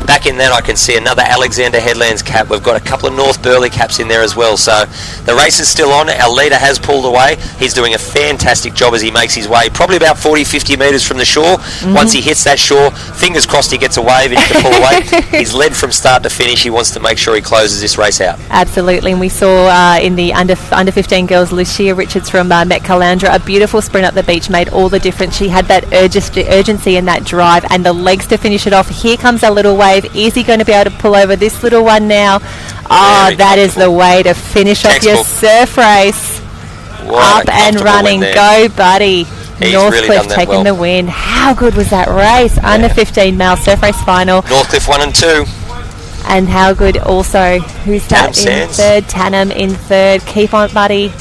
Back in that, I can see another Alexander Headlands cap. We've got a couple of North Burleigh caps in there as well. So the race is still on. Our leader has pulled away. He's doing a fantastic job as he makes his way, probably about 40-50 metres from the shore. Once he hits that shore, fingers crossed he gets a wave and he can pull away. He's led from start to finish. He wants to make sure he closes this race out. Absolutely, and we saw in the under 15 girls, Lucia Richards from Met Caloundra, a beautiful sprint up the beach made all the difference. She had that urgency and that drive and the legs to finish it off. Here comes a little wave. Is he going to be able to pull over this little one now? Oh, that is the way to finish off your surf race. Up and running. Go, buddy. Northcliffe really taking the win. How good was that race? Under 15 male surf race final. Northcliffe 1 and 2. And how good also, who's that in third? Tannum in third. Keep on, buddy.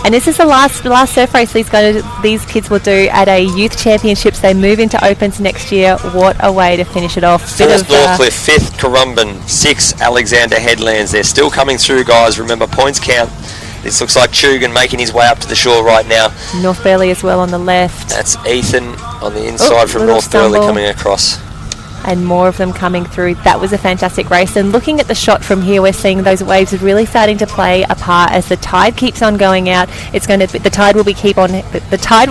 And this is the last surf race these kids will do at a youth championships. They move into opens next year. What a way to finish it off. 4th Northcliffe, 5th Currumbin, 6th Alexander Headlands. They're still coming through, guys. Remember, points count. This looks like Chugan making his way up to the shore right now. North Burleigh as well on the left. That's Ethan on the inside from North Burleigh coming across. And more of them coming through. That was a fantastic race. And looking at the shot from here, we're seeing those waves really starting to play a part as the tide keeps on going out. The tide will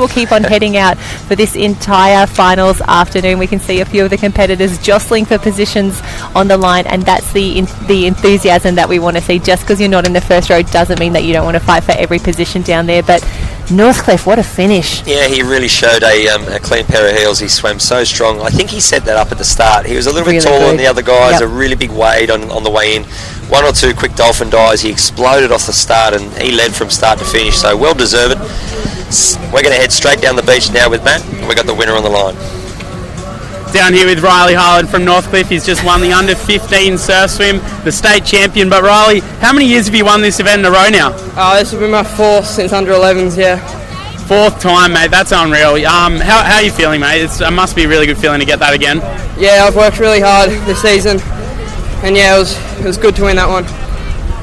keep on heading out for this entire finals afternoon. We can see a few of the competitors jostling for positions on the line, and that's the enthusiasm that we want to see. Just because you're not in the first row doesn't mean that you don't want to fight for every position down there. But Northcliffe, what a finish. Yeah, he really showed a clean pair of heels. He swam so strong. I think he set that up at the start. He was a little bit taller than the other guys, a really big wade on the way in. 1 or 2 quick dolphin dives. He exploded off the start and he led from start to finish, so well deserved. We're going to head straight down the beach now with Matt. We got the winner on the line. Down here with Riley Harlan from Northcliffe. He's just won the under-15 surf swim, the state champion. But Riley, how many years have you won this event in a row now? This will be my 4th since under-11s, yeah. 4th time, mate. That's unreal. How are you feeling, mate? It must be a really good feeling to get that again. Yeah, I've worked really hard this season, and yeah, it was good to win that one.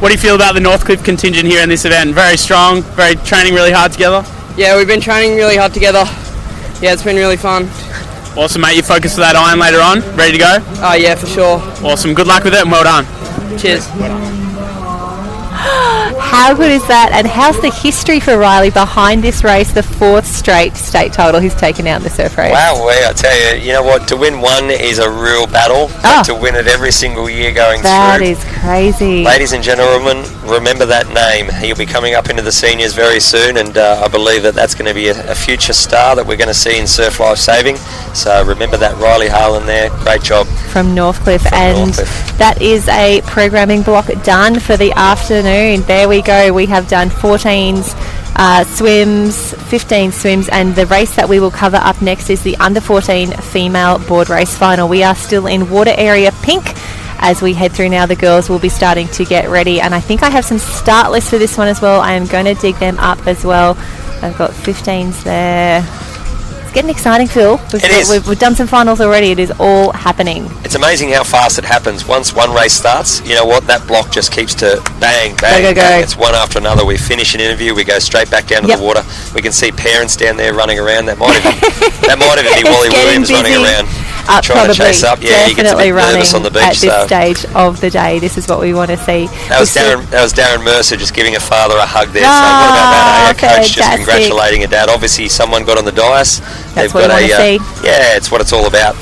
What do you feel about the Northcliffe contingent here in this event? Very strong, very training really hard together? Yeah, we've been training really hard together. Yeah, it's been really fun. Awesome, mate. You focus for that iron later on? Ready to go? Yeah, for sure. Awesome. Good luck with it and well done. Cheers. How good is that? And how's the history for Riley behind this race, the 4th straight state title he's taken out in the surf race? Wow, I tell you, you know what? To win one is a real battle. But to win it every single year going through. That is crazy. Ladies and gentlemen, remember that name. He'll be coming up into the seniors very soon, and I believe that's going to be a future star that we're going to see in surf life saving. So remember that Riley Harlan there. Great job. From Northcliffe. That is a programming block done for the afternoon. There we go. We have done 14s swims, 15 swims, and the race that we will cover up next is the under 14 female board race final. We are still in water area pink. As we head through now, the girls will be starting to get ready, and I think I have some start lists for this one as well. I am going to dig them up as well. I've got 15s there. It's getting exciting, Phil. We've done some finals already. It is all happening. It's amazing how fast it happens. Once one race starts, you know what? That block just keeps to bang, bang, bang. It's one after another. We finish an interview, we go straight back down to the water. We can see parents down there running around. That might even be Wally Williams running around. Trying to chase up. Yeah, he gets a bit nervous on the beach. At this stage of the day, this is what we want to see. That was Darren Mercer just giving a father a hug there. So what about that? Our coach just congratulating a dad. Obviously, someone got on the dais. That's what we want to see. Yeah, it's what it's all about.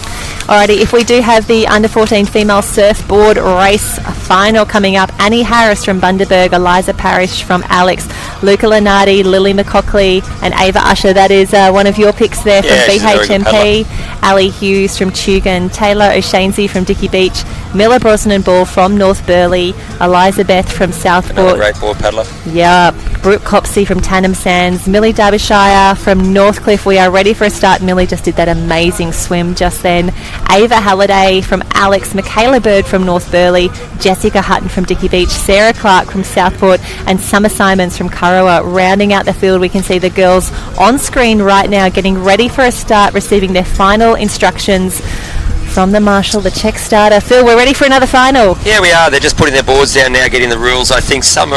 Alrighty, if we do have the under 14 female surfboard race final coming up, Annie Harris from Bundaberg, Eliza Parrish from Alex, Luca Lenardi, Lily McCockley and Ava Usher. That is one of your picks there from BHMP. Ali Hughes from Tugun, Taylor O'Shaughnessy from Dickey Beach, Miller Brosnan Ball from North Burleigh, Eliza Beth from Southport. Another great board paddler. Yeah, Brooke Copsey from Tannum Sands, Millie Derbyshire from Northcliffe. We are ready for a start. Millie just did that amazing swim just then. Ava Halliday from Alex, Michaela Bird from North Burleigh, Jessica Hutton from Dickey Beach, Sarah Clark from Southport and Summer Simons from Kurrawa. Rounding out the field, we can see the girls on screen right now getting ready for a start, receiving their final instructions from the marshal, the check starter. Phil, we're ready for another final. Yeah, we are. They're just putting their boards down now, getting the rules. I think Summer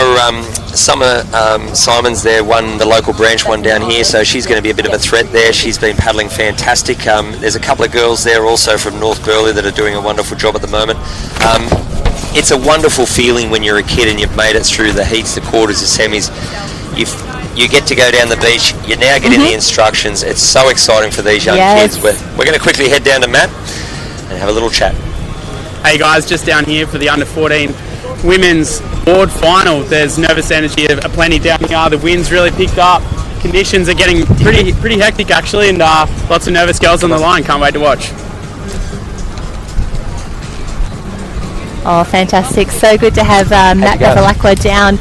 Simons there won the local branch one down here, so she's going to be a bit of a threat there. She's been paddling fantastic. There's a couple of girls there also from North Burleigh that are doing a wonderful job at the moment. It's a wonderful feeling when you're a kid and you've made it through the heats, the quarters, the semis. You get to go down the beach. You're now getting the instructions. It's so exciting for these young kids. We're going to quickly head down to Matt and have a little chat. Hey guys, just down here for the under 14 women's board final. There's nervous energy aplenty down here. The wind's really picked up. Conditions are getting pretty hectic actually, and lots of nervous girls on the line. Can't wait to watch. Oh, fantastic. So good to have Matt Bevilacqua down.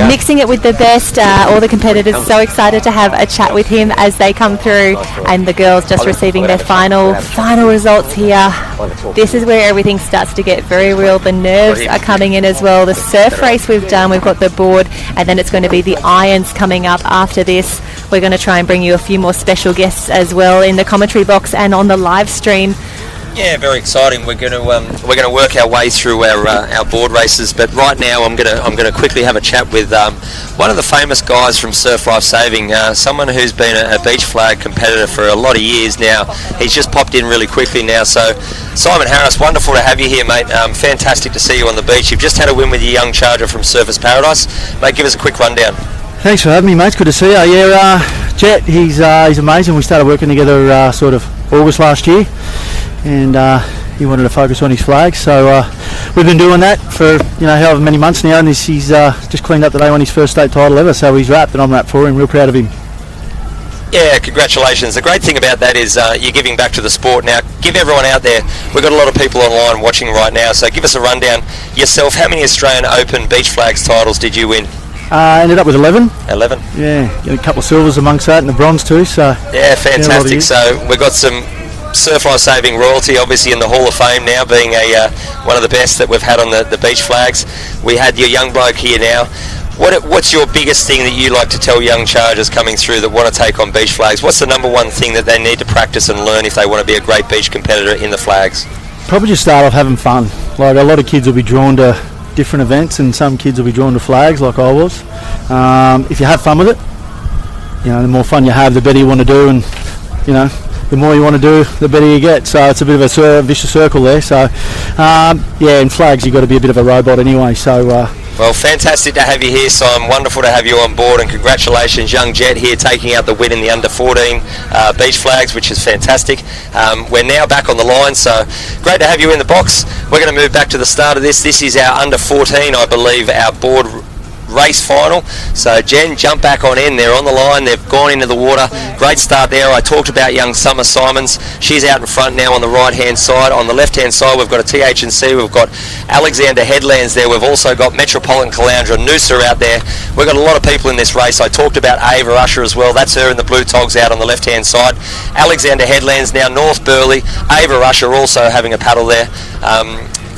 Mixing it with the best, all the competitors. So excited to have a chat with him as they come through, and the girls just receiving their final results here. This is where everything starts to get very real. The nerves are coming in as well. The surf race we've done, we've got the board, and then it's going to be the irons coming up after this. We're going to try and bring you a few more special guests as well in the commentary box and on the live stream. Yeah, very exciting. We're going to work our way through our board races, but right now I'm going to quickly have a chat with one of the famous guys from Surf Life Saving, someone who's been a beach flag competitor for a lot of years now. He's just popped in really quickly now. So Simon Harris, wonderful to have you here, mate. Fantastic to see you on the beach. You've just had a win with your young charger from Surfers Paradise. Mate, give us a quick rundown. Thanks for having me, mate. It's good to see you. Yeah, Jet, he's amazing. We started working together sort of August last year, and he wanted to focus on his flag, so we've been doing that for however many months now, and he's just cleaned up today, won his first state title ever, so he's wrapped, and I'm wrapped for him. Real proud of him. Yeah, congratulations. The great thing about that is you're giving back to the sport. Now, give everyone out there, we've got a lot of people online watching right now, so give us a rundown yourself. How many Australian Open beach flags titles did you win? Ended up with 11. 11? Yeah, a couple of silvers amongst that and the bronze too. So yeah, fantastic. So we've got some surf life saving royalty, obviously in the Hall of Fame now, being one of the best that we've had on the beach flags. We had your young bloke here now. What's your biggest thing that you like to tell young chargers coming through that want to take on beach flags? What's the number one thing that they need to practice and learn if they want to be a great beach competitor in the flags? Probably just start off having fun. Like, a lot of kids will be drawn to different events, and some kids will be drawn to flags like I was. If you have fun with it, the more fun you have, the better you want to do, and the more you want to do, the better you get. So it's a bit of a vicious circle there. So in flags you've got to be a bit of a robot anyway. So well, fantastic to have you here, Simon. Wonderful to have you on board, and congratulations, young Jet here taking out the win in the under 14 beach flags, which is fantastic. We're now back on the line, so great to have you in the box. We're going to move back to the start of this. This is our under 14, I believe, our board race final. So Jen, jump back on in. They're on the line. They've gone into the water. Great start there. I talked about young Summer Simons. She's out in front now on the right hand side. On the left hand side we've got a TH&C. We've got Alexander Headlands there. We've also got Metropolitan Caloundra Noosa out there. We've got a lot of people in this race. I talked about Ava Usher as well. That's her in the blue togs out on the left hand side. Alexander Headlands now North Burleigh. Ava Usher also having a paddle there.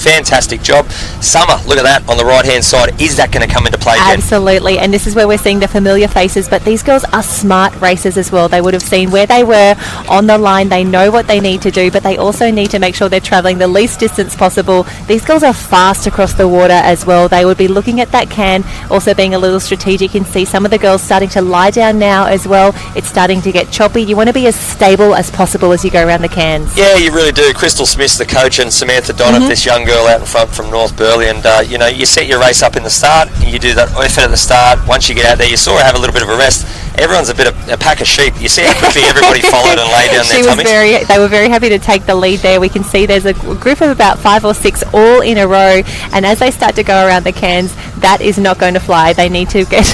Fantastic job. Summer, look at that on the right hand side. Is that going to come into play, Jen? Absolutely, and this is where we're seeing the familiar faces, but these girls are smart racers as well. They would have seen where they were on the line. They know what they need to do, but they also need to make sure they're travelling the least distance possible. These girls are fast across the water as well. They would be looking at that can, also being a little strategic. You can see some of the girls starting to lie down now as well. It's starting to get choppy. You want to be as stable as possible as you go around the cans. Yeah, you really do. Crystal Smith's the coach, and Samantha Donoff, this young girl out in front from North Burleigh, and you set your race up in the start, and you do that effort at the start. Once you get out there, you saw her have a little bit of a rest. Everyone's a bit of a pack of sheep. You see how quickly everybody followed and laid down their tummies? They were very happy to take the lead there. We can see there's a group of about 5 or 6 all in a row, and as they start to go around the cans, that is not going to fly. They need to get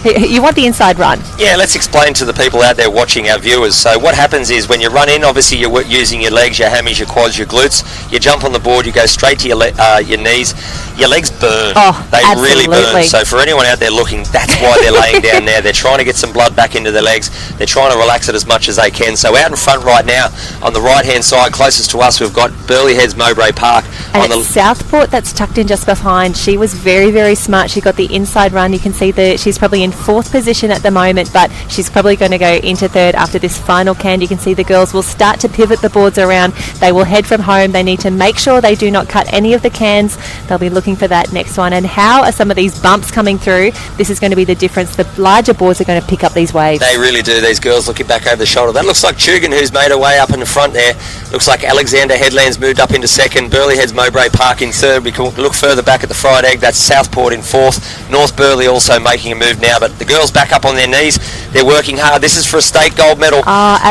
you want the inside run. Yeah, let's explain to the people out there watching, our viewers. So what happens is when you run in, obviously you're using your legs, your hammies, your quads, your glutes. You jump on the board, you go straight to your knees. Your legs burn. They really burn. So for anyone out there looking, that's why they're laying down there. They're trying to get some blood back into their legs. They're trying to relax it as much as they can. So out in front right now, on the right hand side, closest to us, we've got Burleigh Heads Mowbray Park. And it's Southport that's tucked in just behind. She was very, very smart. She got the inside run. You can see that she's probably in 4th position at the moment, but she's probably going to go into 3rd after this final can. You can see the girls will start to pivot the boards around. They will head from home. They need to make sure they do not cut any of the cans. They'll be looking for that next one. And how are some of these bumps coming through? This is going to be the difference. The larger boards are going to pick up these waves. They really do. These girls looking back over the shoulder. That looks like Tugan, who's made her way up in the front there. Looks like Alexander Headlands moved up into 2nd. Burleigh Heads Mowbray Park in 3rd. We can look further back at the fried egg. That's Southport in 4th. North Burleigh also making a move now, but the girls back up on their knees. They're working hard. This is for a state gold medal.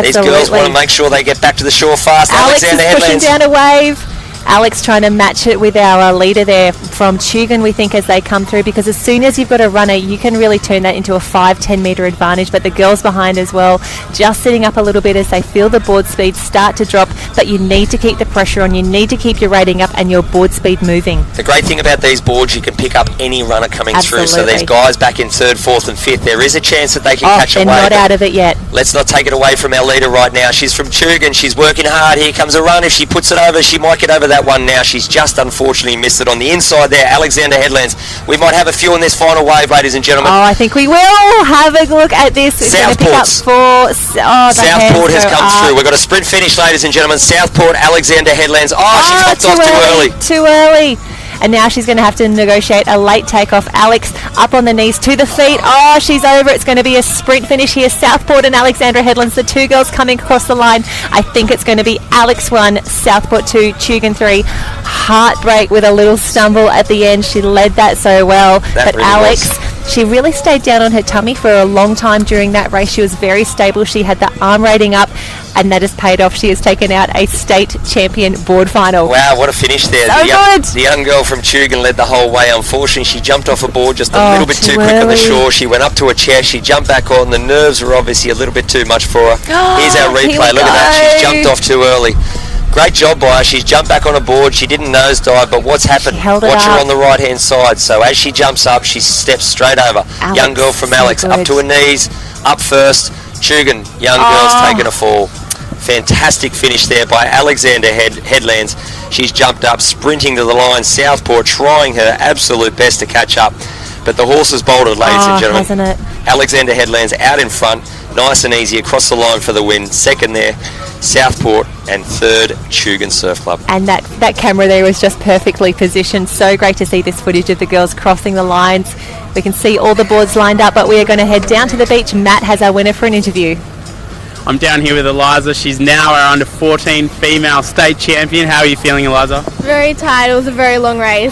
These girls want to make sure they get back to the shore fast. Alex is pushing down a wave. Alex trying to match it with our leader there from Tugan, we think, as they come through, because as soon as you've got a runner, you can really turn that into a 5-10 metre advantage. But the girls behind as well, just sitting up a little bit as they feel the board speed start to drop, but you need to keep the pressure on, you need to keep your rating up and your board speed moving. The great thing about these boards, you can pick up any runner coming through. So these guys back in 3rd, 4th and 5th, there is a chance that they can catch a wave. They're not out of it yet. Let's not take it away from our leader right now. She's from Tugan, she's working hard. Here comes a run. If she puts it over, she might get over that one now. She's just unfortunately missed it on the inside there. Alexander Headlands. We might have a few in this final wave, ladies and gentlemen. I think we will have a look at this. Southport has come through. We've got a sprint finish, ladies and gentlemen. Southport, Alexander Headlands. She popped off too early. Too early. And now she's going to have to negotiate a late takeoff. Alex up on the knees to the feet. She's over. It's going to be a sprint finish here. Southport and Alexandra Headlands, the 2 girls coming across the line. I think it's going to be Alex 1, Southport 2, Tugan 3. Heartbreak with a little stumble at the end. She led that so well. But really Alex, she really stayed down on her tummy for a long time during that race. She was very stable. She had the arm rating up, and that has paid off. She has taken out a state champion board final. Wow, what a finish there. The young girl from Tugan led the whole way. Unfortunately, she jumped off a board just a little bit too quick on the shore. She went up to a chair. She jumped back on. The nerves were obviously a little bit too much for her. Here's our replay. Look at that. She's jumped off too early. Great job by her. She's jumped back on a board. She didn't nosedive, but what's happened? Watch her on the right-hand side. So as she jumps up, she steps straight over. Young girl from Alex up to her knees, up first. Tugan, young girl's taking a fall. Fantastic finish there by Alexander Headlands. She's jumped up, sprinting to the line. Southport trying her absolute best to catch up. But the horse has bolted, ladies and gentlemen. Hasn't it? Alexander Headlands out in front. Nice and easy across the line for the win. Second there, Southport, and third, Tugun Surf Club. And that camera there was just perfectly positioned. So great to see this footage of the girls crossing the lines. We can see all the boards lined up, but we are going to head down to the beach. Matt has our winner for an interview. I'm down here with Eliza. She's now our under 14 female state champion. How are you feeling, Eliza? Very tired. It was a very long race.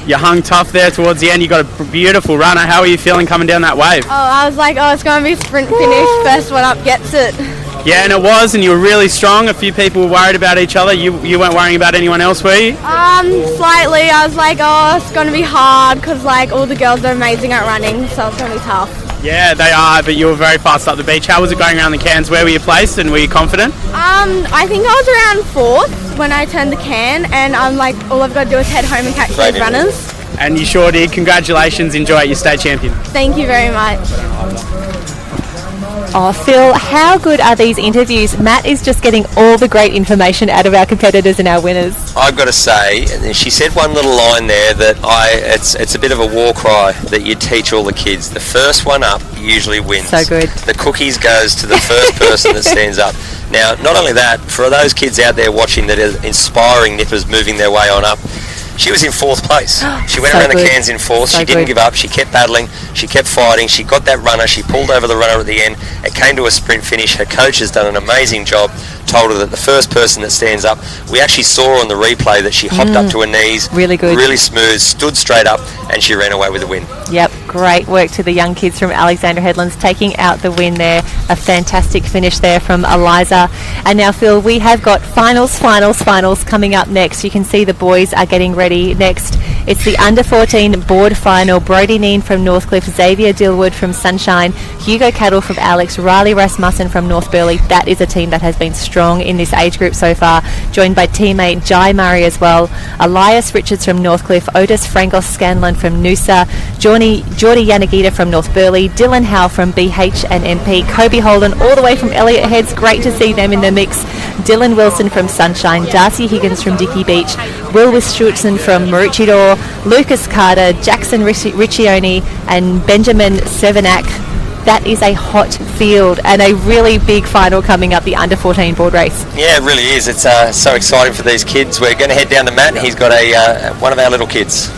You hung tough there towards the end. You got a beautiful runner. How are you feeling coming down that wave? Oh, I was like, it's going to be sprint finish. First one up gets it. Yeah, and it was, and you were really strong. A few people were worried about each other. You weren't worrying about anyone else, were you? Slightly. I was like, it's going to be hard because like all the girls are amazing at running, so it's going to be tough. Yeah, they are, but you were very fast up the beach. How was it going around the cans? Where were you placed, and were you confident? I think I was around 4th when I turned the can, and I'm like, all I've got to do is head home and catch these runners. And you sure did. Congratulations. Enjoy it. You're state champion. Thank you very much. Oh, Phil, how good are these interviews? Matt is just getting all the great information out of our competitors and our winners. I've got to say, she said one little line there that it's a bit of a war cry that you teach all the kids. The first one up usually wins. So good. The cookies goes to the first person that stands up. Now, not only that, for those kids out there watching that are inspiring nippers moving their way on up, she was in 4th place. She went around the cans in 4th. She didn't give up. She kept battling. She kept fighting. She got that runner. She pulled over the runner at the end. It came to a sprint finish. Her coach has done an amazing job. Told her that the first person that stands up, we actually saw on the replay that she hopped up to her knees. Really good. Really smooth, stood straight up, and she ran away with the win. Yep, great work to the young kids from Alexander Headlands taking out the win there. A fantastic finish there from Eliza. And now, Phil, we have got finals coming up next. You can see the boys are getting ready next. It's the under 14 board final. Brodie Neen from Northcliffe, Xavier Dilwood from Sunshine, Hugo Cattle from Alex, Riley Rasmussen from North Burleigh. That is a team that has been strong in this age group so far, joined by teammate Jai Murray as well, Elias Richards from Northcliffe, Otis Frangos Scanlon from Noosa, Geordie Yanagita from North Burleigh, Dylan Howe from BH and MP, Kobe Holden all the way from Elliott Heads, great to see them in the mix, Dylan Wilson from Sunshine, Darcy Higgins from Dickey Beach, Will Wischutzen from Maroochydore, Lucas Carter, Jackson Riccioni and Benjamin Sevenak. That is a hot field and a really big final coming up, the under 14 board race. Yeah, it really is. It's so exciting for these kids. We're going to head down to Matt. He's got one of our little kids.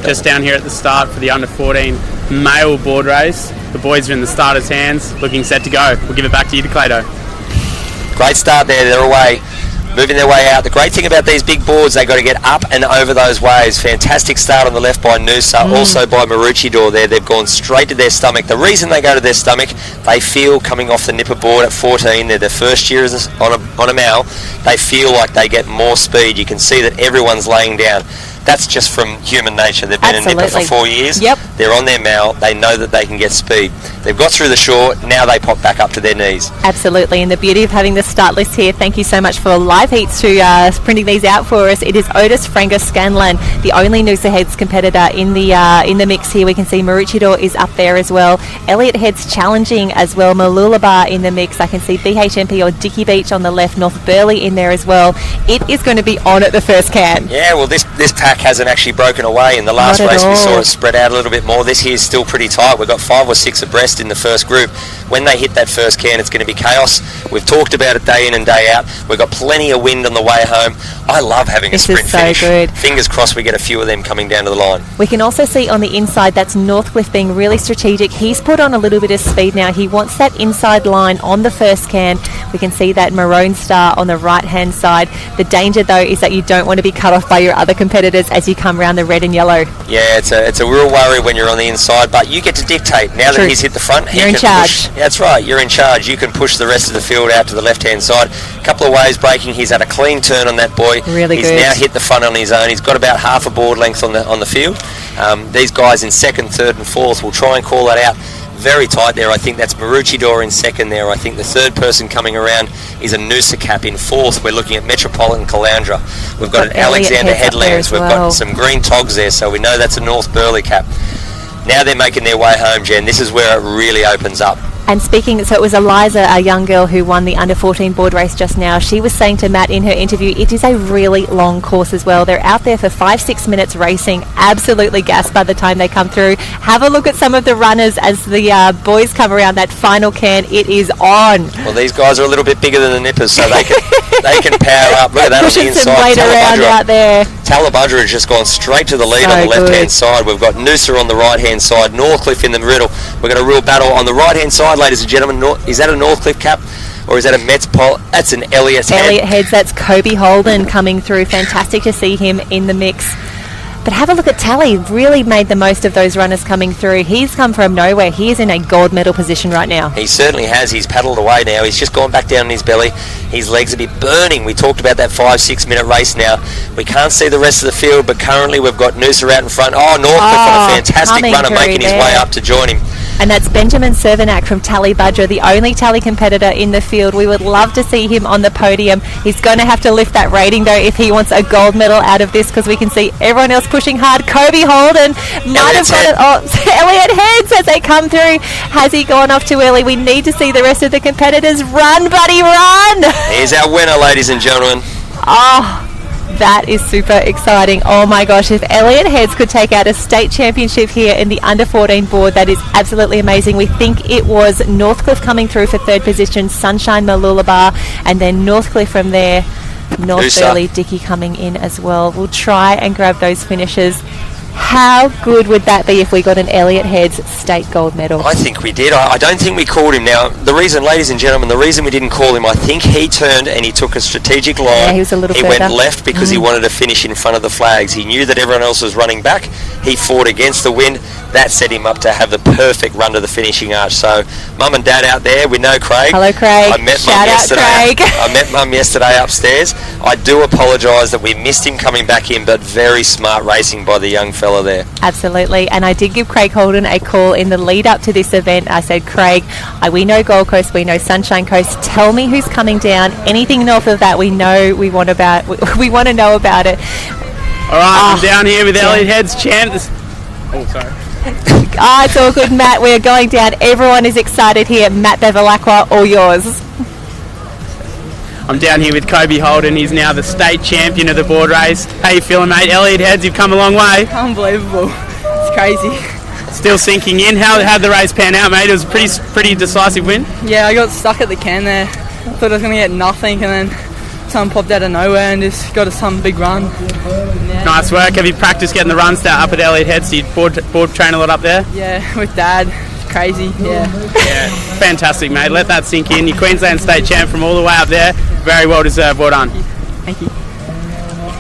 Just down here at the start for the under 14 male board race. The boys are in the starters' hands, looking set to go. We'll give it back to you, Declato. Great start there. They're away, moving their way out. The great thing about these big boards, they got to get up and over those waves. Fantastic start on the left by Noosa, also by Maroochydore there. They've gone straight to their stomach. The reason they go to their stomach, they feel coming off the nipper board at 14, they're their first year on a mal, they feel like they get more speed. You can see that everyone's laying down. That's just from human nature. They've been a nipper for 4 years. Yep. They're on their mal. They know that they can get speed. They've got through the shore. Now they pop back up to their knees. Absolutely. And the beauty of having the start list here, thank you so much for Live Heats to printing these out for us. It is Otis Frangos Scanlon, the only Noosa Heads competitor in the mix here. We can see Maroochydore is up there as well. Elliott Heads challenging as well. Mooloolaba in the mix. I can see BHMP or Dickey Beach on the left. North Burleigh in there as well. It is going to be on at the first can. Yeah, well, this pack hasn't actually broken away. In the last race we saw it spread out a little bit more. This here is still pretty tight. We've got 5 or 6 abreast in the first group. When they hit that first can, it's going to be chaos. We've talked about it day in and day out. We've got plenty of wind on the way home. I love having a sprint finish. Good. Fingers crossed we get a few of them coming down to the line. We can also see on the inside, that's Northcliffe being really strategic. He's put on a little bit of speed now. He wants that inside line on the first can. We can see that Maroon Star on the right-hand side. The danger, though, is that you don't want to be cut off by your other competitors as you come around the red and yellow. Yeah, it's a real worry when you're on the inside, but you get to dictate. Now that he's hit the front, you're in charge. That's right, you're in charge. You can push the rest of the field out to the left-hand side. A couple of waves breaking. He's had a clean turn on that boy. Really He's good. now hit the front on his own. He's got about half a board length on the field. These guys in second, third and fourth will try and call that out. Very tight there. I think that's Maroochydore in second there. I think the third person coming around is a Noosa cap in fourth. We're looking at Metropolitan Caloundra. We've got an Alexander Headlands. We've got some green togs there, so we know that's a North Burleigh cap. Now they're making their way home, Jen. This is where it really opens up. And speaking, so it was Eliza, a young girl who won the under-14 board race just now. She was saying to Matt in her interview, it is a really long course as well. They're out there for 5-6 minutes racing, absolutely gassed by the time they come through. Have a look at some of the runners as the boys come around that final cairn. It is on. Well, these guys are a little bit bigger than the Nippers, so they can power up. Look at that on the Pushing some inside. weight around out there. Talabudra has just gone straight to the lead So on the left-hand good. side. We've got Noosa on the right-hand side, Northcliffe in the middle. We've got a real battle on the right-hand side, ladies and gentlemen. Is that a Northcliffe cap or is that a Mets pole? That's an Elliott head. Elliott heads, that's Kobe Holden coming through. Fantastic to see him in the mix. But have a look at Tally, really made the most of those runners coming through. He's come from nowhere. He is in a gold medal position right now. He certainly has. He's paddled away now. He's just gone back down on his belly. His legs are a bit burning. We talked about that 5-6 minute race now. We can't see the rest of the field, but currently we've got Noosa out in front. Oh, Northcliffe on a fantastic runner making his way up to join him. And that's Benjamin Cervenak from Talibudra, the only Tally competitor in the field. We would love to see him on the podium. He's going to have to lift that rating, though, if he wants a gold medal out of this, because we can see everyone else pushing hard. Kobe Holden might have got it. Oh, Elliott heads as they come through. Has he gone off too early? We need to see the rest of the competitors. Run, buddy, run! Here's our winner, ladies and gentlemen. Oh, that is super exciting. Oh my gosh, if Elliott Heads could take out a state championship here in the under-14 board, that is absolutely amazing. We think it was Northcliffe coming through for third position, Sunshine Mooloolaba, and then Northcliffe from there, North Burley Dickey coming in as well. We'll try and grab those finishes. How good would that be if we got an Elliott Heads state gold medal? I think we did. I don't think we called him. Now, the reason, ladies and gentlemen, the reason we didn't call him, I think he turned and he took a strategic line. Yeah, he was a little further. Went left because he wanted to finish in front of the flags. He knew that everyone else was running back. He fought against the wind. That set him up to have the perfect run to the finishing arch. So, Mum and Dad out there, we know Craig. Hello, Craig. I met Shout Mum out, yesterday. Craig. I met Mum yesterday upstairs. I do apologise that we missed him coming back in, but very smart racing by the young fella there. Absolutely, and I did give Craig Holden a call in the lead up to this event. I said, Craig, we know Gold Coast, we know Sunshine Coast. Tell me who's coming down. Anything north of that, we know we want to know about it. All right, I'm down here with Elliott Heads champ. Oh, sorry. It's all good, Matt. We're going down. Everyone is excited here. Matt Bevilacqua, all yours. I'm down here with Kobe Holden. He's now the state champion of the board race. How you feeling, mate? Elliott Heads, you've come a long way. Unbelievable. It's crazy. Still sinking in. How'd the race pan out, mate? It was a pretty decisive win. Yeah, I got stuck at the can there. I thought I was going to get nothing, and then someone popped out of nowhere and just got us some big run. Yeah. Nice work. Have you practiced getting the runs down up at Elliott Heads? Do you board train a lot up there? Yeah, with Dad. It's crazy, yeah. Yeah, fantastic, mate. Let that sink in. You're Queensland state champ from all the way up there. Very well deserved. Well done. Thank you.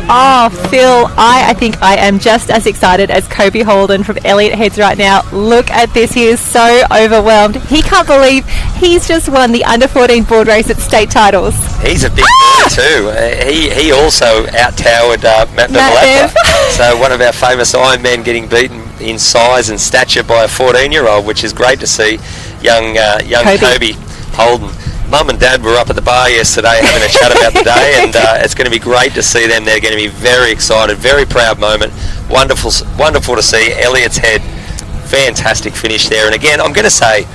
Oh, Phil, I think I am just as excited as Kobe Holden from Elliott Heads right now. Look at this. He is so overwhelmed. He can't believe he's just won the under-14 board race at state titles. He's a big boy too. He also out-towered Matt Bevilacqua. So one of our famous Ironman getting beaten in size and stature by a 14-year-old, which is great to see. Young Kobe Holden. Mum and Dad were up at the bar yesterday having a chat about the day, and it's going to be great to see them. They're going to be very excited, very proud moment. Wonderful to see Elliott's Head. Fantastic finish there. And again, I'm going to say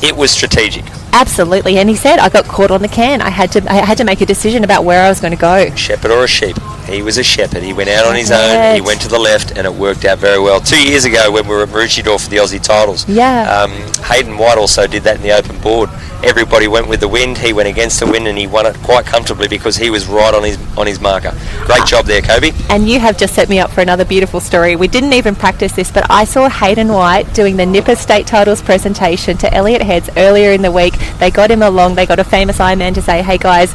it was strategic. Absolutely, and he said, I got caught on the can. I had to make a decision about where I was going to go. Shepherd or a sheep? He was a shepherd. He went out on his own. He went to the left, and it worked out very well. 2 years ago, when we were at Maroochydore for the Aussie titles, Hayden White also did that in the open board. Everybody went with the wind. He went against the wind, and he won it quite comfortably because he was right on his marker. Great job there, Kobe. And you have just set me up for another beautiful story. We didn't even practice this, but I saw Hayden White doing the Nippers State Titles presentation to Elliott Heads earlier in the week. They got him along. They got a famous Ironman to say, hey guys,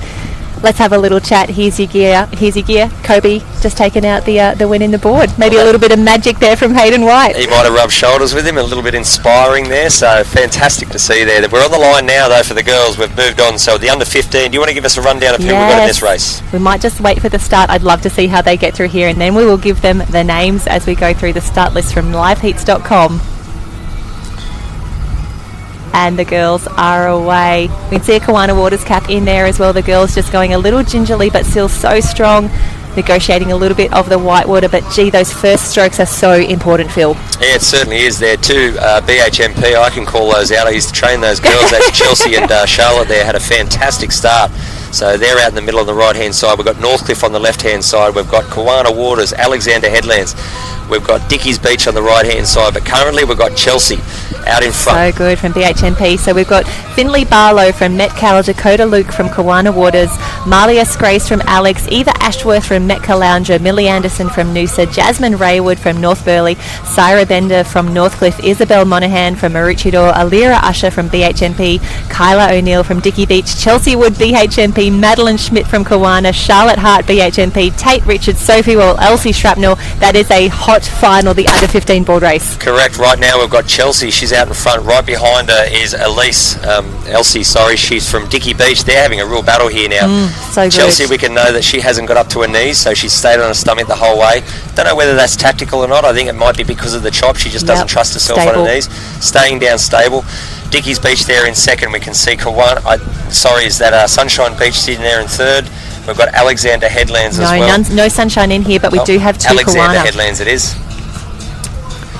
let's have a little chat. Here's your gear. Kobe just taking out the win in the board. Maybe a little bit of magic there from Hayden White. He might have rubbed shoulders with him, a little bit inspiring there. So fantastic to see there. We're on the line now though for the girls. We've moved on. So the under 15. Do you want to give us a rundown of who we've got in this race? We might just wait for the start. I'd love to see how they get through here, and then we will give them the names as we go through the start list from liveheats.com. And the girls are away. We can see a Kawana Waters cap in there as well. The girls just going a little gingerly but still so strong. negotiating a little bit of the whitewater, but gee, those first strokes are so important, Phil. Yeah, it certainly is. There too, BHMP, I can call those out. I used to train those girls. That's Chelsea and Charlotte there, had a fantastic start. So they're out in the middle on the right-hand side. We've got Northcliffe on the left-hand side. We've got Kawana Waters, Alexander Headlands. We've got Dickies Beach on the right-hand side. But currently we've got Chelsea out in front. So good from BHMP. So we've got Finley Barlow from Metcal, Dakota Luke from Kawana Waters, Malia Scrace from Alex, Eva Ashworth from Metka Lounger, Millie Anderson from Noosa, Jasmine Raywood from North Burleigh, Syra Bender from Northcliffe, Isabel Monahan from Maroochydore, Alira Usher from BHMP, Kyla O'Neill from Dicky Beach, Chelsea Wood BHMP, Madeline Schmidt from Kawana, Charlotte Hart BHMP, Tate Richards, Sophie Wall, Elsie Shrapnel. That is a hot final, the under 15 board race. Correct. Right now we've got Chelsea. She's out in front. Right behind her is Elsie, she's from Dicky Beach. They're having a real battle here now. So good. Chelsea, we can know that she hasn't got up to her knees, so she's stayed on her stomach the whole way. Don't know whether that's tactical or not. I think it might be because of the chop. She just doesn't trust herself on her knees. Staying down stable. Dickies Beach there in second. We can see is that Sunshine Beach sitting there in third. We've got Alexander Headlands as well. No sunshine in here, but we do have two Alexander Kawana. Headlands it is.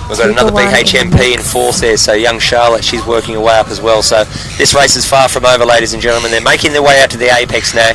We've got another BHMP in fourth there, so young Charlotte, she's working her way up as well. So this race is far from over, ladies and gentlemen. They're making their way out to the apex now.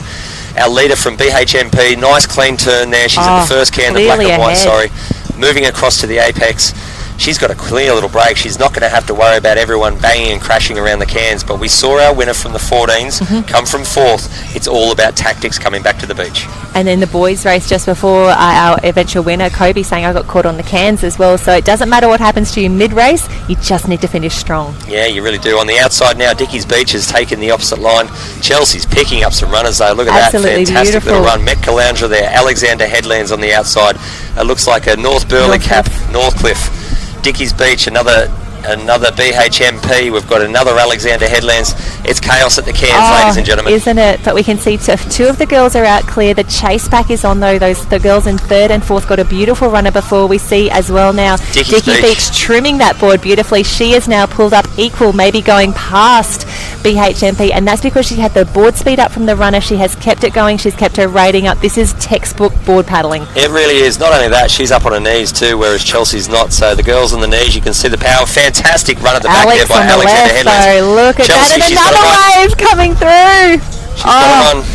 Our leader from BHMP, nice clean turn there. She's at the first can, the black and white, moving across to the apex. She's got a clear little break. She's not going to have to worry about everyone banging and crashing around the cans. But we saw our winner from the 14s come from fourth. It's all about tactics coming back to the beach. And then the boys race just before our eventual winner, Kobe, saying I got caught on the cans as well. So it doesn't matter what happens to you mid-race, you just need to finish strong. Yeah, you really do. On the outside now, Dickies Beach has taken the opposite line. Chelsea's picking up some runners though. Look at Absolutely that. Fantastic beautiful little run. Metka Lounger there. Alexander Headlands on the outside. It looks like a North Burleigh cap. Northcliffe. Dickies Beach, another BHMP. We've got another Alexander Headlands. It's chaos at the cans, ladies and gentlemen. Isn't it? But we can see two of the girls are out clear. The chase pack is on though. The girls in third and fourth got a beautiful runner before. We see as well now Dicky Beach trimming that board beautifully. She is now pulled up equal, maybe going past BHMP, and that's because she had the board speed up from the runner. She has kept it going. She's kept her rating up. This is textbook board paddling. It really is. Not only that, she's up on her knees too, whereas Chelsea's not. So the girls on the knees, you can see the power. Fantastic run at the back there by Alexander Headlands. Look at Chelsea, that, and another wave coming through. She's got a run.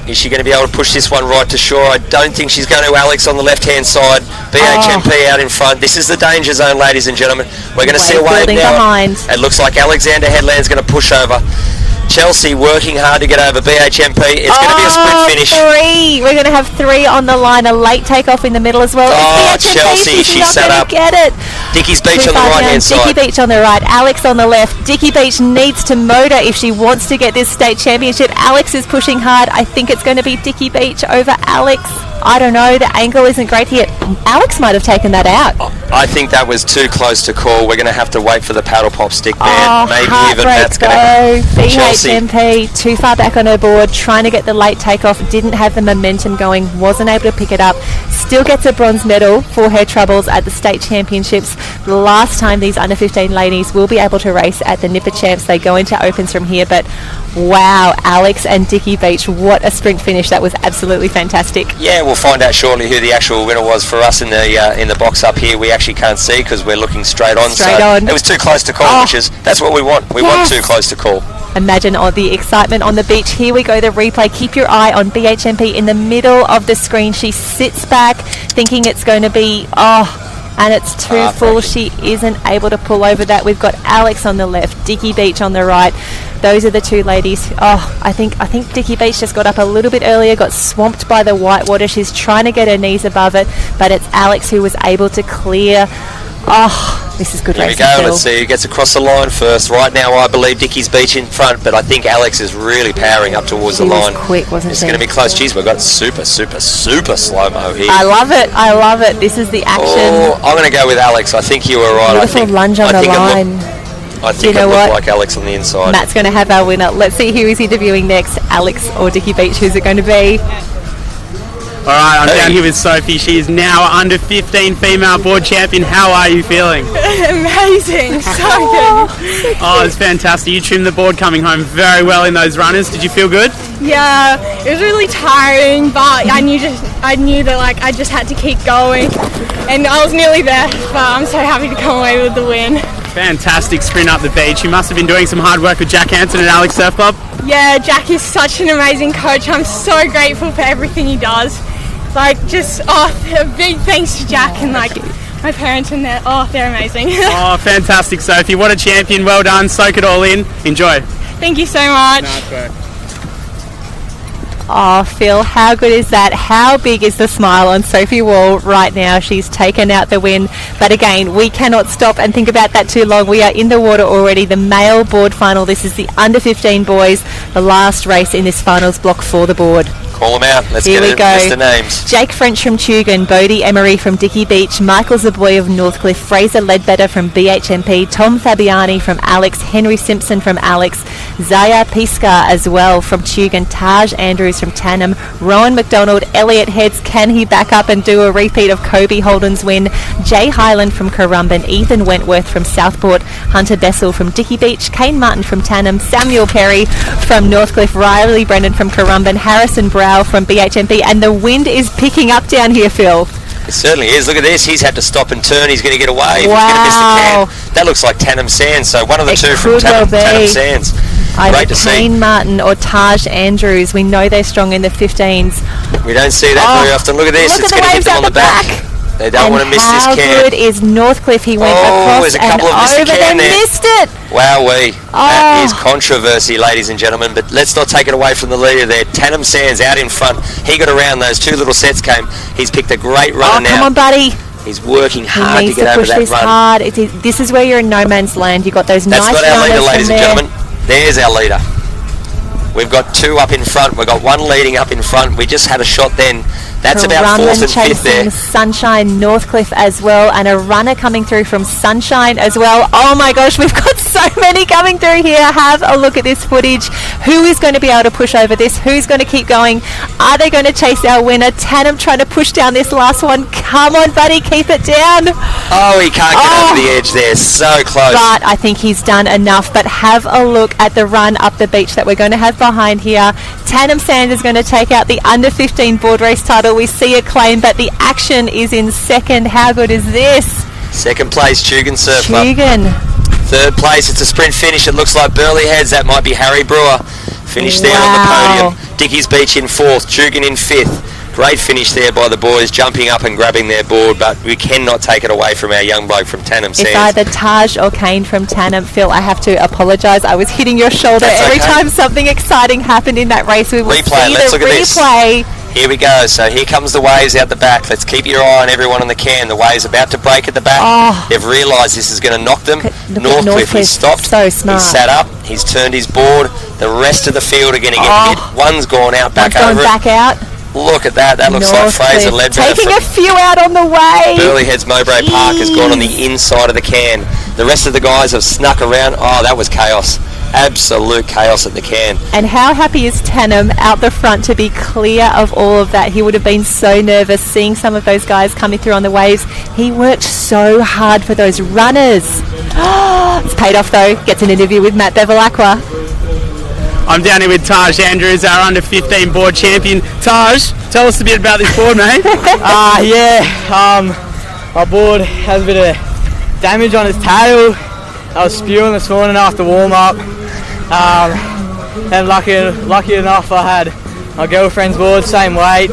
Is she going to be able to push this one right to shore? I don't think she's going to. Alex on the left-hand side. BHMP out in front. This is the danger zone, ladies and gentlemen. We're going to see a wave now. Behind. It looks like Alexander Headland's going to push over. Chelsea working hard to get over BHMP. It's going to be a sprint finish. Three. We're going to have three on the line. A late takeoff in the middle as well. Chelsea, she's set up. Get it. Dickies Beach on the right-hand side. Dicky Beach on the right. Alex on the left. Dicky Beach needs to motor if she wants to get this state championship. Alex is pushing hard. I think it's going to be Dicky Beach over Alex. I don't know. The angle isn't great here. Alex might have taken that out. I think that was too close to call. We're going to have to wait for the paddle pop stick there. Maybe even that's going to BHMP too far back on her board, trying to get the late takeoff, didn't have the momentum going, wasn't able to pick it up, still gets a bronze medal for her troubles at the state championships. The last time these under 15 ladies will be able to race at the Nipper Champs. They go into opens from here, but wow, Alex and Dicky Beach, what a sprint finish. That was absolutely fantastic. Yeah, we'll find out shortly who the actual winner was for us in the box up here. We actually can't see because we're looking straight on. It was too close to call, that's what we want. We want too close to call. Imagine all the excitement on the beach. Here we go, the replay. Keep your eye on BHMP in the middle of the screen. She sits back thinking it's going to be, and it's too full. She isn't able to pull over that. We've got Alex on the left, Dicky Beach on the right. Those are the two ladies. I think Dicky Beach just got up a little bit earlier, got swamped by the whitewater. She's trying to get her knees above it, but it's Alex who was able to clear. This is good racing. Here we go. Let's see who gets across the line first. Right now, I believe Dicky's Beach in front, but I think Alex is really powering up towards the line. Quick, wasn't It's going to be close. Geez, we've got super slow-mo here. I love it. This is the action. I'm going to go with Alex. I think you were right. Beautiful lunge on the line. I think it looked like Alex on the inside. Matt's going to have our winner. Let's see who is interviewing next, Alex or Dicky Beach. Who's it going to be? All right, I'm down here with Sophie. She is now under 15 female board champion. How are you feeling? Amazing, so good. Oh, it's fantastic. You trimmed the board coming home very well in those runners. Did you feel good? Yeah, it was really tiring, but I knew that like I just had to keep going, and I was nearly there. But I'm so happy to come away with the win. Fantastic sprint up the beach. You must have been doing some hard work with Jack Hansen at Alex Surf Club. Yeah, Jack is such an amazing coach. I'm so grateful for everything he does. Like, just, a big thanks to Jack and, like, my parents and they're amazing. Oh, fantastic, Sophie. What a champion. Well done. Soak it all in. Enjoy. Thank you so much. Nice work. Oh, Phil, how good is that? How big is the smile on Sophie Wall right now? She's taken out the win. But again, we cannot stop and think about that too long. We are in the water already. The male board final. This is the under 15 boys. The last race in this finals block for the board. Call them out. Let's Here get we a go. list of names. Jake French from Tugun, Bodie Emery from Dickey Beach, Michael Zaboy of Northcliffe, Fraser Ledbetter from BHMP, Tom Fabiani from Alex, Henry Simpson from Alex, Zaya Pisca as well from Tugun, Taj Andrews from Tannum, Rowan McDonald, Elliot Heads, can he back up and do a repeat of Kobe Holden's win, Jay Highland from Currumbin, Ethan Wentworth from Southport, Hunter Bessel from Dickey Beach, Kane Martin from Tannum, Samuel Perry from Northcliffe, Riley Brennan from Currumbin, Harrison Brow from BHMP, and the wind is picking up down here, Phil. It certainly is. Look at this. He's had to stop and turn. He's going to get away. Wow. He's going to miss the can. That looks like Tannum Sands. So one of the two from Tannum Sands. Great to see. Kane Martin or Taj Andrews. We know they're strong in the 15s. We don't see that very often. Look at this. Look It's at the going to hit waves them out on the back. They don't want to miss this How can. good is Northcliffe? He went across there's a and couple of missed over. can They there. missed it. Wowee. That is controversy, ladies and gentlemen, but let's not take it away from the leader there. Tannum Sands out in front. He got around. Those two little sets came. He's picked a great runner now. Come on, buddy. He's working He hard to needs get to over push that this run. hard. This is where you're in no man's land. You've got those That's nice not our leader, runners ladies from and there. gentlemen. There's our leader. We've got two up in front. We've got one leading up in front. We just had a shot then. That's about fourth and fifth there. Sunshine, Northcliffe as well, and a runner coming through from Sunshine as well. Oh my gosh, we've got so many coming through here. Have a look at this footage. Who is going to be able to push over this? Who's going to keep going? Are they going to chase our winner? Tannum trying to push down this last one. Come on, buddy, keep it down. Oh, he can't get over the edge there. So close. But I think he's done enough. But have a look at the run up the beach that we're going to have behind here. Tannum Sand is going to take out the under 15 board race title. We see a claim, but the action is in second. How good is this? Second place, Tugun Surf Club. Tugun. Third place, it's a sprint finish. It looks like Burley Heads. That might be Harry Brewer. Finished there on the podium. Dickey's Beach in fourth. Tugun in fifth. Great finish there by the boys, jumping up and grabbing their board, but we cannot take it away from our young bloke from Tannum Sands. It's either Taj or Kane from Tannum. Phil, I have to apologise. I was hitting your shoulder every time something exciting happened in that race. We will Replay. see Let's the look at this. replay. Here we go. So here comes the waves out the back. Let's keep your eye on everyone on the can. The waves about to break at the back. Oh. They've realised this is going to knock them. Northcliffe. Northcliffe, he's stopped. So smart. He's sat up. He's turned his board. The rest of the field are going to get hit. One's gone out back One's over going back out. Look at that. That looks like Fraser Ledbetter. Taking a few out on the way. Burley Heads Mowbray Park has gone on the inside of the can. The rest of the guys have snuck around. Oh, that was chaos. Absolute chaos at the can. And how happy is Tannum out the front to be clear of all of that? He would have been so nervous seeing some of those guys coming through on the waves. He worked so hard for those runners. It's paid off though. Gets an interview with Matt Bevilacqua. I'm down here with Taj Andrews, our under 15 board champion. Taj, tell us a bit about this board, mate. My board has a bit of damage on its tail. I was spewing this morning after warm-up. And lucky enough I had my girlfriend's board, same weight.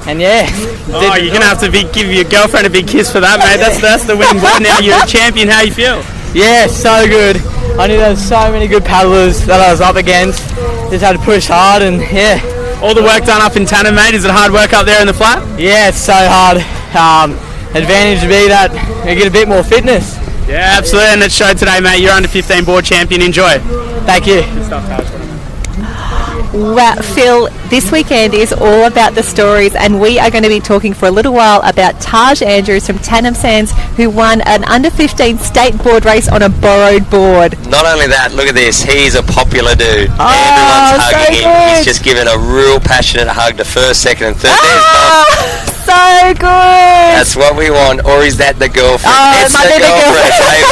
And yeah. Oh, you're going to have to give your girlfriend a big kiss for that, mate. That's the winning board now. You're a champion. How you feel? Yeah, so good. I knew there was so many good paddlers that I was up against. Just had to push hard and yeah. All the work done up in Tannum, mate. Is it hard work up there in the flat? Yeah, it's so hard. Advantage would be that you get a bit more fitness. Yeah, absolutely. And it showed today, mate. You're under 15 board champion. Enjoy. Thank you. Good stuff, Taj. Well, Phil, this weekend is all about the stories, and we are going to be talking for a little while about Taj Andrews from Tannum Sands, who won an under-15 state board race on a borrowed board. Not only that, look at this. He's a popular dude. Everyone's hugging him. Good. He's just given a real passionate hug to first, second and third. So good. That's what we want. Or is that the girlfriend? It's might the be the girlfriend.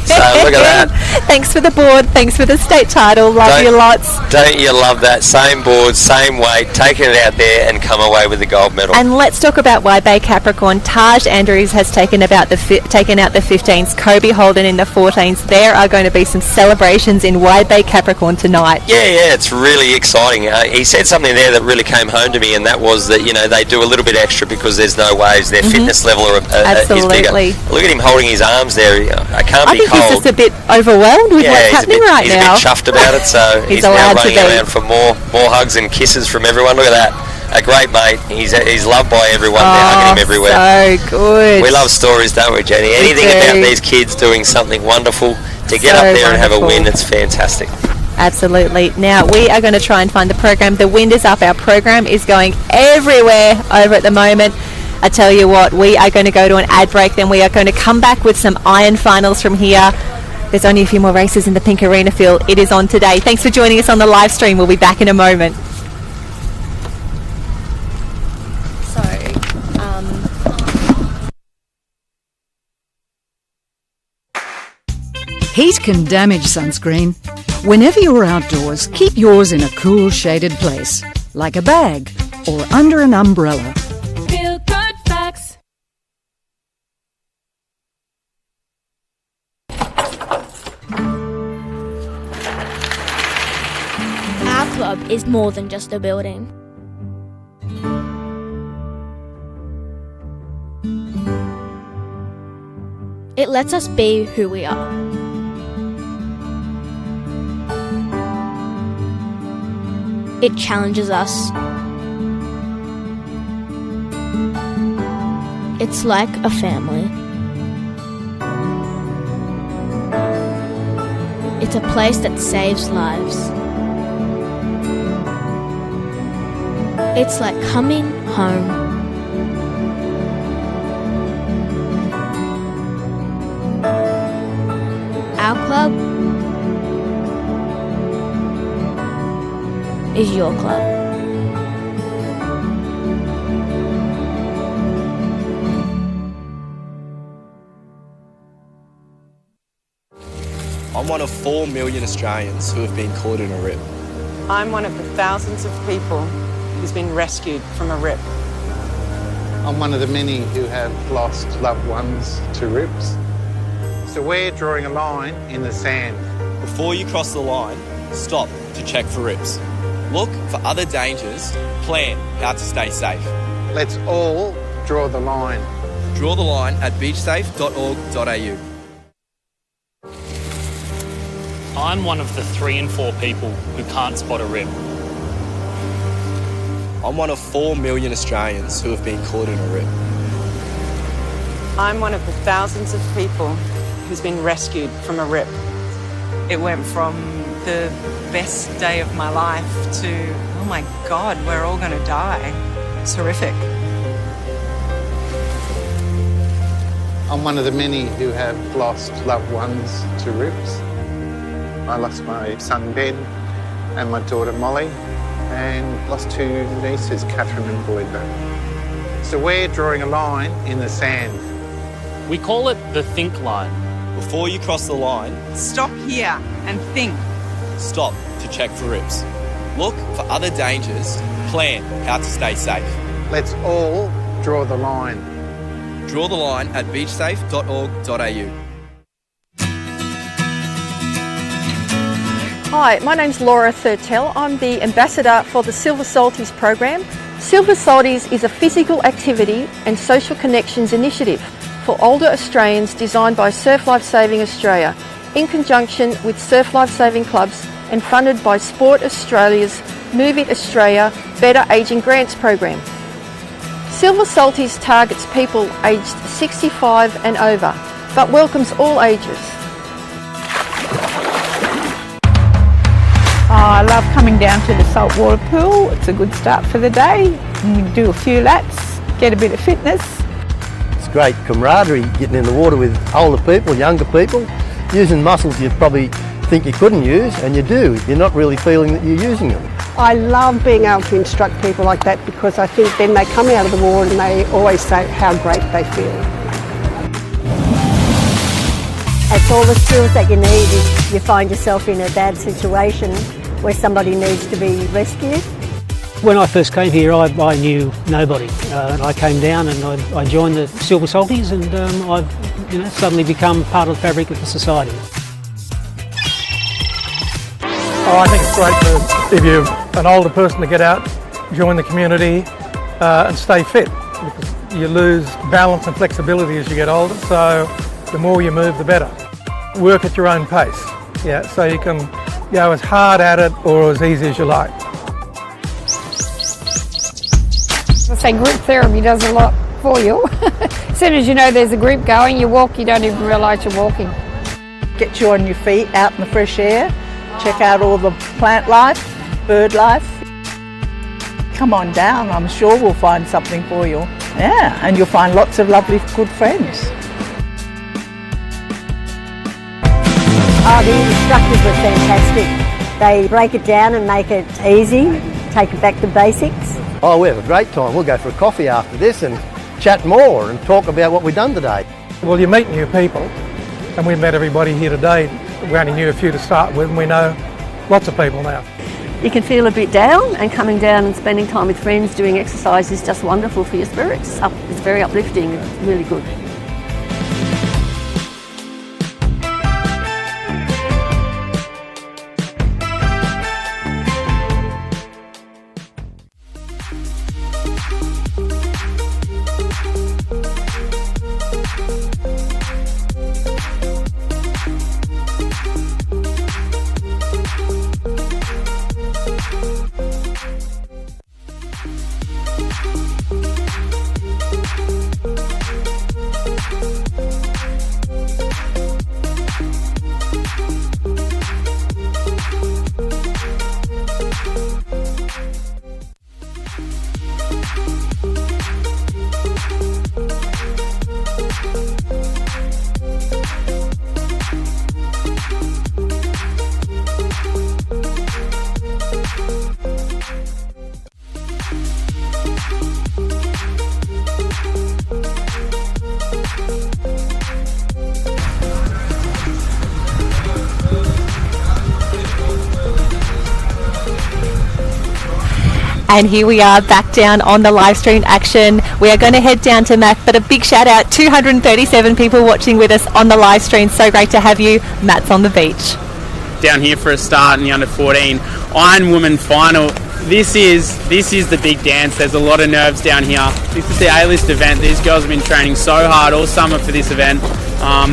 So look at that. Thanks for the board. Thanks for the state title. Love you lots. Don't you love that? Same board, same weight, taking it out there and come away with the gold medal. And let's talk about Wide Bay Capricorn. Taj Andrews has taken out the 15s. Kobe Holden in the 14s. There are going to be some celebrations in Wide Bay Capricorn tonight. Yeah, it's really exciting. He said something there that really came home to me, and that was that, they do a little bit extra because there's no waves. Their fitness level is bigger. Look at him holding his arms there. I can't be think cold. he's just a bit overwhelmed with what's happening right now. He's a bit chuffed about it, so he's now running around for more hugs and kisses from everyone. Look at that. A great mate. He's loved by everyone. They're hugging him everywhere. So good. We love stories, don't we, Jenny? Anything about these kids doing something wonderful to get up there and have a win, it's fantastic. Absolutely. Now, we are going to try and find the program. The wind is up. Our program is going everywhere over at the moment. I tell you what, we are going to go to an ad break, then we are going to come back with some iron finals from here. There's only a few more races in the Pink Arena, Phil. It is on today. Thanks for joining us on the live stream. We'll be back in a moment. Heat can damage sunscreen. Whenever you're outdoors, keep yours in a cool, shaded place, like a bag or under an umbrella. Feel good facts. Our club is more than just a building. It lets us be who we are. It challenges us. It's like a family. It's a place that saves lives. It's like coming home. Our club is your club. I'm one of 4 million Australians who have been caught in a rip. I'm one of the thousands of people who's been rescued from a rip. I'm one of the many who have lost loved ones to rips. So we're drawing a line in the sand. Before you cross the line, stop to check for rips. Look for other dangers, plan how to stay safe. Let's all draw the line. Draw the line at beachsafe.org.au. I'm one of the 3 in 4 people who can't spot a rip. I'm one of 4 million Australians who have been caught in a rip. I'm one of the thousands of people who's been rescued from a rip. It went from the best day of my life to, oh my God, we're all going to die. It's horrific. I'm one of the many who have lost loved ones to rips. I lost my son Ben and my daughter Molly, and lost 2 nieces, Catherine and Belinda. So we're drawing a line in the sand. We call it the think line. Before you cross the line, stop here and think. Stop to check for rips. Look for other dangers, plan how to stay safe. Let's all draw the line. Draw the line at beachsafe.org.au. Hi, my name's Laura Thurtell. I'm the ambassador for the Silver Salties program. Silver Salties is a physical activity and social connections initiative for older Australians designed by Surf Life Saving Australia in conjunction with Surf Life Saving Clubs and funded by Sport Australia's Move It Australia Better Ageing Grants program. Silver Salties targets people aged 65 and over, but welcomes all ages. I love coming down to the saltwater pool. It's a good start for the day. You can do a few laps, get a bit of fitness. It's great camaraderie getting in the water with older people, younger people, using muscles you probably think you couldn't use, and you do. You're not really feeling that you're using them. I love being able to instruct people like that because I think then they come out of the water and they always say how great they feel. It's all the skills that you need if you find yourself in a bad situation where somebody needs to be rescued. When I first came here, I knew nobody. And I came down and I joined the Silver Salties, and I've suddenly become part of the fabric of the society. I think it's great if you're an older person to get out, join the community and stay fit, because you lose balance and flexibility as you get older, so the more you move the better. Work at your own pace, so you can go as hard at it or as easy as you like. I say group therapy does a lot for you. As soon as you know there's a group going, you walk, you don't even realise you're walking. Get you on your feet out in the fresh air. Check out all the plant life, bird life. Come on down, I'm sure we'll find something for you. Yeah, and you'll find lots of lovely good friends. Oh, the instructors were fantastic. They break it down and make it easy, take it back to basics. Oh, we have a great time. We'll go for a coffee after this and chat more and talk about what we've done today. Well, you meet new people, and we've met everybody here today. We only knew a few to start with, and we know lots of people now. You can feel a bit down, and coming down and spending time with friends doing exercise is just wonderful for your spirits. It's very uplifting, it's really good. And here we are back down on the live stream action. We are going to head down to Matt, but a big shout out, 237 people watching with us on the live stream. So great to have you. Matt's on the beach. Down here for a start in the under-14 Iron Woman final. This is the big dance. There's a lot of nerves down here. This is the A-list event. These girls have been training so hard all summer for this event.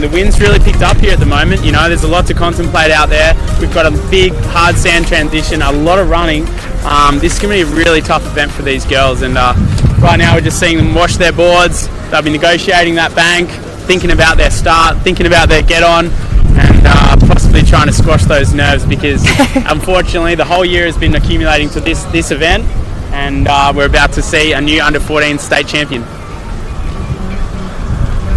The wind's really picked up here at the moment. You know, there's a lot to contemplate out there. We've got a big hard sand transition, a lot of running. This is going to be a really tough event for these girls, and right now we're just seeing them wash their boards. They'll be negotiating that bank, thinking about their start, thinking about their get on, and possibly trying to squash those nerves, because unfortunately the whole year has been accumulating to this event, and we're about to see a new under-14 state champion.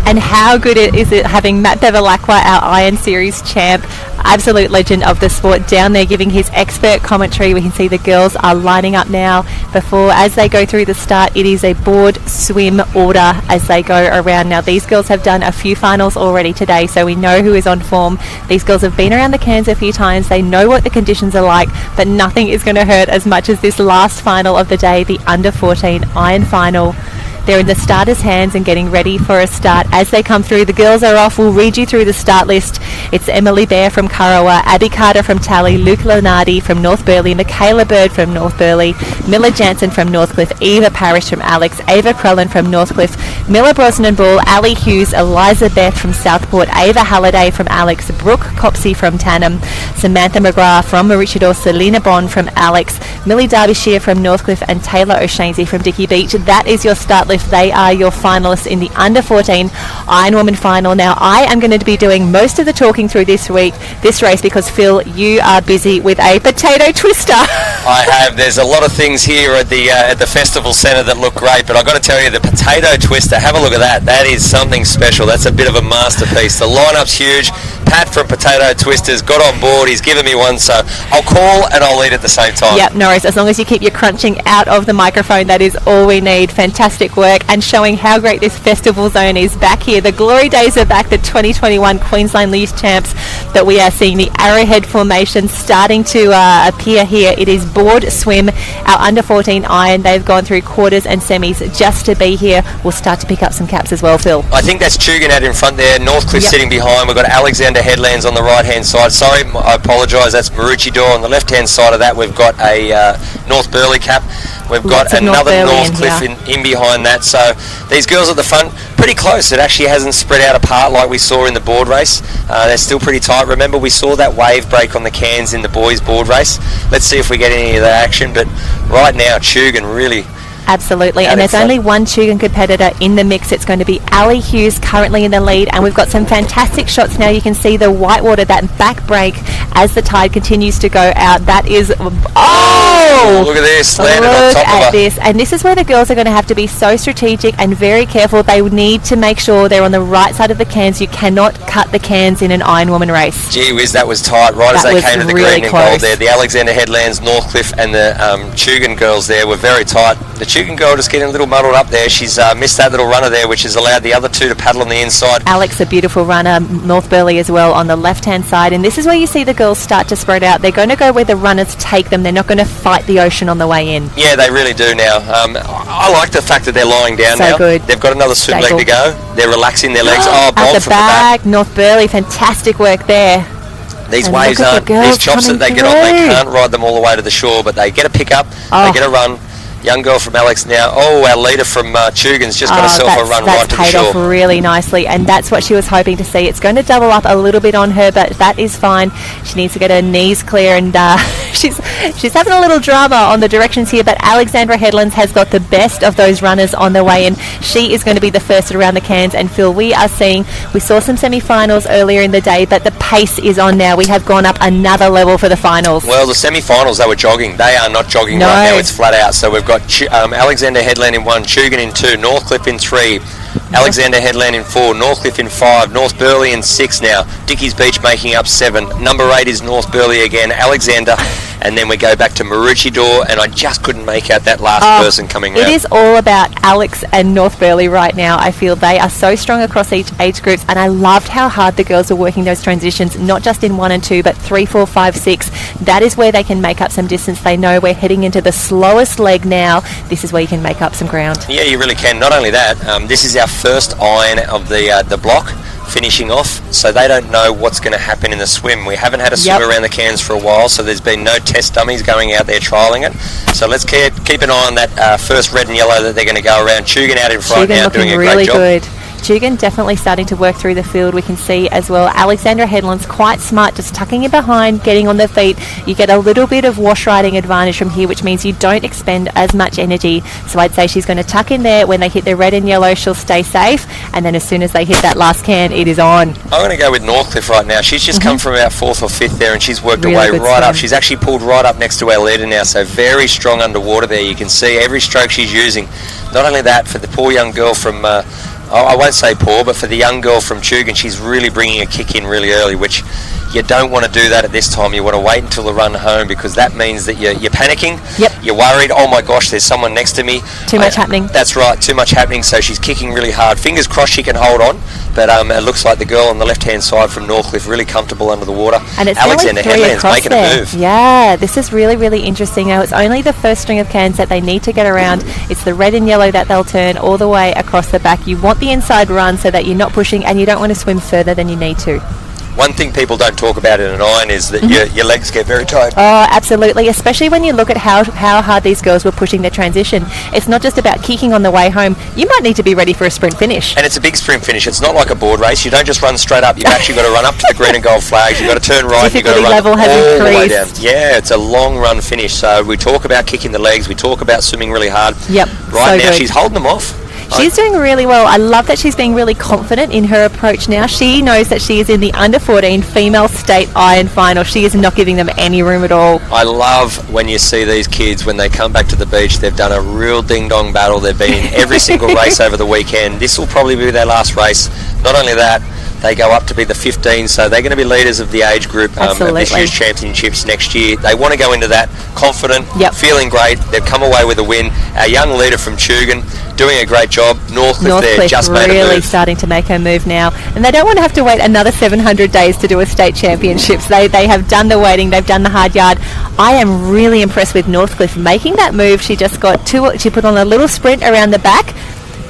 And how good is it having Matt Bevilacqua, our Iron Series champ, absolute legend of the sport, down there giving his expert commentary. We can see the girls are lining up now as they go through the start. It is a board swim order as they go around. Now these girls have done a few finals already today, so we know who is on form. These girls have been around the Cairns a few times. They know what the conditions are like, but nothing is going to hurt as much as this last final of the day, the under-14 Iron final. They're in the starters' hands and getting ready for a start. As they come through, the girls are off. We'll read you through the start list. It's Emily Bear from Kurrawa, Abby Carter from Tally, Luke Lenardi from North Burleigh, Michaela Bird from North Burleigh, Miller Jansen from Northcliffe, Eva Parrish from Alex, Ava Crellin from Northcliffe, Miller Brosnan Ball, Ali Hughes, Eliza Beth from Southport, Ava Halliday from Alex, Brooke Copsey from Tannum, Samantha McGrath from Maroochydore, Selena Bond from Alex, Millie Derbyshire from Northcliffe, and Taylor O'Shaughnessy from Dickey Beach. That is your start list Northcliffe. They are your finalists in the under 14 Ironwoman final. Now, I am going to be doing most of the talking through this race, because Phil, you are busy with a potato twister. I have. There's a lot of things here at the festival centre that look great, but I've got to tell you, the potato twister, have a look at that. That is something special. That's a bit of a masterpiece. The lineup's huge. Pat from Potato Twisters got on board. He's given me one, so I'll call and I'll eat at the same time. Yep, no worries. As long as you keep your crunching out of the microphone, that is all we need. Fantastic work, and showing how great this festival zone is back here. The glory days are back, the 2021 Queensland League champs that we are seeing. The Arrowhead formation starting to appear here. It is board swim, our under 14 iron. They've gone through quarters and semis just to be here. We'll start to pick up some caps as well, Phil. I think that's Tugan out in front there, Northcliffe sitting behind. We've got Alexander Headlands on the right hand side. Sorry, I apologise, that's Maroochydore. On the left hand side of that we've got a North Burleigh cap. We've got another Northcliffe in behind that. So these girls at the front, pretty close. It actually hasn't spread out apart like we saw in the board race. They're still pretty tight. Remember, we saw that wave break on the cans in the boys board race. Let's see if we get any of that action. But right now, Tugan really... Absolutely, and there's only one Tugan competitor in the mix. It's going to be Ali Hughes, currently in the lead, and we've got some fantastic shots now. You can see the whitewater, that back break as the tide continues to go out. That is... Oh! Look at this, landed on top of her. This, and this is where the girls are going to have to be so strategic and very careful. They need to make sure they're on the right side of the cans. You cannot cut the cans in an Ironwoman race. Gee whiz, that was tight, right as they came to the green and gold there. The Alexander Headlands, Northcliffe and the Tugan girls there were very tight. The Tugan girl just getting a little muddled up there. She's missed that little runner there, which has allowed the other two to paddle on the inside. Alex, a beautiful runner, North Burleigh as well on the left-hand side. And this is where you see the girls start to spread out. They're going to go where the runners take them. They're not going to fight the ocean on the way in. Yeah, they really do now. I like the fact that they're lying down now. Good. They've got another swim leg to go. They're relaxing their legs. At the from back, North Burleigh, fantastic work there. These and waves aren't, these chops that they get on, they can't ride them all the way to the shore, but they get a pick up, they get a run. Young girl from Alex now. Oh, our leader from Tugan's just got herself a run right to the shore. That's paid off really nicely, and that's what she was hoping to see. It's going to double up a little bit on her, but that is fine. She needs to get her knees clear, and she's having a little drama on the directions here, but Alexandra Headlands has got the best of those runners on the way in. She is going to be the first around the cans, and Phil, we saw some semi-finals earlier in the day, but the pace is on now. We have gone up another level for the finals. Well, the semi-finals, they were jogging. They are not jogging right now. It's flat out. So we've got Alexander Headland in 1, Tugan in 2, Northcliffe in 3, Alexander Headland in 4, Northcliffe in 5, North Burleigh in 6 now, Dickies Beach making up 7, number 8 is North Burleigh again, Alexander, and then we go back to Maroochydore, and I just couldn't make out that last person coming out. It is all about Alex and North Burleigh right now. I feel they are so strong across each age groups, and I loved how hard the girls are working those transitions, not just in 1 and 2, but 3, 4, 5, 6. That is where they can make up some distance. They know we're heading into the slowest leg now. This is where you can make up some ground. Yeah, you really can. Not only that, this is our first iron of the block finishing off, so they don't know what's going to happen in the swim. We haven't had a swim around the cans for a while, so there's been no test dummies going out there trialling it. So let's keep an eye on that first red and yellow that they're going to go around. Tugan out in front now, doing a great job. Good. Tugan definitely starting to work through the field. We can see as well Alexandra Headland's quite smart, just tucking in behind, getting on their feet. You get a little bit of wash riding advantage from here, which means you don't expend as much energy. So I'd say she's going to tuck in there. When they hit the red and yellow, she'll stay safe, and then as soon as they hit that last can, it is on. I'm going to go with Northcliffe right now. She's just come from about 4th or 5th there, and she's worked her way right up. She's actually pulled right up next to our leader now, so very strong underwater there. You can see every stroke she's using. Not only that, for the poor young girl from I won't say poor, but for the young girl from Tugan, she's really bringing a kick in really early, which you don't want to do that at this time. You want to wait until the run home, because that means that you're panicking. Yep. You're worried. Oh my gosh, there's someone next to me. Too much happening. That's right, too much happening. So she's kicking really hard. Fingers crossed she can hold on. But it looks like the girl on the left-hand side from Northcliffe really comfortable under the water. And it's Alexander Headland's making a move. Yeah, this is really, really interesting. Now, it's only the first string of cans that they need to get around. It's the red and yellow that they'll turn all the way across the back. You want the inside run so that you're not pushing, and you don't want to swim further than you need to. One thing people don't talk about in an iron is that your legs get very tight. Oh, absolutely, especially when you look at how hard these girls were pushing their transition. It's not just about kicking on the way home. You might need to be ready for a sprint finish. And it's a big sprint finish. It's not like a board race. You don't just run straight up. You've actually got to run up to the green and gold flags. You've got to turn right. You've got to run level has all increased. the way down. Yeah, it's a long run finish. So we talk about kicking the legs. We talk about swimming really hard. Yep. Right so now, good. she's holding them off. She's doing really well. I love that she's being really confident in her approach now. She knows that she is in the under 14 female state iron final. She is not giving them any room at all. I love when you see these kids when they come back to the beach. They've done a real ding-dong battle. They've been in every single race over the weekend. This will probably be their last race. Not only that, they go up to be the 15, so they're going to be leaders of the age group at this year's championships next year. They want to go into that confident, feeling great. They've come away with a win. Our young leader from Tugun doing a great job. Northcliffe there just made a move. Really starting to make her move now, and they don't want to have to wait another 700 days to do a state championships. They have done the waiting. They've done the hard yard. I am really impressed with Northcliffe making that move. She just got she put on a little sprint around the back.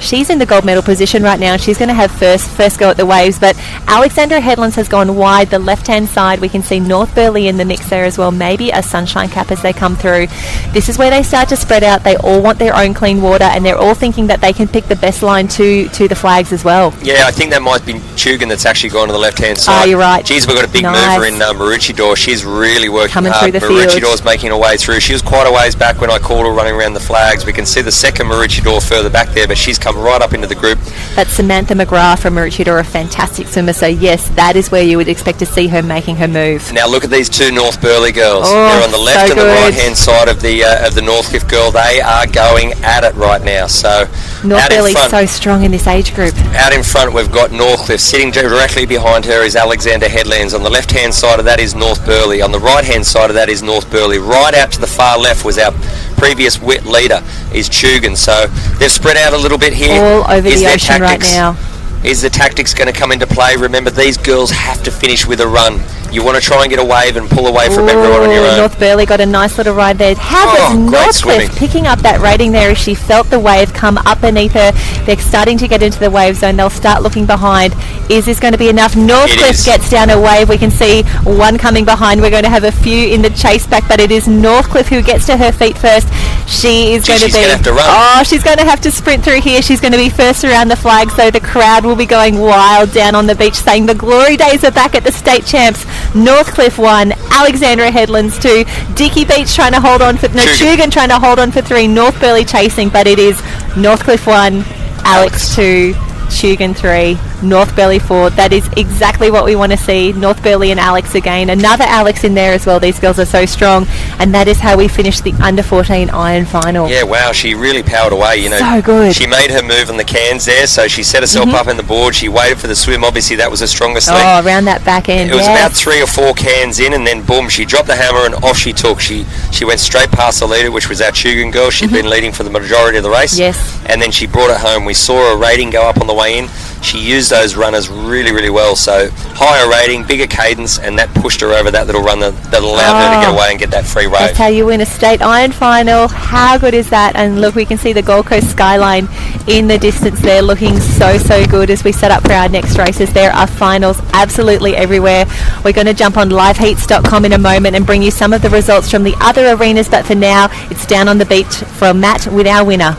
She's in the gold medal position right now, and she's going to have first go at the waves. But Alexandra Headlands has gone wide, the left-hand side. We can see North Burleigh in the mix there as well, maybe a Sunshine Cap as they come through. This is where they start to spread out. They all want their own clean water, and they're all thinking that they can pick the best line to the flags as well. Yeah, I think that might be Tugun that's actually gone to the left-hand side. Oh, you're right. Geez, we've got a big mover in Maroochydore. She's really working coming hard. Through the field. Maroochydor's making her way through. She was quite a ways back when I called her running around the flags. We can see the second Maroochydore further back there, but she's come right up into the group. That's Samantha McGrath from Maroochydore, a fantastic swimmer. So yes, that is where you would expect to see her making her move. Now look at these two North Burleigh girls. They're on the left and the right hand side of the Northcliffe girl. They are going at it right now. So North Burleigh's so strong in this age group. Out in front we've got Northcliffe. Sitting directly behind her is Alexander Headlands. On the left hand side of that is North Burleigh. On the right hand side of that is North Burleigh. Right out to the far left was our previous wit leader is Tugun. So they've spread out a little bit here. All over the ocean right now. Is the tactics going to come into play? Remember, these girls have to finish with a run. You want to try and get a wave and pull away from everyone on your own. North Burleigh got a nice little ride there. How does Northcliffe picking up that rating there as she felt the wave come up beneath her? They're starting to get into the wave zone. They'll start looking behind. Is this going to be enough? Northcliffe gets down a wave. We can see one coming behind. We're going to have a few in the chase back, but it is Northcliffe who gets to her feet first. She is going to be... She's going to have to run. Oh, she's going to have to sprint through here. She's going to be first around the flag, so the crowd will be going wild down on the beach saying the glory days are back at the state champs. Northcliffe 1, Alexandra Headlands 2, Dicky Beach trying to hold on for... No, Tugun trying to hold on for 3, North Burleigh chasing, but it is Northcliffe 1, Alex 2, Tugun 3, North Burleigh 4. That is exactly what we want to see. North Burleigh and Alex again. Another Alex in there as well. These girls are so strong. And that is how we finished the under 14 iron final. Yeah, wow, she really powered away. You know, so good. She made her move on the cans there, so she set herself up in the board. She waited for the swim. Obviously, that was the strongest thing. Oh, around that back end. It was about 3 or 4 cans in, and then boom, she dropped the hammer and off she took. She went straight past the leader, which was our Tugun girl. She'd been leading for the majority of the race. Yes. And then she brought it home. We saw her rating go up on the way in. She used those runners really, really well. So higher rating, bigger cadence, and that pushed her over that little run that allowed her to get away and get that free wave. That's how you win a state iron final. How good is that? And look, we can see the Gold Coast skyline in the distance there, looking so good as we set up for our next races. There are finals absolutely everywhere. We're going to jump on liveheats.com in a moment and bring you some of the results from the other arenas, but for now, it's down on the beach from Matt with our winner.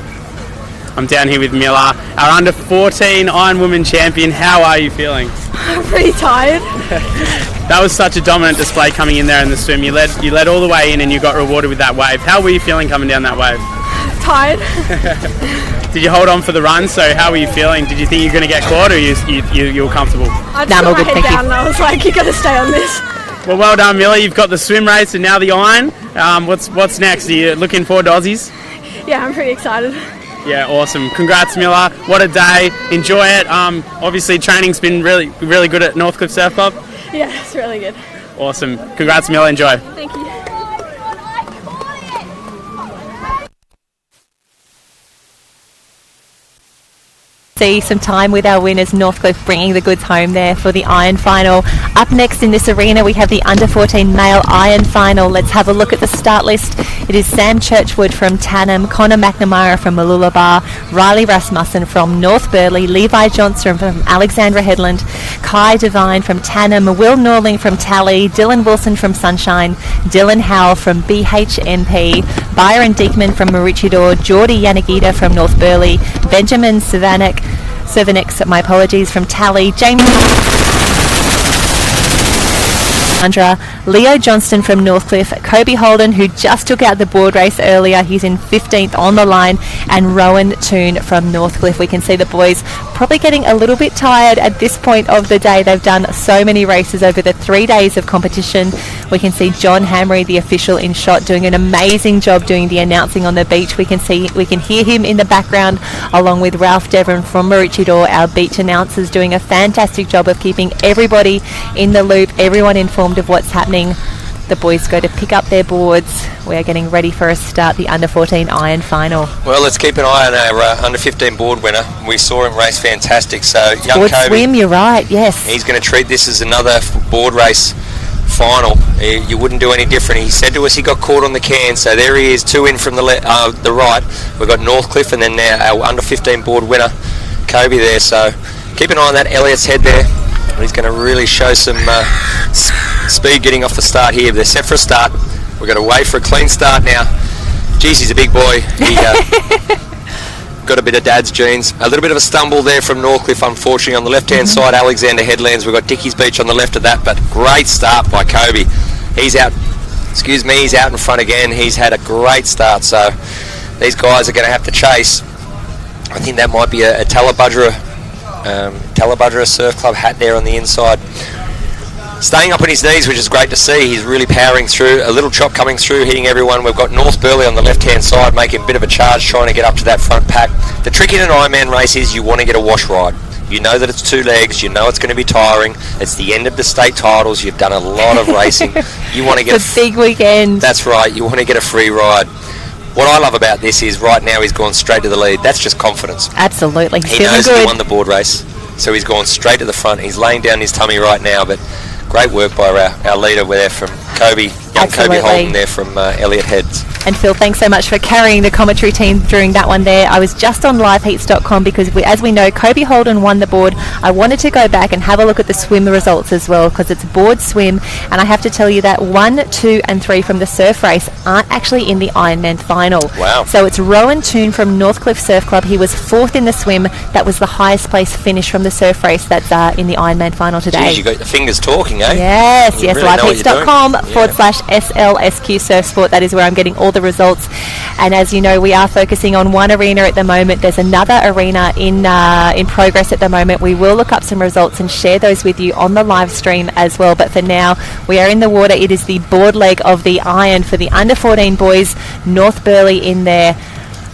I'm down here with Miller, our under 14 Iron Woman champion. How are you feeling? I'm pretty tired. That was such a dominant display coming in there in the swim. You led all the way in and you got rewarded with that wave. How were you feeling coming down that wave? Tired. Did you hold on for the run? So how were you feeling? Did you think you were going to get caught, or you were comfortable? I just put my head down and I was like, you got to stay on this. Well done, Miller. You've got the swim race and now the iron. What's next? Are you looking forward to Aussies? Yeah, I'm pretty excited. Yeah, awesome. Congrats, Miller. What a day. Enjoy it. Obviously, training's been really, really good at Northcliffe Surf Club. Yeah, it's really good. Awesome. Congrats, Miller. Enjoy. Thank you. See some time with our winners, Northcliffe bringing the goods home there for the iron final. Up next in this arena we have the under 14 male iron final. Let's have a look at the start list. It is Sam Churchwood from Tannum, Connor McNamara from Mooloolaba, Riley Rasmussen from North Burleigh, Levi Johnson from Alexandra Headland, Kai Devine from Tannum, Will Norling from Tally, Dylan Wilson from Sunshine, Dylan Howell from BHNP, Byron Diekman from Maroochydore, Geordie Yanagita from North Burleigh, Benjamin Cervanek, my apologies, from Tally, Jamie Andra, Leo Johnston from Northcliffe, Kobe Holden, who just took out the board race earlier, he's in 15th on the line, and Rowan Toon from Northcliffe. We can see the boys probably getting a little bit tired at this point of the day. They've done so many races over the 3 days of competition. We can see John Hamry, the official in shot, doing an amazing job doing the announcing on the beach. We can hear him in the background, along with Ralph Devon from Maroochydore, our beach announcers, doing a fantastic job of keeping everybody in the loop, everyone informed of what's happening. The boys go to pick up their boards. We are getting ready for a start, the under-14 iron final. Well, let's keep an eye on our under-15 board winner. We saw him race fantastic. So young Board Kobe, swim, you're right, yes. he's going to treat this as another board race final. You wouldn't do any different. He said to us he got caught on the can, so there he is, 2 in from the right. We've got Northcliffe and then now our under-15 board winner, Kobe there. So keep an eye on that Elliott's head there. He's going to really show some speed getting off the start here. They're set for a start. We're going to wait for a clean start now. Geez, he's a big boy. He got a bit of dad's genes. A little bit of a stumble there from Northcliffe, unfortunately. On the left-hand side, Alexander Headlands. We've got Dickie's Beach on the left of that, but great start by Kobe. He's out in front again. He's had a great start, so these guys are going to have to chase. I think that might be a Talabudra Surf Club hat there on the inside. Staying up on his knees, which is great to see. He's really powering through. A little chop coming through, hitting everyone. We've got North Burleigh on the left-hand side, making a bit of a charge, trying to get up to that front pack. The trick in an Ironman race is you want to get a wash ride. You know that it's 2 legs. You know it's going to be tiring. It's the end of the state titles. You've done a lot of racing. You want to get a big weekend. That's right. You want to get a free ride. What I love about this is right now he's gone straight to the lead. That's just confidence. Absolutely. He knows he won the board race, so he's gone straight to the front. He's laying down his tummy right now, but great work by our leader there from Kobe, young Kobe Holden there from Elliott Heads. And Phil, thanks so much for carrying the commentary team during that one there. I was just on liveheats.com because, as we know, Kobe Holden won the board. I wanted to go back and have a look at the swim results as well because it's board swim, and I have to tell you that 1, 2 and 3 from the surf race aren't actually in the Ironman final. Wow. So it's Rowan Toon from Northcliffe Surf Club. He was 4th in the swim. That was the highest place finish from the surf race that's in the Ironman final today. Geez, you got the fingers talking, eh? Yes, you really liveheats.com/SLSQ Surf Sport. That is where I'm getting all the results. And as you know, we are focusing on one arena at the moment. There's another arena in progress at the moment. We will look up some results and share those with you on the live stream as well. But for now, we are in the water. It is the board leg of the iron for the under 14 boys. North Burleigh in there.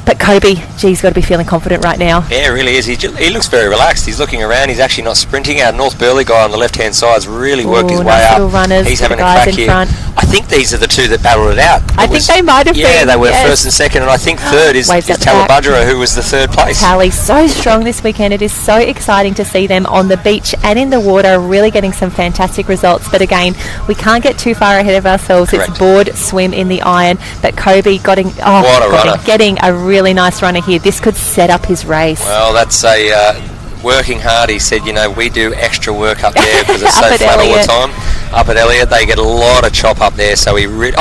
But Kobe, he's got to be feeling confident right now. Yeah, he really is. He looks very relaxed. He's looking around. He's actually not sprinting. Our North Burleigh guy on the left-hand side has really worked his way up. Runners, he's having a crack here. Front. I think these are the 2 that battled it out. I think they might have been. Yeah, they were 1st and 2nd, and I think 3rd is Talabudra, who was the 3rd place. Tally, so strong this weekend. It is so exciting to see them on the beach and in the water, really getting some fantastic results. But again, we can't get too far ahead of ourselves. Correct. It's board swim in the iron. But Kobe getting a really nice runner here. This could set up his race. Well, that's working hard. He said, we do extra work up there because it's so flat all the time. Up at Elliott, they get a lot of chop up there, so he but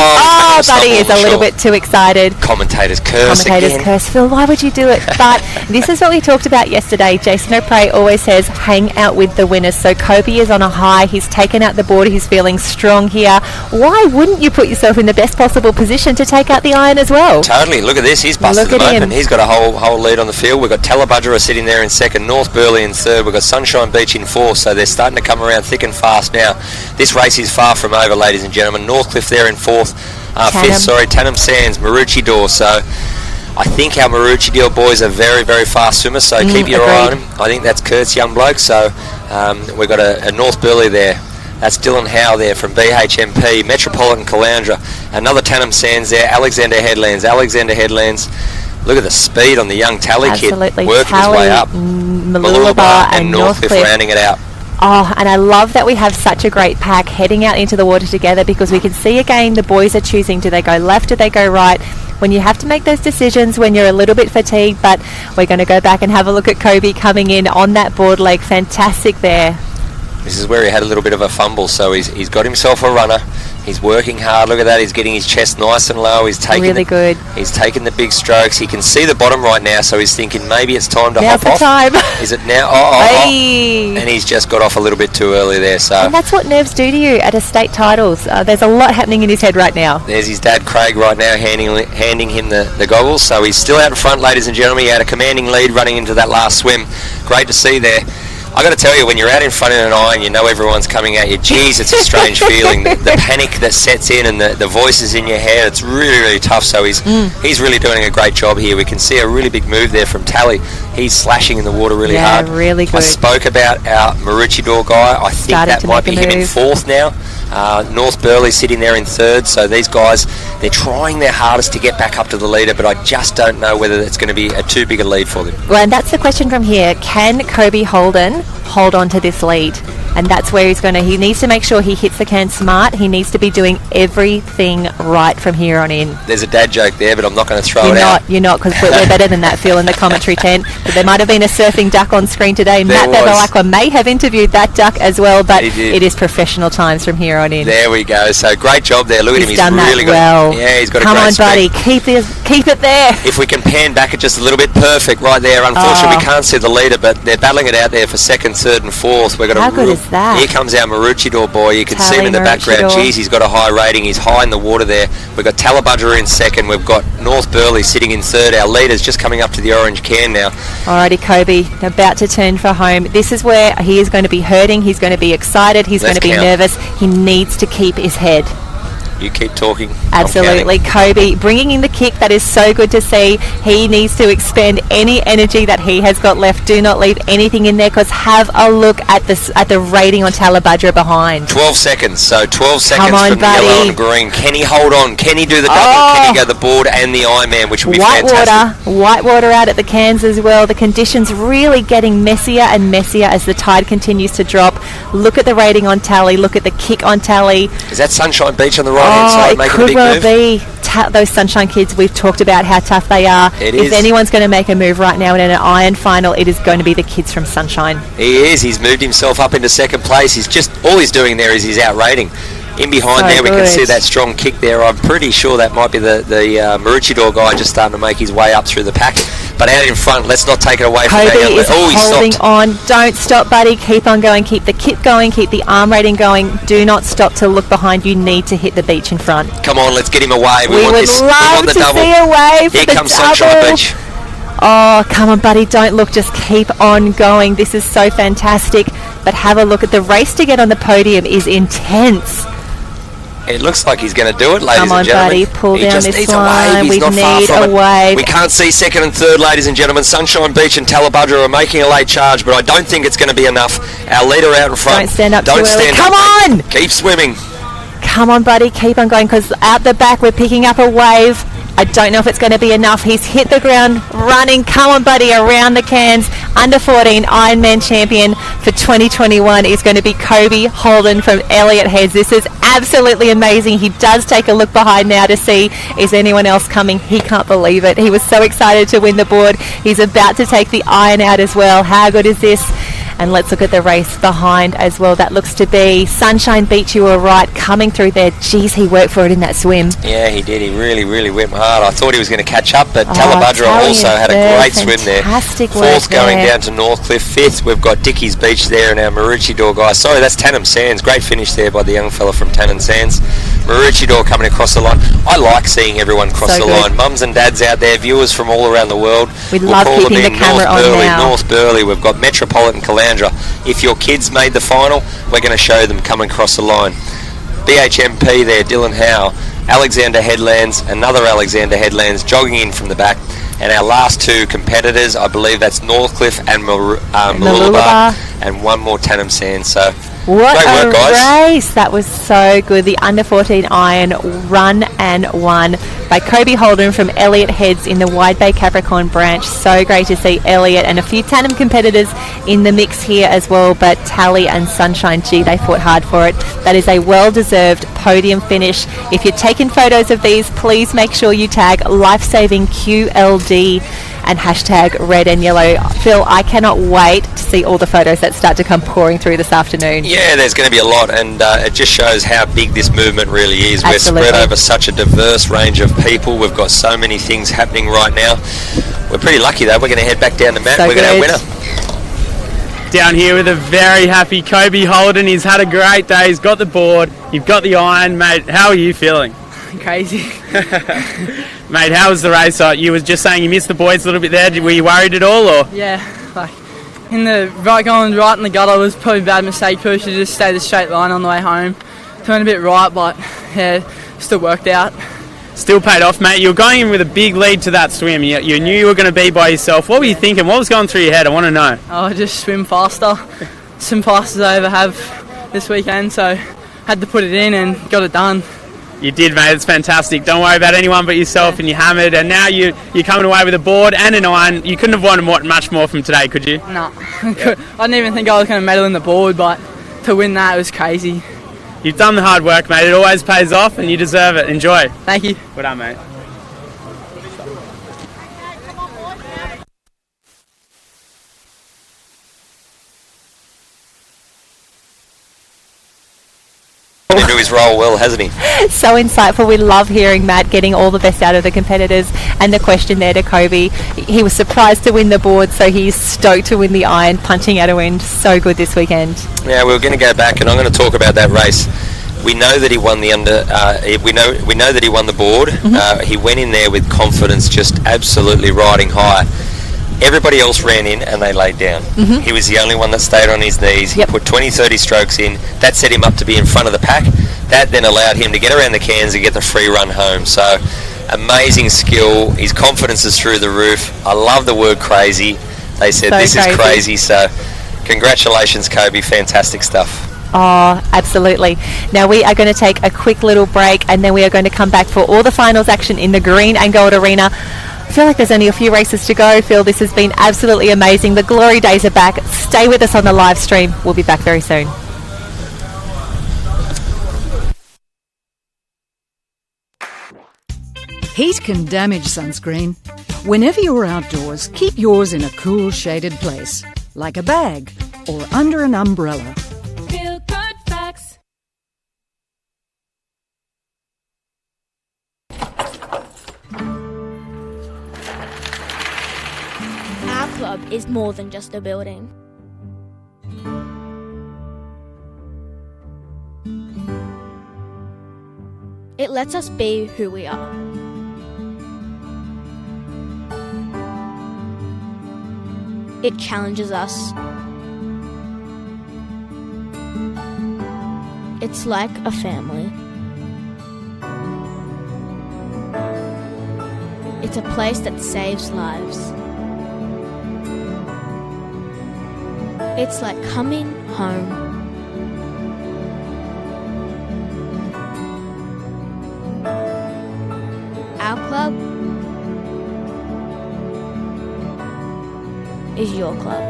he is a little bit too excited. Commentators curse again. Phil, why would you do it? But this is what we talked about yesterday. Jason O'Prey always says, hang out with the winners. So Kobe is on a high. He's taken out the board. He's feeling strong here. Why wouldn't you put yourself in the best possible position to take out the iron as well? Totally. Look at this. He's busted them open. He's got a whole lead on the field. We've got Talabudra sitting there in 2nd, North Burleigh in 3rd. We've got Sunshine Beach in 4th, so they're starting to come around thick and fast now. This race is far from over, ladies and gentlemen. Northcliffe there in 4th, 5th, Tanham Sands, Maroochydore. So I think our Maroochydore boys are very, very fast swimmers, so keep your eye on them. I think that's Kurt's young bloke. So we've got a North Burleigh there. That's Dylan Howe there from BHMP, Metropolitan Caloundra. Another Tanham Sands there, Alexander Headlands. Look at the speed on the young Tally kid, working his way up. Malulabar and Northcliffe rounding it out. Oh, and I love that we have such a great pack heading out into the water together because we can see again the boys are choosing, do they go left, do they go right? When you have to make those decisions when you're a little bit fatigued, but we're going to go back and have a look at Kobe coming in on that board leg. Fantastic there. This is where he had a little bit of a fumble, so he's got himself a runner. He's working hard. Look at that. He's getting his chest nice and low. He's taking really good. He's taking the big strokes. He can see the bottom right now, so he's thinking maybe it's time to Now's hop the off. time. Is it now? Hey. And he's just got off a little bit too early there. So And that's what nerves do to you at estate titles. There's a lot happening in his head right now. there's his dad Craig right now handing him the goggles. So he's still out in front, ladies and gentlemen. He had a commanding lead running into that last swim. Great to see there. I got to tell you, when you're out in front in an eye and you know everyone's coming at you, geez, it's a strange feeling. The panic that sets in and the voices in your head, it's really, really tough. So he's really doing a great job here. We can see a really big move there from Tally. He's slashing in the water really hard. Yeah, really good. I spoke about our Maroochydore guy. I think Started that to might make be a him in move. fourth now. North Burleigh sitting there in third. So these guys, they're trying their hardest to get back up to the leader, but I just don't know whether it's going to be too big a lead for them. Well, and that's the question from here. Can Kobe Holden hold on to this lead? And that's where he needs to make sure he hits the can smart. He needs to be doing everything right from here on in. There's a dad joke there, but I'm not going to throw it out. You're not, because we're better than that, Phil, in the commentary tent. But there might have been a surfing duck on screen today. There Matt was. Bevilacqua may have interviewed that duck as well, but He did. it is professional times from here on in. There we go. So great job there. Look at him. He's done really that well. He's got Come a on, great buddy. speed. Keep it there. If we can pan back it just a little bit, perfect right there. Unfortunately, we can't see the leader, but they're battling it out there for second, third and fourth. We've got How good is that? Here comes our Maroochydore boy. You can see him in the background. Maroochydore. Geez, he's got a high rating. He's high in the water there. We've got Tallabudgera in second. We've got North Burleigh sitting in third. Our leader's just coming up to the orange can now. Alrighty, Kobe, about to turn for home. This is where he is going to be hurting. He's going to be excited. He's going to be nervous. He needs to keep his head. You keep talking. Absolutely. Kobe bringing in the kick. That is so good to see. He needs to expend any energy that he has got left. Do not leave anything in there, because have a look at the rating on Tallabudgera behind. 12 seconds. So 12 seconds on, from buddy. the yellow and green. Can he hold on? Can he do the double? Can he go the board and the Ironman, which would be fantastic? Whitewater out at the cans as well. The conditions really getting messier and messier as the tide continues to drop. Look at the rating on Tally. Look at the kick on Tally. Is that Sunshine Beach on the right-hand side it making could a big well move? be. Those Sunshine kids, we've talked about how tough they are. It if is. anyone's going to make a move right now in an iron final, it is going to be the kids from Sunshine. He is. He's moved himself up into second place. All he's doing there is he's outrating. In behind So there, we can good. see that strong kick there. I'm pretty sure that might be the Maroochydore guy just starting to make his way up through the pack. But out in front, let's not take it away from Kobe that young is man. He holding stopped. on. Don't stop, buddy. Keep on going. Keep the kit going. Keep the arm rating going. Do not stop to look behind. You need to hit the beach in front. Come on, let's get him away. We want would this. love we want the to double. see a wave for Here the comes double. Sunshine Beach. Oh, come on, buddy. Don't look. Just keep on going. This is so fantastic. But have a look at the race to get on the podium is intense. It looks like he's going to do it, ladies Come on, and gentlemen. buddy, pull he down just this needs line. a wave. He's We not far need from a it. wave. We can't see second and third, ladies and gentlemen. Sunshine Beach and Tallabudgera are making a late charge, but I don't think it's going to be enough. Our leader out in front. Don't stand up Don't too early. stand Come up, on! mate. Keep swimming. Come on, buddy. Keep on going, because out the back we're picking up a wave. I don't know if it's going to be enough. He's hit the ground running. Come on, buddy, around the cans. Under 14 Ironman champion for 2021 is going to be Kobe Holden from Elliott Heads. This is absolutely amazing. He does take a look behind now to see is anyone else coming. He can't believe it. He was so excited to win the board. He's about to take the iron out as well. How good is this? And let's look at the race behind as well. That looks to be Sunshine Beach. You were right, coming through there. Geez, he worked for it in that swim. Yeah, he did. He really, really went hard. I thought he was going to catch up, but Tallabudgera also had a great swim there. Fantastic work Fourth going there. down to Northcliffe. Fifth, we've got Dickie's Beach there and our Maroochydore guy. Sorry, that's Tannum Sands. Great finish there by the young fella from Tannum Sands. Maroochydore coming across the line. I like seeing everyone cross So the good. line. Mums and dads out there, viewers from all around the world. We We'll love call keeping them the in. camera North on Burleigh, now. North Burleigh. We've got Metropolitan Caloundra. If your kids made the final, we're going to show them coming across the line. BHMP there, Dylan Howe. Alexander Headlands, another Alexander Headlands jogging in from the back. And our last two competitors, I believe that's Northcliffe and Mooloolaba, and one more Tannum Sands. So What great a work, guys. race. That was so good. The under 14 iron run and won by Kobe Holden from Elliott Heads in the Wide Bay Capricorn branch. So great to see Elliott and a few Tannum competitors in the mix here as well. But Tally and Sunshine, gee, they fought hard for it. That is a well-deserved podium finish. If you're taking photos of these, please make sure you tag Lifesaving QLD and hashtag red and yellow. Phil, I cannot wait to see all the photos that start to come pouring through this afternoon. Yeah, there's going to be a lot, and it just shows how big this movement really is. Absolutely. We're spread over such a diverse range of people. We've got so many things happening right now. We're pretty lucky though. We're going to head back down to Matt. So We're going to have a winner. Down here with a very happy Kobe Holden. He's had a great day. He's got the board. You've got the iron, mate. How are you feeling? Crazy. Mate, how was the race? You were just saying you missed the boys a little bit there. Were you worried at all? Or? Yeah, like in the going right in the gutter was probably a bad mistake. Probably should have just stayed a straight line on the way home. Turned a bit right, but yeah, still worked out. Still paid off, mate. You were going in with a big lead to that swim. You knew you were going to be by yourself. What were you thinking? What was going through your head? I want to know. Oh, just swim faster. Some fastest I ever have this weekend, so had to put it in and got it done. You did, mate. It's fantastic. Don't worry about anyone but yourself, and you hammered. And now you're coming away with a board and an iron. You couldn't have wanted much more from today, could you? No. I didn't even think I was going to medal in the board, but to win that was crazy. You've done the hard work, mate. It always pays off, and you deserve it. Enjoy. Thank you. Well done, mate. Into his role well, hasn't he? So insightful. We love hearing Matt getting all the best out of the competitors. And the question there to Kobe, he was surprised to win the board, so he's stoked to win the iron, punching out a win. So good this weekend. Yeah, we're going to go back, and I'm going to talk about that race. We know that he won the we know that he won the board. Mm-hmm. He went in there with confidence, just absolutely riding high. Everybody else ran in and they laid down. Mm-hmm. He was the only one that stayed on his knees. He put 20-30 strokes in. That set him up to be in front of the pack. That then allowed him to get around the cans and get the free run home. So amazing skill. His confidence is through the roof. I love the word crazy. They said So this crazy. is crazy. So congratulations, Kobe. Fantastic stuff. Oh, absolutely. Now we are going to take a quick little break, and then we are going to come back for all the finals action in the green and gold arena. I feel like there's only a few races to go, Phil. This has been absolutely amazing. The glory days are back. Stay with us on the live stream. We'll be back very soon. Heat can damage sunscreen. Whenever you're outdoors, keep yours in a cool, shaded place, like a bag or under an umbrella. Feel good facts. Our club is more than just a building. It lets us be who we are. It challenges us. It's like a family. It's a place that saves lives. It's like coming home. Our club is your club.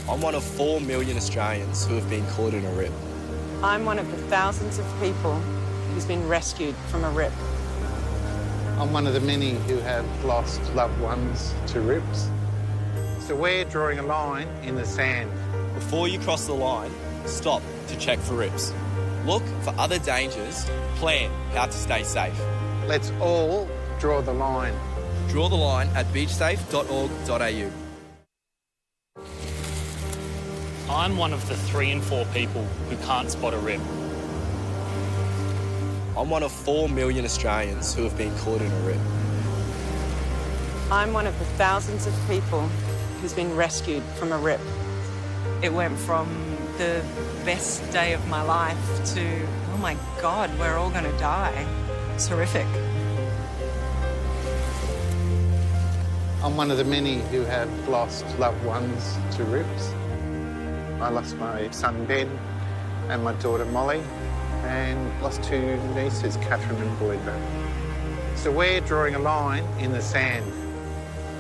I'm one of 4 million Australians who have been caught in a rip. I'm one of the thousands of people who's been rescued from a rip. I'm one of the many who have lost loved ones to rips. So we're drawing a line in the sand. Before you cross the line, stop to check for rips. Look for other dangers, plan how to stay safe. Let's all draw the line. Draw the line at beachsafe.org.au. I'm one of the 3 in 4 people who can't spot a rip. I'm one of 4 million Australians who have been caught in a rip. I'm one of the thousands of people who's been rescued from a rip. It went from the best day of my life to, oh my God, we're all going to die. It's horrific. I'm one of the many who have lost loved ones to rips. I lost my son Ben and my daughter Molly, and lost 2 nieces, Catherine and Belinda. So we're drawing a line in the sand.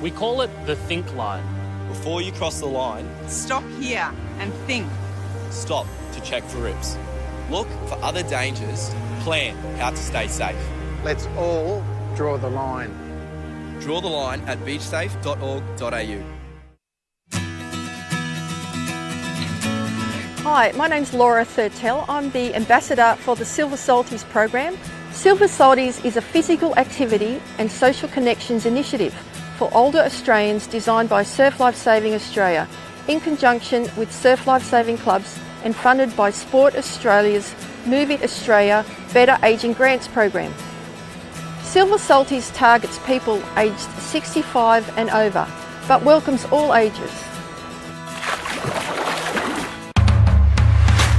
We call it the think line. Before you cross the line, Stop here and think. stop to check for rips. Look for other dangers, plan how to stay safe. Let's all draw the line. Draw the line at beachsafe.org.au. Hi, my name's Laura Thurtell. I'm the ambassador for the Silver Salties program. Silver Salties is a physical activity and social connections initiative for older Australians designed by Surf Life Saving Australia in conjunction with Surf Life Saving Clubs and funded by Sport Australia's Move It Australia Better Ageing Grants program. Silver Salties targets people aged 65 and over, but welcomes all ages.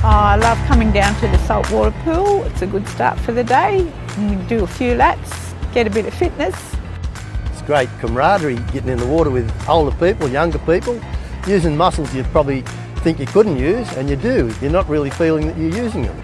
I love coming down to the saltwater pool. It's a good start for the day. You can do a few laps, get a bit of fitness. It's great camaraderie getting in the water with older people, younger people, using muscles you probably think you couldn't use, and you do. You're not really feeling that you're using them.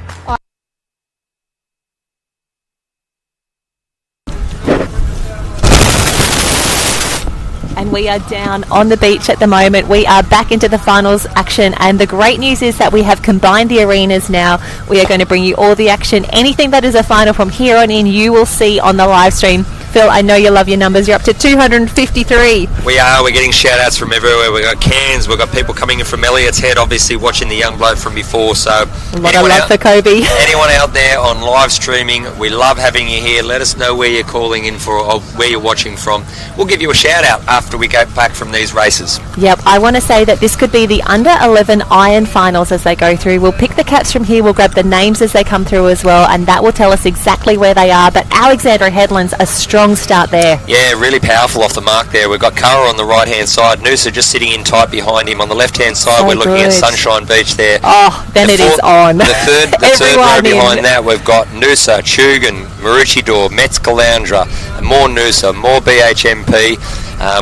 And we are down on the beach at the moment. We are back into the finals action, and the great news is that we have combined the arenas now. We are going to bring you all the action. Anything that is a final from here on in, you will see on the live stream. Phil, I know you love your numbers. You're up to 253. We are. We're getting shout-outs from everywhere. We've got Cairns. We've got people coming in from Elliot's Head, obviously watching the young bloke from before. So a lot of love for Kobe. Anyone out there on live streaming, we love having you here. Let us know where you're calling in for or where you're watching from. We'll give you a shout-out after we go back from these races. Yep, I want to say that this could be the under-11 Iron finals as they go through. We'll pick the cats from here. We'll grab the names as they come through as well, and that will tell us exactly where they are. But Alexandra Headland's a strong start there. Yeah, really powerful off the mark there. We've got Cara on the right-hand side, Noosa just sitting in tight behind him. On the left-hand side, we're looking at Sunshine Beach there. Oh, then it is on. The third row behind that, we've got Noosa, Chugan, Maroochydore, Metz Caloundra, more Noosa, more BHMP.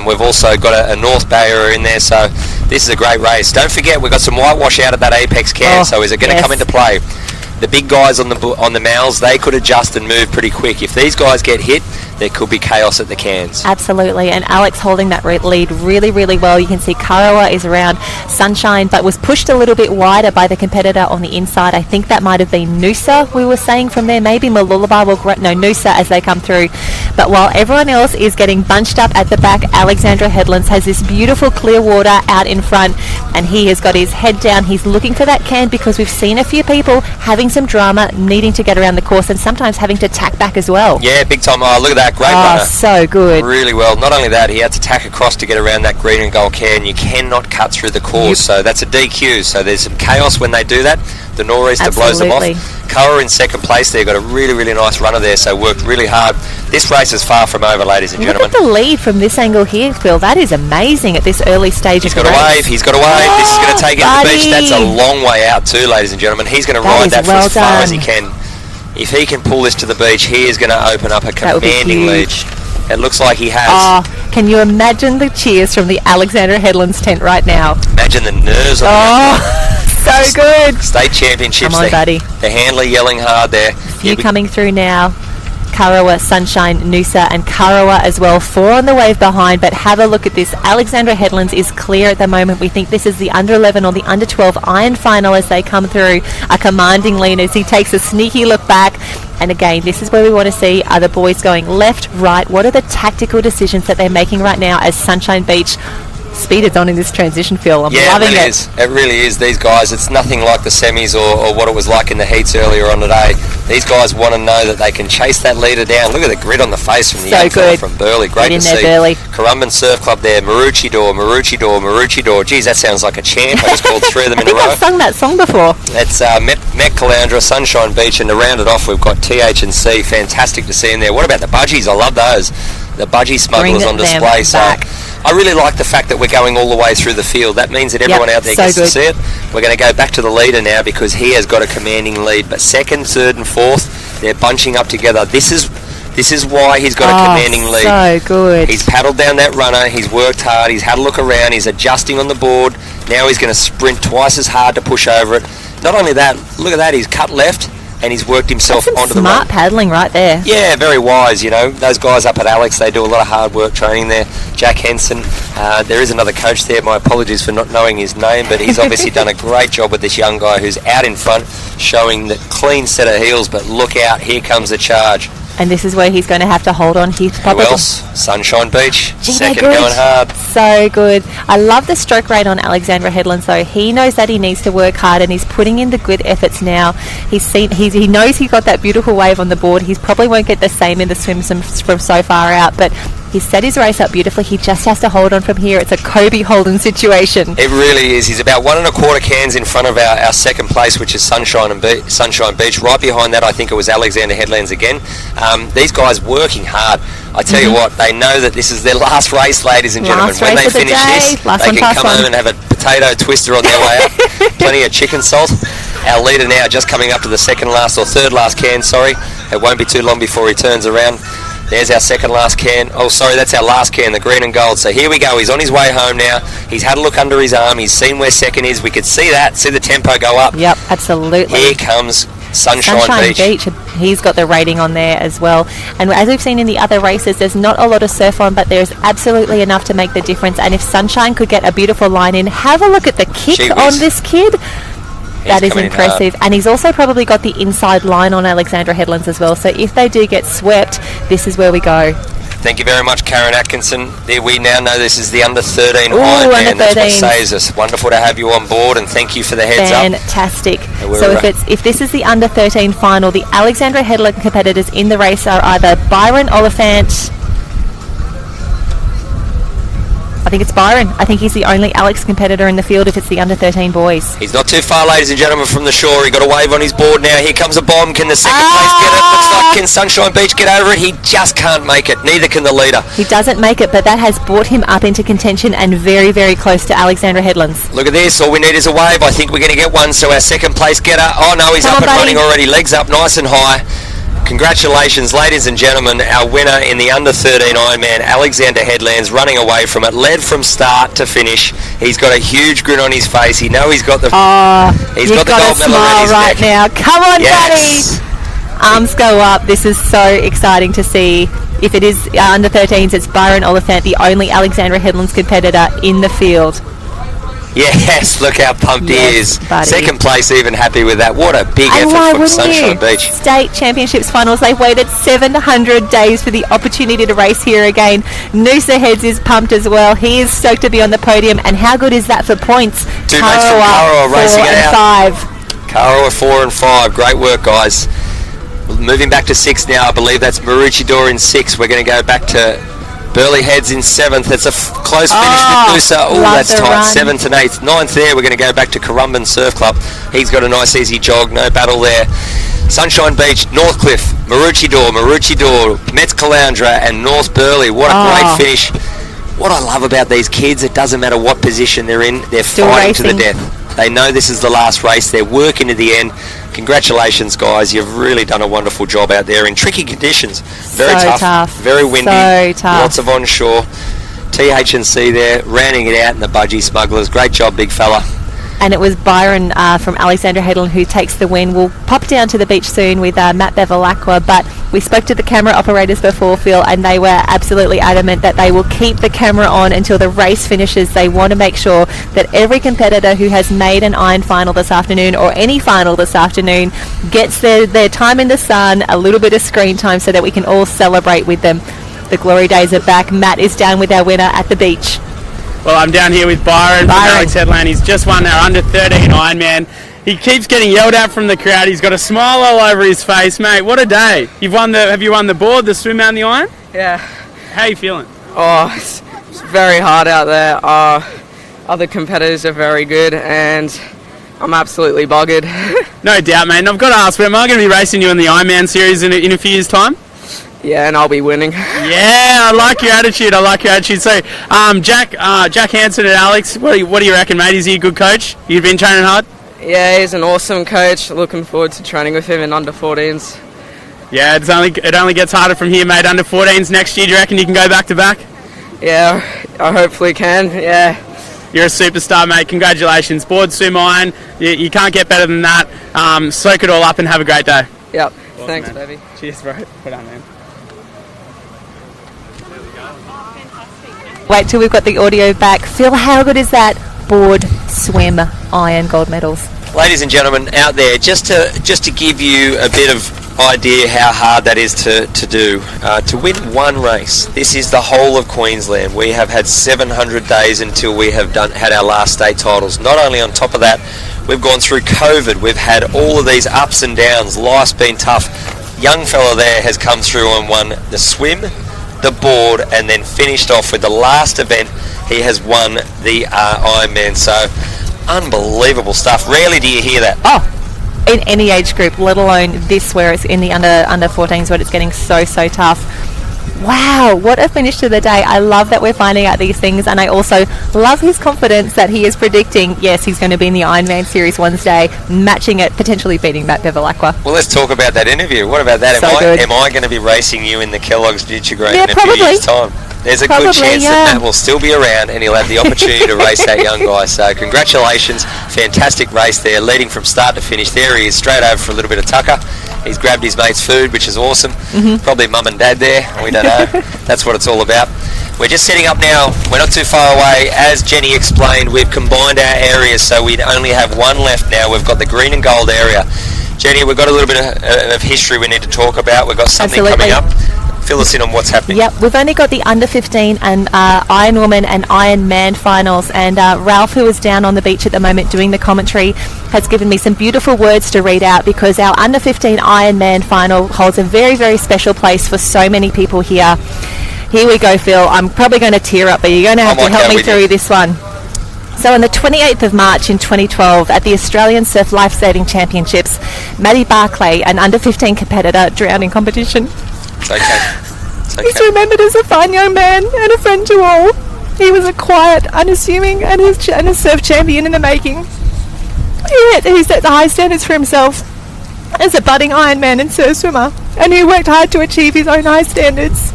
We've also got a North Barrier in there, so this is a great race. Don't forget, we've got some whitewash out at that Apex Cairn, so is it going to come into play? The big guys on the mouths, they could adjust and move pretty quick. If these guys get hit, there could be chaos at the Cairns. Absolutely, and Alex holding that lead really, really well. You can see Karawa is around Sunshine, but was pushed a little bit wider by the competitor on the inside. I think that might have been Noosa, we were saying from there. Maybe Mooloolaba will... No, Noosa as they come through. But while everyone else is getting bunched up at the back, Alexandra Headlands has this beautiful clear water out in front, and he has got his head down. He's looking for that can because we've seen a few people having some drama, needing to get around the course and sometimes having to tack back as well. Yeah, big time. Oh, look at that. Great runner. So good. Really well. Not only that, he had to tack across to get around that green and gold can. You cannot cut through the course, so that's a DQ. So there's some chaos when they do that. The nor'easter blows them off. Cara in second place there, got a really, really nice runner there, so worked really hard. This race is far from over, ladies and gentlemen. Look at the lead from this angle here, Phil. That is amazing at this early stage of the race. He's got a wave. This is going to take it to the beach. That's a long way out too, ladies and gentlemen. He's going to ride that for as far as he can. If he can pull this to the beach, he is going to open up a commanding lead. It looks like he has. Oh, can you imagine the cheers from the Alexandra Headlands tent right now? Imagine the nerves on so good. State championships. Come on, buddy. The handler yelling hard there. Few coming through now. Karawa, Sunshine, Noosa and Karawa as well. 4 on the wave behind, but have a look at this. Alexandra Headlands is clear at the moment. We think this is the under 11 or the under 12 Iron final as they come through. A commanding lead as he takes a sneaky look back. And again, this is where we want to see, are the boys going left, right? What are the tactical decisions that they're making right now as Sunshine Beach speed is on in this transition, Phil? I'm loving it. It really is. These guys, it's nothing like the semis or what it was like in the heats earlier on today. These guys want to know that they can chase that leader down. Look at the grit on the face from the young fella from Burleigh. Great to see. Currumbin Surf Club there. Maroochydore. Geez, that sounds like a chant. I just called 3 of them in a row. I've sung that song before. It's Met Caloundra, Sunshine Beach, and to round it off, we've got TH&C. Fantastic to see them there. What about the budgies? I love those. The budgie smugglers on display. So I really like the fact that we're going all the way through the field. That means that everyone out there gets to see it. We're going to go back to the leader now because he has got a commanding lead. But second, third and fourth, they're bunching up together. This is why he's got a commanding lead. So good. He's paddled down that runner. He's worked hard. He's had a look around. He's adjusting on the board. Now he's going to sprint twice as hard to push over it. Not only that, look at that. He's cut left and he's worked himself That's some onto the smart run. paddling right there. Yeah, very wise, you know. Those guys up at Alex, they do a lot of hard work training there. Jack Henson, there is another coach there. My apologies for not knowing his name, but he's obviously done a great job with this young guy who's out in front, showing the clean set of heels, but look out, here comes the charge. And this is where he's going to have to hold on. He's probably Who else? Sunshine Beach, Gee, second they're good. going hard. So good. I love the stroke rate on Alexandra Headlands though. He knows that he needs to work hard and he's putting in the good efforts now. He knows he got that beautiful wave on the board. He probably won't get the same in the swim from so far out, but he's set his race up beautifully. He just has to hold on from here. It's a Kobe Holden situation. It really is. He's about 1 1/4 cans in front of our second place, which is Sunshine Beach. Right behind that, I think it was Alexander Headlands again. These guys working hard. I tell you what, they know that this is their last race, ladies and gentlemen. When they finish this, they can come home and have a potato twister on their way up. Plenty of chicken salt. Our leader now just coming up to the second last or third last can, sorry. It won't be too long before he turns around. There's our second last can. Oh, sorry, that's our last can, the green and gold. So here we go. He's on his way home now. He's had a look under his arm. He's seen where second is. We could see that, see the tempo go up. Yep, absolutely. Here comes Sunshine Beach. He's got the rating on there as well. And as we've seen in the other races, there's not a lot of surf on, but there's absolutely enough to make the difference. And if Sunshine could get a beautiful line in, have a look at the kick on this kid. That is impressive. And he's also probably got the inside line on Alexandra Headlands as well. So if they do get swept, this is where we go. Thank you very much, Karen Atkinson. We now know this is the under-13 Ooh, Ironman. under-13. That's what saves us. Wonderful to have you on board, and thank you for the heads up. Fantastic. So if this is the under-13 final, the Alexandra Headland competitors in the race are either Byron Oliphant. I think it's Byron. I think he's the only Alex competitor in the field if it's the under-13 boys. He's not too far, ladies and gentlemen, from the shore. He got a wave on his board now. Here comes a bomb. Can the second place get it? Looks like can Sunshine Beach get over it? He just can't make it. Neither can the leader. He doesn't make it, but that has brought him up into contention and very, very close to Alexandra Headlands. Look at this. All we need is a wave. I think we're going to get one. So our second place getter. Oh, no, he's up and running already. Legs up nice and high. Congratulations, ladies and gentlemen, our winner in the under-13 Ironman, Alexander Headlands, running away from it, led from start to finish. He's got a huge grin on his face. He knows he's got the he's got the gold medal around his right neck. now. Come on, yes. buddy. Arms go up. This is so exciting to see. If it is under-13s, it's Byron Oliphant, the only Alexandra Headlands competitor in the field. Yes, look how pumped he is. Buddy. Second place, even happy with that. What a big effort from Sunshine Beach. State Championships finals, they've waited 700 days for the opportunity to race here again. Noosa Heads is pumped as well. He is stoked to be on the podium, and how good is that for points? Two mates from Karawa racing it out. 5. Karawa 4 and 5. Great work, guys. Moving back to 6 now. I believe that's Maroochydore in 6. We're going to go back to Burleigh Heads in 7th. It's a close finish with Noosa. Oh, that's tight. 7th and 8th. 9th there. We're going to go back to Currumbin Surf Club. He's got a nice easy jog. No battle there. Sunshine Beach, Northcliffe, Maroochydore, Metz Caloundra and North Burleigh. What a great finish. What I love about these kids, it doesn't matter what position they're in. They're fighting to the death. They know this is the last race. They're working to the end. Congratulations, guys. You've really done a wonderful job out there in tricky conditions. Very tough, very windy, lots of onshore. TH&C there, rounding it out in the Budgie Smugglers. Great job, big fella. And it was Byron from Alexandra Headland who takes the win. We'll pop down to the beach soon with Matt Bevilacqua, but we spoke to the camera operators before, Phil, and they were absolutely adamant that they will keep the camera on until the race finishes. They want to make sure that every competitor who has made an iron final this afternoon or any final this afternoon gets their time in the sun, a little bit of screen time so that we can all celebrate with them. The glory days are back. Matt is down with our winner at the beach. Well, I'm down here with Byron from Alex Headland. He's just won our under-13 Ironman. He keeps getting yelled at from the crowd. He's got a smile all over his face, mate. What a day! Have you won the board, the swim out and the iron? Yeah. How are you feeling? Oh, it's very hard out there. Other competitors are very good, and I'm absolutely buggered. No doubt, mate. And I've got to ask, am I going to be racing you in the Ironman series in a few years' time? Yeah, and I'll be winning. Yeah, I like your attitude. So, Jack Hansen and Alex, what do you reckon, mate? Is he a good coach? You've been training hard? Yeah, he's an awesome coach. Looking forward to training with him in under-14s. Yeah, it only gets harder from here, mate. Under-14s next year, do you reckon you can go back to back? Yeah, I hopefully can, yeah. You're a superstar, mate. Congratulations. Board swim iron. You can't get better than that. Soak it all up and have a great day. Yep. Awesome, Thanks, man. baby. Cheers, bro. Well done, man. Wait till we've got the audio back. Phil, how good is that? Board, swim, iron, gold medals. Ladies and gentlemen out there, just to give you a bit of idea how hard that is to do. To win one race, this is the whole of Queensland. We have had 700 days until we have had our last state titles. Not only on top of that, we've gone through COVID. We've had all of these ups and downs. Life's been tough. Young fella there has come through and won the swim, the board, and then finished off with the last event. He has won the Ironman. So unbelievable stuff. Rarely do you hear that. Oh, in any age group, let alone this where it's in the under 14s where it's getting so tough. Wow, what a finish to the day. I love that we're finding out these things, and I also love his confidence that he is predicting, yes, he's going to be in the Ironman Series Wednesday, matching it, potentially beating Matt Bevilacqua. Well, let's talk about that interview. What about that? So Am I going to be racing you in the Kellogg's Future Grade in a probably. few years' time? There's a good chance that Matt will still be around and he'll have the opportunity to race that young guy. So congratulations. Fantastic race there, leading from start to finish. There he is, straight over for a little bit of tucker. He's grabbed his mate's food, which is awesome. Probably mum and dad there. We don't know. That's what it's all about. We're just setting up now. We're not too far away. As Jenny explained, we've combined our areas, so we only have one left now. We've got the green and gold area. Jenny, we've got a little bit of history we need to talk about. We've got something coming up. Fill us in on what's happening. Yep, we've only got the under 15 and Ironwoman and Ironman finals, and Ralph, who is down on the beach at the moment doing the commentary, has given me some beautiful words to read out, because our under 15 Ironman final holds a very, very special place for so many people here. Here we go, Phil. I'm probably going to tear up, but you're going to have to help me through this one. So on the 28th of March in 2012, at the Australian Surf Lifesaving Championships, Maddie Barclay, an under 15 competitor, drowned in competition. It's okay. He's remembered as a fine young man and a friend to all. He was a quiet, unassuming and a surf champion in the making. He set the high standards for himself as a budding Ironman and surf swimmer, and who worked hard to achieve his own high standards.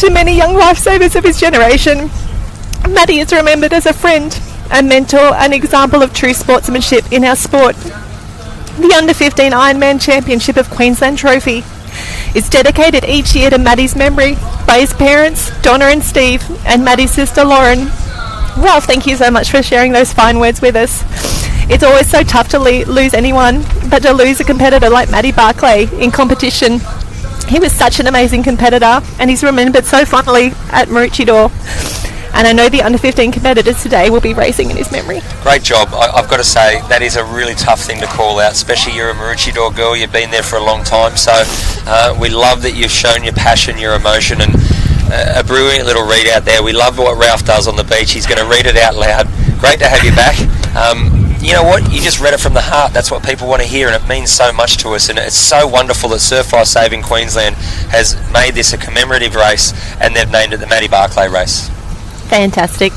To many young lifesavers of his generation, Maddie is remembered as a friend, a mentor, an example of true sportsmanship in our sport. The Under 15 Ironman Championship of Queensland Trophy is dedicated each year to Maddie's memory by his parents, Donna and Steve, and Maddie's sister Lauren. Ralph, thank you so much for sharing those fine words with us. It's always so tough to lose anyone, but to lose a competitor like Maddie Barclay in competition. He was such an amazing competitor, and he's remembered so fondly at Maroochydore. And I know the under 15 competitors today will be racing in his memory. Great job. I've got to say, that is a really tough thing to call out, especially you're a Maroochydore girl, you've been there for a long time, so we love that you've shown your passion, your emotion, and a brilliant little readout there. We love what Ralph does on the beach. He's going to read it out loud. Great to have you back. You know what? You just read it from the heart. That's what people want to hear, and it means so much to us. And it's so wonderful that Surf Life Saving Queensland has made this a commemorative race, and they've named it the Maddie Barclay race. Fantastic.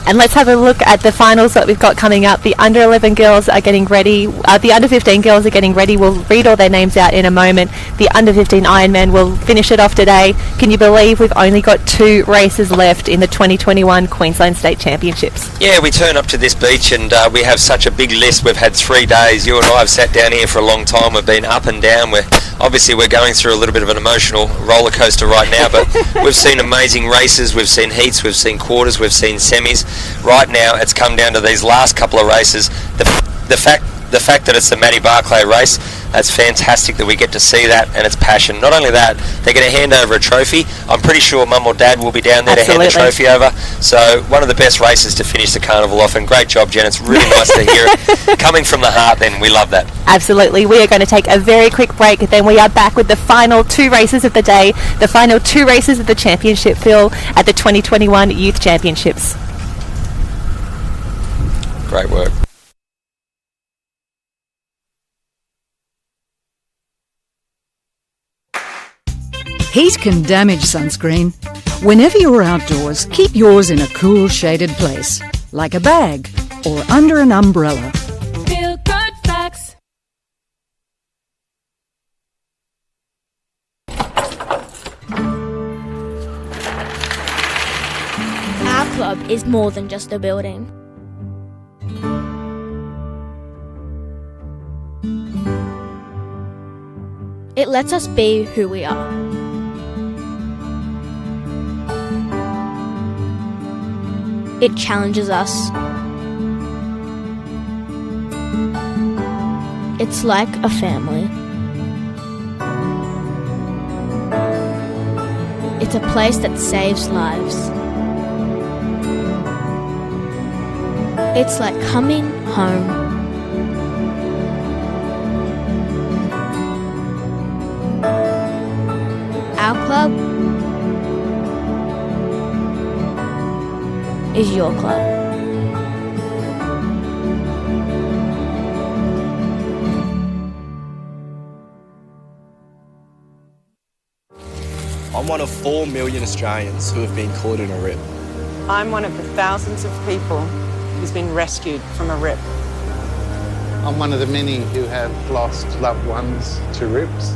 And let's have a look at the finals that we've got coming up. The under 11 girls are getting ready. The under 15 girls are getting ready. We'll read all their names out in a moment. The under 15 Ironman will finish it off today. Can you believe we've only got 2 races left in the 2021 Queensland State Championships? Yeah, we turn up to this beach and we have such a big list. We've had 3 days. You and I have sat down here for a long time. We've been up and down. We're going through a little bit of an emotional roller coaster right now, but we've seen amazing races. We've seen heats. We've seen quarters. We've seen semis. Right now, it's come down to these last couple of races. The fact that it's the Maddie Barclay race, that's fantastic that we get to see that, and it's passion. Not only that, they're going to hand over a trophy. I'm pretty sure Mum or Dad will be down there to hand the trophy over. So one of the best races to finish the carnival off, and great job, Jen. It's really nice to hear it coming from the heart. Then we love that. Absolutely. We are going to take a very quick break. Then we are back with the final 2 races of the day, the final 2 races of the championship, Phil, at the 2021 Youth Championships. Great work. Heat can damage sunscreen. Whenever you're outdoors, keep yours in a cool, shaded place, like a bag or under an umbrella. Feel good facts. Our club is is more than just a building. It lets us be who we are. It challenges us. It's like a family. It's a place that saves lives. It's like coming home. Our club is your club. I'm one of 4 million Australians who have been caught in a rip. I'm one of the thousands of people who's been rescued from a rip. I'm one of the many who have lost loved ones to rips.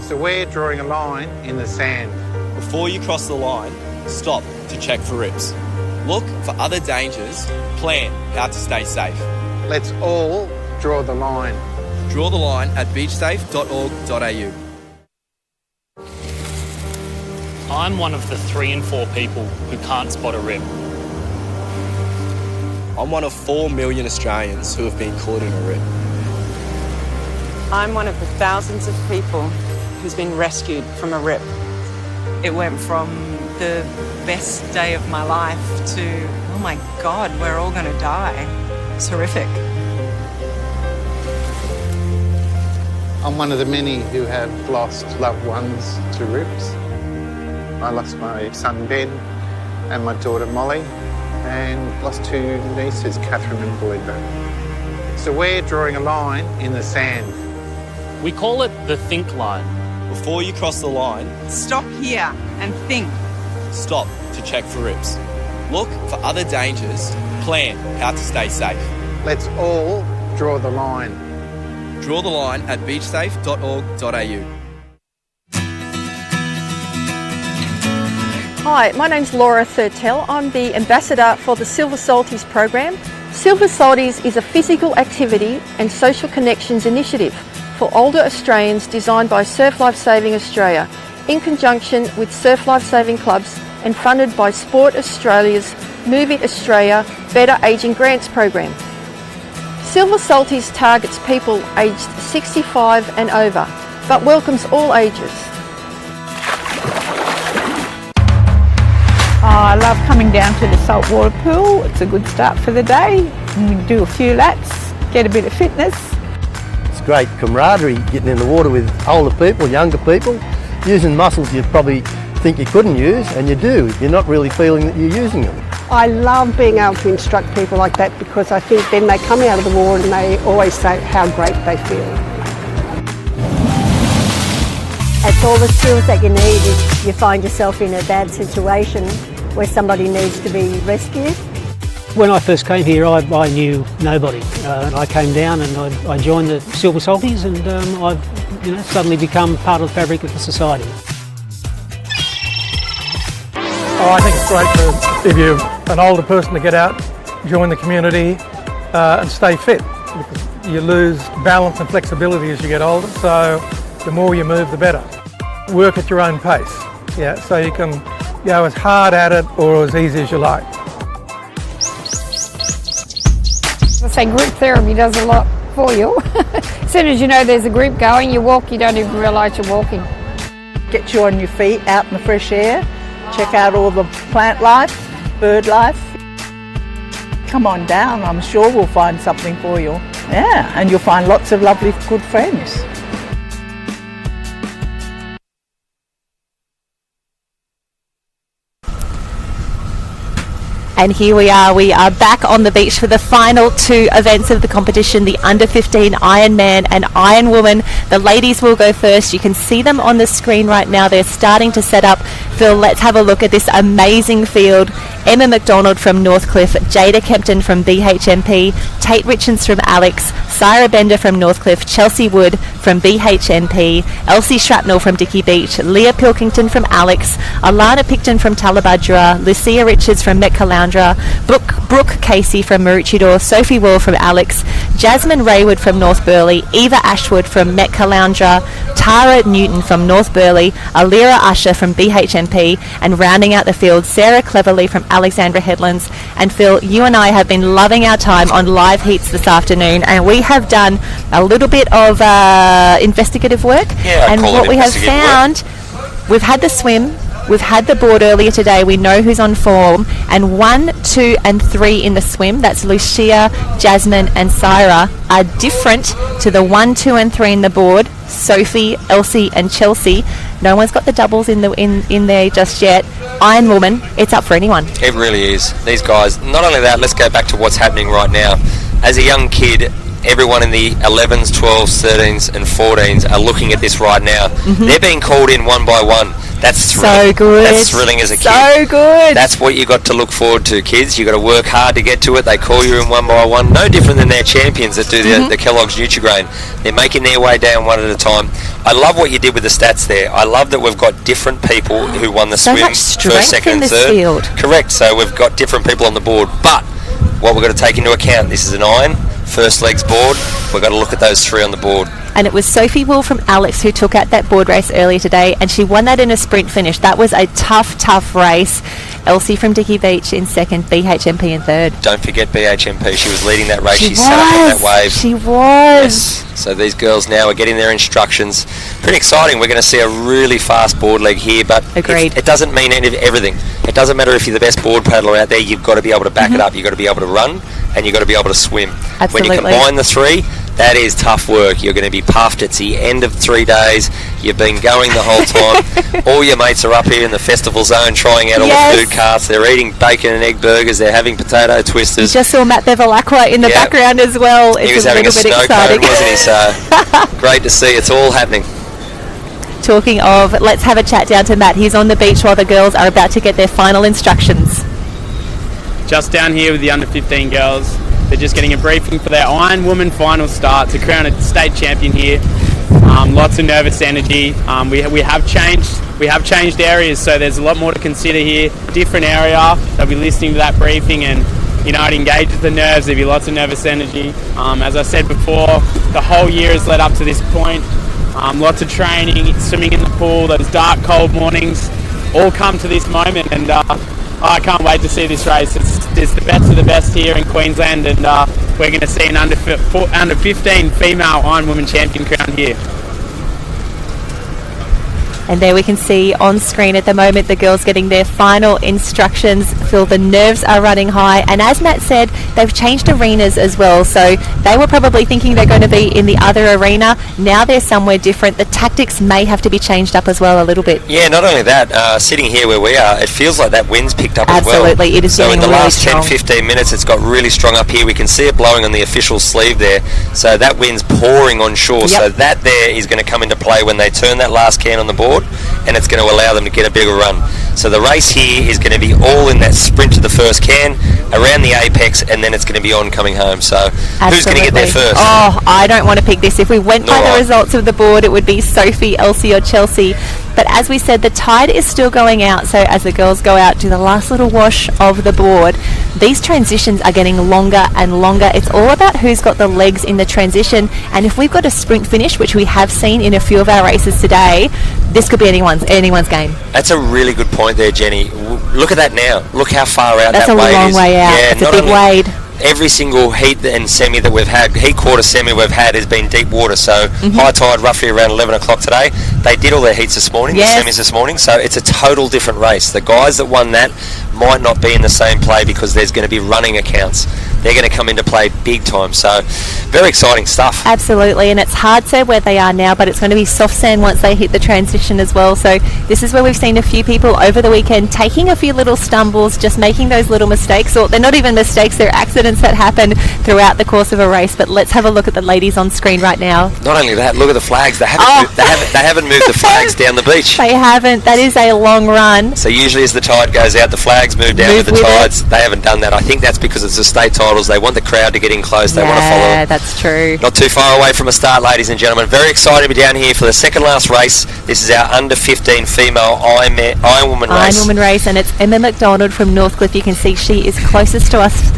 So we're drawing a line in the sand. Before you cross the line, stop to check for rips. Look for other dangers, plan how to stay safe. Let's all draw the line. Draw the line at beachsafe.org.au. I'm one of the 3 in 4 people who can't spot a rip. I'm one of 4 million Australians who have been caught in a rip. I'm one of the thousands of people who's been rescued from a rip. It went from the best day of my life to, oh my God, we're all going to die. It's horrific. I'm one of the many who have lost loved ones to rips. I lost my son Ben and my daughter Molly, and lost 2 nieces, Catherine and Belinda. So we're drawing a line in the sand. We call it the think line. Before you cross the line, Stop here and think. stop to check for rips. Look for other dangers, plan how to stay safe. Let's all draw the line. Draw the line at beachsafe.org.au. Hi, my name's Laura Thurtell. I'm the ambassador for the Silver Salties program. Silver Salties is a physical activity and social connections initiative for older Australians designed by Surf Life Saving Australia in conjunction with Surf Life Saving clubs and funded by Sport Australia's Move It Australia Better Ageing Grants program. Silver Salties targets people aged 65 and over, but welcomes all ages. I love coming down to the saltwater pool. It's a good start for the day. We can do a few laps, get a bit of fitness. It's great camaraderie getting in the water with older people, younger people, using muscles you probably think you couldn't use, and you do. You're not really feeling that you're using them. I love being able to instruct people like that because I think then they come out of the water and they always say how great they feel. It's all the skills that you need if you find yourself in a bad situation where somebody needs to be rescued. When I first came here, I knew nobody. I came down and I joined the Silver Salties, and I've suddenly become part of the fabric of the society. I think it's great for if you're an older person to get out, join the community and stay fit, because you lose balance and flexibility as you get older, so the more you move the better. Work at your own pace, so you can go as hard at it or as easy as you like. I say group therapy does a lot for you. As soon as you know there's a group going, you walk, you don't even realise you're walking. Get you on your feet out in the fresh air. Check out all the plant life, bird life. Come on down, I'm sure we'll find something for you. Yeah, and you'll find lots of lovely good friends. And here we are back on the beach for the final 2 events of the competition, the under 15 Ironman and Ironwoman. The ladies will go first. You can see them on the screen right now. They're starting to set up. Phil, let's have a look at this amazing field. Emma McDonald from Northcliffe, Jada Kempton from BHMP, Tate Richards from Alex, Syra Bender from Northcliffe, Chelsea Wood from BHNP, Elsie Shrapnel from Dicky Beach, Leah Pilkington from Alex, Alana Picton from Talabudra, Lucia Richards from Metcaloundra, Brooke Casey from Maroochydore, Sophie Wall from Alex, Jasmine Raywood from North Burleigh, Eva Ashwood from Metcaloundra, Tara Newton from North Burleigh, Alira Usher from BHNP, and rounding out the field, Sarah Cleverly from Alexandra Headlands. And Phil, you and I have been loving our time on live heats this afternoon, and we have done a little bit of investigative work. Yeah, and what we have found, we've had the swim, we've had the board earlier today, we know who's on form, and 1, 2 and 3 in the swim, that's Lucia, Jasmine and Syra, are different to the 1, 2 and 3 in the board, Sophie, Elsie and Chelsea. No one's got the doubles in there just yet. Iron Woman, it's up for anyone. It really is. These guys, not only that, let's go back to what's happening right now. As a young kid, everyone in the 11s, 12s, 13s and 14s are looking at this right now. They're being called in one by one. That's thrilling. So good. That's thrilling as a kid. So good. That's what you got to look forward to, kids. You got to work hard to get to it. They call you in one by one. No different than their champions that do the Kellogg's Nutrigrain. They're making their way down one at a time. I love what you did with the stats there. I love that we've got different people who won the swim, much strength first, second, in and this third. field. Correct. So we've got different people on the board. But what we've got to take into account, this is an iron, first legs board. We've got to look at those 3 on the board. And it was Sophie Wool from Alex who took out that board race earlier today, and she won that in a sprint finish. That was a tough race. Elsie from Dicky Beach in second, BHMP in third. Don't forget BHMP. She was leading that race. She sat up on that wave. She was. Yes. So these girls now are getting their instructions. Pretty exciting. We're going to see a really fast board leg here, but it doesn't mean everything. It doesn't matter if you're the best board paddler out there. You've got to be able to back it up. You've got to be able to run, and you've got to be able to swim. Absolutely. When you combine the 3, that is tough work. You're going to be puffed. It's the end of 3 days. You've been going the whole time. All your mates are up here in the festival zone trying out all the food carts. They're eating bacon and egg burgers. They're having potato twisters. You just saw Matt Bevilacqua in the background as well. He was having a snow cone, wasn't he? So great to see. It's all happening. Talking of, let's have a chat down to Matt. He's on the beach while the girls are about to get their final instructions. Just down here with the under 15 girls. They're just getting a briefing for their Iron Woman final start to crown a state champion here. Lots of nervous energy. We have changed areas, so there's a lot more to consider here. Different area. They'll be listening to that briefing, and it engages the nerves. There'll be lots of nervous energy. As I said before, the whole year has led up to this point. Lots of training, swimming in the pool, those dark, cold mornings, all come to this moment, and I can't wait to see this race. It's the best of the best here in Queensland, and we're going to see an under 15 female Iron Woman champion crowned here. And there we can see on screen at the moment the girls getting their final instructions. Phil, the nerves are running high, and as Matt said, they've changed arenas as well, so they were probably thinking they're going to be in the other arena. Now they're somewhere different. The tactics may have to be changed up as well a little bit. Yeah, not only that, sitting here where we are, it feels like that wind's picked up as well. Absolutely, it is so getting in the really last strong. 10-15 minutes it's got really strong up here. We can see it blowing on the official sleeve there, so that wind's pouring on shore. So that there is going to come into play when they turn that last can on the board, and it's going to allow them to get a bigger run. So the race here is going to be all in that sprint to the first can, around the apex, and then it's going to be on coming home. So who's going to get there first? Oh, I don't want to pick this. If we went by the results of the board, it would be Sophie, Elsie or Chelsea. But as we said, the tide is still going out, so as the girls go out, do the last little wash of the board, these transitions are getting longer and longer. It's all about who's got the legs in the transition, and if we've got a sprint finish, which we have seen in a few of our races today, this could be anyone's game. That's a really good point there, Jenny. Look at that now. Look how far out that wade is. That's a long way out. Yeah, it's a big wade. Every single heat and semi that we've had, heat quarter semi we've had, has been deep water. So high tide roughly around 11 o'clock today. They did all their heats this morning, the semis this morning. So it's a total different race. The guys that won that might not be in the same play because there's going to be running accounts. They're going to come into play big time. So very exciting stuff. Absolutely, and it's hard to where they are now, but it's going to be soft sand once they hit the transition as well. So this is where we've seen a few people over the weekend taking a few little stumbles, just making those little mistakes, or they're not even mistakes, they're accidents that happen throughout the course of a race. But let's have a look at the ladies on screen right now. Not only that, look at the flags. They haven't moved the flags down the beach. They haven't. That is a long run. So usually as the tide goes out, the flags move down with the tides. They haven't done that. I think that's because it's a state time titles. They want the crowd to get in close. They want to follow. Yeah, that's true. Not too far away from a start, ladies and gentlemen. Very excited to be down here for the second last race. This is our under 15 female Ironwoman race. Ironwoman race, and it's Emma McDonald from Northcliffe. You can see she is closest to us.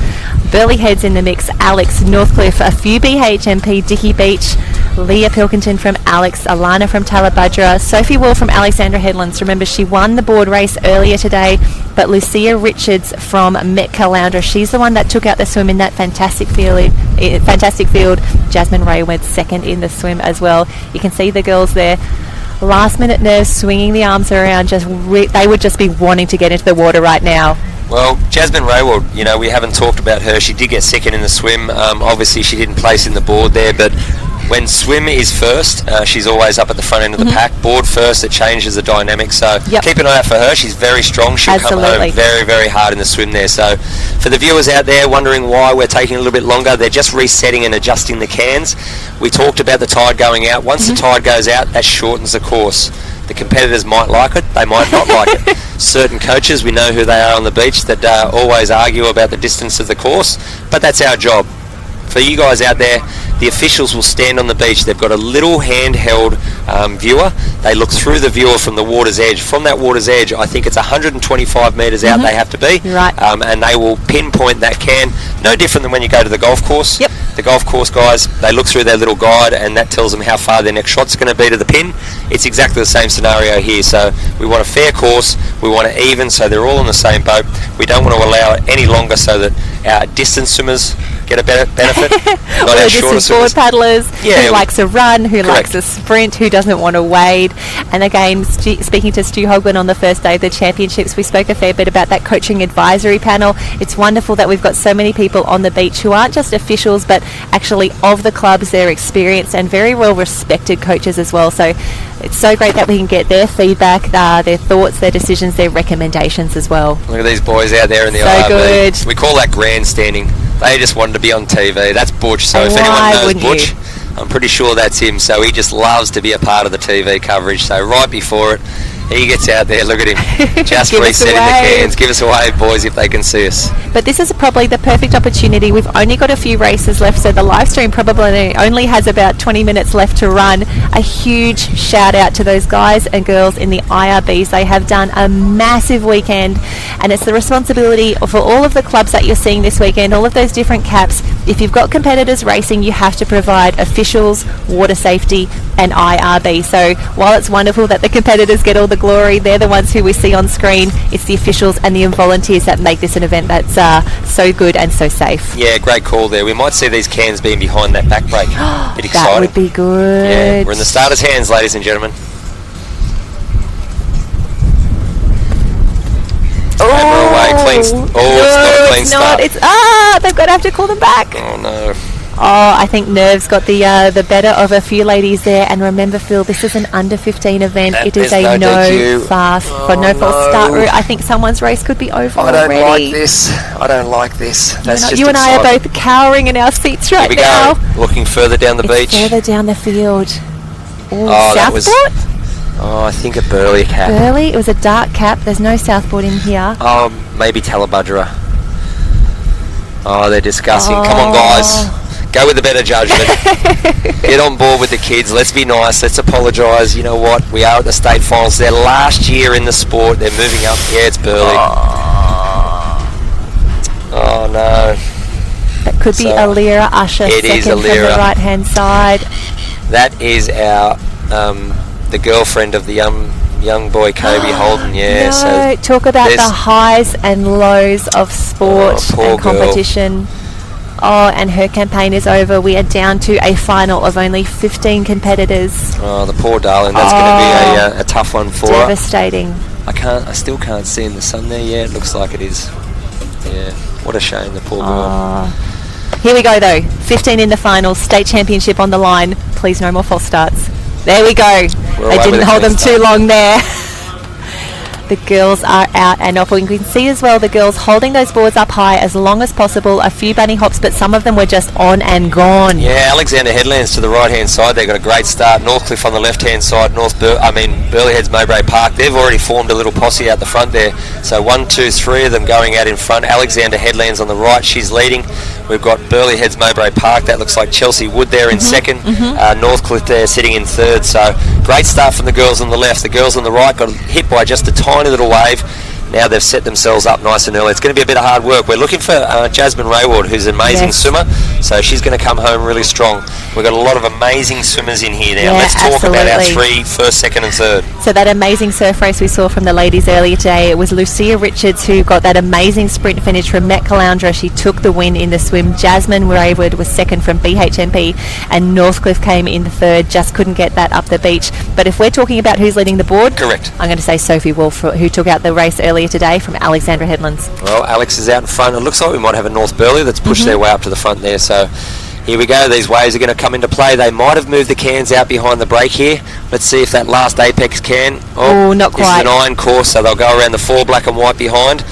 Burley Head's in the mix. Alex Northcliffe, a few BHMP, Dickie Beach, Leah Pilkington from Alex, Alana from Talabudra, Sophie Wall from Alexandra Headlands. Remember, she won the board race earlier today, but Lucia Richards from Metcaloundra, she's the one that took out the swim in that fantastic field. Jasmine Ray went second in the swim as well. You can see the girls there. Last minute nerves, swinging the arms around, they would just be wanting to get into the water right now. Well, Jasmine Raywald, we haven't talked about her. She did get second in the swim. Obviously, she didn't place in the board there, but when swim is first, she's always up at the front end of the pack. Board first, it changes the dynamic. So keep an eye out for her. She's very strong. She'll come home very, very hard in the swim there. So for the viewers out there wondering why we're taking a little bit longer, they're just resetting and adjusting the cans. We talked about the tide going out. Once the tide goes out, that shortens the course. The competitors might like it, they might not like it. Certain coaches, we know who they are on the beach, that always argue about the distance of the course, but that's our job. For you guys out there, the officials will stand on the beach. They've got a little handheld viewer. They look through the viewer from the water's edge. From that water's edge, I think it's 125 metres out they have to be. Right. And they will pinpoint that can. No different than when you go to the golf course. Yep. The golf course guys, they look through their little guide and that tells them how far their next shot's going to be to the pin. It's exactly the same scenario here. So we want a fair course. We want it even so they're all in the same boat. We don't want to allow it any longer so that our distance swimmers get a better benefit. Not our shorter board paddlers, Yeah, who likes a run, who correct. likes a sprint, who doesn't want to wade. And again, speaking to Stu Hogman on the first day of the championships, we spoke a fair bit about that coaching advisory panel. It's wonderful that we've got so many people on the beach who aren't just officials but actually of the clubs, they're experienced and very well respected coaches as well. So it's so great that we can get their feedback, their thoughts, their decisions, their recommendations as well. Look at these boys out there in the So IRB. good. We call that grandstanding. They just wanted to be on TV. That's Butch. So And if anyone why knows wouldn't Butch, you? I'm pretty sure that's him. So he just loves to be a part of the TV coverage. So right before it, he gets out there. Look at him. Just Give us a resetting the wave. cans. Give us a wave, boys, if they can see us. But this is probably the perfect opportunity. We've only got a few races left, so the live stream probably only has about 20 minutes left to run. A huge shout out to those guys and girls in the IRBs. They have done a massive weekend, and it's the responsibility for all of the clubs that you're seeing this weekend, all of those different caps. If you've got competitors racing, you have to provide officials, water safety and IRB. So while it's wonderful that the competitors get all the glory, they're the ones who we see on screen. It's the officials and the volunteers that make this an event that's so good and so safe. Yeah, great call there. We might see these cans being behind that back brake. Bit exciting. That would be good. Yeah, we're in the starters' hands, ladies and gentlemen. Camera away, clean. It's not a clean start. They're going to have to call them back. Oh no. Oh, I think nerves got the better of a few ladies there. And remember, Phil, this is an under 15 event. It is There's a no no DQ. fast for no false start route. I think someone's race could be over I don't already. like this. I don't like this. That's just You and I are exciting. both cowering in our seats Here right we now. go. Looking further down the beach. Further down the field. Ooh, Oh, that was- Southport? Oh, I think a Burley cap. Burley? It was a dark cap. There's no Southport in here. Oh, maybe Talabudra. Oh, they're discussing. Come on, guys. Go with the better judgment. Get on board with the kids. Let's be nice. Let's apologise. You know what? We are at the state finals. Their last year in the sport. They're moving up. Yeah, it's Burley. Oh, no. That could be Alira Usher, It second is from the Alira. right-hand side. That is our the girlfriend of the young boy Kobe Holden. Yeah. No, So talk about there's- the highs and lows of sport Oh, poor and girl. competition. Oh, and her campaign is over. We are down to a final of only 15 competitors. Oh, the poor darling. That's going to be a tough one for her. Devastating. I still can't see in the sun there. Yeah, it looks like it is. Yeah. What a shame, the poor girl. Here we go, though. 15 in the final. State championship on the line. Please, no more false starts. There we go. We're They away with didn't a hold clean them start. too long there. The girls are out and off. We can see as well the girls holding those boards up high as long as possible. A few bunny hops, but some of them were just on and gone. Yeah, Alexander Headlands to the right-hand side. They've got a great start. Northcliffe on the left-hand side. Burley Heads Mowbray Park. They've already formed a little posse out the front there. So 1, 2, 3 of them going out in front. Alexander Headlands on the right. She's leading. We've got Burleigh Heads Mowbray Park. That looks like Chelsea Wood there in second. Northcliffe there sitting in third. So great start from the girls on the left. The girls on the right got hit by just a tiny little wave. Now they've set themselves up nice and early. It's going to be a bit of hard work. We're looking for Jasmine Rayward, who's an amazing swimmer. So she's going to come home really strong. We've got a lot of amazing swimmers in here now. Yeah, Let's talk about our absolutely. 3, first, second and third. So that amazing surf race we saw from the ladies earlier today, it was Lucia Richards who got that amazing sprint finish from Met Caloundra. She took the win in the swim. Jasmine Rayward was second from BHMP, and Northcliffe came in third, just couldn't get that up the beach. But if we're talking about who's leading the board, correct, I'm going to say Sophie Wolf, who took out the race earlier today from Alexandra Headlands. Well, Alex is out in front. It looks like we might have a North Burleigh that's pushed their way up to the front there. So here we go. These waves are going to come into play. They might have moved the cans out behind the break here. Let's see if that last Apex can. Not This is quite. an iron course, so they'll go around the 4 black and white behind.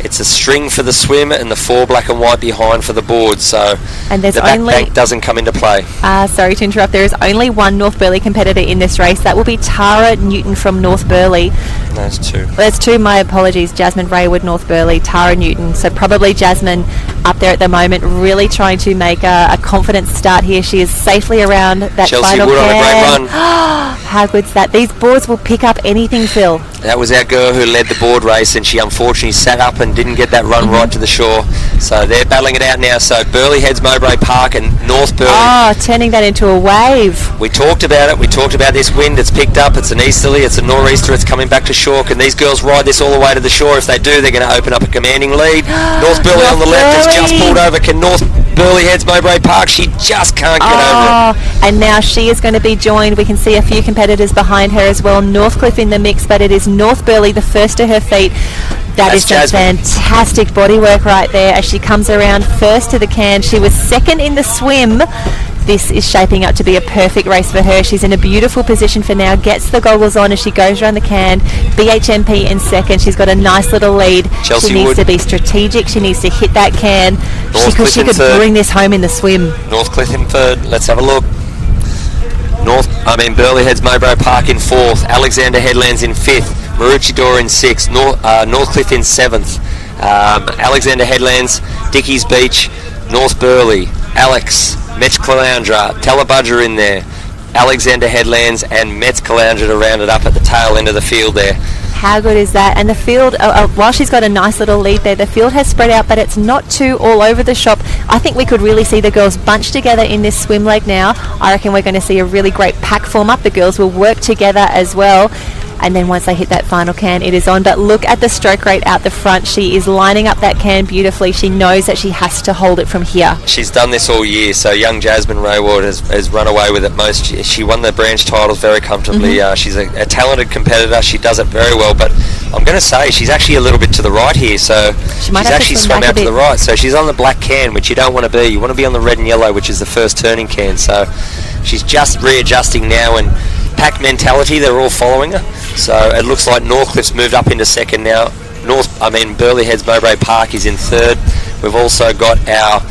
It's a string for the swim and the 4 black and white behind for the board. So And there's the back only- bank doesn't come into play. Sorry to interrupt. There is only one North Burleigh competitor in this race. That will be Tara Newton from North Burleigh. There's 2. Well, there's 2, my apologies. Jasmine Rayward, North Burleigh, Tara Newton. So probably Jasmine up there at the moment, really trying to make a confident start here. She is safely around that Chelsea final Wood on a great can. run. How good's that? These boards will pick up anything, Phil. That was our girl who led the board race, and she unfortunately sat up and didn't get that run right to the shore. So they're battling it out now. So Burleigh Heads Mowbray Park and North Burleigh. Oh, turning that into a wave. We talked about it. We talked about this wind. It's picked up. It's an easterly. It's a nor'easter. It's coming back to shore. Can these girls ride this all the way to the shore? If they do, they're going to open up a commanding lead. North Burleigh on the left has just pulled over. Can North Burleigh Heads Mowbray Park? She just can't get over it. And now she is going to be joined. We can see a few competitors behind her as well. Northcliffe in the mix, but it is North Burleigh, the first to her feet. That's some Jasmine. fantastic bodywork right there as she comes around first to the can. She was second in the swim. This is shaping up to be a perfect race for her. She's in a beautiful position for now, gets the goggles on as she goes around the can. BHMP in second. She's got a nice little lead. Chelsea she needs Wood. to be strategic. She needs to hit that can. Northcliffe She in could third. bring this home in the swim. Northcliffe in third. Let's have a look. Burleigh Heads Mowbray Park in fourth. Alexander Headlands in fifth. Maroochydore in sixth. Northcliffe in seventh. Alexander Headlands, Dickies Beach, North Burleigh, Alex, Metz Caloundra, Tallabudger in there. Alexander Headlands and Metz Caloundra to round it up at the tail end of the field there. How good is that? And the field, while she's got a nice little lead there, the field has spread out, but it's not too all over the shop. I think we could really see the girls bunched together in this swim leg now. I reckon we're going to see a really great pack form up. The girls will work together as well. And then once they hit that final can, it is on. But look at the stroke rate out the front. She is lining up that can beautifully. She knows that she has to hold it from here. She's done this all year, so young Jasmine Rayward has run away with it most. She won the branch titles very comfortably. She's a talented competitor. She does it very well, but I'm going to say she's actually a little bit to the right here, so she's might have to actually swim swum back a out to the bit. right. So she's on the black can, which you don't want to be. You want to be on the red and yellow, which is the first turning can. So she's just readjusting now, and pack mentality, they're all following her. So it looks like Northcliffe's moved up into second now. Burleigh Heads Mowbray Park is in third. We've also got our...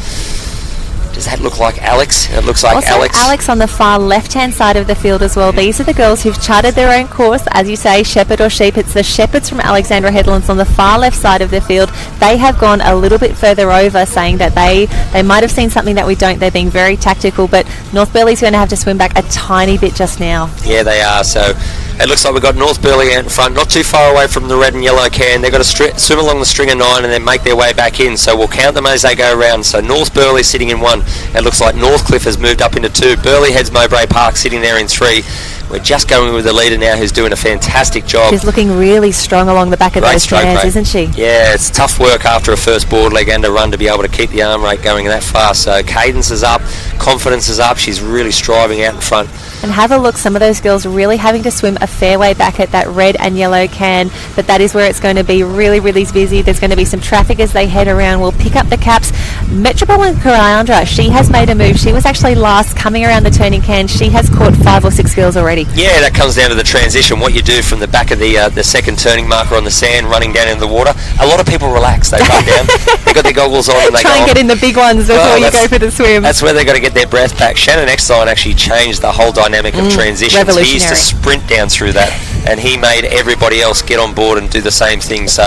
Does that look like Alex? It looks like Also, Alex. on the far left-hand side of the field as well. These are the girls who've charted their own course. As you say, shepherd or sheep. It's the shepherds from Alexandra Headlands on the far left side of the field. They have gone a little bit further over, saying that they might have seen something that we don't. They're being very tactical, but North Burleigh's going to have to swim back a tiny bit just now. Yeah, they are. So it looks like we've got North Burleigh out in front, not too far away from the red and yellow can. They've got to swim along the string of 9 and then make their way back in. So we'll count them as they go around. So North Burleigh sitting in 1. It looks like Northcliffe has moved up into 2. Burleigh Heads Mowbray Park sitting there in 3. We're just going with the leader now, who's doing a fantastic job. She's looking really strong along the back of Great those stroke cans, rate. isn't she? Yeah, it's tough work after a first board leg and a run to be able to keep the arm rate going that fast. So cadence is up, confidence is up. She's really striving out in front. And have a look, some of those girls really having to swim a fair way back at that red and yellow can, but that is where it's going to be really, really busy. There's going to be some traffic as they head around. We'll pick up the caps. Metropolitan Caloundra, she has made a move. She was actually last coming around the turning can. She has caught 5 or 6 girls already. Yeah, that comes down to the transition, what you do from the back of the second turning marker on the sand, running down into the water. A lot of people relax. They run down. They've got their goggles on and they Try go and get in the big ones before you go for the swim. That's where they've got to get their breath back. Shannon Eckstein actually changed the whole dynamic of transitions. He used to sprint down through that, and he made everybody else get on board and do the same thing. So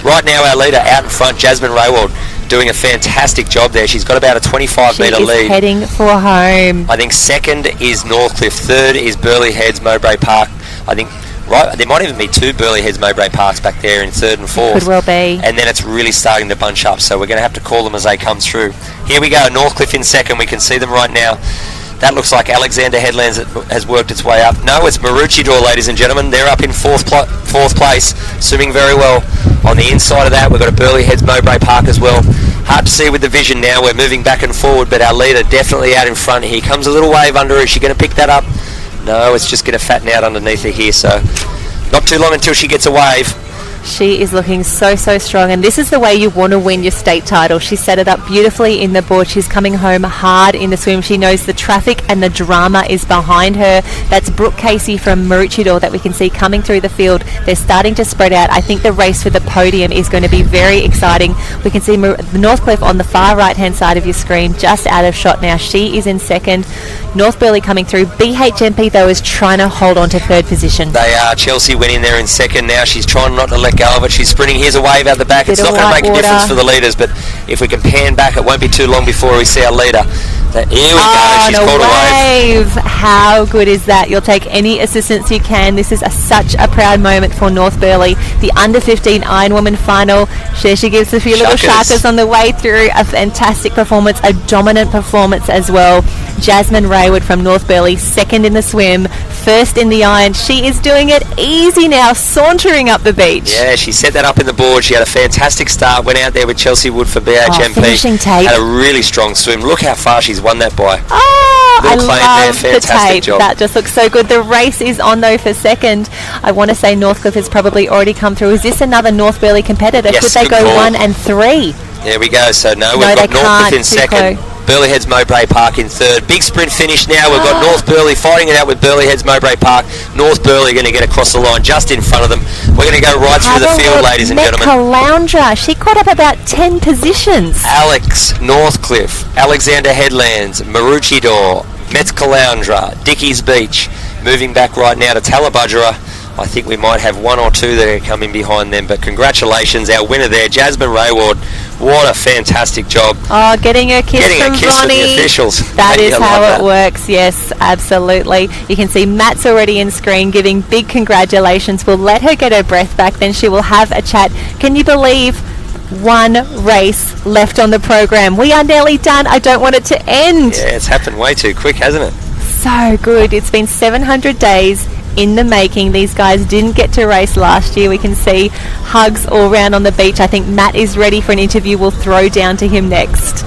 right now our leader out in front, Jasmine Rayward, doing a fantastic job there. She's got about a 25 metre She is lead. heading for home. I think second is Northcliffe, third is Burleigh Heads, Mowbray Park. I think there might even be two Burleigh Heads, Mowbray Parks back there in third and fourth. Could well be. And then it's really starting to bunch up, so we're going to have to call them as they come through. Here we go, Northcliffe in second. We can see them right now. That looks like Alexander Headlands has worked its way up. No, it's Maroochydore, ladies and gentlemen. They're up in fourth place, swimming very well. On the inside of that, we've got a Burleigh Heads, Mowbray Park as well. Hard to see with the vision now. We're moving back and forward, but our leader definitely out in front. Here comes a little wave under her. Is she going to pick that up? No, it's just going to fatten out underneath her here, so not too long until she gets a wave. She is looking so strong, and this is the way you want to win your state title. She set it up beautifully in the board. She's coming home hard in the swim. She knows the traffic and the drama is behind her. That's Brooke Casey from Maroochydore that we can see coming through the field. They're starting to spread out. I think the race for the podium is going to be very exciting. We can see Northcliffe on the far right-hand side of your screen, just out of shot now. She is in second. North Burleigh coming through. BHMP, though, is trying to hold on to third position. They are. Chelsea went in there in second. Now she's trying not to let go of it. She's sprinting. Here's a wave out the back. It's not going to make a difference for the leaders, but if we can pan back, it won't be too long before we see our leader. Here we go. She's called a wave. How good is that? You'll take any assistance you can. This is such a proud moment for North Burleigh. The under-15 Ironwoman final. There she gives a few little sharkers on the way through. A fantastic performance, a dominant performance as well. Jasmine Raywood from North Burleigh, second in the swim, first in the iron. She is doing it easy now, sauntering up the beach. Yeah, she set that up in the board. She had a fantastic start. Went out there with Chelsea Wood for BHMP. Finishing tape. Had a really strong swim. Look how far she's won that by. I love there. Fantastic the tape. job. That just looks so good. The race is on though for second. I want to say Northcliffe has probably already come through. Is this another North Burleigh competitor? Yes, Could they good go call. 1 and 3? There we go. So we've got Northcliffe in second. Burleigh Heads, Mowbray Park in third. Big sprint finish now. We've got North Burleigh fighting it out with Burleigh Heads, Mowbray Park. North Burleigh going to get across the line just in front of them. We're going to go right through the field, ladies and gentlemen. Caloundra. She caught up about 10 positions. Alex, Northcliffe, Alexander Headlands, Maroochydore, Metz Caloundra, Dickies Beach. Moving back right now to Tallabudgera. I think we might have one or two that are coming behind them, but congratulations, our winner there, Jasmine Raywood. What a fantastic job. Oh, getting her kiss from from Bonnie. the officials. That is how it it works, yes, absolutely. You can see Matt's already in screen giving big congratulations. We'll let her get her breath back, then she will have a chat. Can you believe one race left on the program? We are nearly done. I don't want it to end. Yeah, it's happened way too quick, hasn't it? So good. It's been 700 days in the making. These guys didn't get to race last year. We can see hugs all around on the beach. I think Matt is ready for an interview. We'll throw down to him next.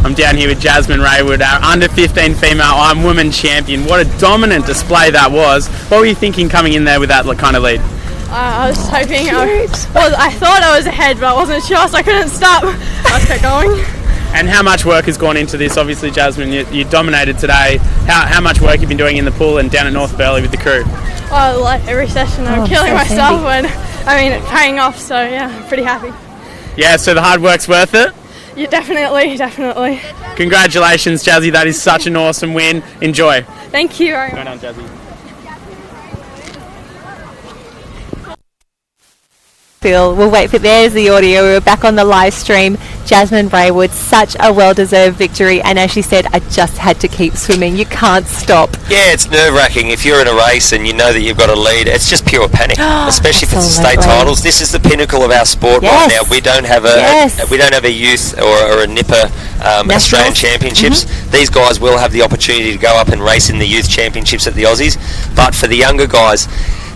I'm down here with Jasmine Raywood, our under-15 female Iron Women champion. What a dominant display that was. What were you thinking coming in there with that kind of lead? I was hoping I thought I was ahead, but I wasn't sure, so I couldn't stop. I just kept going. And how much work has gone into this? Obviously, Jasmine, you dominated today. How much work you've been doing in the pool and down at North Burleigh with the crew? Well, like every session, I'm killing myself, and it's paying off. So yeah, I'm pretty happy. Yeah, so the hard work's worth it? Yeah, definitely. Congratulations, Jazzy. That is such an awesome win. Enjoy. Thank you very much. Well done, Jazzy. We'll wait for there's the audio. We're back on the live stream. Jasmine Raywood, such a well-deserved victory, and as she said, I just had to keep swimming. You can't stop. Yeah, it's nerve-wracking. If you're in a race and you know that you've got a lead, it's just pure panic, especially if it's the state titles. This is the pinnacle of our sport right now. We don't have a youth or a Nipper Australian Championships. These guys will have the opportunity to go up and race in the youth championships at the Aussies, but for the younger guys,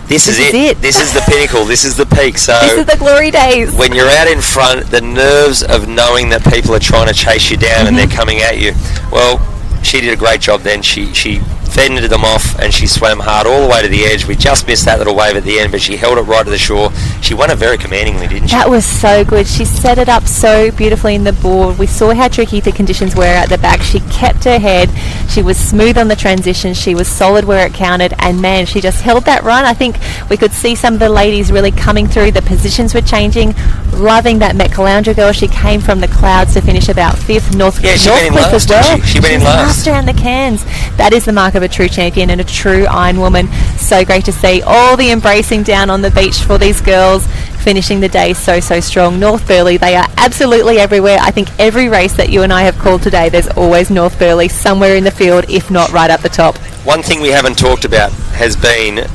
This is it. This is the pinnacle. This is the peak. So this is the glory days. When you're out in front, the nerves of knowing that people are trying to chase you down and they're coming at you. Well, she did a great job then. She fended them off and she swam hard all the way to the edge. We just missed that little wave at the end, but she held it right to the shore. She won it very commandingly, didn't she? That was so good. She set it up so beautifully in the board. We saw how tricky the conditions were at the back. She kept her head. She was smooth on the transition. She was solid where it counted, and man, she just held that run. I think we could see some of the ladies really coming through. The positions were changing. Loving that Met Caloundra girl. She came from the clouds to finish about 5th. She went in last as well. She went in last around the cans. That is the mark of a true champion and a true Iron woman. So great to see all the embracing down on the beach for these girls. finishing the day so strong. North Burleigh, they are absolutely everywhere. I think every race that you and I have called today, there's always North Burleigh somewhere in the field, if not right up the top. One thing we haven't talked about has been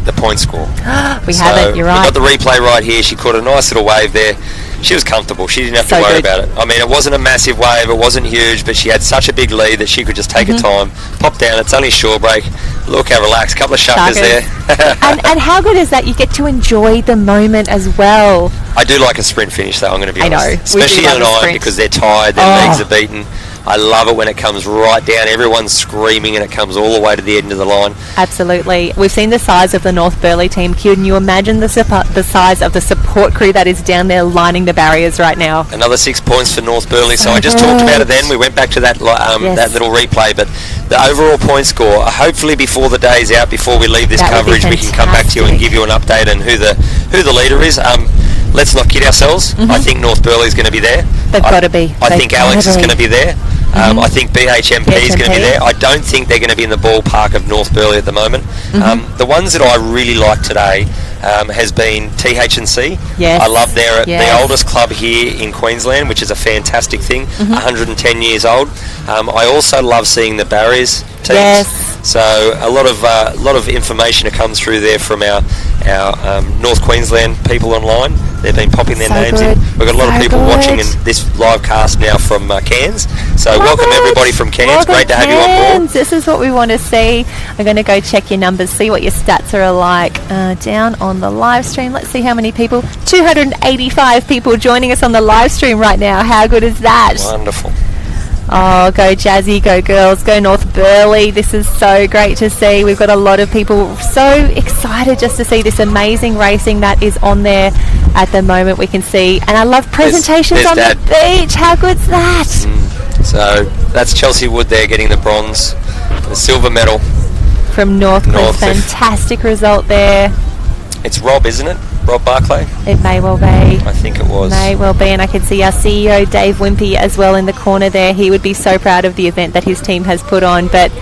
the point score. We haven't, you're right. We've got the replay right here. She caught a nice little wave there. She was comfortable. She didn't have to worry about it. I mean, it wasn't a massive wave. It wasn't huge, but she had such a big lead that she could just take her time, pop down. It's only a shore break. Look how relaxed. Couple of shuckers there. and how good is that? You get to enjoy the moment as well. I do like a sprint finish, though, I'm going to be honest. I know. Especially in an iron, because they're tired, their legs are beaten. I love it when it comes right down. Everyone's screaming and it comes all the way to the end of the line. Absolutely. We've seen the size of the North Burleigh team. Can you imagine the size of the support crew that is down there lining the barriers right now? Another 6 points for North Burleigh. So I just talked about it then. We went back to that that little replay. But the overall point score, hopefully before the day's out, before we leave this coverage, we can come back to you and give you an update on who the leader is. Let's not kid ourselves. I think North Burleigh is going to be there. They've got to be. I think Alex is going to be there. I think BHMP is going to be there. I don't think they're going to be in the ballpark of North Burleigh at the moment. The ones that I really like today has been TH&C. Yes. I love the oldest club here in Queensland, which is a fantastic thing. 110 years old. I also love seeing the barriers teams. Yes. So a lot of information that comes through there from our North Queensland people online. They've been popping their names in. We've got a lot of people watching in this live cast now from Cairns. So welcome everybody from Cairns. Great to have you on board. This is what we want to see. I'm going to go check your numbers, see what your stats are like down on the live stream. Let's see how many people. 285 people joining us on the live stream right now. How good is that? Wonderful. Oh, go Jazzy, go girls, go North Burleigh. This is so great to see. We've got a lot of people so excited just to see this amazing racing that is on there at the moment. We can see, and I love presentations there's on the beach. How good's that? So that's Chelsea Wood there getting the bronze, the silver medal. From Northcliffe, fantastic result there. It's Rob, isn't it? Rob Barclay? It may well be. I think it was. May well be, and I can see our CEO Dave Wimpy as well in the corner there. He would be so proud of the event that his team has put on, but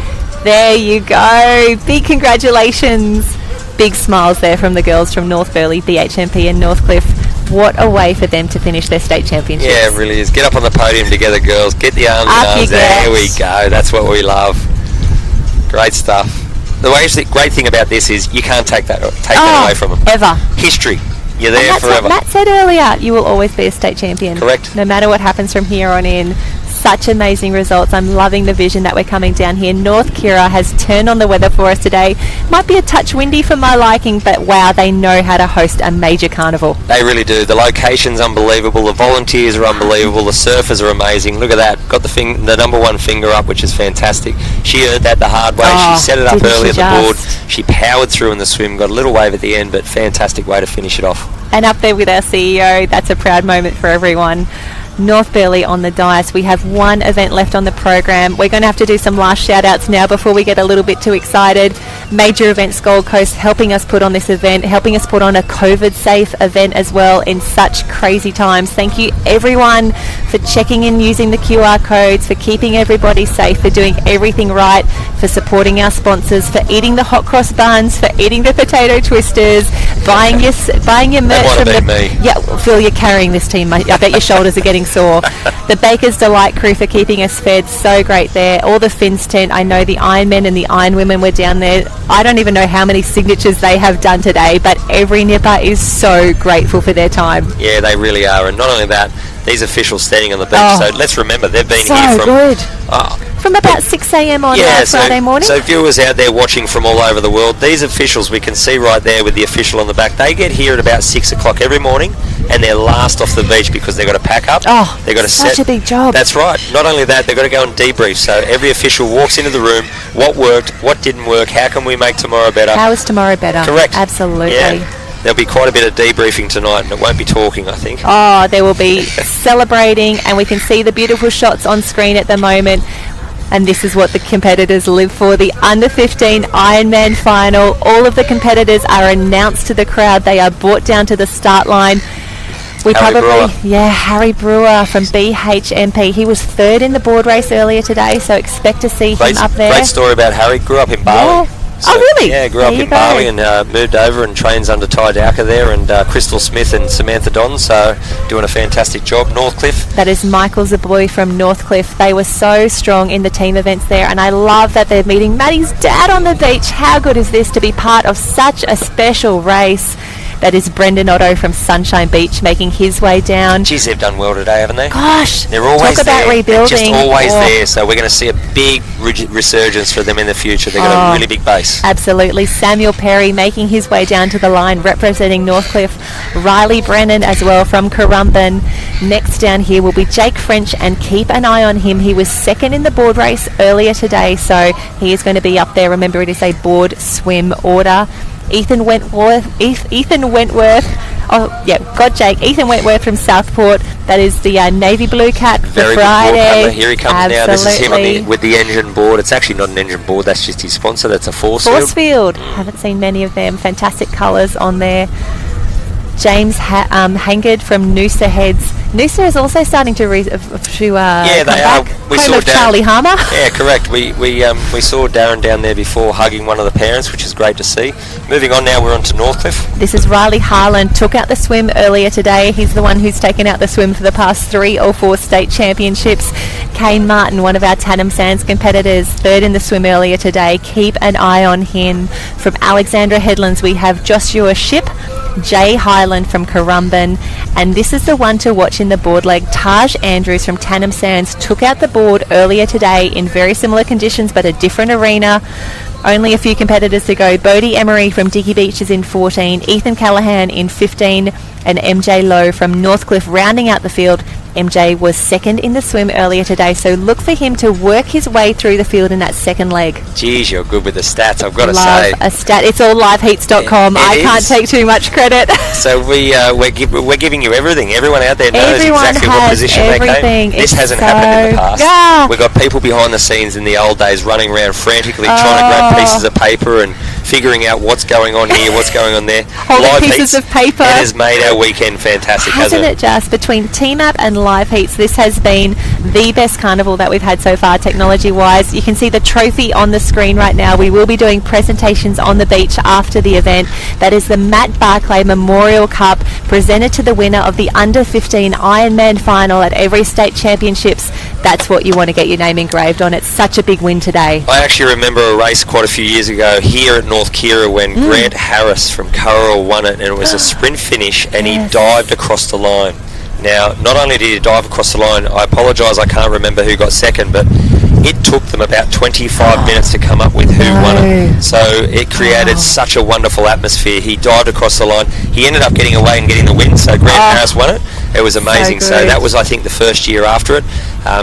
there you go. Big congratulations. Big smiles there from the girls from North Burleigh, BHMP and Northcliffe. What a way for them to finish their state championships. Yeah, it really is. Get up on the podium together, girls. Get the arms in arms. There we go. That's what we love. Great stuff. The great thing about this is you can't take that away from them. Ever. History. You're there and that's forever. What Matt said earlier, you will always be a state champion. Correct. No matter what happens from here on in. Such amazing results. I'm loving the vision that we're coming down here. North Kira has turned on the weather for us today. Might be a touch windy for my liking, but wow, they know how to host a major carnival. They really do. The location's unbelievable. The volunteers are unbelievable. The surfers are amazing. Look at that. Got the number one finger up, which is fantastic. She earned that the hard way. She set it up early at the board. She powered through in the swim. Got a little wave at the end, but fantastic way to finish it off. And up there with our CEO, that's a proud moment for everyone. North Burleigh on the dice. We have one event left on the program. We're going to have to do some last shout outs now before we get a little bit too excited. Major Events Gold Coast helping us put on this event, helping us put on a COVID safe event as well in such crazy times. Thank you everyone for checking in using the QR codes, for keeping everybody safe, for doing everything right, for supporting our sponsors, for eating the hot cross buns, for eating the potato twisters, buying your merch from the... Yeah, Phil, you're carrying this team. I bet your shoulders are getting sore. The Baker's Delight crew for keeping us fed, so great there. All the Fins tent, I know the Ironmen and the Ironwomen were down there. I don't even know how many signatures they have done today, but every nipper is so grateful for their time. Yeah, they really are. And not only that, these officials standing on the beach, so let's remember they've been here from about 6 a.m. on Friday morning. So viewers out there watching from all over the world, these officials, we can see right there with the official on the back, they get here at about 6 o'clock every morning and they're last off the beach because they've got to pack up. They've got to such a big job. That's right. Not only that, they've got to go and debrief. So every official walks into the room, what worked, what didn't work, how can we make tomorrow better? How is tomorrow better? Correct. Absolutely. Yeah. There'll be quite a bit of debriefing tonight and it won't be talking, I think. Oh, there will be celebrating, and we can see the beautiful shots on screen at the moment. And this is what the competitors live for, the under-15 Ironman final. All of the competitors are announced to the crowd. They are brought down to the start line. Harry Brewer from BHMP. He was third in the board race earlier today, so expect to see him up there. Great story about Harry. Grew up in Bali. So, oh, really? Yeah, grew up in Bali and moved over and trains under Ty Dowker there, and Crystal Smith and Samantha Don, so doing a fantastic job. Northcliffe. That is Michael Zaboy from Northcliffe. They were so strong in the team events there, and I love that they're meeting Maddie's dad on the beach. How good is this to be part of such a special race? That is Brendan Otto from Sunshine Beach making his way down. Geez, they've done well today, haven't they? Gosh, they're always talk about there. rebuilding. They're just always there, so we're going to see a big resurgence for them in the future. They've got a really big base. Absolutely. Samuel Perry making his way down to the line, representing Northcliffe. Riley Brennan as well from Currumbin. Next down here will be Jake French, and keep an eye on him. He was second in the board race earlier today, so he is going to be up there. Remember, it is a board swim order. Ethan Wentworth. Oh, yeah, got Jake. Ethan Wentworth from Southport. That is the navy blue cat for Very Friday. good board. Here he comes now. This is him on Absolutely. with the engine board. It's actually not an engine board. That's just his sponsor. That's a Forcefield. Haven't seen many of them. Fantastic colours on there. James Hangard from Noosa Heads. Noosa is also starting to Yeah, they come are. back. We Home saw of Charlie Harmer. Yeah, correct. We saw Darren down there before hugging one of the parents, which is great to see. Moving on now, we're on to Northcliffe. This is Riley Harlan. Took out the swim earlier today. He's the one who's taken out the swim for the past 3 or 4 state championships. Kane Martin, one of our Tandem Sands competitors, third in the swim earlier today. Keep an eye on him. From Alexandra Headlands, we have Joshua Ship, Jay Highland from Currumbin, and this is the one to watch in the board leg. Taj Andrews from Tandem Sands took out the board earlier today in very similar conditions but a different arena. Only a few competitors to go. Bodie Emery from Dicky Beach is in 14, Ethan Callahan in 15, and MJ Lowe from Northcliffe rounding out the field. MJ was second in the swim earlier today, so look for him to work his way through the field in that second leg. Geez, you're good with the stats, I've got to Love say. a stat. It's all liveheats.com. I can't take too much credit. So we're giving you everything. Everyone out there knows exactly what position they came. This hasn't happened in the past. Yeah. We've got people behind the scenes in the old days running around frantically trying to grab pieces of paper and figuring out what's going on here, what's going on there. Holding Live pieces heats, of paper. It has made our weekend fantastic, Hasn't it just? Between Team-Up and Live Heats, this has been the best carnival that we've had so far technology-wise. You can see the trophy on the screen right now. We will be doing presentations on the beach after the event. That is the Matt Barclay Memorial Cup, presented to the winner of the Under-15 Ironman final at every state championships. That's what you want to get your name engraved on. It's such a big win today. I actually remember a race quite a few years ago here at North Kira when Grant Harris from Currall won it, and it was a sprint finish, and he dived across the line. Now, not only did he dive across the line, I apologise, I can't remember who got second, but it took them about 25 minutes to come up with who won it. So it created such a wonderful atmosphere. He dived across the line. He ended up getting away and getting the win, so Grant Harris won it. It was amazing. So that was, I think, the first year after it.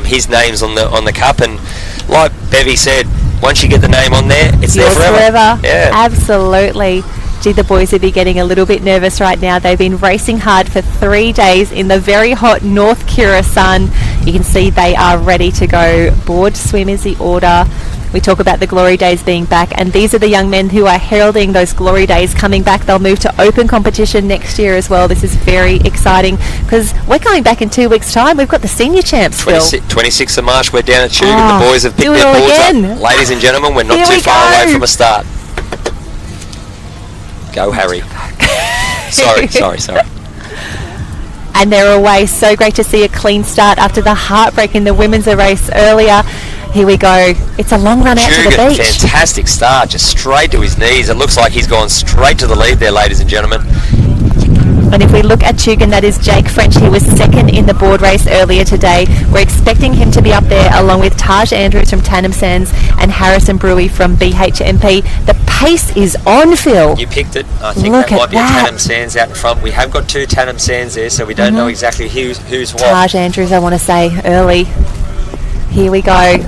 His name's on the cup, and like Bevy said, once you get the name on there, it's there forever. Yeah. Absolutely. Gee, the boys would be getting a little bit nervous right now. They've been racing hard for 3 days in the very hot North Kira sun. You can see they are ready to go. Board swim is the order. We talk about the Glory Days being back, and these are the young men who are heralding those Glory Days coming back. They'll move to open competition next year as well. This is very exciting because we're going back in 2 weeks' time. We've got the senior champs, Phil. 26th of March, we're down at Tugun. The boys have picked their boards up. Ladies and gentlemen, we're not too far away from a start. Go, Harry. Sorry. And they're away. So great to see a clean start after the heartbreak in the women's race earlier. Here we go. It's a long run out to the beach. Fantastic start, just straight to his knees. It looks like he's gone straight to the lead there, ladies and gentlemen. And if we look at Tugun, that is Jake French. He was second in the board race earlier today. We're expecting him to be up there along with Taj Andrews from Tandem Sands and Harrison Brewy from BHMP. The pace is on, Phil. You picked it. I think that might be a Tandem Sands out in front. We have got 2 Tandem Sands there, so we don't know exactly who's what. Taj Andrews, I want to say, early. Here we go.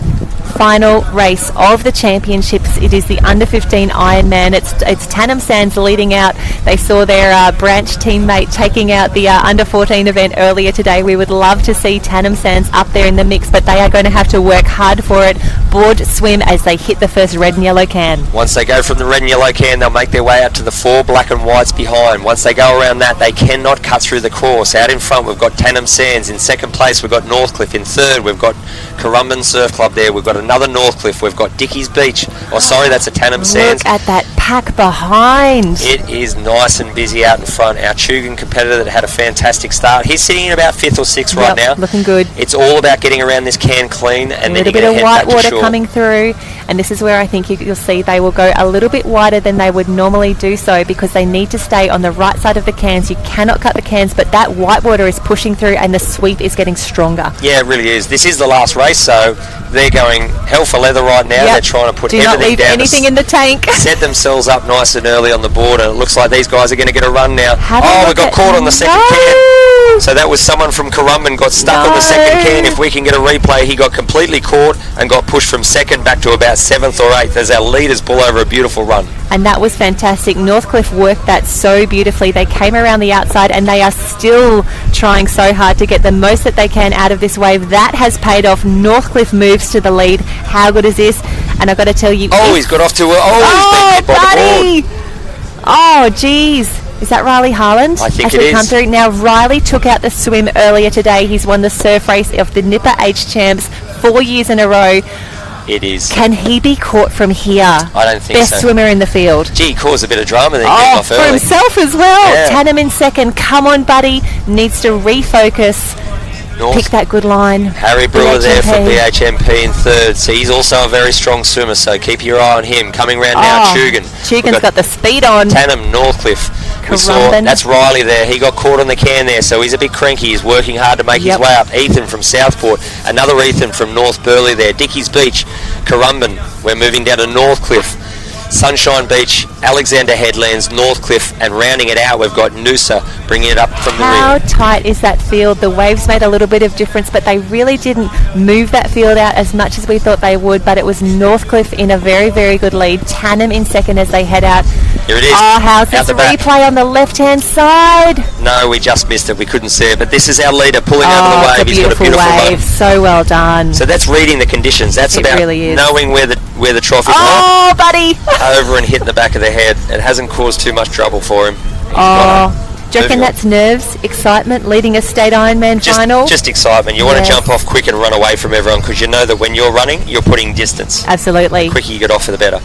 Final race of the championships. It is the Under-15 Ironman. It's Tandem Sands leading out. They saw their branch teammate taking out the Under-14 event earlier today. We would love to see Tandem Sands up there in the mix, but they are going to have to work hard for it. Board swim as they hit the first red and yellow can. Once they go from the red and yellow can, they'll make their way out to the 4 black and whites behind. Once they go around that, they cannot cut through the course. Out in front, we've got Tandem Sands. In second place, we've got Northcliffe. In third, we've got Currumbin Surf Club there. We've got another Northcliffe. We've got Dickie's Beach. Oh, sorry, that's a Tannum Sands. Look at that pack behind. It is nice and busy out in front. Our Chugan competitor that had a fantastic start. He's sitting in about 5th or 6th right now. Looking good. It's all about getting around this can clean, and A then little bit of white water coming through, and this is where I think you'll see they will go a little bit wider than they would normally do so, because they need to stay on the right side of the cans. You cannot cut the cans, but that white water is pushing through and the sweep is getting stronger. Yeah, it really is. This is the last race, so they're going hell for leather right now. They're trying to put Do not everything leave down anything in the tank. Set themselves up nice and early on the board, and it looks like these guys are going to get a run now. We got caught on the second can. So that was someone from Currumbin got stuck on the second can. If we can get a replay, he got completely caught and got pushed from second back to about 7th or 8th as our leaders pull over a beautiful run. And that was fantastic. Northcliffe worked that so beautifully. They came around the outside and they are still trying so hard to get the most that they can out of this wave. That has paid off. Northcliffe moves to the lead. How good is this? And I've got to tell you... he's got off to a... he's been hit by the board. Oh, geez. Is that Riley Harland? I think as it we is. come through. Now, Riley took out the swim earlier today. He's won the surf race of the Nipper Age Champs 4 years in a row. It is. Can he be caught from here? I don't think Best so. swimmer in the field. Gee, he caused a bit of drama then getting off for early. himself as well. Yeah. Tannum in second. Come on, buddy. Needs to refocus. Pick that good line. Harry Brewer there from BHMP. BHMP in third. So he's also a very strong swimmer, so keep your eye on him. Coming round now, Chugan. Chugan's got the speed on. Tannum, Northcliffe. We saw, Currumbin. that's Riley there. He got caught on the can there, so he's a bit cranky. He's working hard to make his way up. Ethan from Southport. Another Ethan from North Burleigh there. Dickie's Beach, Currumbin. We're moving down to Northcliffe. Sunshine Beach, Alexander Headlands, Northcliffe, and rounding it out, we've got Noosa bringing it up from the How ring. tight is that field? The waves made a little bit of difference, but they really didn't move that field out as much as we thought they would. But it was Northcliffe in a very, very good lead. Tannum in second as they head out. Here it is. Oh, how's this Out the back. replay on the left-hand side? No, we just missed it. We couldn't see it. But this is our leader pulling over the wave. It's a He's got a beautiful wave. run. So well done. So that's reading the conditions. That's It about really is. knowing where the trough is. Oh, buddy. Over and hit the back of the head. It hasn't caused too much trouble for him. Do you reckon that's nerves, excitement, leading a state Ironman final? Just excitement. You want to Yes. jump off quick and run away from everyone, because you know that when you're running, you're putting distance. Absolutely. The quicker you get off, the better.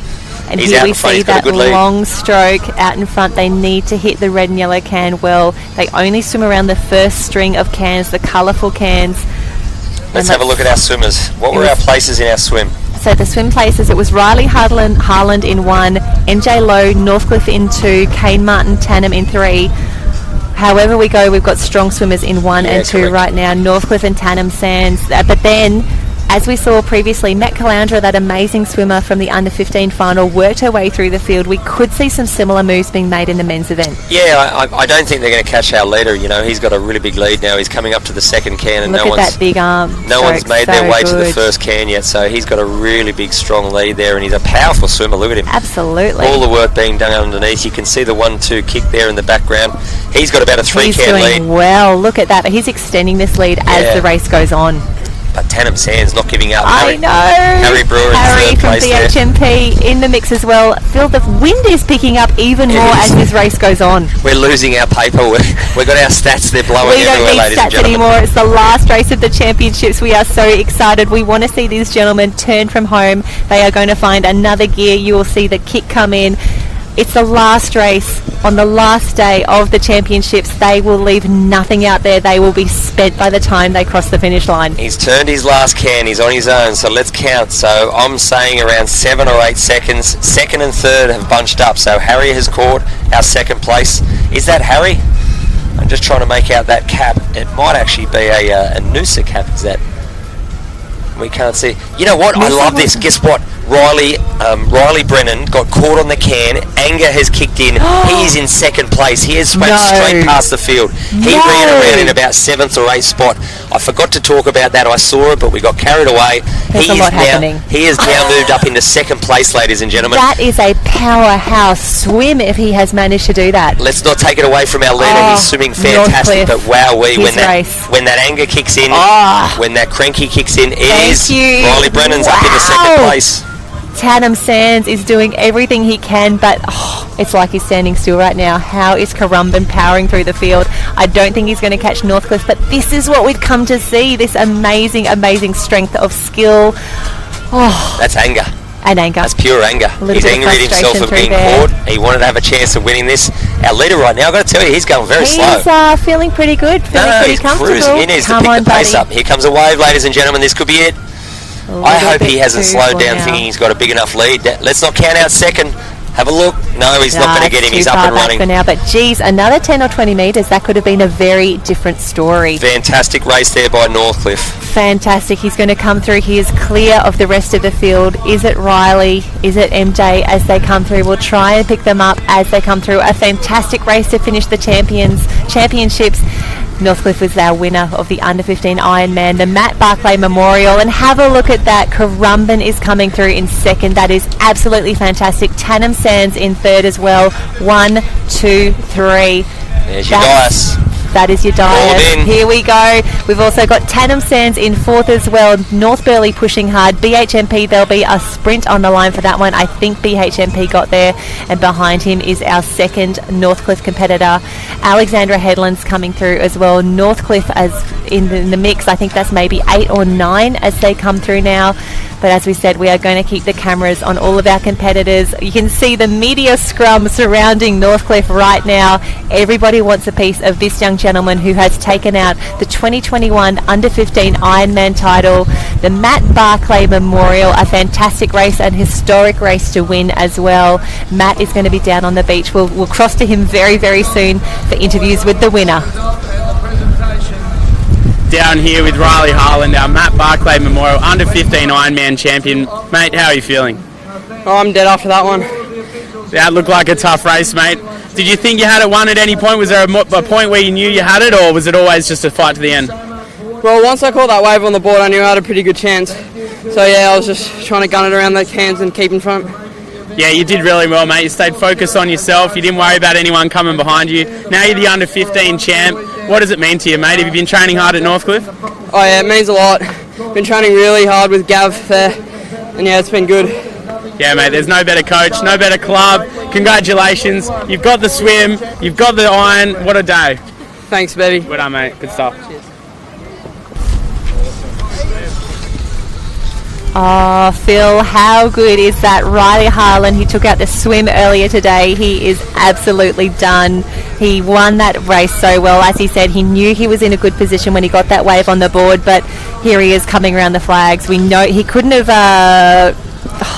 And He's here out we in front. see He's got a that good lead. long stroke out in front. They need to hit the red and yellow can well. They only swim around the first string of cans, the colourful cans. Let's have a look at our swimmers. What were our places in our swim? So the swim places, it was Riley Harland in 1, NJ Lowe, Northcliffe in 2, Kane Martin Tannum in 3. However we go, we've got strong swimmers in 1 and 2 right now, Northcliffe and Tannum Sands. But then, as we saw previously, Matt Calandra, that amazing swimmer from the under-15 final, worked her way through the field. We could see some similar moves being made in the men's event. Yeah, I don't think they're going to catch our leader. You know, he's got a really big lead now. He's coming up to the second can, and Look at that big arm. no one's stroke. made So their way to the good. first can yet. So he's got a really big, strong lead there, and he's a powerful swimmer. Look at him. Absolutely. All the work being done underneath. You can see the 1-2 kick there in the background. He's got about a 3 He's can doing lead. well. Look at that. He's extending this lead Yeah. as the race goes on. But Tannum Sands not giving up. I know. Harry Brewer Harry in third from place there. BHMP in the mix as well. Phil, the wind is picking up even more as this race goes on. We're losing our paper. We've got our stats. They're blowing We don't everywhere, need ladies and stats gentlemen. anymore. It's the last race of the championships. We are so excited. We want to see these gentlemen turn from home. They are going to find another gear. You will see the kick come in. It's the last race on the last day of the championships. They will leave nothing out there. They will be spent by the time they cross the finish line. He's turned his last can. He's on his own. So let's count. So I'm saying around 7 or 8 seconds. Second and third have bunched up. So Harry has caught our second place. Is that Harry? I'm just trying to make out that cap. It might actually be a Noosa cap. Is that? We can't see. You know what? I love this. Guess what? Riley Brennan got caught on the can. Anger has kicked in. He's in second place. He has went straight past the field. He ran around in about 7th or 8th spot. I forgot to talk about that. I saw it, but we got carried away. There's a lot happening. He has now moved up into second place, ladies and gentlemen. That is a powerhouse swim if he has managed to do that. Let's not take it away from our leader. He's swimming fantastic, Northcliffe, but wowee, his race. when that anger kicks in, when that cranky kicks in, Thank you. Riley Brennan's up into second place. Tannum Sands is doing everything he can, but it's like he's standing still right now. How is Currumbin powering through the field? I don't think he's going to catch Northcliffe, but this is what we've come to see, this amazing, amazing strength of skill. Oh, That's anger. And anger. That's pure anger. He's angry at himself for being caught. He wanted to have a chance of winning this. Our leader right now, I've got to tell you, he's going very slow. He's feeling pretty good, pretty he's comfortable. cruising. He needs to pick the pace up. Here comes a wave, ladies and gentlemen. This could be it. I hope he hasn't slowed down thinking he's got a big enough lead. Let's not count out second. Have a look. No, he's not going to get him. He's up and running. For now, but geez, another 10 or 20 metres, that could have been a very different story. Fantastic race there by Northcliffe. Fantastic. He's going to come through. He is clear of the rest of the field. Is it Riley? Is it MJ as they come through? We'll try and pick them up as they come through. A fantastic race to finish the championships. Northcliffe was our winner of the Under-15 Ironman, the Matt Barclay Memorial. And have a look at that. Currumbin is coming through in second. That is absolutely fantastic. Tannum Sands in third as well. 1, 2, 3. There's your dice. That is your diet. Here we go. We've also got Tannum Sands in fourth as well. North Burleigh pushing hard. BHMP, there'll be a sprint on the line for that one. I think BHMP got there. And behind him is our second Northcliffe competitor. Alexandra Headland's coming through as well. Northcliffe as in the mix. I think that's maybe 8 or 9 as they come through now. But as we said, we are going to keep the cameras on all of our competitors. You can see the media scrum surrounding Northcliffe right now. Everybody wants a piece of this young gentleman who has taken out the 2021 Under-15 Ironman title, the Matt Barclay Memorial, a fantastic race and historic race to win as well. Matt is going to be down on the beach. We'll cross to him very, very soon for interviews with the winner. Down here with Riley Harland, our Matt Barclay Memorial Under-15 Ironman champion. Mate, how are you feeling? Oh, I'm dead after that one. That looked like a tough race, mate. Did you think you had it won at any point? Was there a point where you knew you had it, or was it always just a fight to the end? Well, once I caught that wave on the board, I knew I had a pretty good chance. So yeah, I was just trying to gun it around the cans and keep in front. Yeah, you did really well, mate. You stayed focused on yourself. You didn't worry about anyone coming behind you. Now you're the Under-15 champ. What does it mean to you, mate? Have you been training hard at Northcliffe? Oh yeah, it means a lot. Been training really hard with Gav there, and yeah, it's been good. Yeah, mate, there's no better coach, no better club. Congratulations. You've got the swim, you've got the iron. What a day. Thanks, baby. Well done, mate. Good stuff. Cheers. Oh, Phil, how good is that? Riley Harland, he took out the swim earlier today. He is absolutely done. He won that race so well. As he said, he knew he was in a good position when he got that wave on the board, but here he is coming around the flags. We know he couldn't have...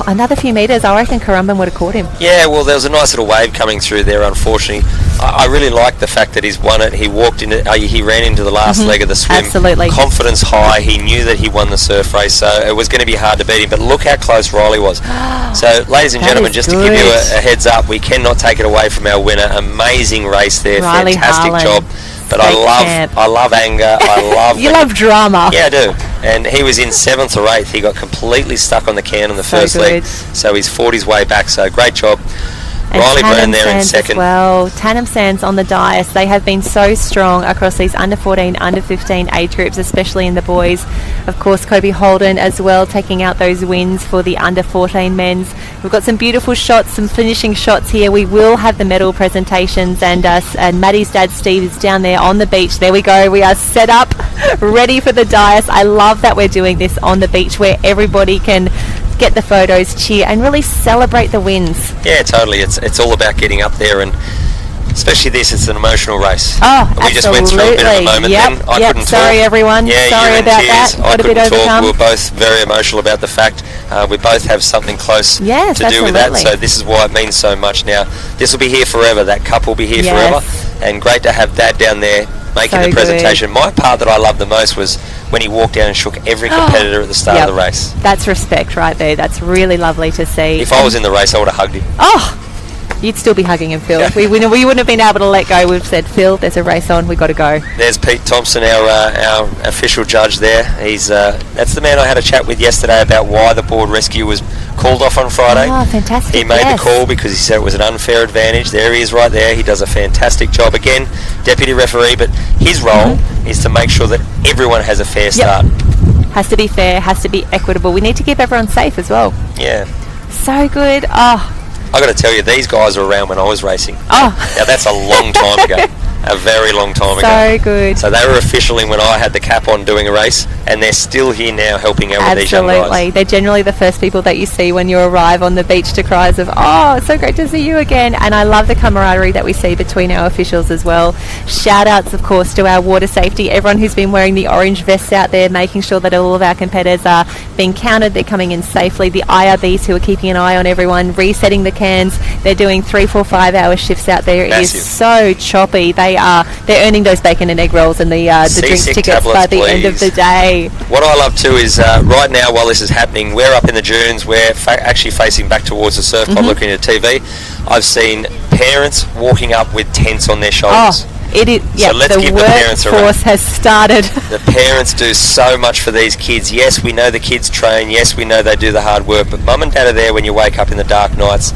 another few metres, I reckon Currumbin would have caught him. Yeah, well, there was a nice little wave coming through there, unfortunately. I really like the fact that he's won it. He walked in, he ran into the last leg of the swim. Absolutely. Confidence high. He knew that he won the surf race, so it was going to be hard to beat him. But look how close Riley was. So, ladies and gentlemen, just to give you a heads up, we cannot take it away from our winner. Amazing race there. Riley Fantastic Harland. job. But I love anger. I love... You love drama. Yeah, I do. And he was in 7th or 8th. He got completely stuck on the can on the first leg. So he's fought his way back. So great job. And Riley Brown Tannum there in Sands second. As well. Tannum Sands on the dais. They have been so strong across these under-14, under-15 age groups, especially in the boys. Of course, Kobe Holden as well, taking out those wins for the under-14 men's. We've got some beautiful shots, some finishing shots here. We will have the medal presentations, and Maddie's dad, Steve, is down there on the beach. There we go. We are set up, ready for the dais. I love that we're doing this on the beach where everybody can get the photos, cheer, and really celebrate the wins. Yeah, totally. It's all about getting up there, and especially this, it's an emotional race. Oh, we just went through a bit of a moment then. I couldn't Sorry, talk. everyone. Yeah, sorry you about tears. that. I Got a bit couldn't talk. overcome. We were both very emotional about the fact we both have something close to do with that. So this is why it means so much now. This will be here forever. That cup will be here forever. And great to have Dad down there making the presentation. Good. My part that I loved the most was when he walked down and shook every competitor at the start of the race. That's respect right there. That's really lovely to see. If I was in the race, I would have hugged him. Oh, you'd still be hugging him, Phil. Yeah. We wouldn't have been able to let go. We've said, Phil, there's a race on. We've got to go. There's Pete Thompson, our official judge there. He's that's the man I had a chat with yesterday about why the board rescue was called off on Friday. Oh, fantastic. He made the call because he said it was an unfair advantage. There he is right there. He does a fantastic job. Again, deputy referee, but his role is to make sure that everyone has a fair start. Has to be fair, has to be equitable. We need to keep everyone safe as well. Yeah. So good. Oh, I got to tell you, these guys were around when I was racing. Oh. Now that's a long time ago. a very long time ago. So good. So they were officially when I had the cap on doing a race, and they're still here now helping out with these young guys. Absolutely. They're generally the first people that you see when you arrive on the beach to cries of, oh, it's so great to see you again. And I love the camaraderie that we see between our officials as well. Shout outs, of course, to our water safety, everyone who's been wearing the orange vests out there, making sure that all of our competitors are being counted, they're coming in safely. The IRBs who are keeping an eye on everyone, resetting the cans. They're doing 3, 4, 5 hour shifts out there. Massive. It is so choppy. They're earning those bacon and egg rolls and the drink tickets tablets, by the please. end of the day. What I love too is right now while this is happening, we're up in the dunes, we're actually facing back towards the surf club looking at TV. I've seen parents walking up with tents on their shoulders. It is, so let's give the parents a workforce has started. The parents do so much for these kids. Yes, we know the kids train. Yes, we know they do the hard work. But mum and dad are there when you wake up in the dark nights.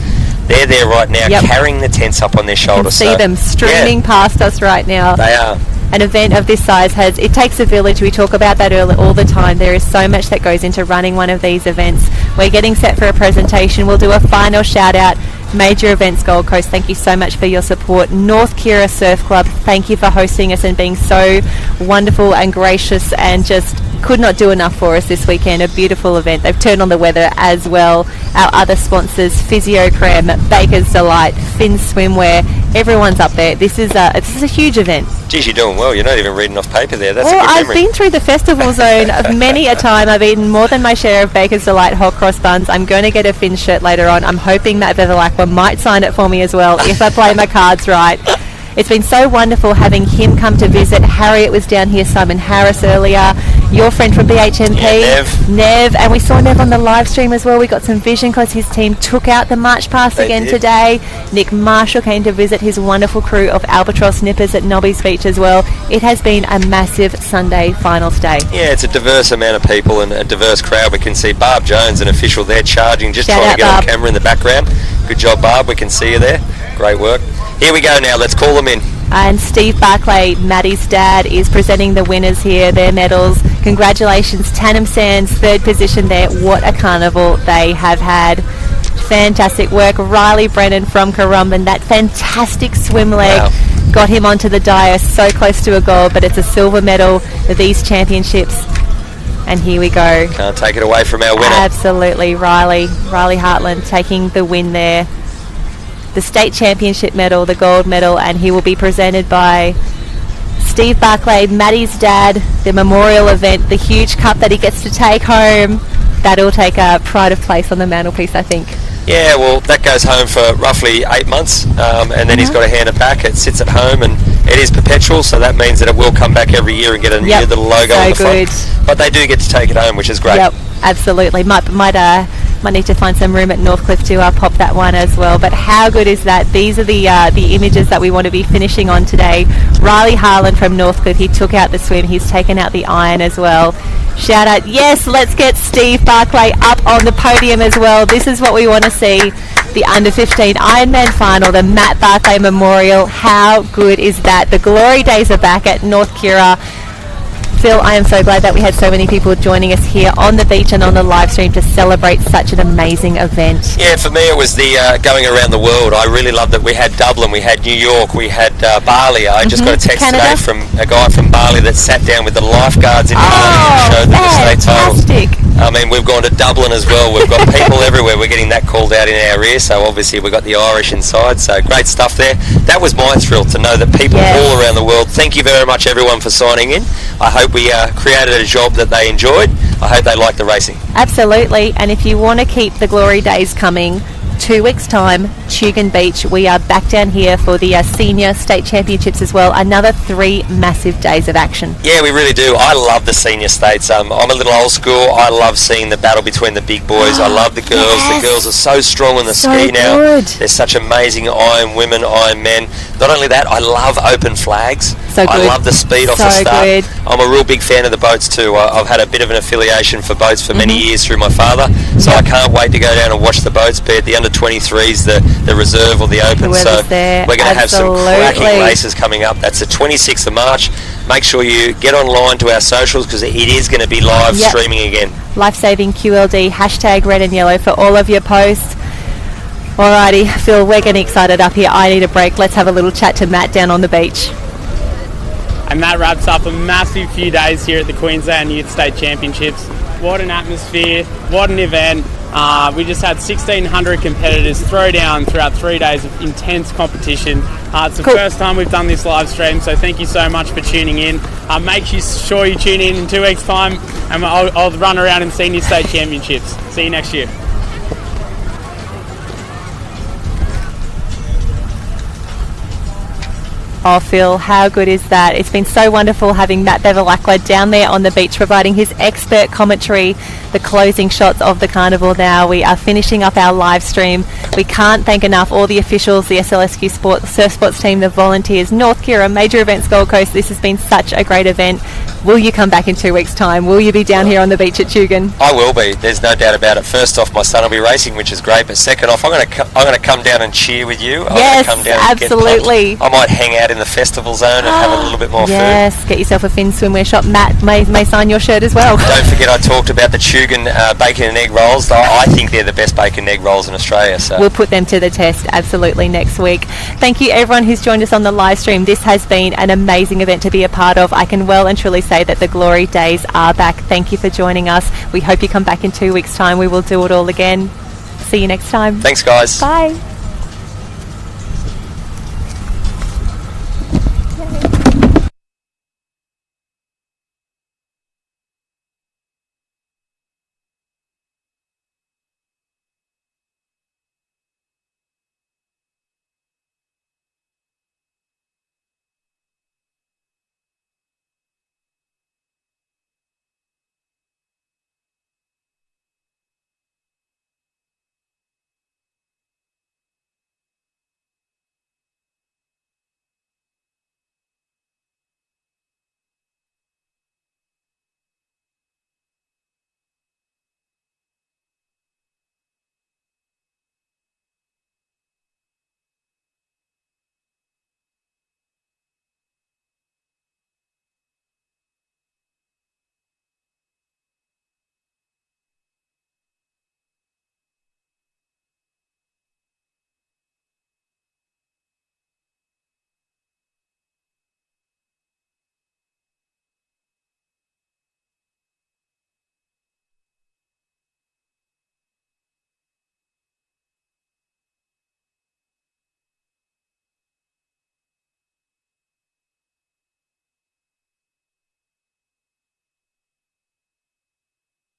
They're there right now carrying the tents up on their shoulders. See them streaming past us right now. They are. An event of this size it takes a village. We talk about that all the time. There is so much that goes into running one of these events. We're getting set for a presentation. We'll do a final shout out. Major Events Gold Coast, thank you so much for your support. North Kira Surf Club, thank you for hosting us and being so wonderful and gracious and just could not do enough for us this weekend. A beautiful event. They've turned on the weather as well. Our other sponsors, Physio Creme, Baker's Delight, Finn Swimwear, everyone's up there. This is a huge event. Geez, you're doing well. You're not even reading off paper there. That's well, a good I've memory. been through the festival zone many a time. I've eaten more than my share of Baker's Delight hot cross buns. I'm going to get a Finn shirt later on. I'm hoping that Bevilacqua might sign it for me as well if I play my cards right. It's been so wonderful having him come to visit. Harriet was down here, Simon Harris earlier, your friend from BHMP, Nev, and we saw Nev on the live stream as well. We got some vision because his team took out the March Pass again today. Nick Marshall came to visit his wonderful crew of Albatross Nippers at Nobby's Beach as well. It has been a massive Sunday finals day. Yeah, it's a diverse amount of people and a diverse crowd. We can see Barb Jones, an official there, charging, just trying to get on camera in the background. Good job, Barb. We can see you there. Great work. Here we go now. Let's call them in. And Steve Barclay, Maddie's dad, is presenting the winners here, their medals. Congratulations, Tannum Sands, 3rd position there. What a carnival they have had. Fantastic work. Riley Brennan from Currumbin, that fantastic swim leg got him onto the dais, so close to a gold, but it's a silver medal for these championships. And here we go. Can't take it away from our winner. Absolutely, Riley Hartland taking the win there. The state championship medal, the gold medal, and he will be presented by Steve Barclay, Maddie's dad, the memorial event, the huge cup that he gets to take home. That'll take a pride of place on the mantelpiece, I think. Yeah, well, that goes home for roughly 8 months, and then he's got to hand it back. It sits at home, and it is perpetual, so that means that it will come back every year and get a new little logo on the front. But they do get to take it home, which is great. Yep, absolutely. Might need to find some room at Northcliffe to pop that one as well. But how good is that? These are the images that we want to be finishing on today. Riley Harlan from Northcliffe, he took out the swim. He's taken out the iron as well. Shout out, yes, let's get Steve Barclay up on the podium as well. This is what we want to see. The under 15 Ironman final, the Matt Barclay Memorial. How good is that? The glory days are back at North Kira. Phil, I am so glad that we had so many people joining us here on the beach and on the live stream to celebrate such an amazing event. Yeah, for me it was the going around the world. I really loved it. We had Dublin, we had New York, we had Bali. I just got a text today from a guy from Bali that sat down with the lifeguards in Bali and showed them the state titles. I mean, we've gone to Dublin as well. We've got people everywhere. We're getting that called out in our ear, so obviously we've got the Irish inside, so great stuff there. That was my thrill to know that people all around the world, thank you very much everyone for signing in. I hope we created a job that they enjoyed. I hope they like the racing. Absolutely, and if you want to keep the glory days coming, 2 weeks' time, Tugun Beach, we are back down here for the senior state championships as well. Another 3 massive days of action. Yeah, we really do. I love the senior states. I'm a little old school. I love seeing the battle between the big boys. I love the girls. Yes. The girls are so strong in the ski now. Good. They're such amazing iron women, iron men. Not only that, I love open flags. So good. I love the speed off the start. Good. I'm a real big fan of the boats too. I've had a bit of an affiliation for boats for many years through my father, so I can't wait to go down and watch the boats, be it the under 23s, the reserve or the open. So we're going to have some cracking races coming up. That's the 26th of March. Make sure you get online to our socials because it is going to be live streaming again. Lifesaving QLD, hashtag red and yellow for all of your posts. Alrighty, Phil, we're getting excited up here. I need a break. Let's have a little chat to Matt down on the beach. And that wraps up a massive few days here at the Queensland Youth State Championships. What an atmosphere, what an event. We just had 1,600 competitors throw down throughout 3 days of intense competition. It's the first time we've done this live stream, so thank you so much for tuning in. Make sure you tune in 2 weeks' time, and I'll run around in Senior State Championships. See you next year. Oh, Phil, how good is that? It's been so wonderful having Matt Bevilacqua down there on the beach providing his expert commentary, the closing shots of the carnival now. We are finishing up our live stream. We can't thank enough all the officials, the SLSQ Surf Sports team, the volunteers, North Kira, Major Events Gold Coast. This has been such a great event. Will you come back in 2 weeks' time? Will you be down here on the beach at Tugun? I will be. There's no doubt about it. First off, my son will be racing, which is great. But second off, I'm going to come down and cheer with you. Yes, come down absolutely. And I might hang out in the festival zone and have a little bit more food. Yes, get yourself a Finn swimwear shop. Matt may sign your shirt as well. Don't forget I talked about the Tugun bacon and egg rolls. I think they're the best bacon and egg rolls in Australia. So we'll put them to the test absolutely next week. Thank you everyone who's joined us on the live stream. This has been an amazing event to be a part of. I can well and truly say that the glory days are back. Thank you for joining us. We hope you come back in 2 weeks' time. We will do it all again. See you next time. Thanks, guys. Bye.